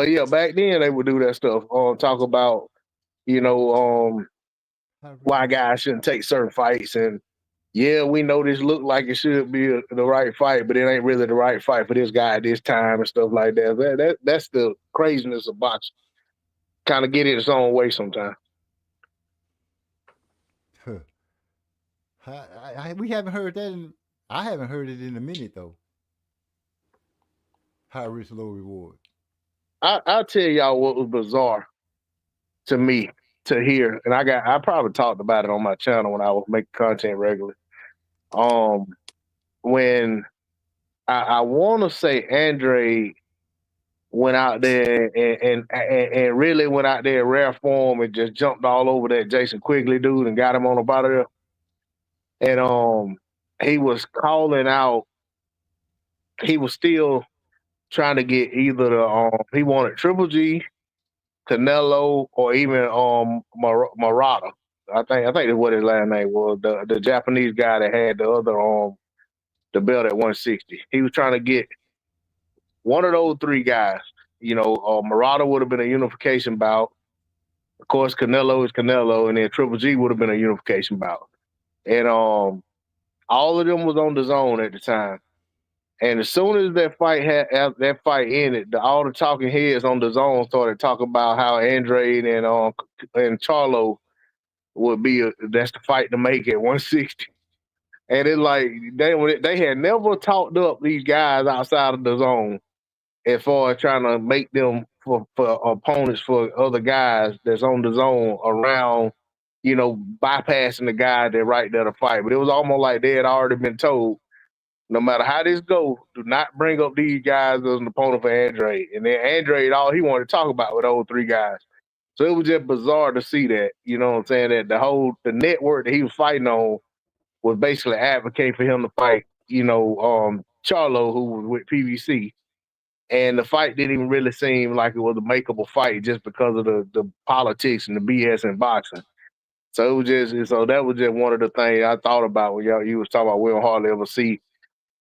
Speaker 7: yeah, back then they would do that stuff. Talk about, you know, why guys shouldn't take certain fights. And yeah, we know this look like it should be the right fight, but it ain't really the right fight for this guy at this time and stuff like that. That's the craziness of boxing. Kind of get it its own way sometimes.
Speaker 3: We haven't heard that. I haven't heard it in a minute though. High risk, low reward.
Speaker 7: I'll tell y'all what was bizarre to me to hear, and I probably talked about it on my channel when I was making content regularly. When I want to say Andre went out there and really went out there in rare form and just jumped all over that Jason Quigley dude and got him on the bottom there. And he was calling out. He was still trying to get either he wanted Triple G, Canelo, or even Murata. I think that's what his last name was. The Japanese guy that had the other the belt at 160. He was trying to get one of those three guys. You know, Murata would have been a unification bout. Of course, Canelo is Canelo, and then Triple G would have been a unification bout. And all of them was on the zone at the time. And as soon as that fight ended, all the talking heads on the zone started talking about how Andre and Charlo would be that's the fight to make at 160. And it's like they had never talked up these guys outside of the zone as far as trying to make them for opponents for other guys that's on the zone around, you know, bypassing the guy that right there to fight. But it was almost like they had already been told, no matter how this goes, do not bring up these guys as an opponent for Andre. And then Andre, all he wanted to talk about with those three guys. So it was just bizarre to see that, you know what I'm saying, that the network that he was fighting on was basically advocating for him to fight, you know, Charlo, who was with PVC. And the fight didn't even really seem like it was a makeable fight just because of the politics and the BS in boxing. So it was that was just one of the things I thought about when you was talking about we don't hardly ever see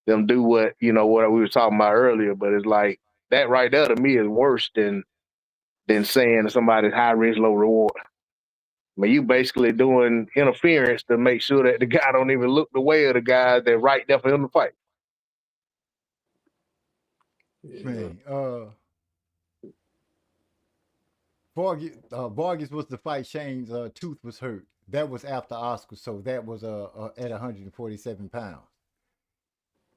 Speaker 7: them do what we were talking about earlier. But it's like that right there to me is worse than saying somebody's high risk, low reward. I mean, you basically doing interference to make sure that the guy don't even look the way of the guy that right there for him to fight.
Speaker 3: Man, Vargas was the fight Shane's tooth was hurt. That was after Oscar, so that was at 147 pounds.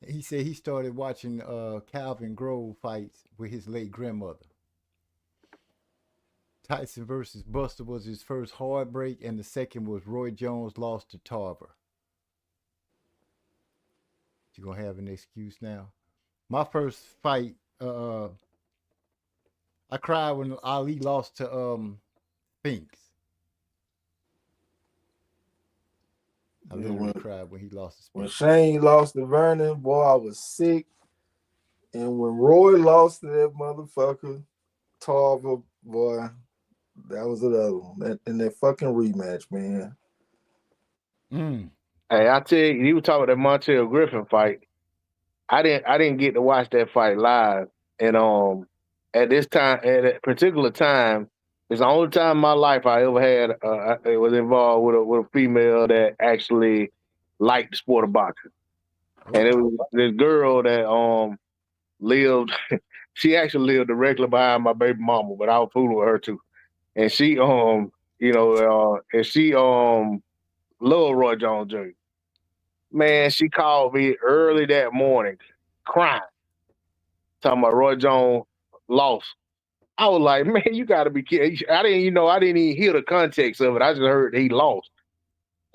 Speaker 3: He said he started watching Calvin Grove fights with his late grandmother. Tyson versus Buster was his first heartbreak, and the second was Roy Jones lost to Tarver. You gonna have an excuse now? My first fight, I cried when Ali lost to Spinks. I literally cried when he lost to Spinks.
Speaker 8: When Shane lost to Vernon, boy, I was sick. And when Roy lost to that motherfucker, Tarver, boy, that was another one. In that fucking rematch, man.
Speaker 7: Hey, I tell you were talking about that Montel Griffin fight. I didn't get to watch that fight live, and at that particular time, it's the only time in my life I ever had I was involved with a female that actually liked the sport of boxing, and it was this girl that lived. She actually lived directly behind my baby mama, but I was fooling with her too, and she and she loved Roy Jones Jr. Man, she called me early that morning, crying, talking about Roy Jones lost. I was like, man, you got to be kidding. I didn't even hear the context of it. I just heard he lost.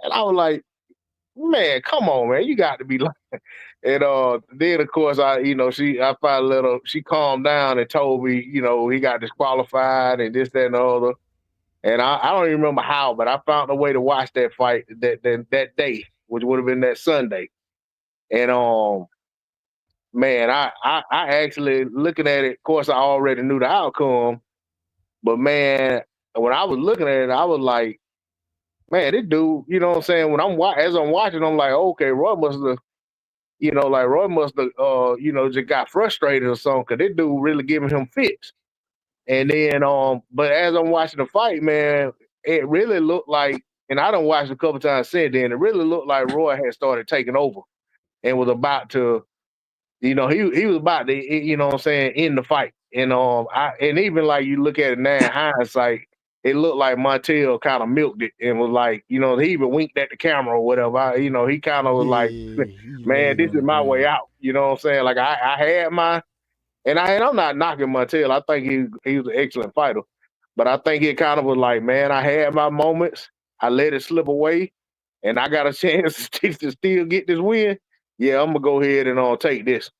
Speaker 7: And I was like, man, come on, man. You got to be lying. And then, of course, I finally let her, she calmed down and told me, he got disqualified and this, that, and the other. And I don't even remember how, but I found a way to watch that fight that day, which would have been that Sunday. And man, I actually looking at it. Of course, I already knew the outcome, but man, when I was looking at it, I was like, man, this dude. You know what I'm saying? When as I'm watching, I'm like, okay, Roy must have, just got frustrated or something, because this dude really giving him fits. And then, but as I'm watching the fight, man, it really looked like, and I done watched a couple times since then, it really looked like Roy had started taking over and was about to, he was about to, what I'm saying, end the fight. And and even like you look at it now in hindsight, it looked like Montel kind of milked it and was like, he even winked at the camera or whatever. He kind of was like, man, this is my way out. You know what I'm saying? Like I had my, and I'm not knocking Montel. I think he was an excellent fighter, but I think it kind of was like, man, I had my moments. I let it slip away, and I got a chance to still get this win. Yeah, I'm gonna go ahead and take this.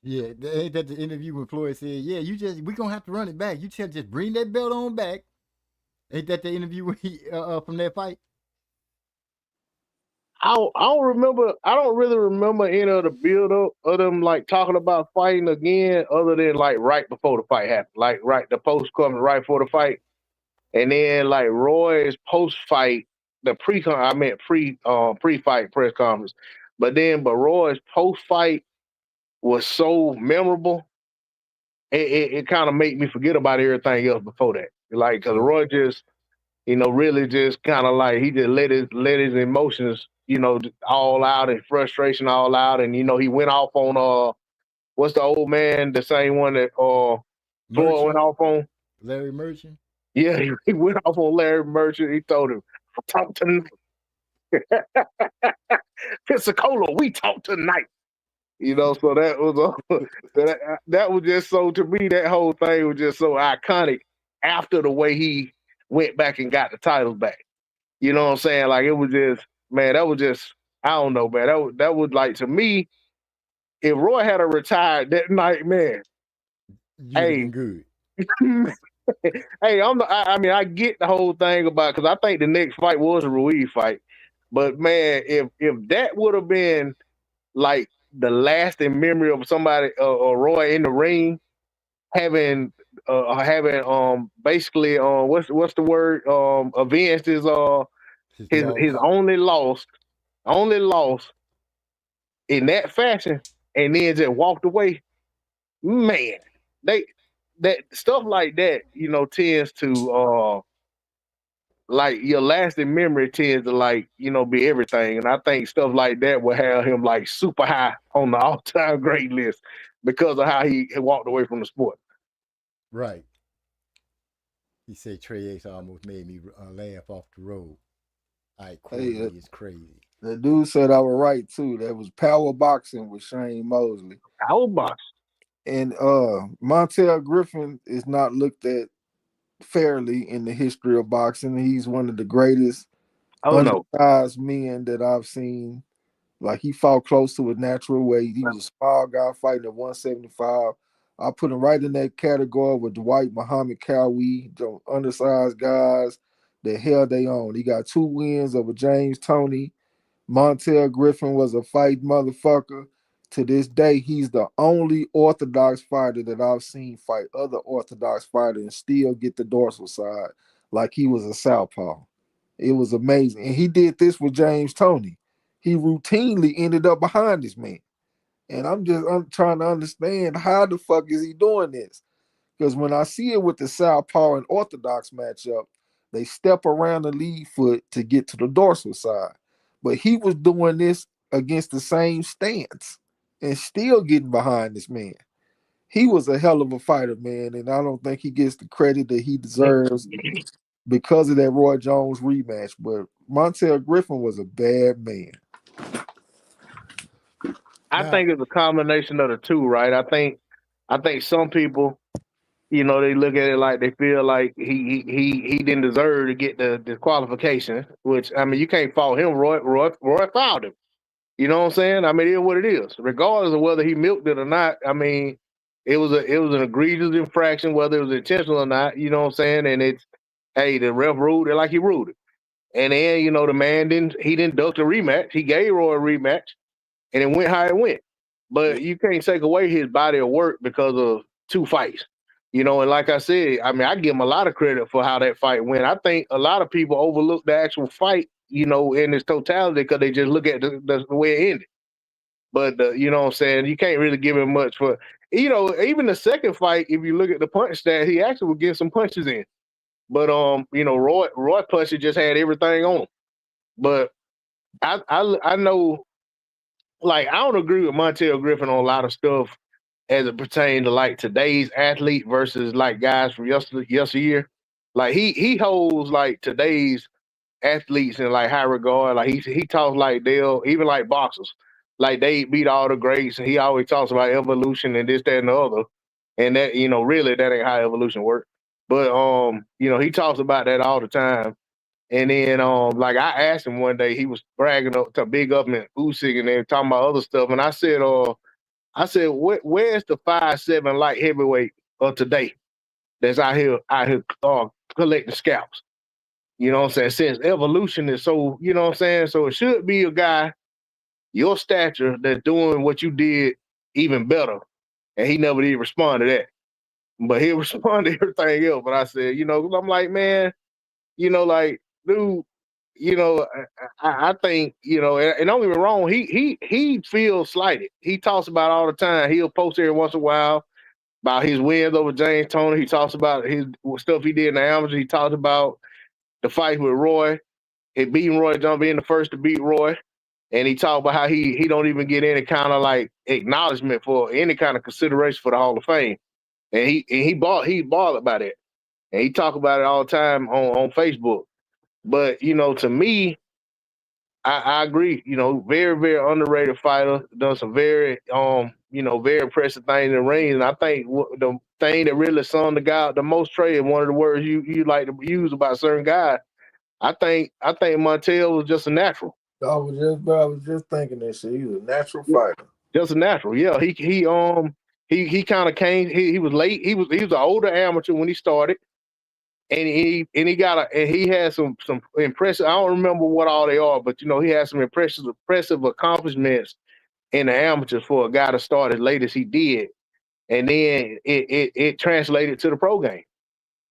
Speaker 3: Yeah, ain't that the interview when Floyd said, "Yeah, we gonna have to run it back. You just bring that belt on back." Ain't that the interview when he from that fight?
Speaker 7: I don't remember. I don't really remember any of the build up of them like talking about fighting again, other than like right before the fight happened, like the post coming right before the fight, and then like Roy's post fight, pre fight press conference, but Roy's post fight was so memorable. It kind of made me forget about everything else before that, like because Roy just really just kind of like he just let his emotions, all out, and frustration all out. And, he went off on, what's the old man, the same one that Floyd went off on?
Speaker 3: Larry Merchant?
Speaker 7: Yeah, he went off on Larry Merchant. He told him, talk tonight. Pensacola, we talk tonight. So that was that was just so, to me, that whole thing was just so iconic after the way he went back and got the titles back. You know what I'm saying? Like, it was just, man, that was just, I don't know, man. That was like, to me, if Roy had a retired that night, man,
Speaker 3: been good.
Speaker 7: Hey, I get the whole thing about, because I think the next fight was a Ruiz fight. But man, if that would have been like the lasting memory of somebody, Roy in the ring, having basically what's the word, avenged his only loss in that fashion, and then just walked away. Man, that stuff like that, tends to like your lasting memory tends to like, be everything. And I think stuff like that will have him like super high on the all-time great list. because of how he walked away from the sport.
Speaker 3: Right. He said Trey X almost made me laugh off the road. I Courtney is crazy.
Speaker 8: The dude said I was right too. That was power boxing with Shane Mosley.
Speaker 7: Power box.
Speaker 8: And Montel Griffin is not looked at fairly in the history of boxing. He's one of the greatest undersized men that I've seen. Like, he fought close to his natural weight. He was a small guy fighting at 175. I put him right in that category with Dwight Muhammad Cowie, the undersized guys that held they own. He got 2 wins over James Toney. Montel Griffin was a fight motherfucker. To this day, he's the only orthodox fighter that I've seen fight other orthodox fighters and still get the dorsal side like he was a southpaw. It was amazing. And he did this with James Toney. He routinely ended up behind this man. And I'm trying to understand how the fuck is he doing this? Because when I see it with the southpaw and orthodox matchup, they step around the lead foot to get to the dorsal side. But he was doing this against the same stance and still getting behind this man. He was a hell of a fighter, man, and I don't think he gets the credit that he deserves because of that Roy Jones rematch. But Montel Griffin was a bad man.
Speaker 7: I think it's a combination of the two, right? I think some people, you know, they look at it like they feel like he didn't deserve to get the disqualification, which, I mean, you can't fault him. Roy fouled him. You know what I'm saying? I mean, it is what it is. Regardless of whether he milked it or not, I mean, it was an egregious infraction, whether it was intentional or not, you know what I'm saying? And it's, hey, the ref ruled it like he ruled it. And then, you know, the man didn't duck the rematch. He gave Roy a rematch, and it went how it went. But you can't take away his body of work because of 2 fights. You know, and like I said, I mean, I give him a lot of credit for how that fight went. I think a lot of people overlook the actual fight, you know, in its totality because they just look at the way it ended. But, you know what I'm saying, you can't really give him much for, you know, even the second fight, if you look at the punch stat, he actually would get some punches in. But, you know, Roy Pusher just had everything on him. But I know, like, I don't agree with Montel Griffin on a lot of stuff as it pertains to, like, today's athlete versus, like, guys from yesteryear. Like, he holds, like, today's athletes in, like, high regard. Like, he talks like they'll, even like boxers, like they beat all the greats, and he always talks about evolution and this, that, and the other. And that, you know, really that ain't how evolution works. But you know, he talks about that all the time. And then like, I asked him one day, he was bragging up to big up and Usyk and then talking about other stuff. And I said, where's the 5'7" light heavyweight of today that's out here collecting scalps? You know what I'm saying? Since evolution is so, you know what I'm saying? So it should be a guy your stature that's doing what you did even better. And he never did respond to that. But he'll respond to everything else. But I said, you know, I'm like, man, you know, like, dude, you know, I think, you know, and don't get me wrong, he feels slighted. He talks about it all the time. He'll post every once in a while about his wins over James Toney. He talks about his stuff he did in the amateur. He talks about the fight with Roy, it beating Roy Jones, being the first to beat Roy. And he talked about how he don't even get any kind of like acknowledgement for any kind of consideration for the Hall of Fame. And he bothered by that. And he talk about it all the time on Facebook. But, you know, to me, I agree, you know, very, very underrated fighter, done some very you know, very impressive things in the ring. And I think the thing that really summed the guy the most, Trey, is one of the words you like to use about certain guys. I think Montel was just a natural.
Speaker 8: I was just thinking that shit. He was a natural fighter.
Speaker 7: Just a natural, yeah. He kind of came. He was late. He was an older amateur when he started, and he had some impressive. I don't remember what all they are, but you know, he had some impressive accomplishments in the amateurs for a guy to start as late as he did, and then it translated to the pro game.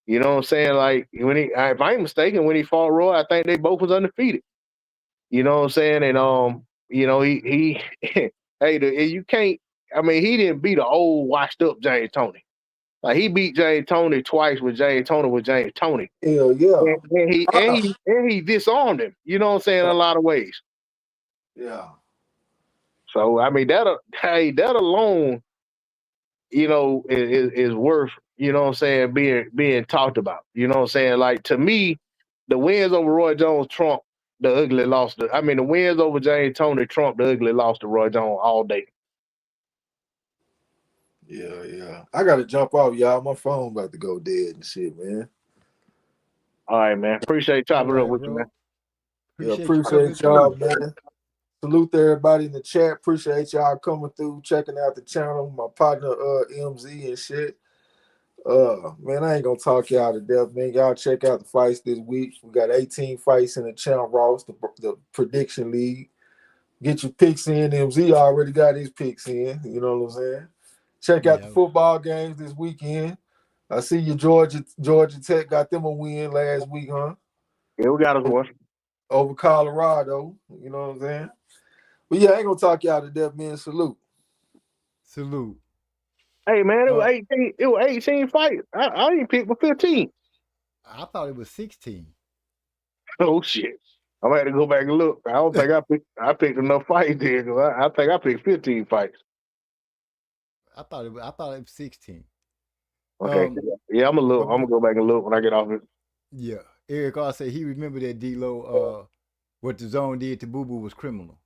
Speaker 7: You know what I'm saying? Like, when if I ain't mistaken, when he fought Roy, I think they both was undefeated. You know what I'm saying? And you know, he hey, you can't. I mean, he didn't beat an old, washed up James Toney. Like, he beat James Toney twice with James Toney.
Speaker 8: Hell yeah.
Speaker 7: And he disarmed him. You know what I'm saying? In a lot of ways.
Speaker 8: Yeah.
Speaker 7: So I mean, that alone you know, is worth, you know what I'm saying, being talked about. You know what I'm saying? Like, to me, the wins over Roy Jones trump the ugly loss. I mean, the wins over James Tony trump the ugly loss to Roy Jones all day.
Speaker 8: Yeah. I gotta jump off, y'all. My phone about to go dead and shit, man.
Speaker 7: All right, man. Appreciate
Speaker 3: All
Speaker 7: chopping it up
Speaker 3: right,
Speaker 7: with you, man.
Speaker 3: bro.
Speaker 8: Yeah,
Speaker 3: Appreciate you coming
Speaker 8: appreciate
Speaker 3: through.
Speaker 8: y'all, man. Salute to everybody in the chat. Appreciate y'all coming through, checking out the channel. My partner, MZ and shit. Man, I ain't gonna talk y'all to death, man. Y'all check out the fights this week. We got 18 fights in the channel Ross, the prediction league. Get your picks in. MZ already got his picks in. You know what I'm saying? Check out the
Speaker 3: Yeah.
Speaker 8: football games this weekend. I see you, Georgia Tech got them a win last week, huh?
Speaker 7: Yeah, we got us one.
Speaker 8: Over Colorado. You know what I'm saying? But yeah, I ain't gonna talk y'all to death, man. Salute.
Speaker 3: Salute.
Speaker 7: Hey, man, it was
Speaker 3: Uh,
Speaker 7: 18. It was 18 fights. I didn't pick for 15.
Speaker 3: I thought it was 16.
Speaker 7: Oh shit! I'm gonna have to go back and look. I don't think I picked enough fights there. 'Cause I think I picked 15 fights.
Speaker 3: I thought it was 16.
Speaker 7: Okay. Yeah, I'm
Speaker 3: But,
Speaker 7: gonna go back and look when I get off it.
Speaker 3: yeah, Eric R said he remembered that D-Lo, what the zone did to Boo Boo was criminal.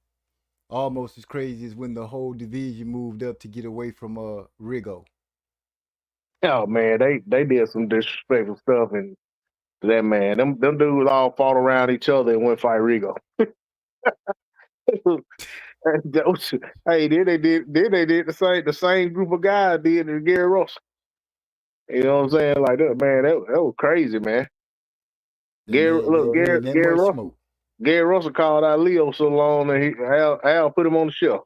Speaker 3: Almost as crazy as when the whole division moved up to get away from Rigo.
Speaker 7: Oh man, they did some disrespectful stuff, and that man, them dudes all fought around each other and went fight Rigo. Hey, then they did the same group of guys did to Gary Russell. You know what I'm saying? Like that, man, that was crazy, man.
Speaker 3: That man didn't need that much smoke.
Speaker 7: Gary Russell called out Leo so long that Al put him on the shelf.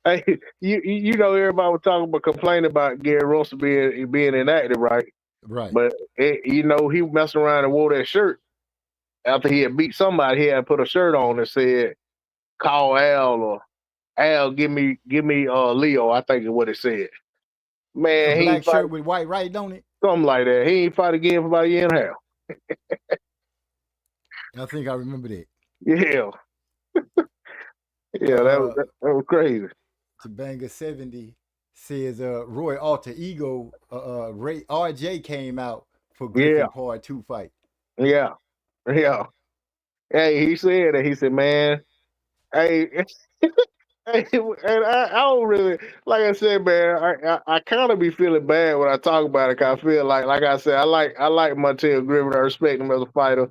Speaker 7: Hey, you know everybody was talking about complaining about Gary Russell being inactive, right?
Speaker 3: Right.
Speaker 7: But you know, he messed around and wore that shirt after he had beat somebody. He had put a shirt on that said "Call Al" or "Al, give me Leo." I think is what it said.
Speaker 3: A
Speaker 7: Man, he ain't
Speaker 3: black
Speaker 7: fight
Speaker 3: shirt with white writing on it.
Speaker 7: something like that. He ain't fight again for about a year and a half.
Speaker 3: I think I remember that.
Speaker 7: Yeah, yeah, that was crazy.
Speaker 3: Tabanga 70 says Roy Alter Ego Ray RJ came out for
Speaker 7: Yeah,
Speaker 3: Griffin Part 2 fight.
Speaker 7: yeah, yeah. Hey, he said that. He said, "Man, hey." And I don't really, like I said, man. I kind of be feeling bad when I talk about it. 'Cause I feel like I said, I like Montel Griffin. I respect him as a fighter.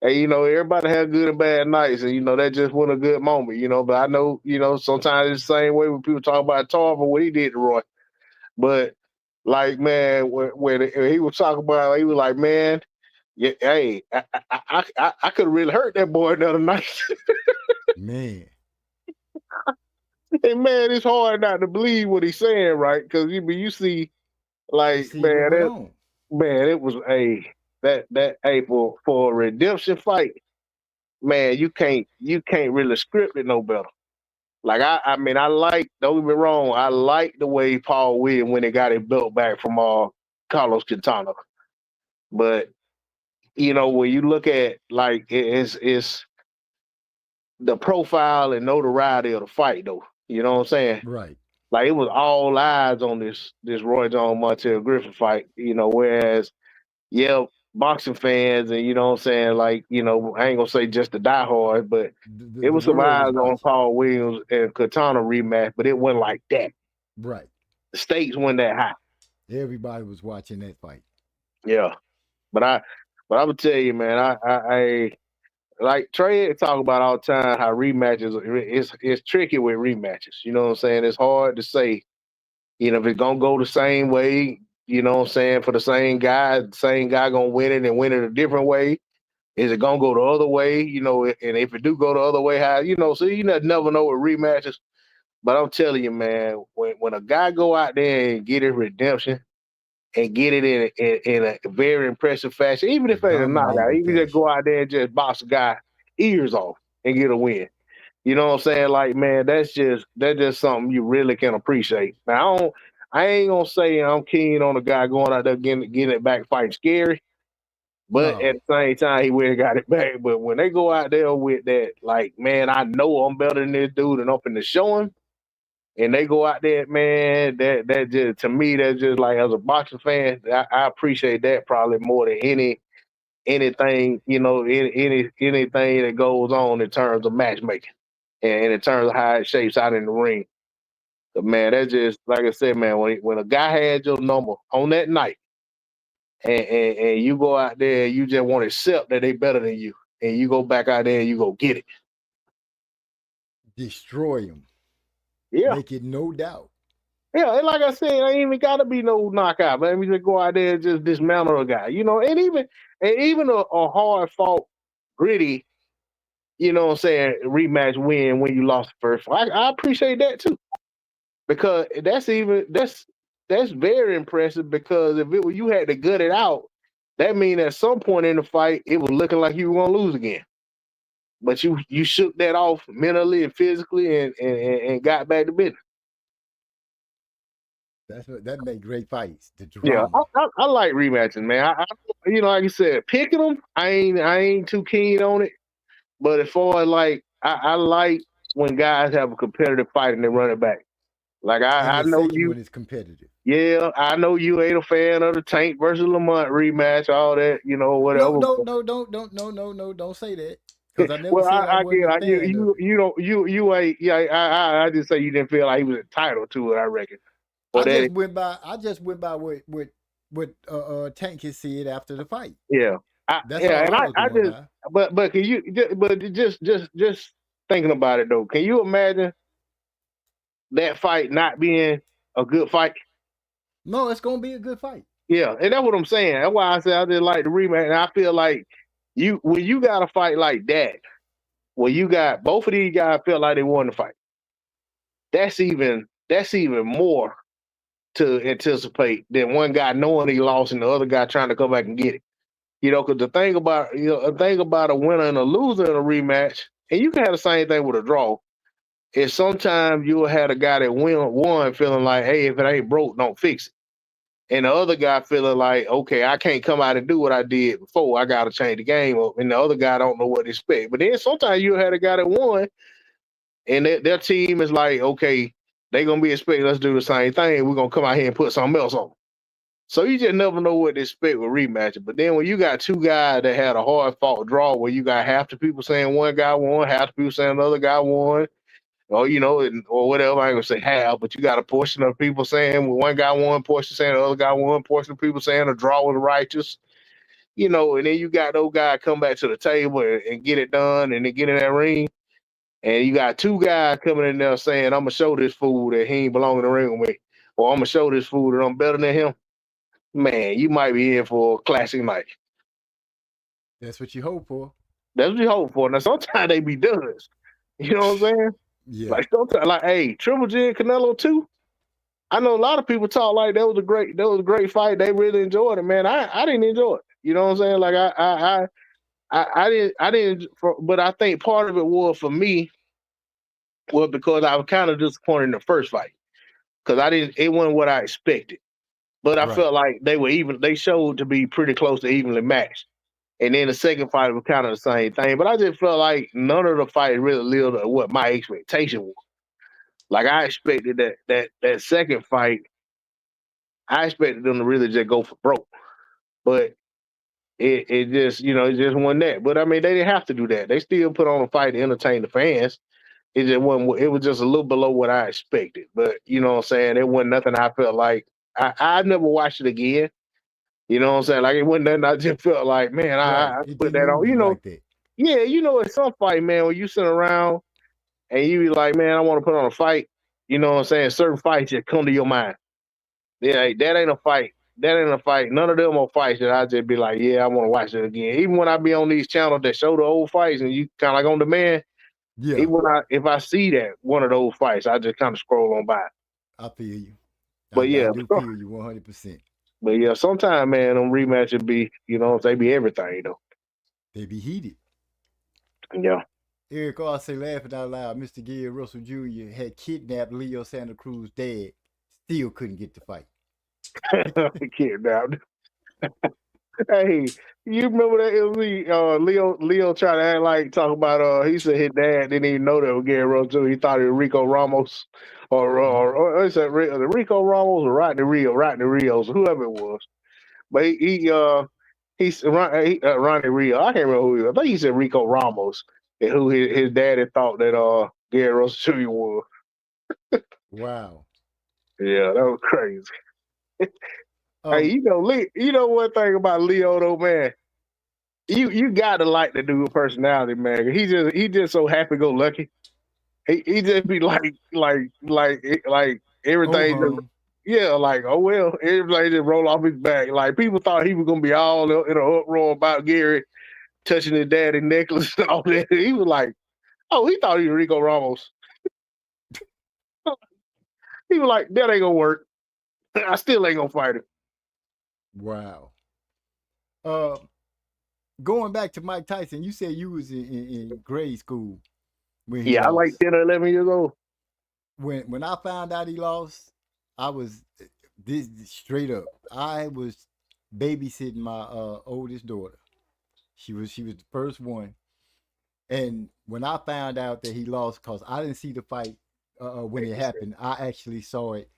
Speaker 7: And you know, everybody has good and bad nights, and you know that just wasn't a good moment. You know, but I know, you know, sometimes it's the same way when people talk about Tarver what he did to Roy. But like, man, when he was talking about, he was like, man, yeah, hey, I could have really hurt that boy the other night.
Speaker 3: Man.
Speaker 7: And man, it's hard not to believe what he's saying, right? Because you see,
Speaker 3: You
Speaker 7: like,
Speaker 3: see what went on.
Speaker 7: it was for a redemption fight, man. You can't really script it no better. Like I mean, I like, don't get me wrong, I like the way Paul Williams when he got his belt back from Carlos Quintana, but you know when you look at like it's the profile and notoriety of the fight though. You know what I'm saying?
Speaker 3: Right.
Speaker 7: Like it was all eyes on this Roy Jones Montel Griffin fight, you know, whereas yeah, boxing fans and you know what I'm saying, like, you know, I ain't gonna say just the diehard, but it
Speaker 3: The
Speaker 7: was some
Speaker 3: world was
Speaker 7: eyes on
Speaker 3: watching.
Speaker 7: Paul Williams and Katana rematch, but it wasn't like that.
Speaker 3: Right.
Speaker 7: The stakes weren't that high.
Speaker 3: Everybody was watching that fight.
Speaker 7: Yeah. But I would tell you, man, I like Trey talk about all the time how rematches it's tricky with rematches. You know what I'm saying? It's hard to say, you know, if it's gonna go the same way, you know what I'm saying, for the same guy gonna win it and win it a different way. Is it gonna go the other way? You know, and if it do go the other way, how, you know, so you never know with rematches. But I'm telling you, man, when a guy go out there and get his redemption and get it in a very impressive fashion, even if it's a knockout,
Speaker 3: Dominating
Speaker 7: even just
Speaker 3: fashion.
Speaker 7: go out there and just box a guy ears off and get a win. You know what I'm saying? Like, man, that's just something you really can appreciate. Now, I ain't gonna say I'm keen on a guy going out there getting it back fighting scary, but at
Speaker 3: No.
Speaker 7: the same time, he went and got it back. But when they go out there with that, like, man, I know I'm better than this dude, and I'm finna show him, and they go out there, man, that just, to me, that's just like, as a boxing fan, I appreciate that probably more than anything, anything that goes on in terms of matchmaking and in terms of how it shapes out in the ring. But man, that's just, like I said, man, when a guy had your number on that night, and you go out there and you just want to accept that they better than you, and you go back out there and you go get it.
Speaker 3: Destroy him.
Speaker 7: Yeah.
Speaker 3: Make it no doubt.
Speaker 7: Yeah, and like I said, ain't even gotta be no knockout. Let me just go out there and just dismantle a guy, and even a hard fought, gritty, what I'm saying, rematch win when you lost the first fight. I appreciate that too. Because that's very impressive, because if you had to gut it out, that means at some point in the fight it was looking like you were gonna lose again. But you shook that off mentally and physically and got back to business.
Speaker 3: That make great fights. The
Speaker 7: Yeah,
Speaker 3: drama.
Speaker 7: I like rematches, man. I like you said, picking them, I ain't too keen on it. But as far as like, I like when guys have a competitive fight and they run it back. Like
Speaker 3: And
Speaker 7: I
Speaker 3: the
Speaker 7: know
Speaker 3: second
Speaker 7: you.
Speaker 3: one is competitive.
Speaker 7: Yeah, I know you ain't a fan of the Tank versus Lamont rematch, all that, whatever.
Speaker 3: No, don't say that. Because I never
Speaker 7: Well,
Speaker 3: said I
Speaker 7: I
Speaker 3: wasn't a
Speaker 7: get
Speaker 3: fan of it.
Speaker 7: you don't you ain't. Yeah, I just say you didn't feel like he was entitled to it. I reckon.
Speaker 3: I
Speaker 7: But
Speaker 3: just went by what Tank had said after the fight.
Speaker 7: yeah,
Speaker 3: That's all
Speaker 7: and
Speaker 3: I was
Speaker 7: I
Speaker 3: going
Speaker 7: just,
Speaker 3: by.
Speaker 7: but can you, just thinking about it though, can you imagine that fight not being a good fight?
Speaker 3: No, it's gonna be a good fight.
Speaker 7: Yeah, and that's what I'm saying. That's why I said I just like the rematch, and I feel like when you got a fight like that, where you got both of these guys felt like they won the fight, that's even more to anticipate than one guy knowing he lost and the other guy trying to come back and get it. Because the thing about a winner and a loser in a rematch, and you can have the same thing with a draw, is sometimes you'll have a guy that won feeling like, hey, if it ain't broke, don't fix it. And the other guy feeling like, okay, I can't come out and do what I did before. I got to change the game up. And the other guy don't know what to expect. But then sometimes you'll have a guy that won and their team is like, okay, they're going to be expecting us to do the same thing. We're going to come out here and put something else on. So you just never know what to expect with rematches. But then when you got two guys that had a hard fought draw where you got half the people saying one guy won, half the people saying another guy won, or or whatever, I ain't gonna say half, but you got a portion of people saying one guy won, portion saying the other guy won, portion of people saying a draw was righteous, and then you got those guys come back to the table and get it done and then get in that ring. And you got two guys coming in there saying, I'm gonna show this fool that he ain't belong in the ring with me, or I'm gonna show this fool that I'm better than him. Man, you might be in for a classic night.
Speaker 3: That's what you hope for.
Speaker 7: That's what you hope for. Now sometimes they be duds. You know what I'm saying?
Speaker 3: Yeah.
Speaker 7: Like sometimes, like, hey, Triple G and Canelo 2. I know a lot of people talk like that was a great fight. They really enjoyed it, man. I didn't enjoy it. You know what I'm saying? Like I didn't. But I think part of it was for me was because I was kind of disappointed in the first fight because it wasn't what I expected. But I felt like they were even. They showed to be pretty close to evenly matched. And then the second fight was kind of the same thing. But I just felt like none of the fights really lived up to what my expectation was. Like I expected that second fight, I expected them to really just go for broke. But it just, it just wasn't that. But I mean, they didn't have to do that. They still put on a fight to entertain the fans. It just wasn't. It was just a little below what I expected. But you know what I'm saying? It wasn't nothing I felt like I never watched it again. You know what I'm saying? Like it wasn't nothing I just felt like, man, I
Speaker 3: It
Speaker 7: put
Speaker 3: didn't
Speaker 7: that on.
Speaker 3: move you like that.
Speaker 7: Yeah, it's some fight, man, when you sit around and you be like, man, I want to put on a fight. You know what I'm saying? Certain fights just come to your mind. Yeah, that ain't a fight. That ain't a fight. None of them are fights that I just be like, yeah, I want to watch it again. Even when I be on these channels that show the old fights and you kind of like on demand,
Speaker 3: Yeah.
Speaker 7: even if I see that one of those fights, I just kind of scroll on by.
Speaker 3: I feel you.
Speaker 7: But
Speaker 3: I do feel you 100%.
Speaker 7: But yeah, sometimes, man, them rematches be, they be everything, though.
Speaker 3: They be heated.
Speaker 7: Yeah.
Speaker 3: Eric Arce laughing out loud. Mr. Gary Russell Jr. had kidnapped Leo Santa Cruz's dad. Still couldn't get the fight.
Speaker 7: Kidnapped. Hey, you remember that MV? Leo tried to act like talk about he said his dad didn't even know that was Gary Rose too. He thought it was Rico Ramos or he said Rico Ramos or Rodney Rios, whoever it was. But Ronnie Rio. I can't remember who he was. I think he said Rico Ramos, and who his daddy thought that Gary Rose Jr. was.
Speaker 3: Wow.
Speaker 7: Yeah, that was crazy. Hey,
Speaker 3: Um,
Speaker 7: you know one thing about Leo though, man. You gotta like the dude personality, man. He just so happy go lucky. He just be like
Speaker 3: oh,
Speaker 7: everything.
Speaker 3: hum.
Speaker 7: Yeah, like oh well, everybody just roll off his back. Like people thought he was gonna be all in an uproar about Gary touching his daddy necklace and all that. He was like, oh, he thought he was Rico Ramos. He was like, that ain't gonna work. I still ain't gonna fight him.
Speaker 3: Wow. Uh, going back to Mike Tyson, you said you was in grade school when he
Speaker 7: Yeah, I like
Speaker 3: lost.
Speaker 7: 10 or 11 years old.
Speaker 3: When I found out he lost, I was this straight up. I was babysitting my oldest daughter. She was the first one, and when I found out that he lost, cause I didn't see the fight when it happened, I actually saw it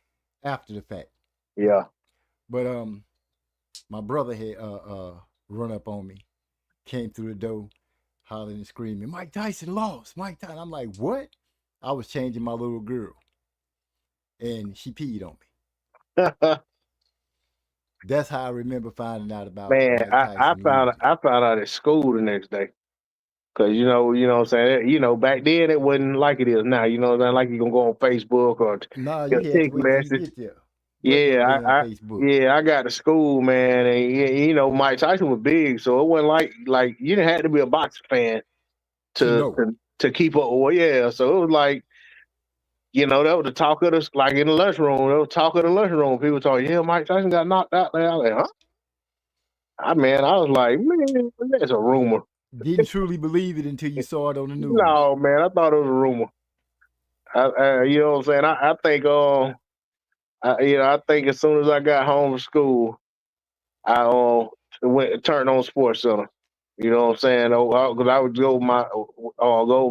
Speaker 3: after the fact.
Speaker 7: Yeah.
Speaker 3: But my brother had run up on me, came through the door, hollering and screaming, "Mike Tyson lost! Mike Tyson!" I'm like, "What?" I was changing my little girl, and she peed on me. That's how I remember finding out about
Speaker 7: Man,
Speaker 3: Mike Tyson losing.
Speaker 7: I found out at school the next day. Cause you know what I'm saying? Back then it wasn't like it is now. You know what I'm saying? Like you gonna go on Facebook or
Speaker 3: No,
Speaker 7: get
Speaker 3: you
Speaker 7: a
Speaker 3: had to
Speaker 7: text
Speaker 3: wait till you
Speaker 7: message.
Speaker 3: get there. Wasn't no
Speaker 7: Yeah,
Speaker 3: damn Facebook.
Speaker 7: I got to school, man, and Mike Tyson was big, so it wasn't like you didn't have to be a boxing fan
Speaker 3: To
Speaker 7: to
Speaker 3: know.
Speaker 7: to keep up. Well, yeah, so it was like that was the talk of the like in the lunchroom. That was talk of the lunchroom. People talking, yeah, Mike Tyson got knocked out. I was like, huh? I was like, man, that's a rumor.
Speaker 3: Didn't truly believe it until you saw it on the news.
Speaker 7: No, man, I thought it was a rumor. You know what I'm saying? I think I think as soon as I got home from school, I went turned on Sports Center. You know what I'm saying? Because I would go to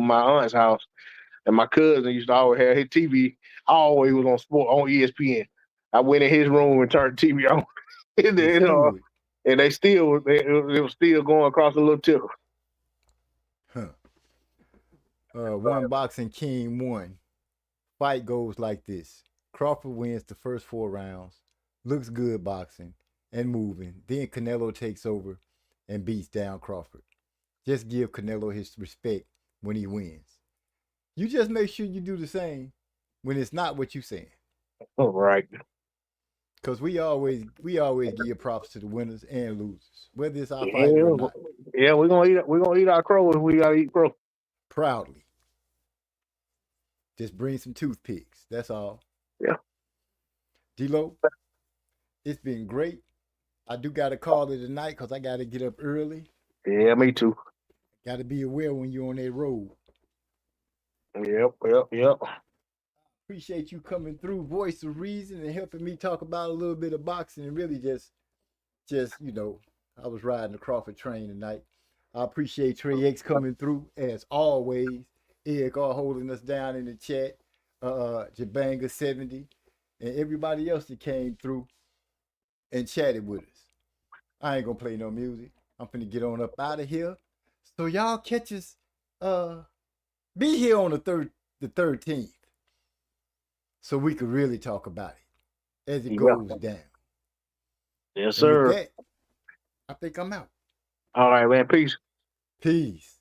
Speaker 7: my aunt's house, and my cousin used to always have his TV always was on ESPN. I went in his room and turned the TV on, and
Speaker 3: And
Speaker 7: then,
Speaker 3: threw it.
Speaker 7: and it was still going across the little tip.
Speaker 3: Huh. One boxing king won. Fight goes like this. Crawford wins the first 4 rounds, looks good boxing and moving. Then Canelo takes over and beats down Crawford. Just give Canelo his respect when he wins. You just make sure you do the same when it's not what you saying.
Speaker 7: All right.
Speaker 3: Cause we always give props to the winners and losers, whether it's our fighter or
Speaker 7: Yeah,
Speaker 3: not.
Speaker 7: yeah, we're gonna eat our crow if we gotta eat crow.
Speaker 3: Proudly. Just bring some toothpicks. That's all.
Speaker 7: Yeah.
Speaker 3: D-Lo, it's been great. I do got to call it tonight because I got to get up early.
Speaker 7: Yeah, me too.
Speaker 3: Got to be aware when you're on that road.
Speaker 7: Yep.
Speaker 3: Appreciate you coming through, voice of reason, and helping me talk about a little bit of boxing and really just I was riding the Crawford train tonight. I appreciate Trey X coming through as always. Eric all holding us down in the chat. Jabanga 70 and everybody else that came through and chatted with us. I ain't gonna play no music. I'm finna get on up out of here. So y'all catch us. Be here on the 13th, so we could really talk about it as it goes down.
Speaker 7: Yes,
Speaker 3: And with
Speaker 7: sir.
Speaker 3: that, I think I'm out.
Speaker 7: All right, man. Peace.
Speaker 3: Peace.